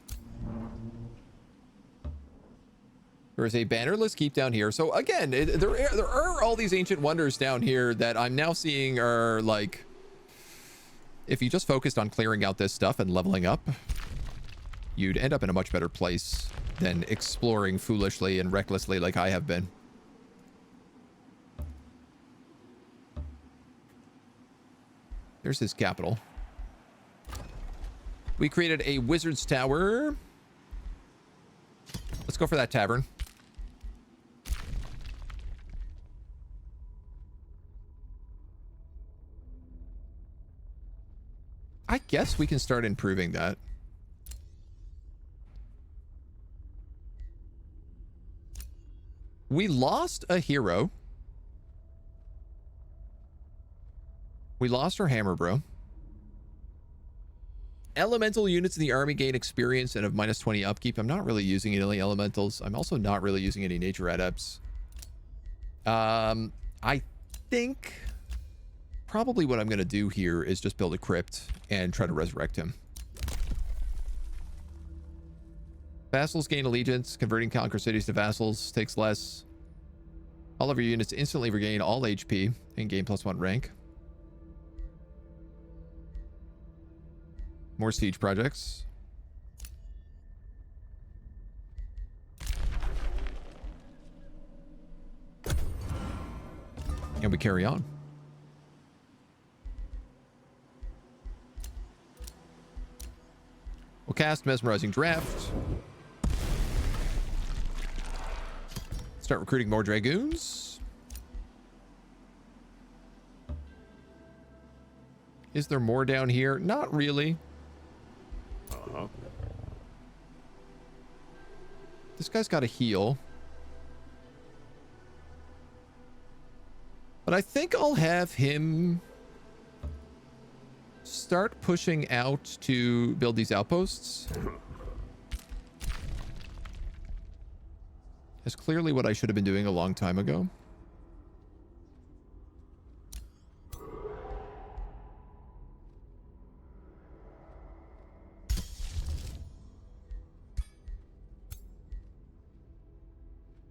There is a bannerless keep down here. So again, there are all these ancient wonders down here that I'm now seeing are like, if you just focused on clearing out this stuff and leveling up, you'd end up in a much better place than exploring foolishly and recklessly like I have been. There's his capital. We created a wizard's tower. Let's go for that tavern. I guess we can start improving that. We lost a hero. We lost our hammer bro. Elemental units in the army gain experience and have minus 20 upkeep. I'm not really using any elementals. I'm also not really using any nature adepts. I think probably what I'm going to do here is just build a crypt and try to resurrect him. Vassals gain allegiance. Converting conquer cities to vassals takes less. All of your units instantly regain all HP and gain +1 rank. More siege projects. And we carry on. We'll cast Mesmerizing Draft. Start recruiting more Dragoons. Is there more down here? Not really. This guy's got a heal. But I think I'll have him start pushing out to build these outposts. That's clearly what I should have been doing a long time ago.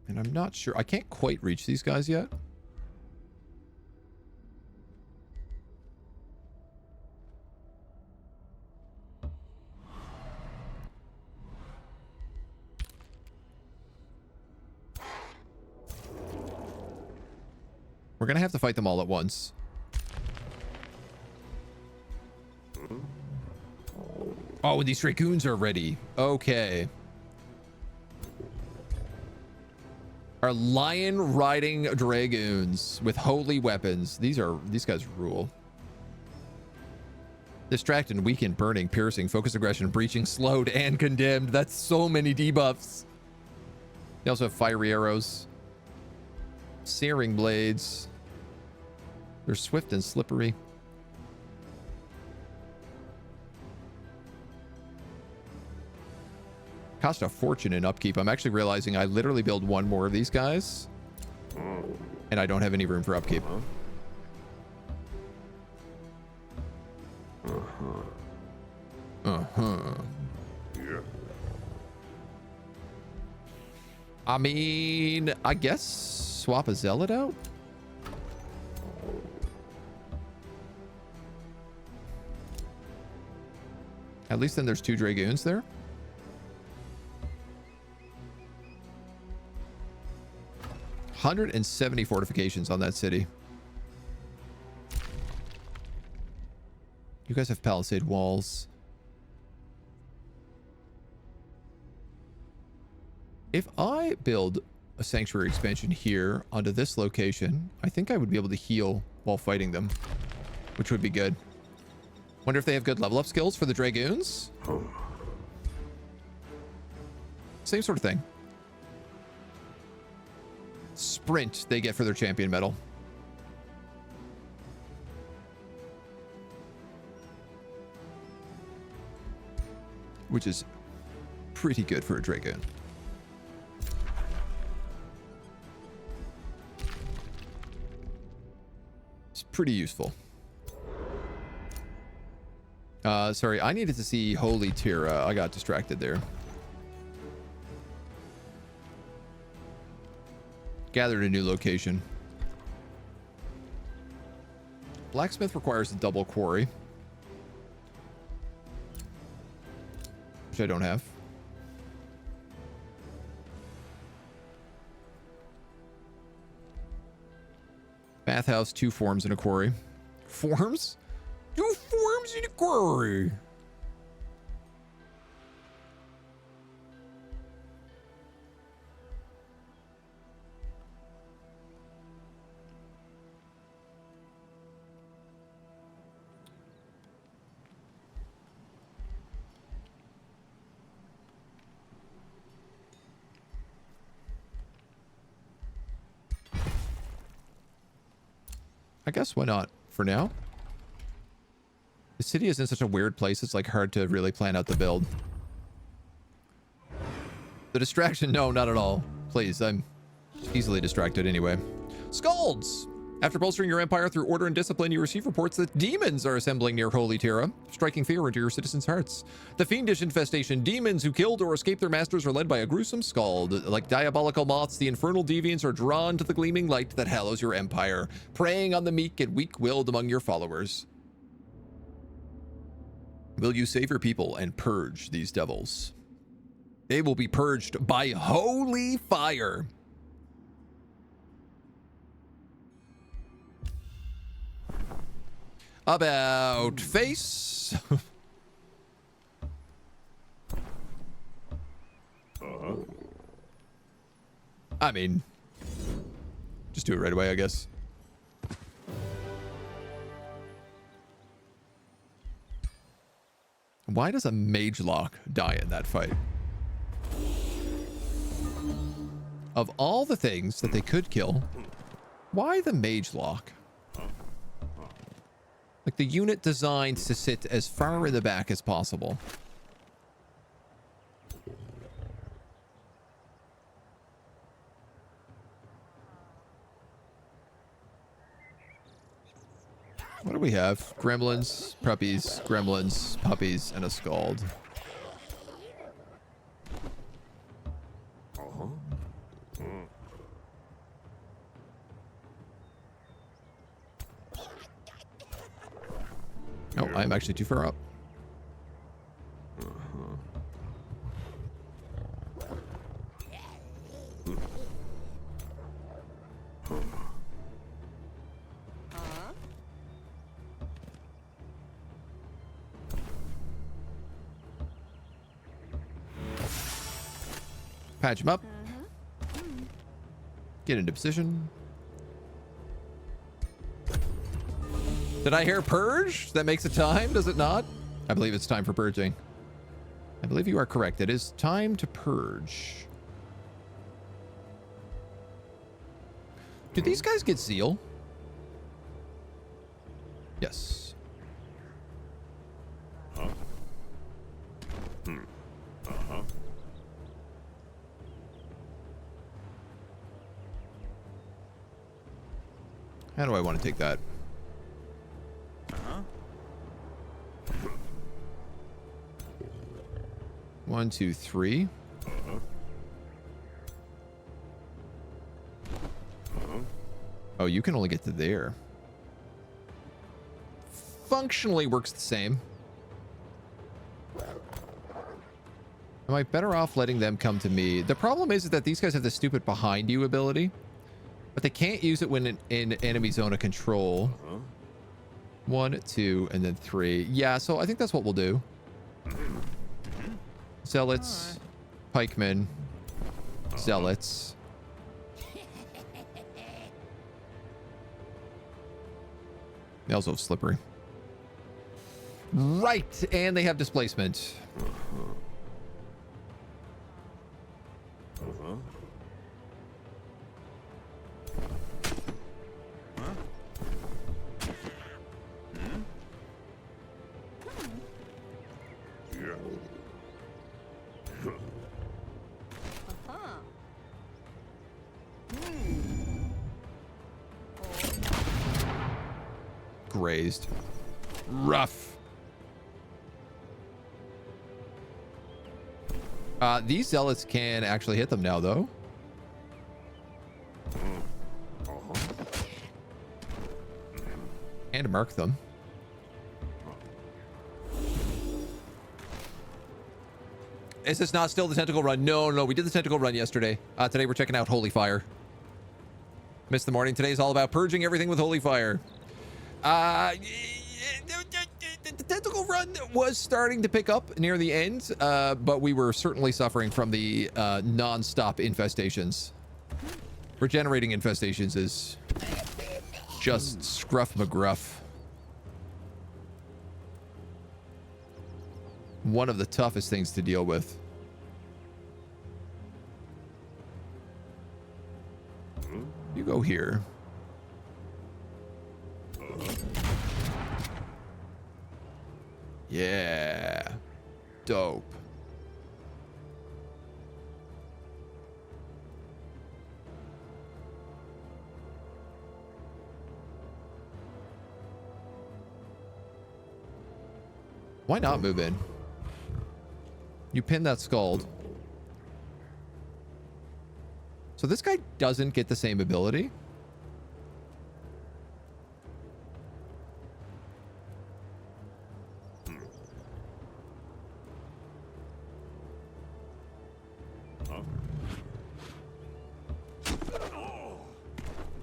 And I'm not sure. I can't quite reach these guys yet. We're going to have to fight them all at once. Oh, and these Dragoons are ready. Okay. Our lion riding Dragoons with holy weapons. These guys rule. Distract and weaken, burning, piercing, focus aggression, breaching, slowed, and condemned. That's so many debuffs. They also have fiery arrows. Searing blades. They're swift and slippery. Cost a fortune in upkeep. I'm actually realizing I literally build one more of these guys and I don't have any room for upkeep. Yeah. I mean, I guess swap a zealot out. At least then there's 2 Dragoons there. $170 fortifications on that city. You guys have palisade walls. If I build a sanctuary expansion here onto this location, I think I would be able to heal while fighting them, which would be good. Wonder if they have good level up skills for the Dragoons. Same sort of thing. Sprint they get for their champion medal. Which is pretty good for a Dragoon. It's pretty useful. Sorry, I needed to see Holy Tira. I got distracted there. Gathered a new location. Blacksmith requires a double quarry, which I don't have. Bathhouse, 2 forms and a quarry. Forms? 2 forms and a quarry. I guess why not for now? The city is in such a weird place, it's like hard to really plan out the build. The distraction? No, not at all. Please, I'm easily distracted anyway. Scalds! After bolstering your empire through order and discipline, you receive reports that demons are assembling near Holy Terra, striking fear into your citizens' hearts. The fiendish infestation, demons who killed or escaped their masters, are led by a gruesome scald. Like diabolical moths, the infernal deviants are drawn to the gleaming light that hallows your empire, preying on the meek and weak-willed among your followers. Will you save your people and purge these devils? They will be purged by holy fire. About face. I mean, just do it right away, I guess. Why does a mage lock die in that fight? Of all the things that they could kill, why the mage lock? Like the unit designed to sit as far in the back as possible. What do we have? Gremlins, puppies, and a scald. Oh, I'm actually too far up. Patch him up. Get into position. Did I hear purge? That makes it time, does it not? I believe it's time for purging. I believe you are correct. It is time to purge. Do these guys get zeal? Yes. How do I want to take that? 1, 2, 3. Oh, you can only get to there. Functionally works the same. Am I better off letting them come to me? The problem is that these guys have the stupid behind you ability, but they can't use it when in enemy zone of control. 1, 2, and then 3. Yeah, so I think that's what we'll do. Zealots, pikemen, zealots. They also have slippery. Right, and they have displacement. Grazed. Rough. These zealots can actually hit them now, though. And mark them. Is this not still the tentacle run? No, we did the tentacle run yesterday. Today we're checking out Holy Fire. Missed the morning. Today's all about purging everything with holy fire. The tentacle run was starting to pick up near the end, but we were certainly suffering from the non-stop infestations. Regenerating infestations is just scruff McGruff. One of the toughest things to deal with. You go here. Yeah. Dope. Why not move in? You pin that Scald. So this guy doesn't get the same ability.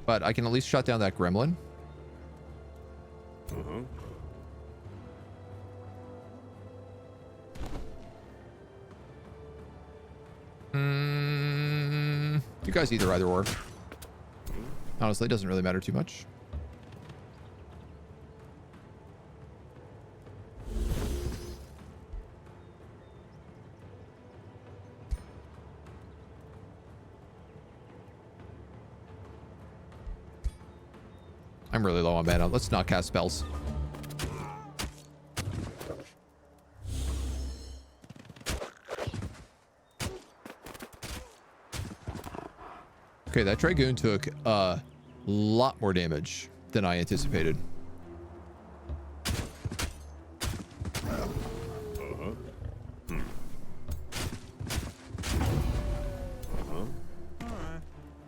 But I can at least shut down that gremlin. You guys either or. Honestly, it doesn't really matter too much. I'm really low on mana. Let's not cast spells. Okay, that Dragoon took a lot more damage than I anticipated.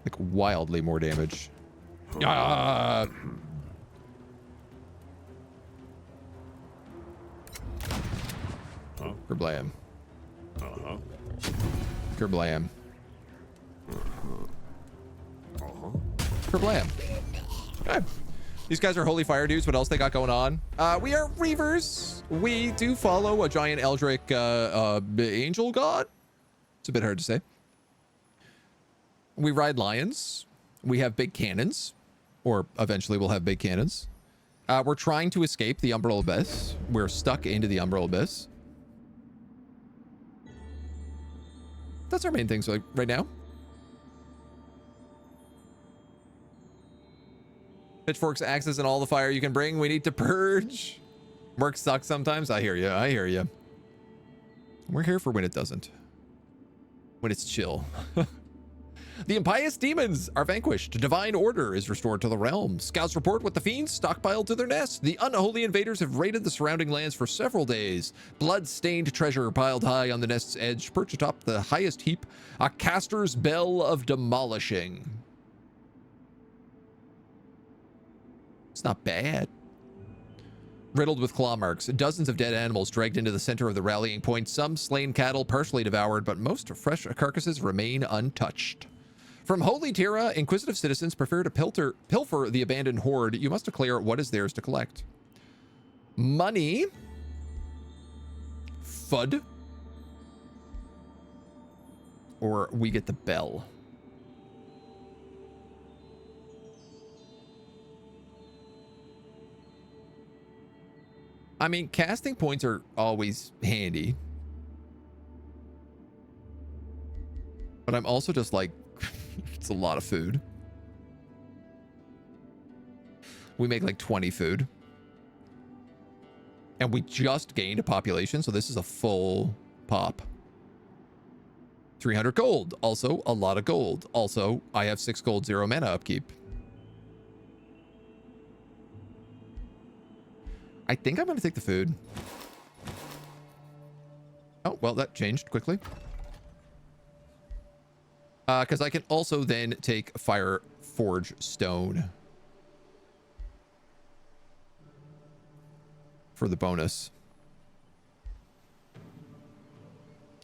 Like wildly more damage. Ah! Kerblam. Kerblam. Kerblam. Okay. These guys are holy fire dudes. What else they got going on? We are Reavers. We do follow a giant Eldritch angel god. It's a bit hard to say. We ride lions. We have big cannons. Or eventually we'll have big cannons. We're trying to escape the Umbral Abyss. We're stuck into the Umbral Abyss. That's our main things right now. Pitchforks, axes, and all the fire you can bring. We need to purge. Work sucks sometimes. I hear you. I hear you. We're here for when it doesn't. When it's chill. The impious demons are vanquished. Divine order is restored to the realm. Scouts report what the fiends stockpiled to their nest. The unholy invaders have raided the surrounding lands for several days. Blood-stained treasure piled high on the nest's edge, perched atop the highest heap. A caster's bell of demolishing. It's not bad. Riddled with claw marks, dozens of dead animals dragged into the center of the rallying point. Some slain cattle partially devoured, but most fresh carcasses remain untouched. From Holy Terra, inquisitive citizens prefer to pilfer the abandoned hoard. You must declare what is theirs to collect. Money. FUD. Or we get the bell. I mean, casting points are always handy. But I'm also just like, it's a lot of food. We make like 20 food. And we just gained a population, so this is a full pop. 300 gold. Also, a lot of gold. Also, I have 6 gold, 0 mana upkeep. I think I'm going to take the food. Oh, well, that changed quickly. Because I can also then take Fire Forge Stone for the bonus.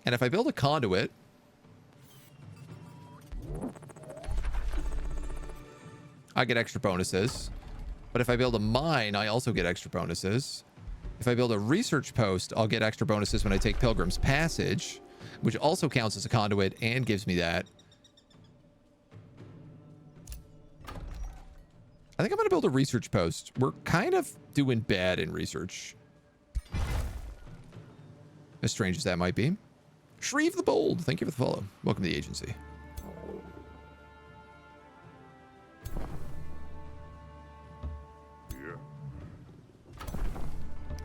And if I build a conduit, I get extra bonuses. But if I build a mine, I also get extra bonuses. If I build a research post, I'll get extra bonuses when I take Pilgrim's Passage, which also counts as a conduit and gives me that. I think I'm going to build a research post. We're kind of doing bad in research. As strange as that might be. Shreve the Bold, thank you for the follow. Welcome to the agency.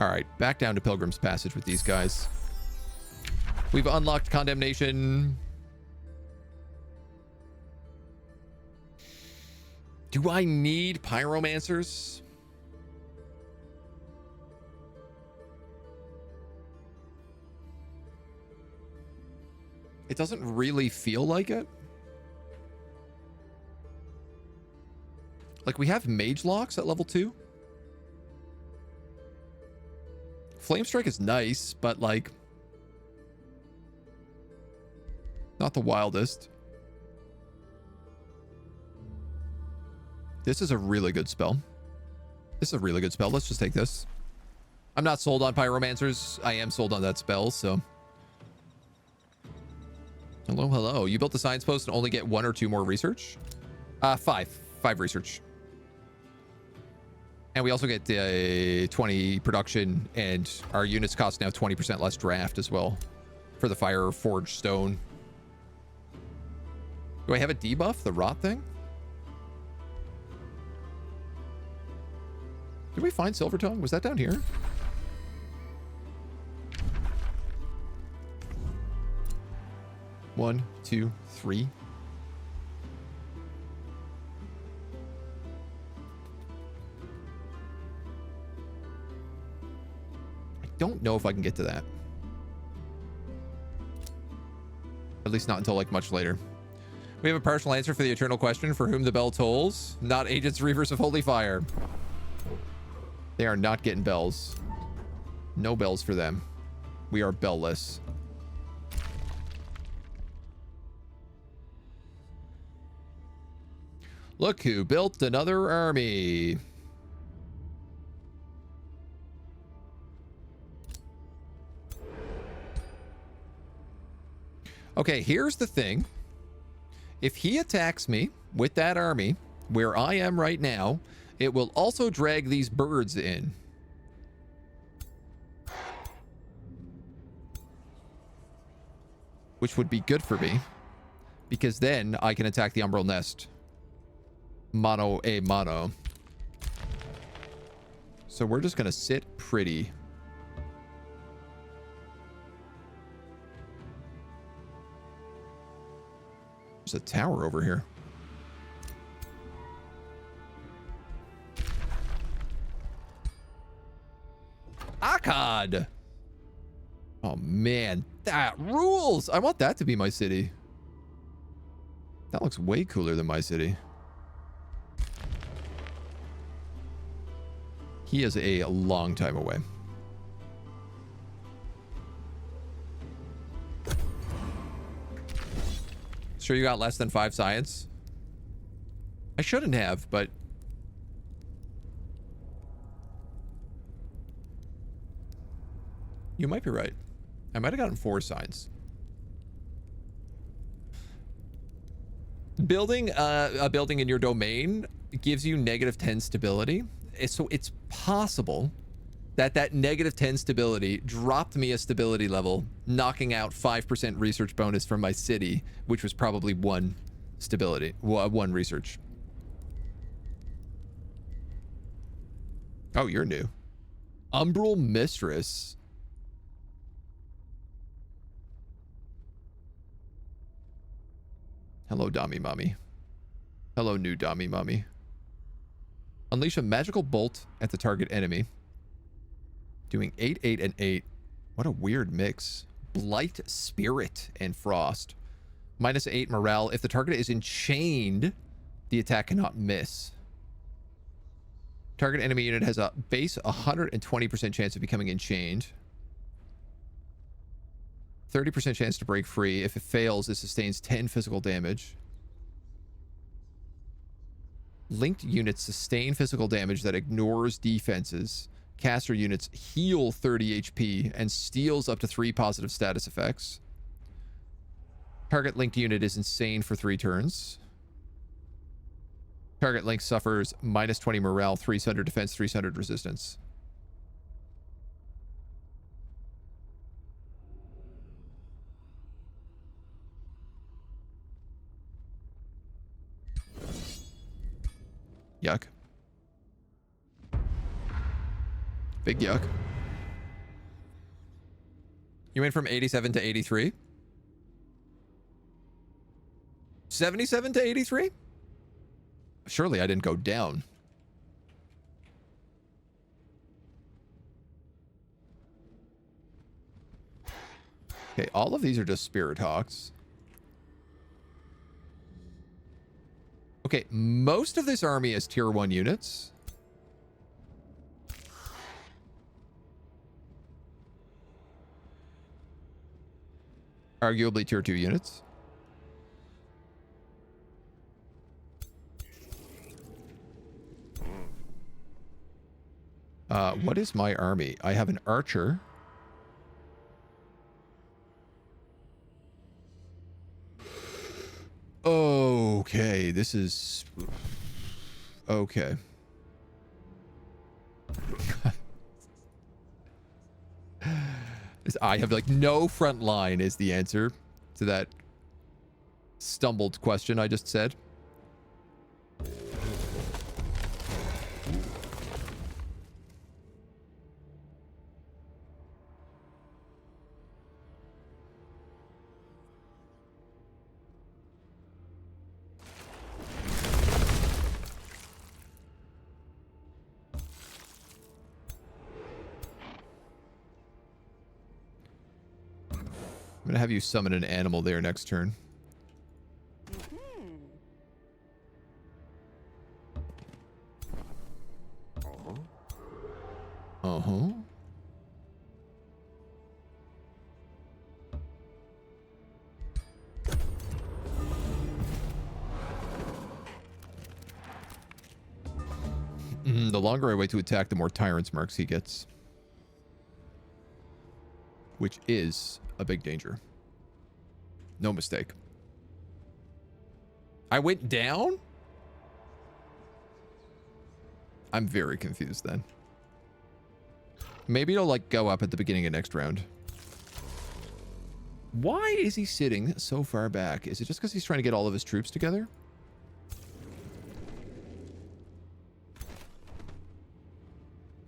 All right, back down to Pilgrim's Passage with these guys. We've unlocked Condemnation. Do I need Pyromancers? It doesn't really feel like it. Like, we have Mage Locks at level 2. Flame Strike is nice, but like not the wildest. This is a really good spell. This is a really good spell. Let's just take this. I'm not sold on Pyromancers. I am sold on that spell, so. Hello, hello. You built the science post and only get 1 or 2 more research? 5 research. And we also get 20 production, and our units cost now 20% less draft as well for the Fire Forged Stone. Do I have a debuff, the rot thing? Did we find Silver Tongue? Was that down here? One, two, three. Don't know if I can get to that. At least not until like much later. We have a partial answer for the eternal question: for whom the bell tolls. Not Agents Reavers of Holy Fire. They are not getting bells. No bells for them. We are bellless. Look who built another army. Okay, here's the thing. If he attacks me with that army, where I am right now, it will also drag these birds in. Which would be good for me, because then I can attack the Umbral Nest. Mono a mono. So we're just going to sit pretty. There's a tower over here. Akkad! Oh man, that rules! I want that to be my city. That looks way cooler than my city. He is a long time away. Sure you got less than 5 science? I shouldn't have, but... you might be right. I might have gotten 4 science. Building a building in your domain gives you -10 stability. So it's possible that that -10 stability dropped me a stability level, knocking out 5% research bonus from my city, which was probably 1 stability, 1 research. Oh, you're new. Umbral Mistress. Hello, Dami Mommy. Hello, new Dami Mommy. Unleash a magical bolt at the target enemy. Doing 8, 8, and 8. What a weird mix. Blight, Spirit, and Frost. -8 morale. If the target is enchained, the attack cannot miss. Target enemy unit has a base 120% chance of becoming enchained. 30% chance to break free. If it fails, it sustains 10 physical damage. Linked units sustain physical damage that ignores defenses. Caster units heal 30 HP and steals up to 3 positive status effects. Target linked unit is insane for 3 turns. Target link suffers minus 20 morale, 300 defense, 300 resistance. Yuck. Big yuck. You went from 87 to 83? 77 to 83? Surely I didn't go down. Okay, all of these are just Spirit Hawks. Okay, most of this army is tier 1 units. Arguably tier 2 units. What is my army? I have an archer. Okay, this is... Okay. I have, like, no front line is the answer to that stumbled question I just said. I'm gonna have you summon an animal there next turn. Uh-huh. The longer I wait to attack, the more Tyrant's Marks he gets. Which is a big danger. No mistake. I went down? I'm very confused then. Maybe it'll like go up at the beginning of next round. Why is he sitting so far back? Is it just because he's trying to get all of his troops together?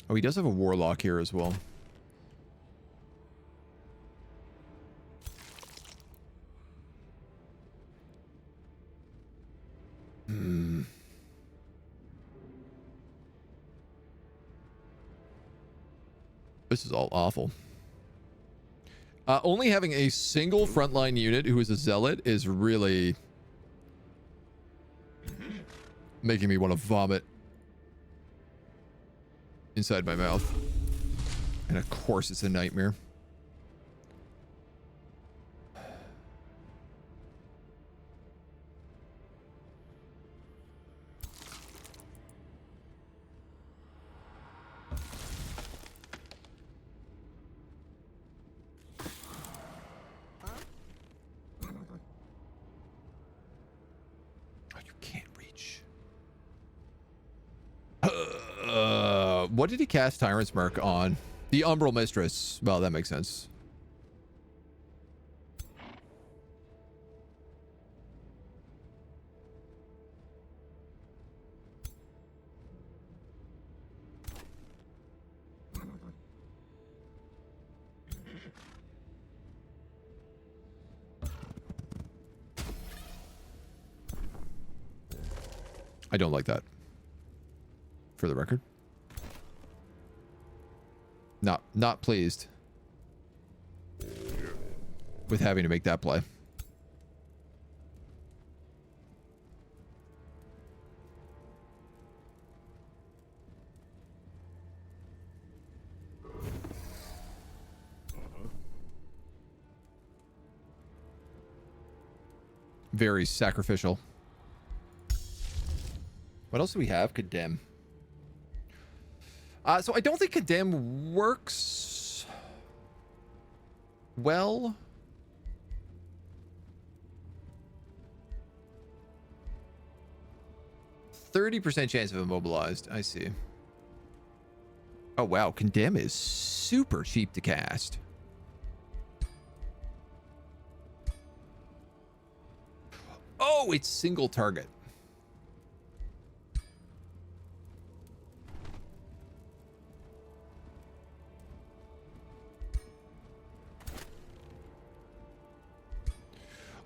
Oh, he does have a warlock here as well. This is all awful. Only having a single frontline unit who is a zealot is really making me want to vomit inside my mouth. And of course it's a nightmare. What did he cast Tyrant's Mark on? The Umbral Mistress. Well, that makes sense. I don't like that. For the record. Not pleased with having to make that play. Very sacrificial. What else do we have? Condemn. So I don't think Condemn works well. %30 chance of immobilized. I see. Oh, wow. Condemn is super cheap to cast. Oh, it's single target.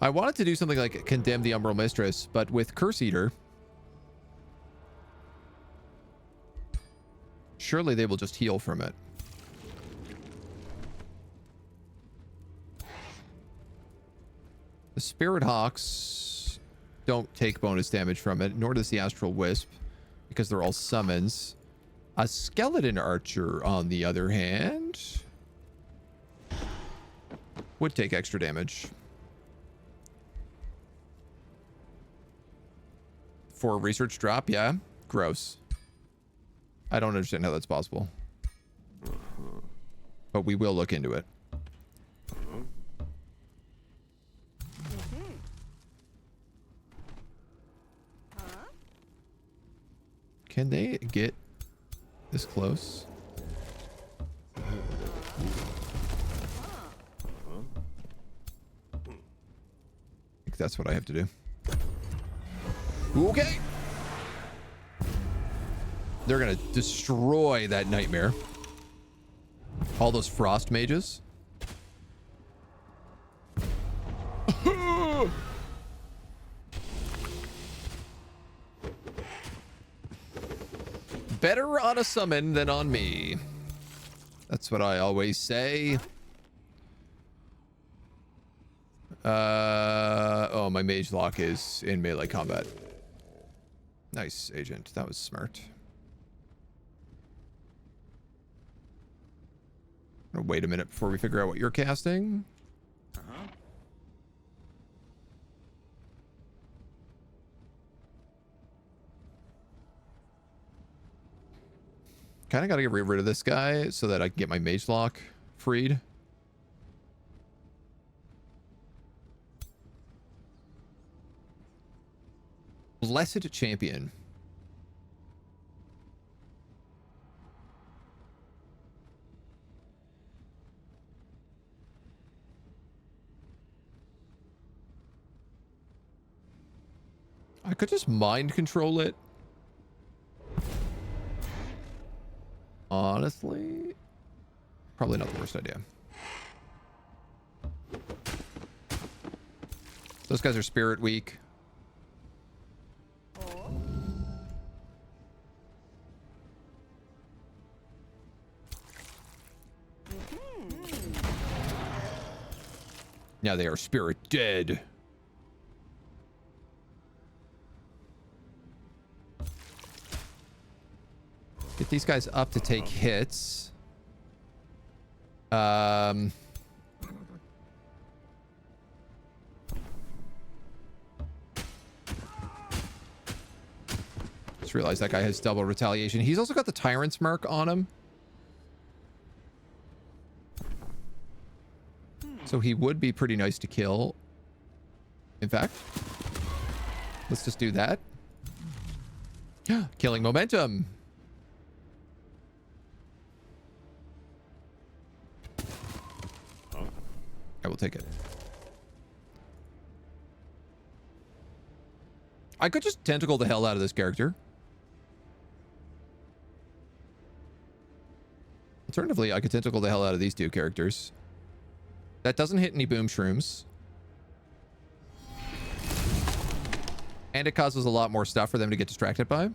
I wanted to do something like Condemn the Umbral Mistress, but with Curse Eater, surely they will just heal from it. The Spirit Hawks don't take bonus damage from it, nor does the Astral Wisp, because they're all summons. A Skeleton Archer, on the other hand, would take extra damage. For a research drop, yeah. Gross. I don't understand how that's possible. But we will look into it. Can they get this close? I think that's what I have to do. Okay. They're gonna destroy that nightmare. All those frost mages. Better on a summon than on me. That's what I always say. Oh, my mage lock is in melee combat. Nice, Agent. That was smart. I'm gonna wait a minute before we figure out what you're casting. Kind of got to get rid of this guy so that I can get my mage lock freed. Blessed Champion. I could just mind control it. Honestly, probably not the worst idea. Those guys are spirit weak. Now they are spirit dead. Get these guys up to take hits. Just realized that guy has double retaliation. He's also got the Tyrant's Mark on him. So he would be pretty nice to kill. In fact, let's just do that. Killing momentum. I will take it. I could just tentacle the hell out of this character. Alternatively, I could tentacle the hell out of these two characters. That doesn't hit any boom shrooms. And it causes a lot more stuff for them to get distracted by.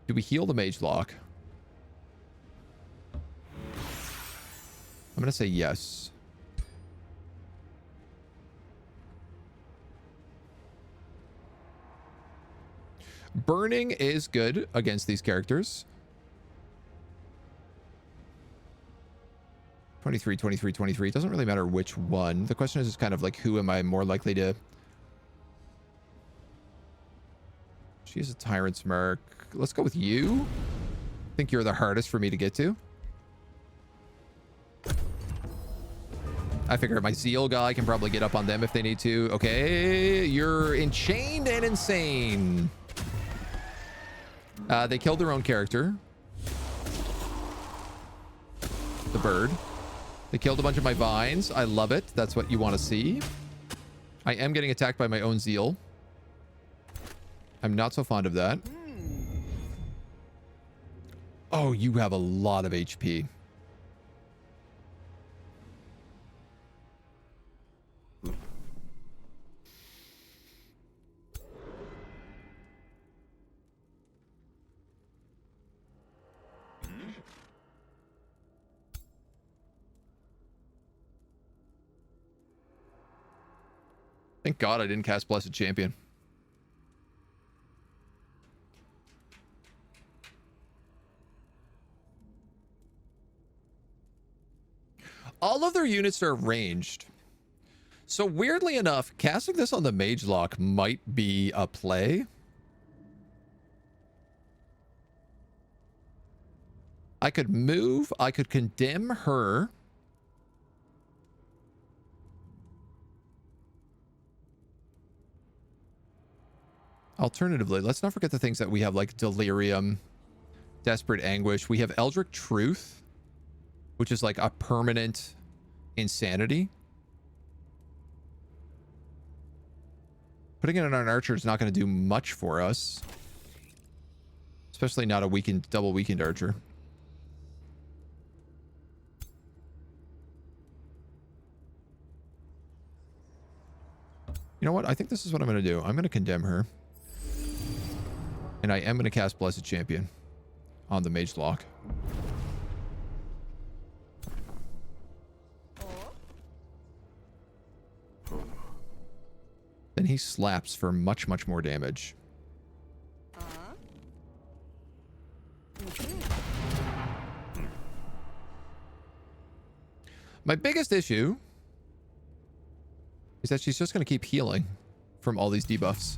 Do we heal the mage lock? I'm going to say yes. Burning is good against these characters. 23, 23, 23. It doesn't really matter which one. The question is just kind of like, who am I more likely to She's a Tyrant's Merc. Let's go with you. I think you're the hardest for me to get to. I figure my Zeal guy can probably get up on them if they need to. Okay, you're enchained and insane. They killed their own character. The bird. They killed a bunch of my vines. I love it. That's what you want to see. I am getting attacked by my own Zeal. I'm not so fond of that. Oh, you have a lot of HP. Thank God I didn't cast Blessed Champion. All of their units are ranged. So weirdly enough, casting this on the Mage Lock might be a play. I could move. I could condemn her. Alternatively, let's not forget the things that we have, like Delirium, Desperate Anguish. We have Eldritch Truth, which is like a permanent insanity. Putting it on an archer is not going to do much for us. Especially not a weakened, double weakened archer. You know what? I think this is what I'm going to do. I'm going to condemn her. And I am going to cast Blessed Champion on the Mage Lock. Then he slaps for much, much more damage. My biggest issue is that she's just going to keep healing from all these debuffs.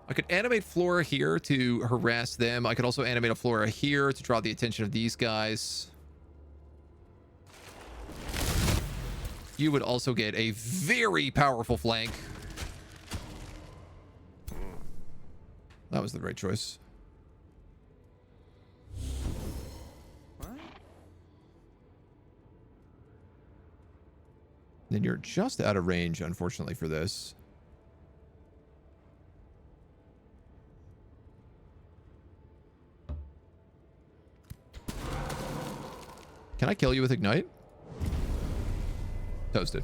I could animate Flora here to harass them. I could also animate a Flora here to draw the attention of these guys. You would also get a very powerful flank. That was the right choice. What? Then you're just out of range, unfortunately, for this. Can I kill you with Ignite? Toasted.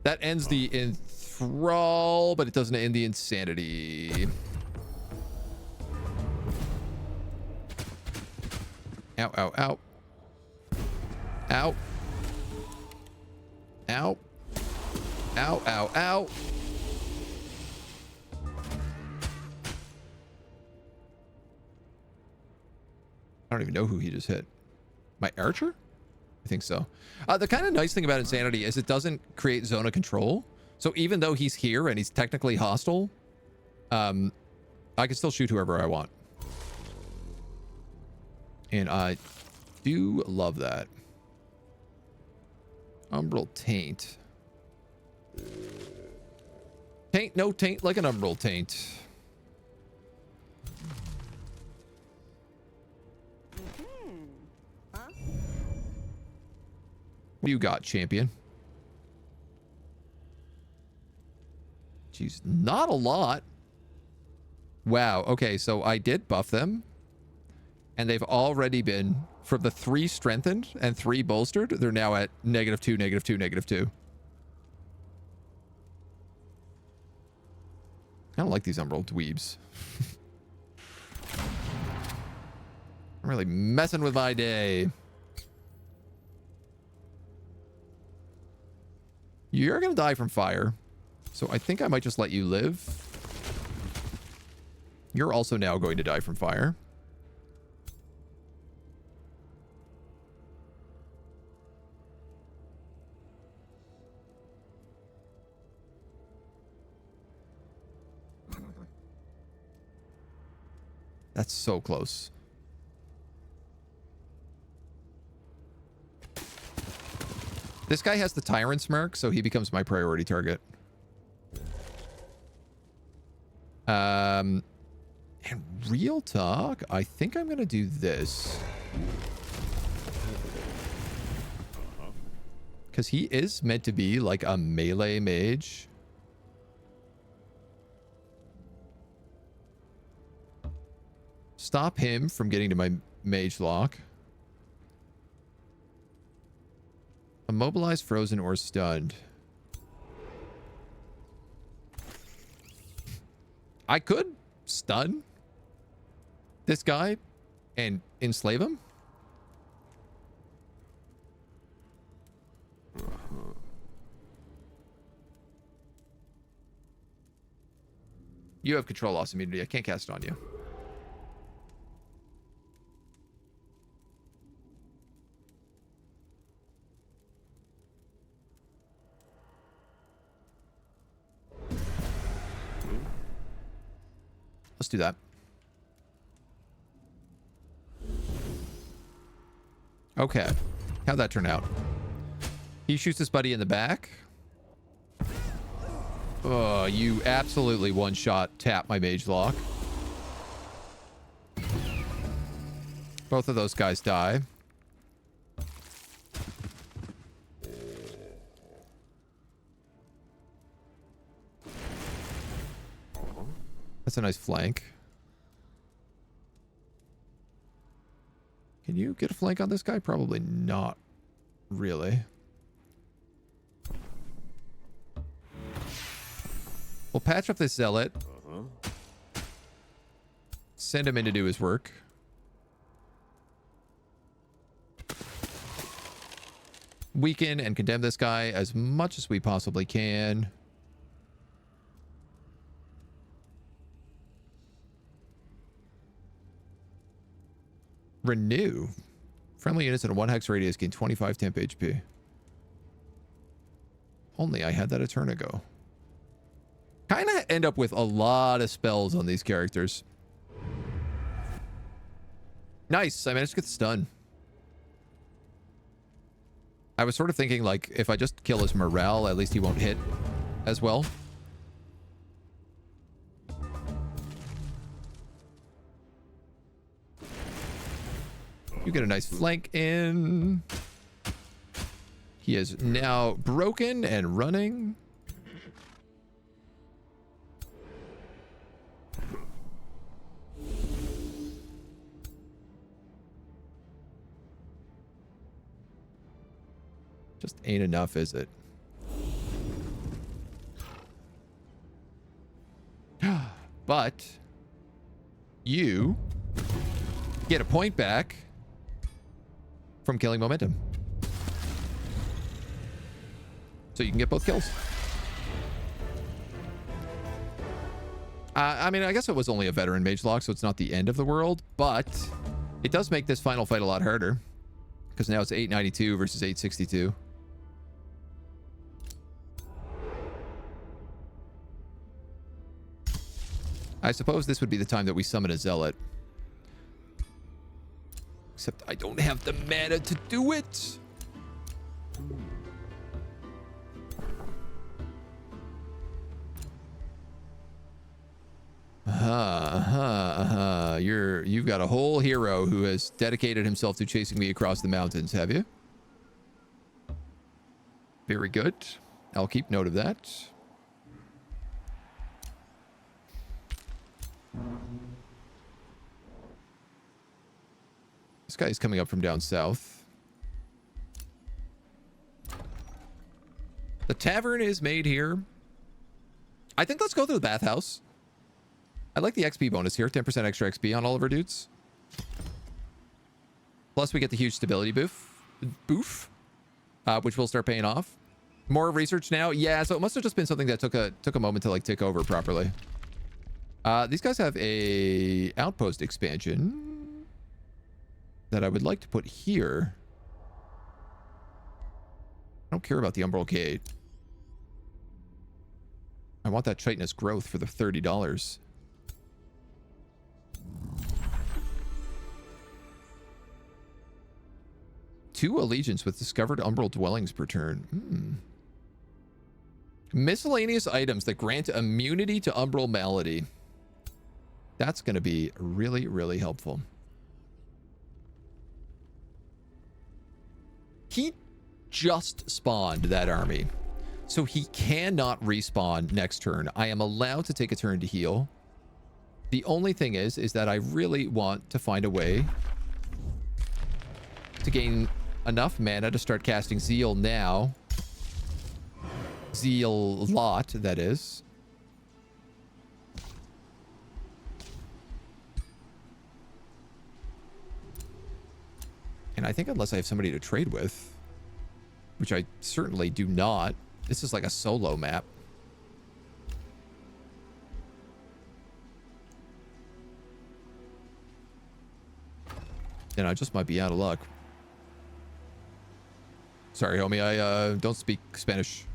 That ends the enthrall, but it doesn't end the insanity. Ow, ow, ow. Ow. Ow. Ow, ow, ow. I don't even know who he just hit. My archer? I think so. The kind of nice thing about Insanity is it doesn't create zone of control. So even though he's here and he's technically hostile, I can still shoot whoever I want. And I do love that. Umbral Taint. Taint, no taint like an Umbral Taint. What do you got, champion? Jeez, not a lot. Wow. Okay, so I did buff them. And they've already been, from the 3 strengthened and 3 bolstered, they're now at -2, -2, -2. I don't like these Umbral dweebs. I'm really messing with my day. You're going to die from fire. So I think I might just let you live. You're also now going to die from fire. That's so close. This guy has the Tyrant's Mark, so he becomes my priority target. And real talk, I think I'm going to do this. Because he is meant to be like a melee mage. Stop him from getting to my mage lock. Immobilized, frozen, or stunned. I could stun this guy and enslave him. You have control loss immunity. I can't cast it on you. Let's do that. Okay. How'd that turn out? He shoots his buddy in the back. Oh, you absolutely one-shot tap my mage lock. Both of those guys die. That's a nice flank. Can you get a flank on this guy? Probably not really. We'll patch up this zealot. Send him in to do his work. Weaken and condemn this guy as much as we possibly can. Renew. Friendly units in a 1 hex radius gain 25 temp HP. Only I had that a turn ago. Kind of end up with a lot of spells on these characters. Nice. I managed to get the stun. I was sort of thinking, like, if I just kill his morale, at least he won't hit as well. You get a nice flank in. He is now broken and running. Just ain't enough, is it? But you get a point back from killing momentum. So you can get both kills. I mean, I guess it was only a veteran mage lock, so it's not the end of the world, but it does make this final fight a lot harder. Because now it's 892 versus 862. I suppose this would be the time that we summon a zealot. Except I don't have the mana to do it. You've got a whole hero who has dedicated himself to chasing me across the mountains, have you? Very good. I'll keep note of that. This guy's coming up from down south. The tavern is made here. I think let's go to the bathhouse. I like the XP bonus here. 10% extra XP on all of our dudes. Plus we get the huge stability boof, which will start paying off. More research now. Yeah, so it must have just been something that took a moment to like tick over properly. These guys have a outpost expansion that I would like to put here. I don't care about the Umbral Gate. I want that chitinous growth for the $30. 2 allegiance with discovered Umbral dwellings per turn. Miscellaneous items that grant immunity to Umbral malady. That's going to be really, really helpful. He just spawned that army, so he cannot respawn next turn. I am allowed to take a turn to heal. The only thing is that I really want to find a way to gain enough mana to start casting Zeal now. Zeal lot, that is. And I think unless I have somebody to trade with, which I certainly do not, this is like a solo map. And I just might be out of luck. Sorry, homie, I don't speak Spanish.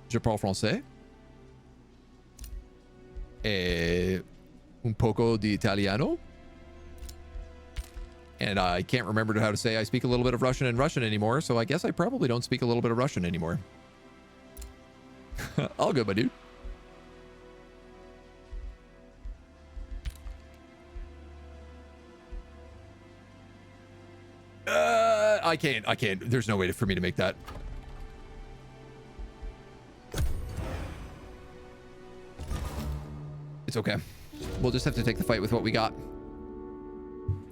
Je parle français. Un poco di italiano. And I can't remember how to say I speak a little bit of Russian and Russian anymore, so I guess I probably don't speak a little bit of Russian anymore. All good, my dude. I can't. There's no way for me to make that. It's okay. We'll just have to take the fight with what we got.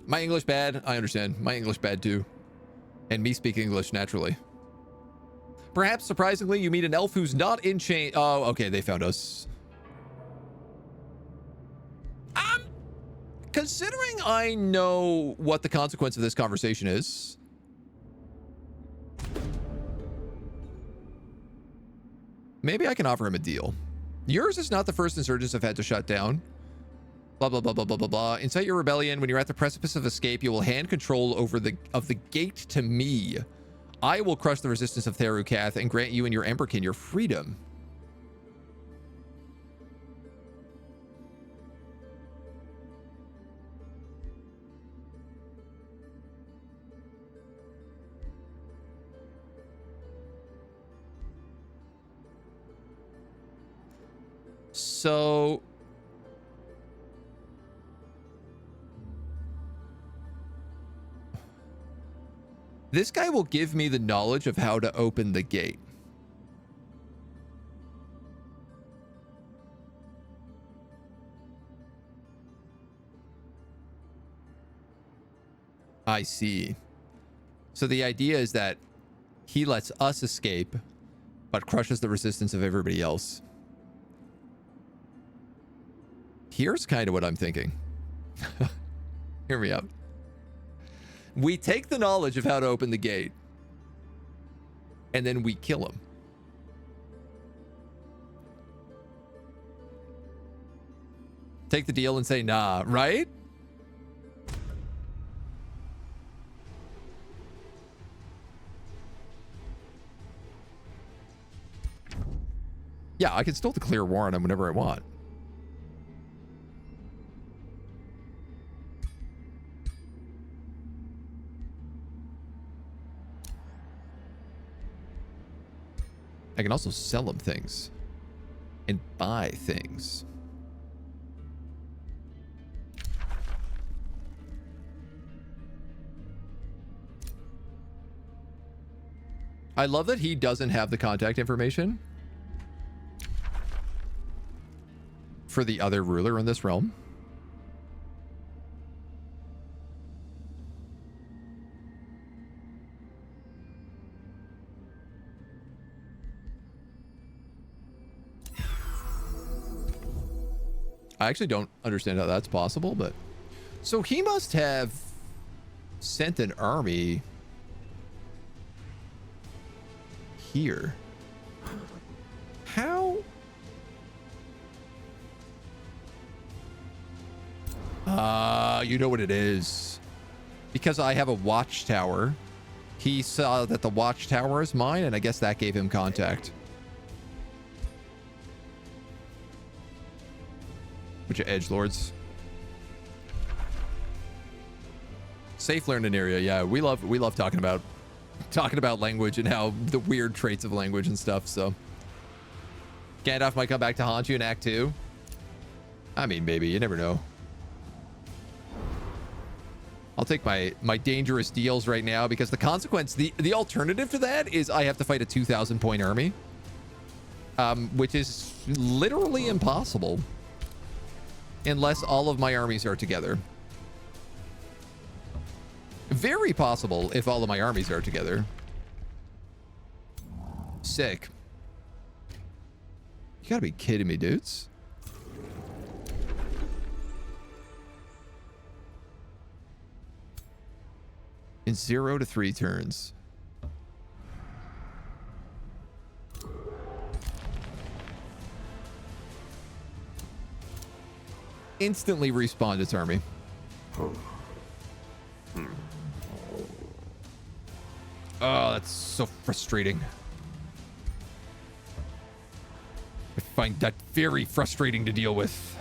My English bad. I understand. My English bad too. And me speak English naturally. Perhaps surprisingly, you meet an elf who's not in chain. Oh, okay. They found us. Considering I know what the consequence of this conversation is. Maybe I can offer him a deal. Yours is not the first insurgents I've had to shut down. Blah, blah, blah, blah, blah, blah, blah. Incite your rebellion. When you're at the precipice of escape, you will hand control over the gate to me. I will crush the resistance of Therukath and grant you and your Emberkin your freedom. So this guy will give me the knowledge of how to open the gate. I see. So the idea is that he lets us escape, but crushes the resistance of everybody else. Here's kind of what I'm thinking. Hear me out. We take the knowledge of how to open the gate, and then we kill him. Take the deal and say, nah, right? Yeah, I can still declare war on him whenever I want. I can also sell him things and buy things. I love that he doesn't have the contact information for the other ruler in this realm. I actually don't understand how that's possible, but so he must have sent an army here. How? You know what it is. Because I have a watchtower. He saw that the watchtower is mine, and I guess that gave him contact. Bunch of edgelords. Safe learning area. Yeah, we love talking about language and how the weird traits of language and stuff. So Gandalf might come back to haunt you in Act 2. I mean, maybe. You never know. I'll take my dangerous deals right now because the consequence, the alternative to that is I have to fight a 2,000 point army, which is literally impossible unless all of my armies are together. Very possible if all of my armies are together. Sick. You gotta be kidding me, dudes. In 0 to 3 turns. Instantly respawned its army. Oh, that's so frustrating. I find that very frustrating to deal with.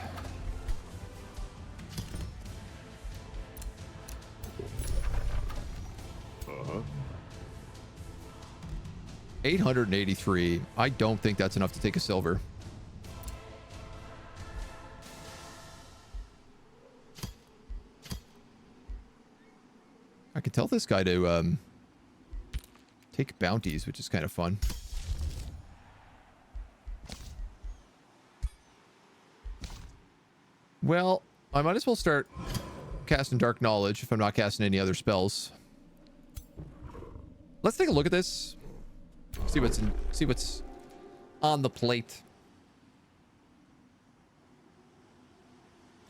$883. I don't think that's enough to take a silver. I could tell this guy to take bounties, which is kind of fun. Well, I might as well start casting Dark Knowledge if I'm not casting any other spells. Let's take a look at this. See what's on the plate.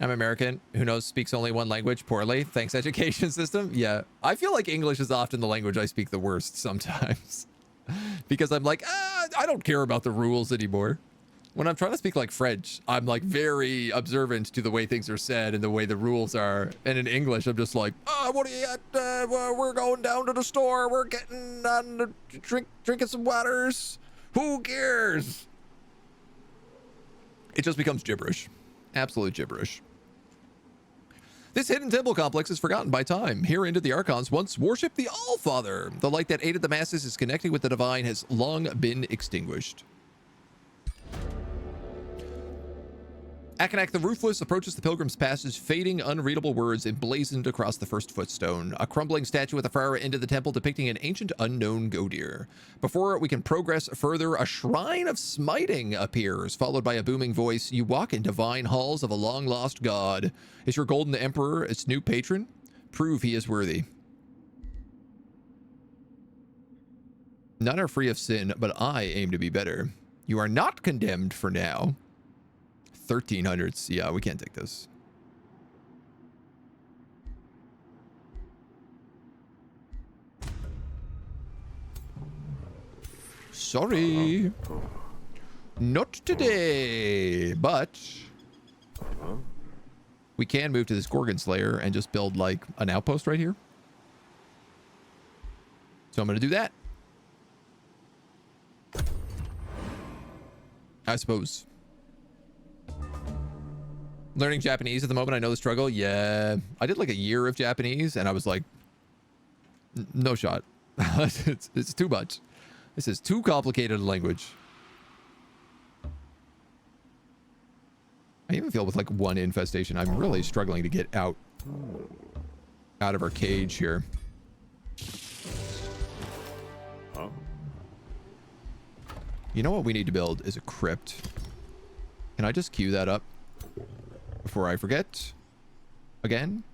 I'm American. Who knows? Speaks only one language poorly. Thanks, education system. Yeah, I feel like English is often the language I speak the worst sometimes because I'm like, I don't care about the rules anymore. When I'm trying to speak like French, I'm like very observant to the way things are said and the way the rules are. And in English, I'm just like, what are you at? We're going down to the store. We're getting on drinking some waters. Who cares? It just becomes gibberish. Absolute gibberish. This hidden temple complex is forgotten by time. Herein did the Archons once worship the All-Father. The light that aided the masses is connecting with the divine has long been extinguished. Akanak the Ruthless approaches the Pilgrim's Passage, fading unreadable words emblazoned across the first footstone. A crumbling statue with a fire into the temple depicting an ancient unknown Godir. Before we can progress further, a shrine of smiting appears, followed by a booming voice. You walk in divine halls of a long-lost god. Is your golden emperor its new patron? Prove he is worthy. None are free of sin, but I aim to be better. You are not condemned for now. 1300s. Yeah, we can't take this. Sorry. Not today. But we can move to this Gorgon Slayer and just build like an outpost right here. So I'm going to do that. I suppose. Learning Japanese at the moment, I know the struggle. Yeah, I did like a year of Japanese and I was like, no shot. it's too much. This is too complicated a language. I even feel with like one infestation, I'm really struggling to get out of our cage here. You know what we need to build is a crypt. Can I just queue that up before I forget? Again?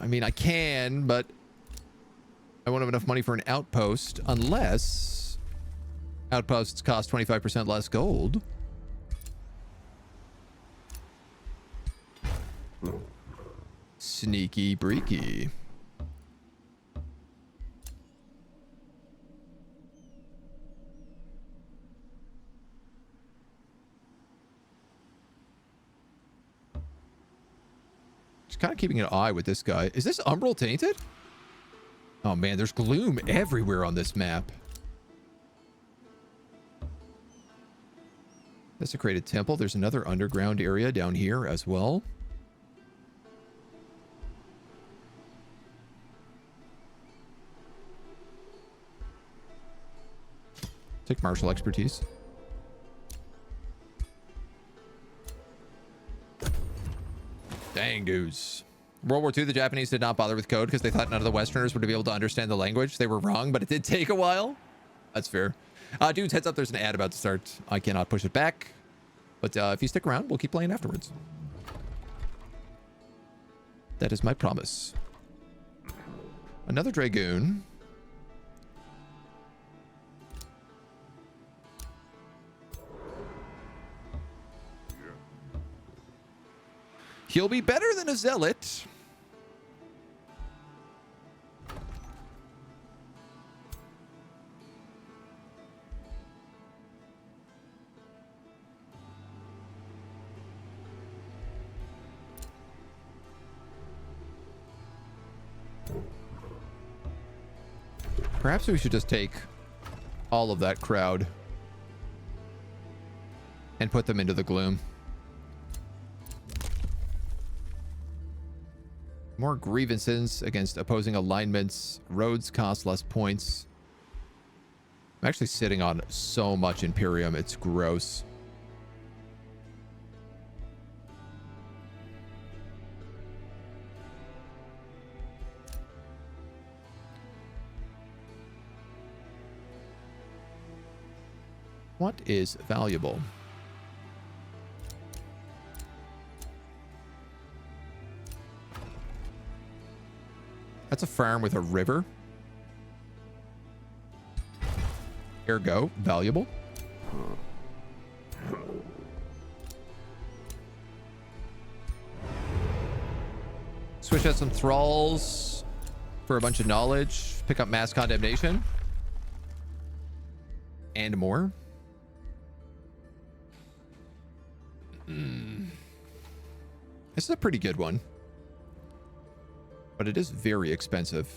I mean, I can, but I won't have enough money for an outpost unless outposts cost 25% less gold. Sneaky breaky. Kind of keeping an eye with this guy. Is this Umbral tainted? Oh man, there's gloom everywhere on this map. Desecrated temple. There's another underground area down here as well. Take martial expertise. Dang dudes. World War II, the Japanese did not bother with code because they thought none of the Westerners would be able to understand the language. They were wrong, but it did take a while. That's fair. Dudes, heads up, there's an ad about to start. I cannot push it back. But if you stick around, we'll keep playing afterwards. That is my promise. Another Dragoon. He'll be better than a Zealot. Perhaps we should just take all of that crowd and put them into the gloom. More grievances against opposing alignments. Roads cost less points. I'm actually sitting on so much Imperium. It's gross. What is valuable? That's a farm with a river. Ergo, valuable. Switch out some thralls for a bunch of knowledge. Pick up mass condemnation. And more. This is a pretty good one. But it is very expensive.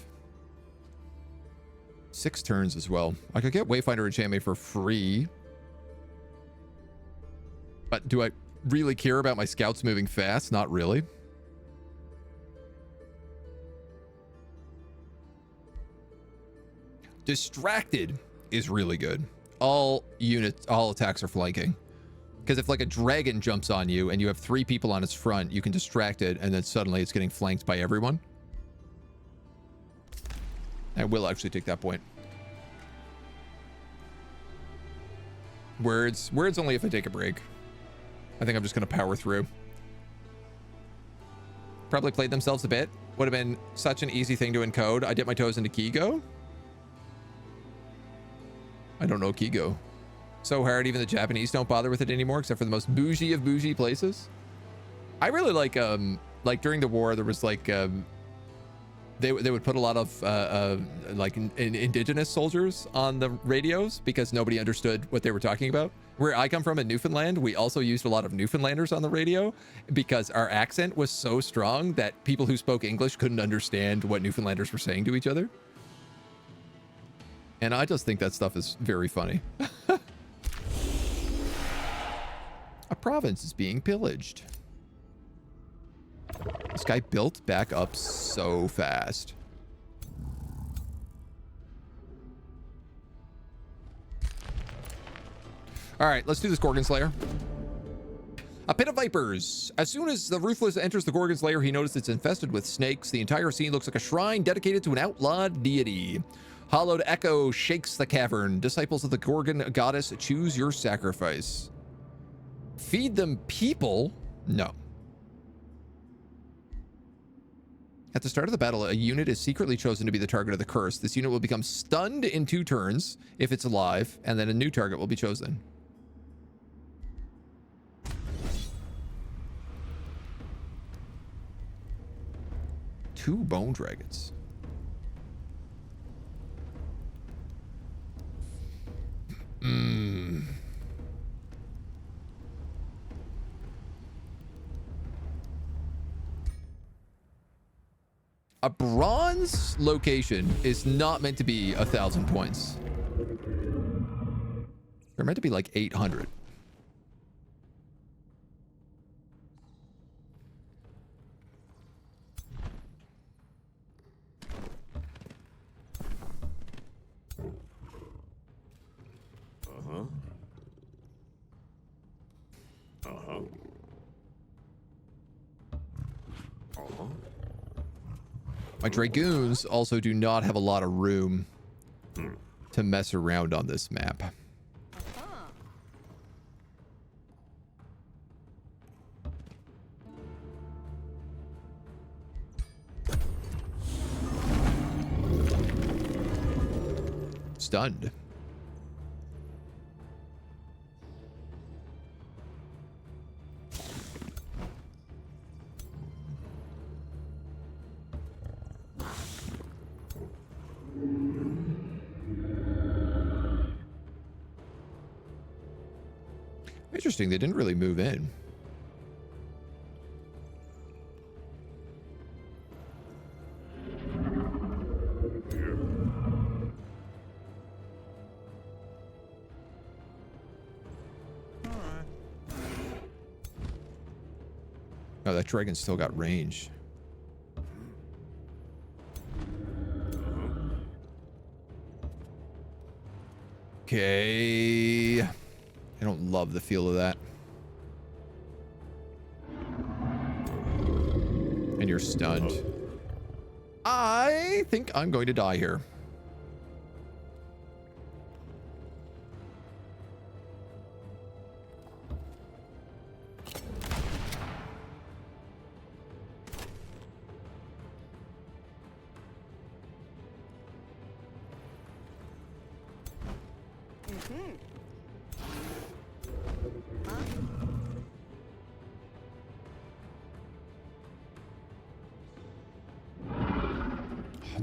6 turns as well. I could get Wayfinder enchantment for free. But do I really care about my scouts moving fast? Not really. Distracted is really good. All units, all attacks are flanking. Because if like a dragon jumps on you and you have 3 people on its front, you can distract it and then suddenly it's getting flanked by everyone. I will actually take that point. Words only if I take a break. I think I'm just going to power through. Probably played themselves a bit. Would have been such an easy thing to encode. I dip my toes into Kigo. I don't know Kigo. So hard, even the Japanese don't bother with it anymore, except for the most bougie of bougie places. I really like during the war, there was like, they would put a lot of indigenous soldiers on the radios because nobody understood what they were talking about. Where I come from in Newfoundland, we also used a lot of Newfoundlanders on the radio because our accent was so strong that people who spoke English couldn't understand what Newfoundlanders were saying to each other. And I just think that stuff is very funny. A province is being pillaged. This guy built back up so fast. All right, let's do this Gorgon Slayer. A pit of vipers. As soon as the Ruthless enters the Gorgon's lair, he notices it's infested with snakes. The entire scene looks like a shrine dedicated to an outlawed deity. Hollowed echo shakes the cavern. Disciples of the Gorgon goddess, choose your sacrifice. Feed them people? No. At the start of the battle, a unit is secretly chosen to be the target of the curse. This unit will become stunned in 2 turns if it's alive, and then a new target will be chosen. Two bone dragons. A bronze location is not meant to be 1,000 points. They're meant to be like 800. My Dragoons also do not have a lot of room to mess around on this map. Stunned. Interesting, they didn't really move in. Oh, that dragon still got range. Okay. I don't love the feel of that. And you're stunned. I think I'm going to die here.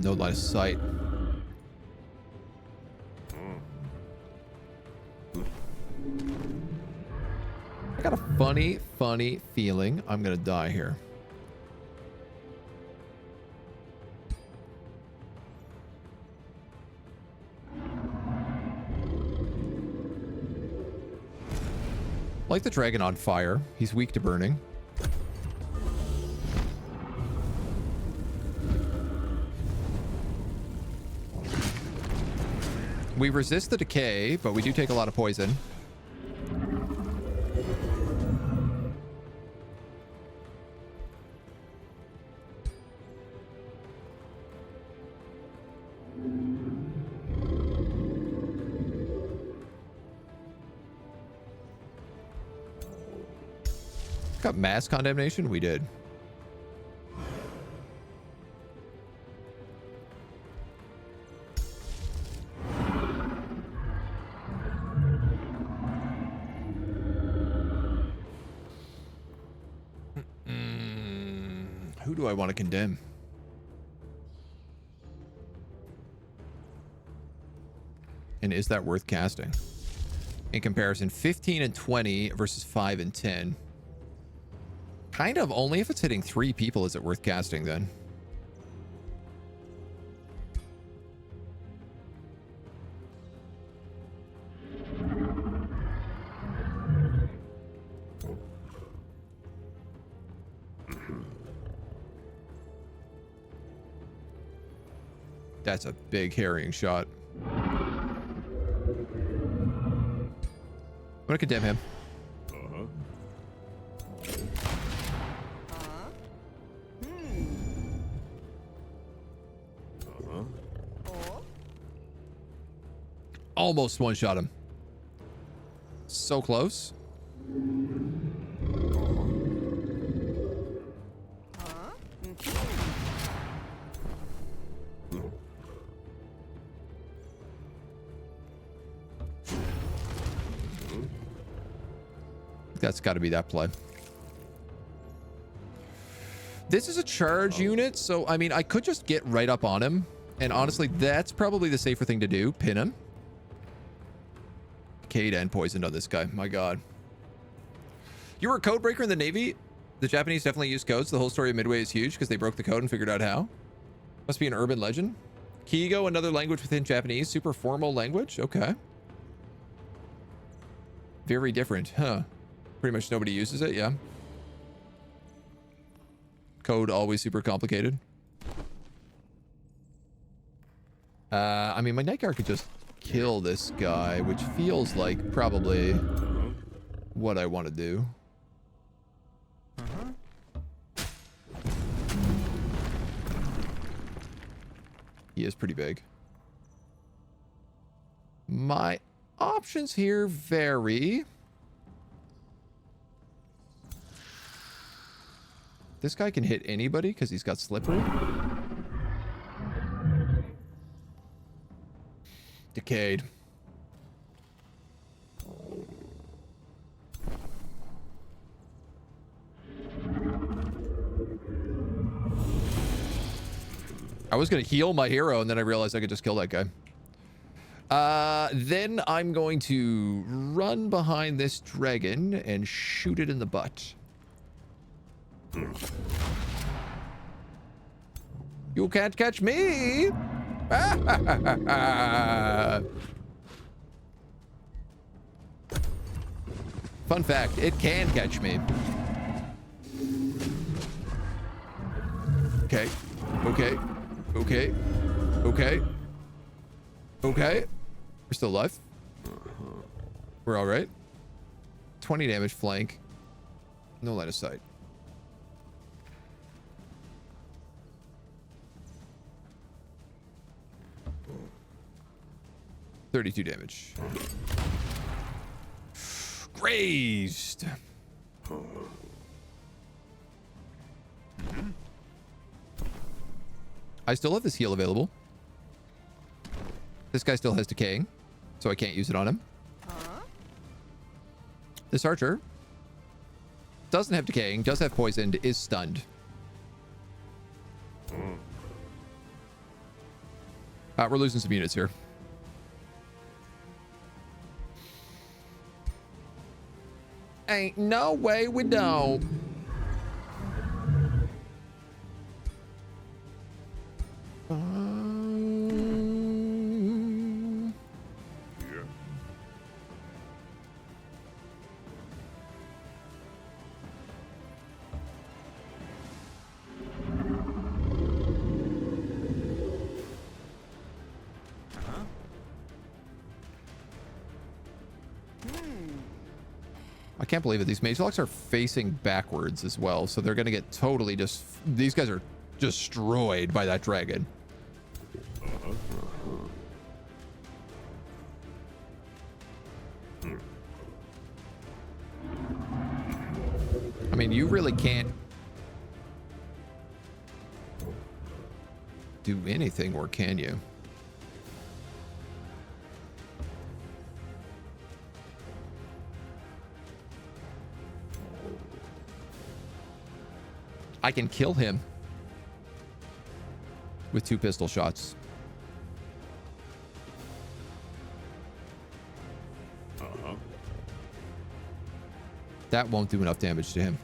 No line of sight. I got a funny feeling I'm gonna die here. Like the dragon on fire. He's weak to burning. We resist the decay, but we do take a lot of poison. Got mass condemnation? We did. Who do I want to condemn? And is that worth casting? In comparison, 15 and 20 versus 5 and 10. Kind of, only if it's hitting 3 people is it worth casting then. That's a big harrying shot. I'm gonna condemn him. Almost one-shot him. So close. That's got to be that play. This is a charge unit, so I mean, I could just get right up on him. And honestly, that's probably the safer thing to do. Pin him. Cade and poisoned on this guy. My God. You were a code breaker in the Navy? The Japanese definitely use codes. The whole story of Midway is huge because they broke the code and figured out how. Must be an urban legend. Kigo, another language within Japanese. Super formal language. Okay. Very different. Huh. Pretty much nobody uses it. Yeah. Code always super complicated. I mean, my Night Guard could just kill this guy, which feels like probably what I want to do. He is pretty big. My options here vary. This guy can hit anybody because he's got slippery. Decayed. I was going to heal my hero, and then I realized I could just kill that guy. Then I'm going to run behind this dragon and shoot it in the butt. You can't catch me! Fun fact, it can catch me. Okay. Okay. Okay. Okay. Okay. We're still alive. We're alright. 20 damage flank. No line of sight. $32 damage. Grazed. I still have this heal available. This guy still has decaying, so I can't use it on him. This archer doesn't have decaying, does have poisoned, is stunned. We're losing some units here. Ain't no way we don't. I can't believe it. These mage locks are facing backwards as well, so they're going to get totally just... These guys are destroyed by that dragon. I mean, you really can't do anything, or can you? I can kill him with 2 pistol shots. That won't do enough damage to him.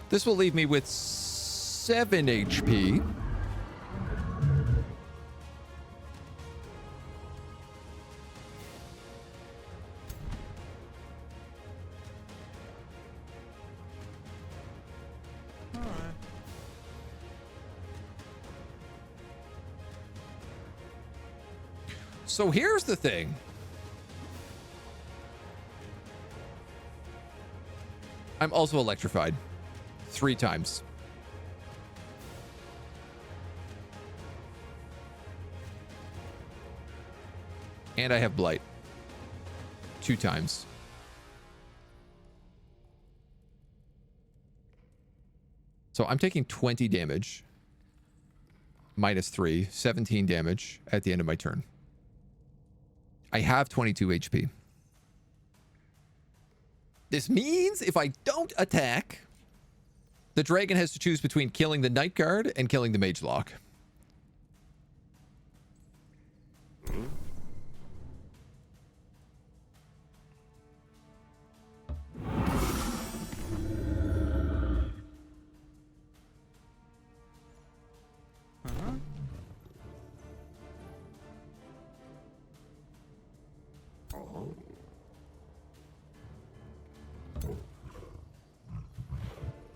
This will leave me with 7 HP. So here's the thing. I'm also electrified 3 times. And I have blight 2 times. So I'm taking 20 damage. Minus 3, 17 damage at the end of my turn. I have 22 HP. This means if I don't attack, the dragon has to choose between killing the Night Guard and killing the Mage Lock.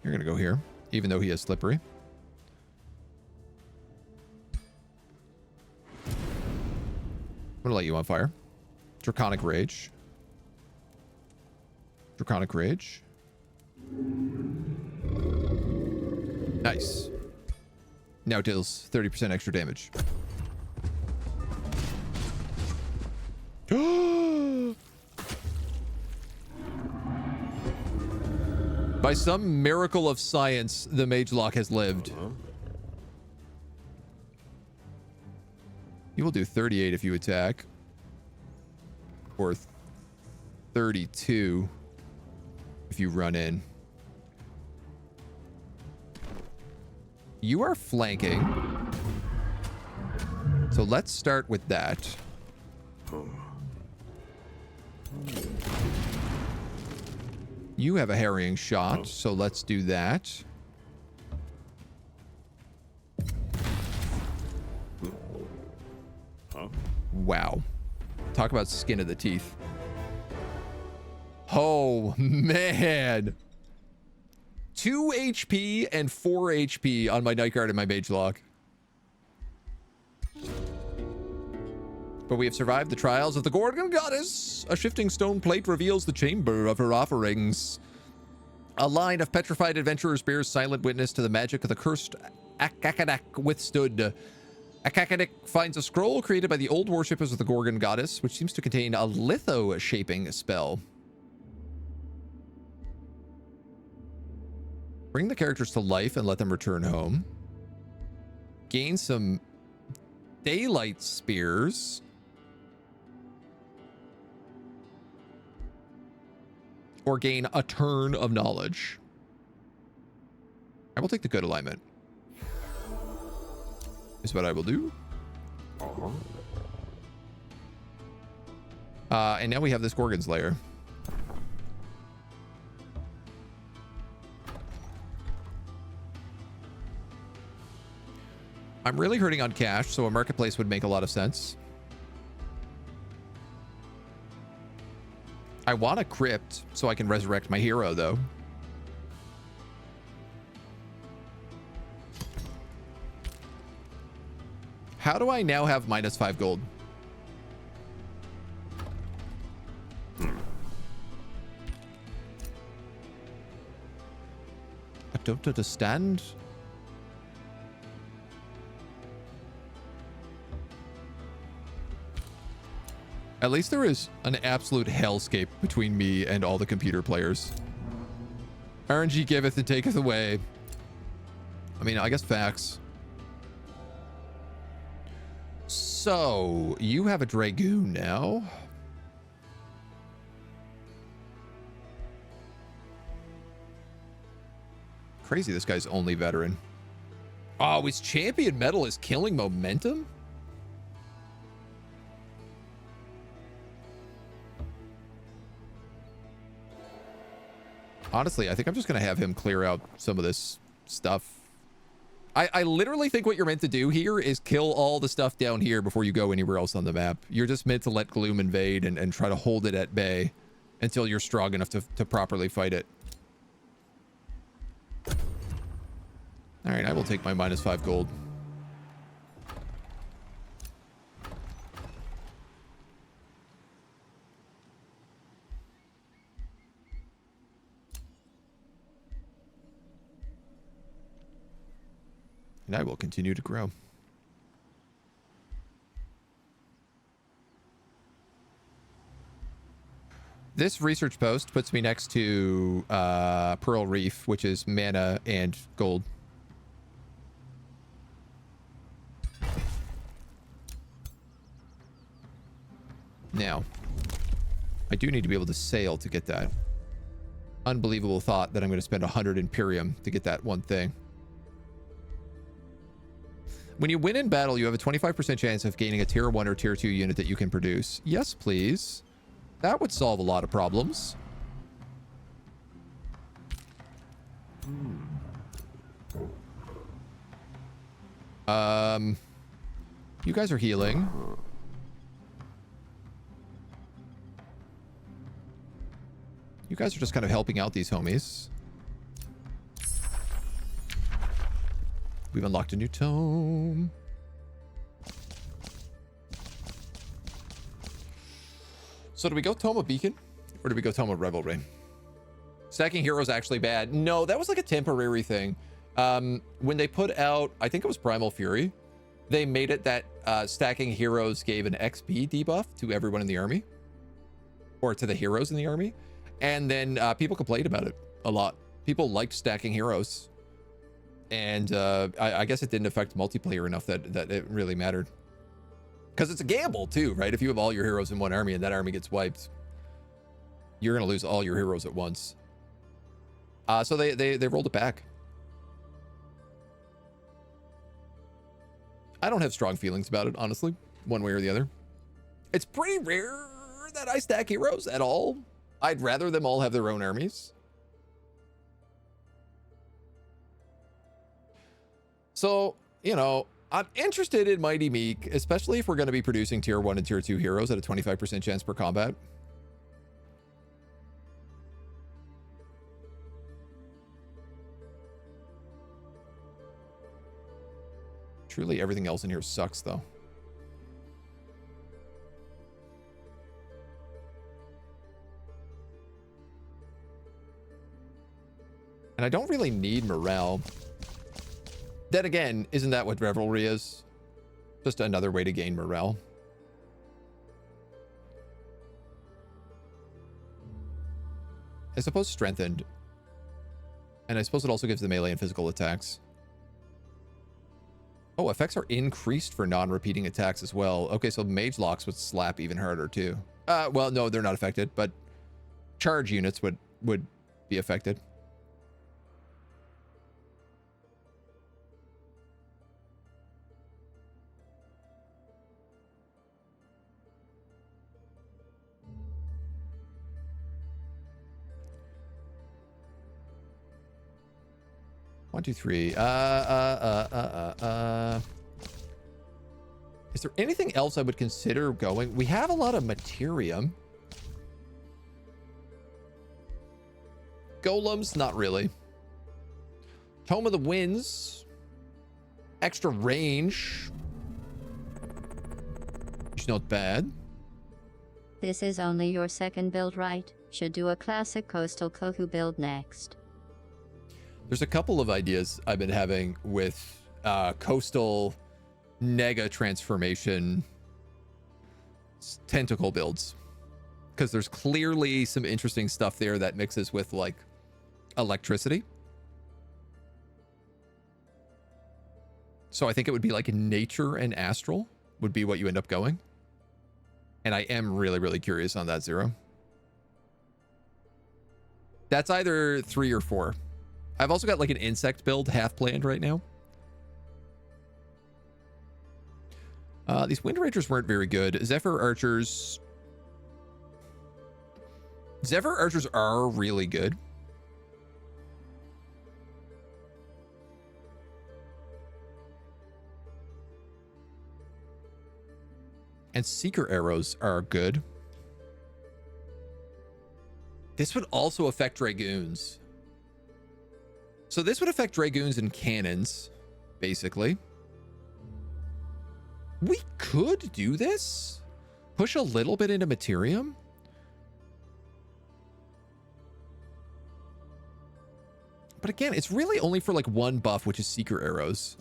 You're going to go here, even though he has slippery. gonna light you on fire. Draconic Rage. Draconic Rage. Nice. Now it deals 30% extra damage. By some miracle of science, the Mage Lock has lived. You will do 38 if you attack. Or 32 if you run in. You are flanking. So let's start with that. You have a harrying shot, so let's do that. Wow. Talk about skin of the teeth. Oh, man. 2 HP and 4 HP on my Night Guard and my Mage Lock. But we have survived the trials of the Gorgon Goddess. A shifting stone plate reveals the chamber of her offerings. A line of petrified adventurers bears silent witness to the magic of the cursed Akakadak withstood. Akakadak finds a scroll created by the old worshippers of the Gorgon Goddess, which seems to contain a litho-shaping spell. Bring the characters to life and let them return home. Gain some daylight spears. Or gain a turn of knowledge. I will take the good alignment. Is what I will do. And now we have this Gorgon's Lair. I'm really hurting on cash, so a marketplace would make a lot of sense. I want a crypt so I can resurrect my hero, though. How do I now have -5 gold? I don't understand. At least there is an absolute hellscape between me and all the computer players. RNG giveth and taketh away. I mean, I guess facts. So, you have a Dragoon now. Crazy, this guy's only veteran. Oh, his champion medal is killing momentum? Honestly, I think I'm just going to have him clear out some of this stuff. I literally think what you're meant to do here is kill all the stuff down here before you go anywhere else on the map. You're just meant to let Gloom invade and try to hold it at bay until you're strong enough to properly fight it. All right, I will take my -5 gold. And I will continue to grow. This research post puts me next to Pearl Reef, which is mana and gold. Now, I do need to be able to sail to get that. Unbelievable thought that I'm going to spend 100 Imperium to get that one thing. When you win in battle, you have a 25% chance of gaining a tier 1 or tier 2 unit that you can produce. Yes, please. That would solve a lot of problems. You guys are healing. You guys are just kind of helping out these homies. We've unlocked a new tome. So do we go Toma Beacon or do we go Toma Revelry? Stacking heroes actually bad? No, that was like a temporary thing. When they put out, I think it was Primal Fury, they made it that stacking heroes gave an XP debuff to everyone in the army, or to the heroes in the army. And then people complained about it a lot. People liked stacking heroes. And I guess it didn't affect multiplayer enough that it really mattered. Because it's a gamble too, right? If you have all your heroes in one army and that army gets wiped, you're going to lose all your heroes at once. So they rolled it back. I don't have strong feelings about it, honestly, one way or the other. It's pretty rare that I stack heroes at all. I'd rather them all have their own armies. So, you know, I'm interested in Mighty Meek, especially if we're going to be producing tier 1 and tier 2 heroes at a 25% chance per combat. Truly everything else in here sucks, though. And I don't really need morale. Then again, isn't that what Revelry is? Just another way to gain morale. I suppose strengthened. And I suppose it also gives the melee and physical attacks. Oh, effects are increased for non-repeating attacks as well. Okay, so mage locks would slap even harder too. Well, no, they're not affected, but charge units would be affected. One, two, three. Is there anything else I would consider going? We have a lot of Materium. Golems, not really. Tome of the Winds. Extra range. It's not bad. This is only your second build, right? Should do a classic coastal Kohu build next. There's a couple of ideas I've been having with coastal nega transformation tentacle builds, because there's clearly some interesting stuff there that mixes with like electricity. So I think it would be like nature and astral would be what you end up going. And I am really, really curious on that, Zero. That's either 3 or 4. I've also got like an insect build half planned right now. These Wind Rangers weren't very good. Zephyr Archers are really good. And Seeker Arrows are good. This would also affect Dragoons. So this would affect Dragoons and Cannons, basically. We could do this. Push a little bit into Materium. But again, it's really only for like one buff, which is Seeker Arrows.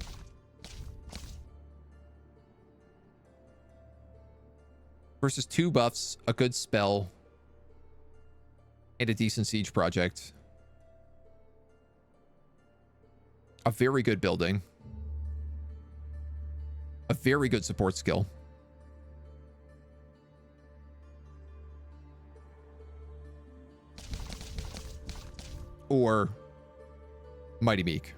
Versus 2 buffs, a good spell, and a decent siege project. A very good building. A very good support skill. Or Mighty Meek.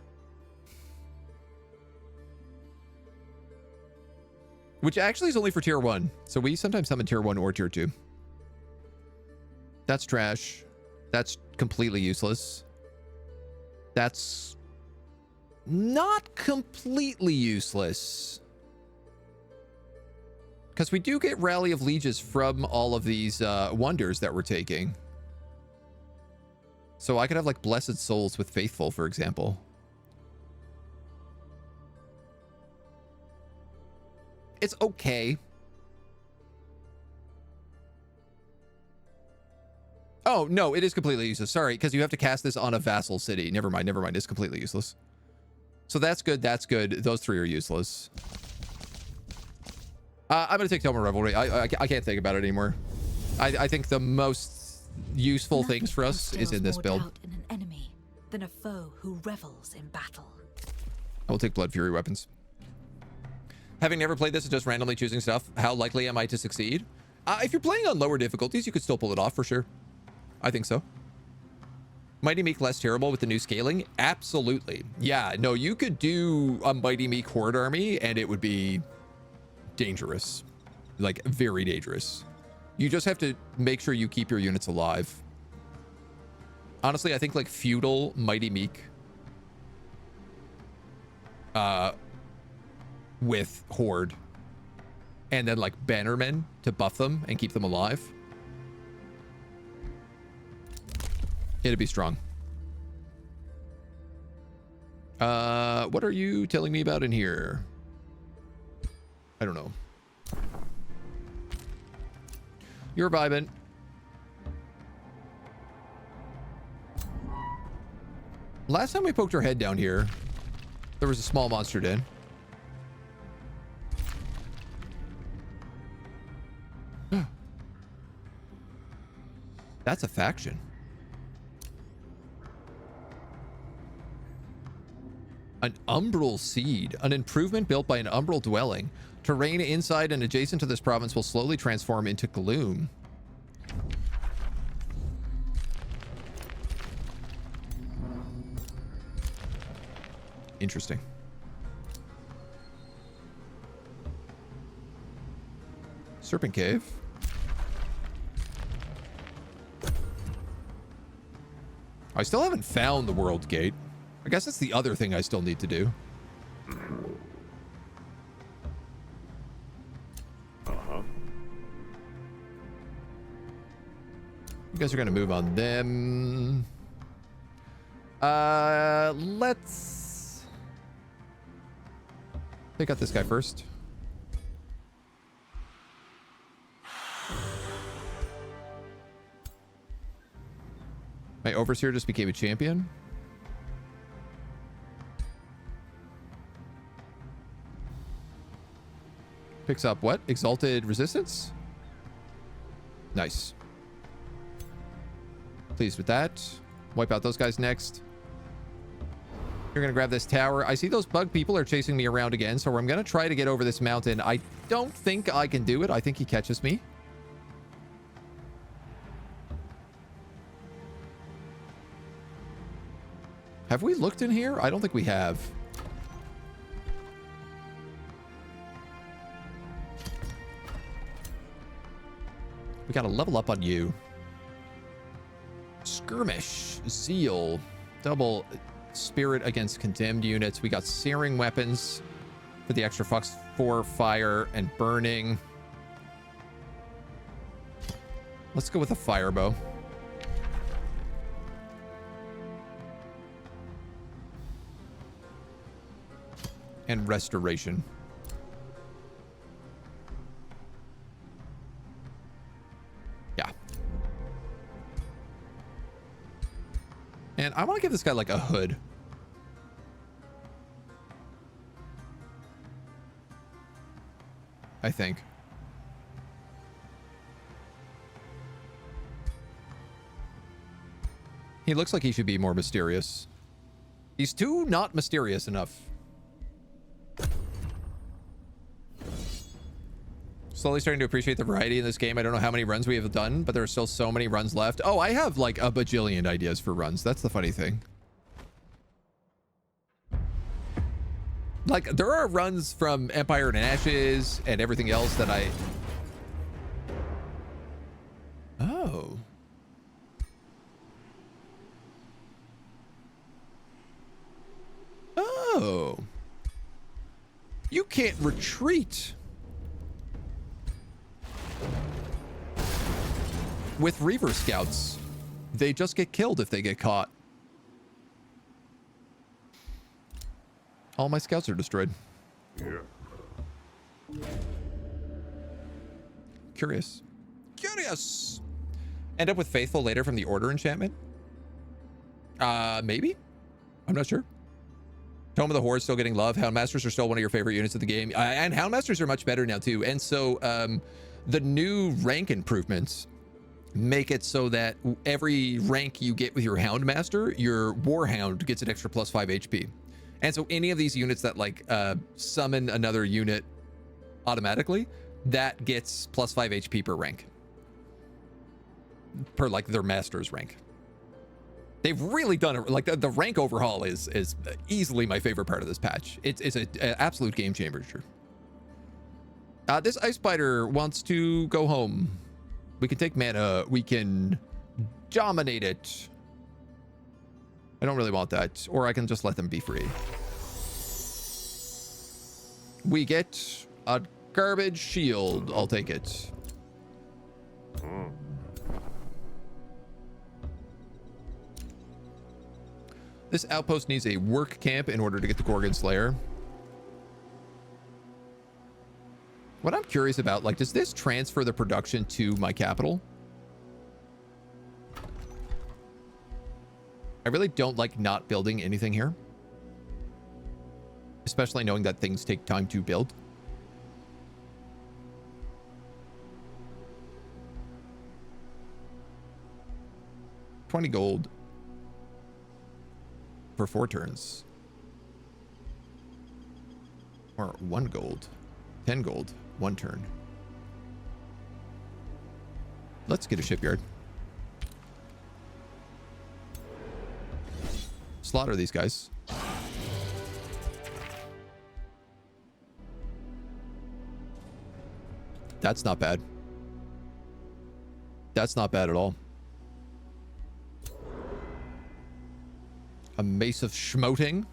Which actually is only for tier 1. So we sometimes summon tier 1 or tier 2. That's trash. That's completely useless. That's not completely useless. Because we do get Rally of Lieges from all of these wonders that we're taking. So I could have like Blessed Souls with Faithful, for example. It's okay. Oh, no, it is completely useless. Sorry, because you have to cast this on a vassal city. Never mind. It's completely useless. So that's good. That's good. Those 3 are useless. I'm going to take Tome of Revelry. I can't think about it anymore. I think the most useful things for us is in this build. In an enemy than a foe who revels in battle. I will take Blood Fury weapons. Having never played this and just randomly choosing stuff, how likely am I to succeed? If you're playing on lower difficulties, you could still pull it off for sure. I think so. Mighty Meek less terrible with the new scaling? Absolutely. Yeah, no, you could do a Mighty Meek Horde army and it would be dangerous. Like, very dangerous. You just have to make sure you keep your units alive. Honestly, I think like feudal Mighty Meek with Horde and then like Bannermen to buff them and keep them alive. It'd be strong. What are you telling me about in here? I don't know. You're vibing. Last time we poked our head down here, there was a small monster den. That's a faction. An Umbral seed, an improvement built by an Umbral dwelling. Terrain inside and adjacent to this province will slowly transform into gloom. Interesting. Serpent Cave. I still haven't found the World Gate. I guess that's the other thing I still need to do. You guys are going to move on them. Let's take out this guy first. My Overseer just became a champion. Picks up what? Exalted Resistance? Nice. Pleased with that. Wipe out those guys next. You're going to grab this tower. I see those bug people are chasing me around again, so I'm going to try to get over this mountain. I don't think I can do it. I think he catches me. Have we looked in here? I don't think we have. We got to level up on you. Skirmish, Zeal, double spirit against condemned units. We got searing weapons for the extra fucks for fire and burning. Let's go with a fire bow. And restoration. Yeah. And I want to give this guy like a hood. I think. He looks like he should be more mysterious. He's too not mysterious enough. Slowly starting to appreciate the variety in this game. I don't know how many runs we have done, but there are still so many runs left. Oh, I have like a bajillion ideas for runs. That's the funny thing. Like, there are runs from Empire and Ashes and everything else that I... Oh. Oh. You can't retreat with Reaver Scouts. They just get killed if they get caught. All my scouts are destroyed. Yeah. Curious. End up with Faithful later from the Order enchantment? Maybe? I'm not sure. Tome of the Horde still getting love. Houndmasters are still one of your favorite units of the game. And Houndmasters are much better now too. And so the new rank improvements make it so that every rank you get with your Houndmaster, your Warhound gets an extra +5 HP. And so any of these units that like summon another unit automatically, that gets +5 HP per rank. Per like their master's rank. They've really done it. Like the rank overhaul is easily my favorite part of this patch. It's an absolute game changer. This Ice Spider wants to go home. We can take mana. We can dominate it. I don't really want that. Or I can just let them be free. We get a garbage shield. I'll take it. This outpost needs a work camp in order to get the Gorgon Slayer. What I'm curious about, like, does this transfer the production to my capital? I really don't like not building anything here. Especially knowing that things take time to build. $20 gold. For 4 turns. Or 1 gold. 10 gold. 1 turn. Let's get a shipyard. Slaughter these guys. That's not bad. That's not bad at all. A Mace of Schmoting.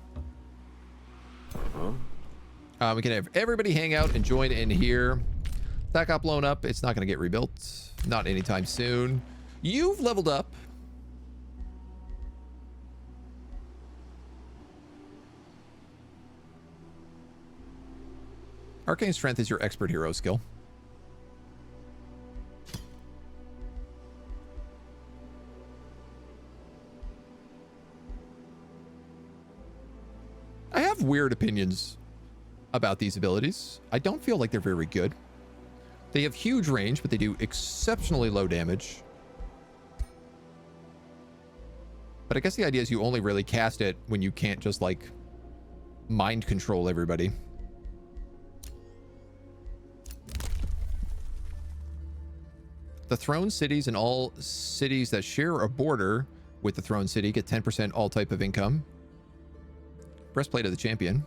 We can have everybody hang out and join in here. That got blown up. It's not going to get rebuilt. Not anytime soon. You've leveled up. Arcane Strength is your expert hero skill. I have weird opinions about these abilities. I don't feel like they're very good. They have huge range, but they do exceptionally low damage. But I guess the idea is you only really cast it when you can't just like mind control everybody. The Throne Cities and all cities that share a border with the Throne City get 10% all type of income. Breastplate of the Champion.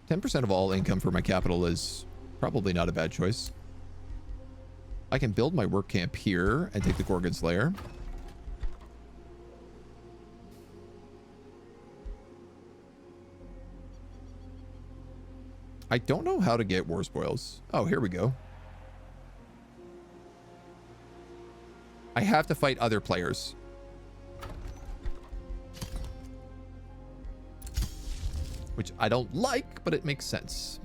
%10 of all income for my capital is probably not a bad choice. I can build my work camp here and take the Gorgon Slayer. I don't know how to get war spoils. Oh, here we go. I have to fight other players. Which I don't like, but it makes sense.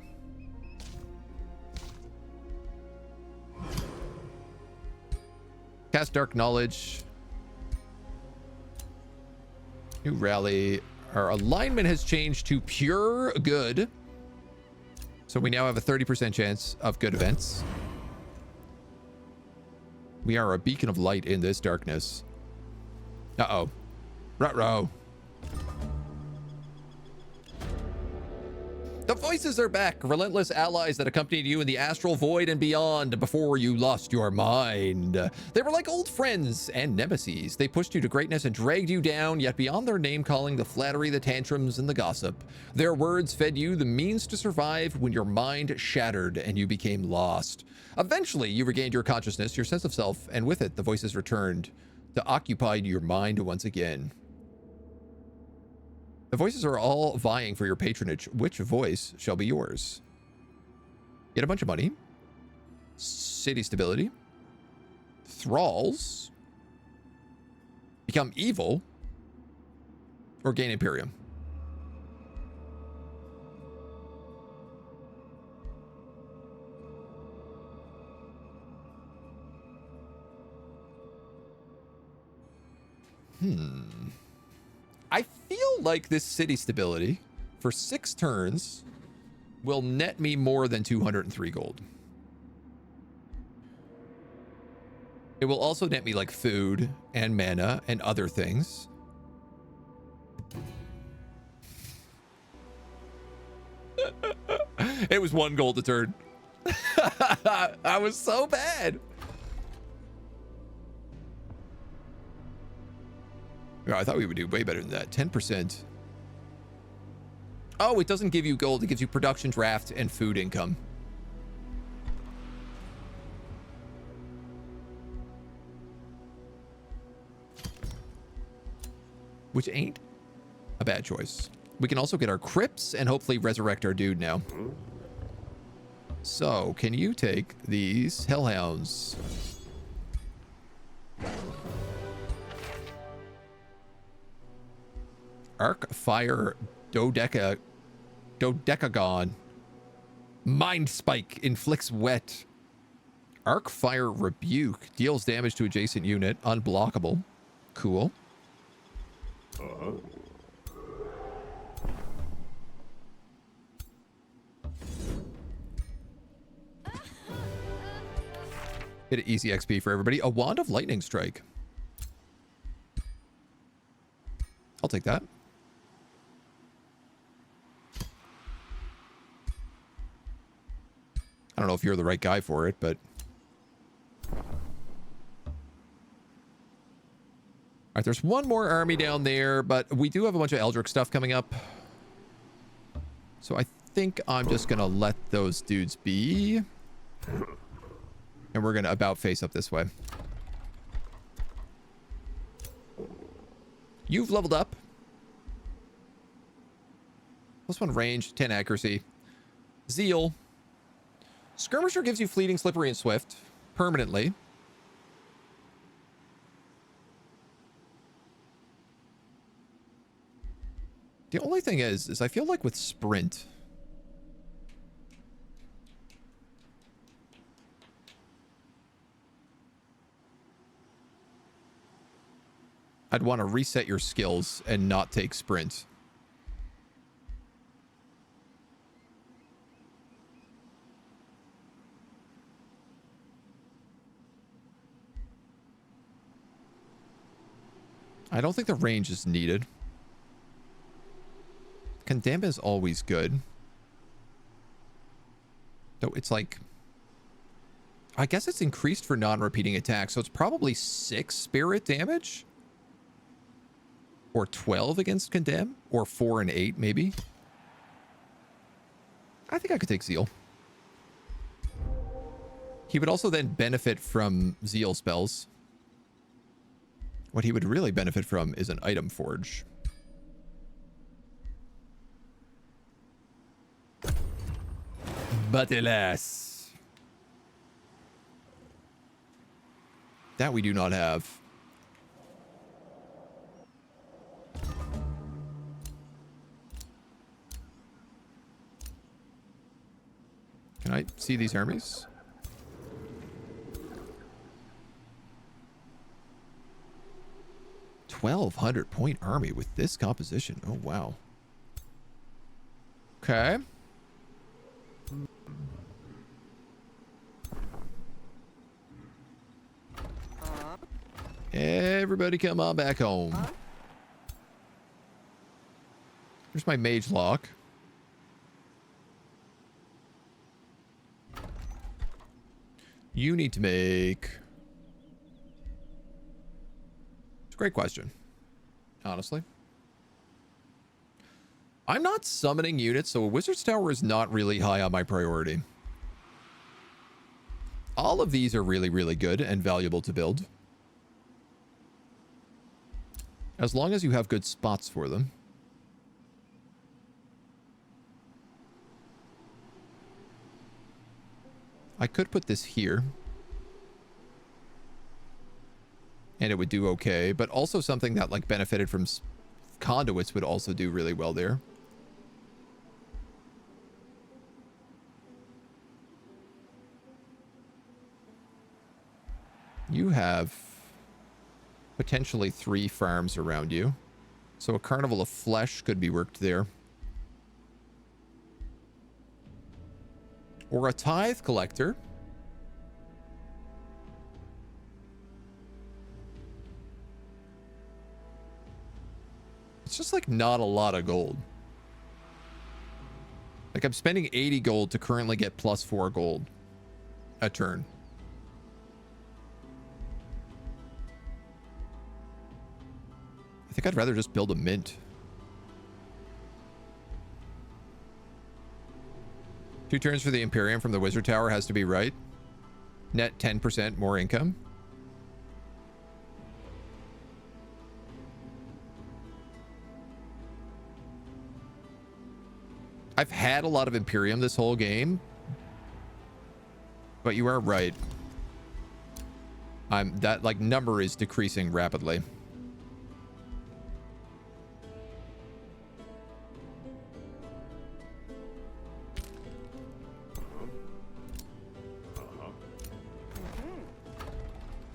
Cast Dark Knowledge. New rally. Our alignment has changed to pure good. So we now have a 30% chance of good events. We are a beacon of light in this darkness. Uh-oh. Ruh-roh. The voices are back, relentless allies that accompanied you in the astral void and beyond before you lost your mind. They were like old friends and nemeses. They pushed you to greatness and dragged you down, yet beyond their name-calling, the flattery, the tantrums, and the gossip, their words fed you the means to survive when your mind shattered and you became lost. Eventually, you regained your consciousness, your sense of self, and with it, the voices returned to occupy your mind once again. The voices are all vying for your patronage. Which voice shall be yours? Get a bunch of money. City stability. Thralls. Become evil. Or gain Imperium. I feel like this city stability for 6 turns will net me more than 203 gold. It will also net me like food and mana and other things. It was 1 gold a turn. I was so bad. Oh, I thought we would do way better than that. 10%. Oh, it doesn't give you gold. It gives you production draft and food income. Which ain't a bad choice. We can also get our crypts and hopefully resurrect our dude now. So, can you take these hellhounds? Arc Fire Dodecagon. Mind Spike inflicts wet. Arc Fire Rebuke deals damage to adjacent unit. Unblockable. Cool. Hit an easy XP for everybody. A Wand of Lightning Strike. I'll take that. I don't know if you're the right guy for it, but... All right, there's one more army down there, but we do have a bunch of Eldritch stuff coming up. So I think I'm just going to let those dudes be. And we're going to about face up this way. You've leveled up. +1 range, 10 accuracy. Zeal. Skirmisher gives you fleeting, slippery, and swift. Permanently. The only thing is I feel like with sprint... I'd want to reset your skills and not take sprint. I don't think the range is needed. Condemn is always good. Though it's like... I guess it's increased for non-repeating attacks, so it's probably 6 spirit damage? Or 12 against Condemn? Or 4 and 8, maybe? I think I could take Zeal. He would also then benefit from Zeal spells. What he would really benefit from is an item forge. But alas. That we do not have. Can I see these armies? $1,200-point army with this composition. Oh, wow. Okay. Everybody come on back home. Here's my mage lock. You need to make... It's a great question, honestly. I'm not summoning units, so a Wizard's Tower is not really high on my priority. All of these are really, really good and valuable to build. As long as you have good spots for them. I could put this here. And it would do okay. But also something that like benefited from conduits would also do really well there. You have Potentially 3 farms around you. So a carnival of flesh could be worked there. Or a tithe collector. It's just like not a lot of gold. Like I'm spending 80 gold to currently get +4 gold a turn. I think I'd rather just build a mint. 2 turns for the Imperium from the Wizard Tower has to be right. Net 10% more income. I've had a lot of Imperium this whole game, but you are right. That like number is decreasing rapidly.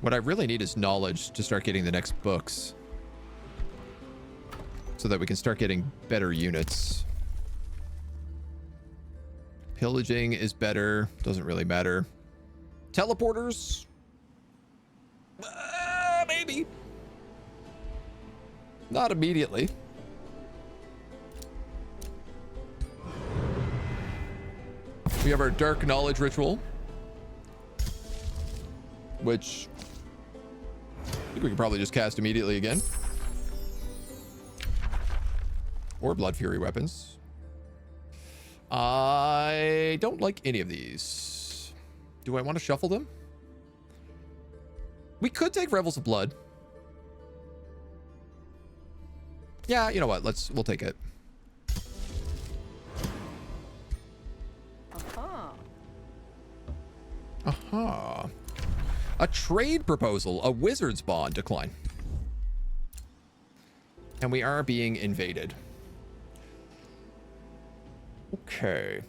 What I really need is knowledge to start getting the next books, so that we can start getting better units. Pillaging is better. Doesn't really matter. Teleporters? Maybe. Not immediately. We have our Dark Knowledge Ritual, which I think we can probably just cast immediately again. Or Blood Fury weapons. I don't like any of these. Do I want to shuffle them? We could take Revels of Blood. Yeah, you know what? We'll take it. Aha. A trade proposal. A wizard's bond. Decline. And we are being invaded. Okay.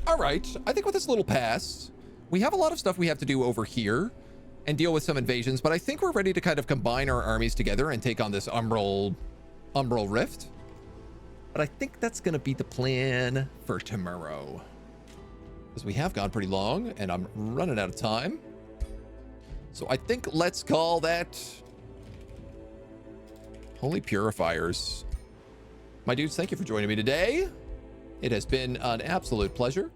All right. I think with this little pass, we have a lot of stuff we have to do over here and deal with some invasions, but I think we're ready to kind of combine our armies together and take on this Umbral Rift. But I think that's going to be the plan for tomorrow, because we have gone pretty long and I'm running out of time. So I think let's call that Holy Purifiers. My dudes, thank you for joining me today. It has been an absolute pleasure.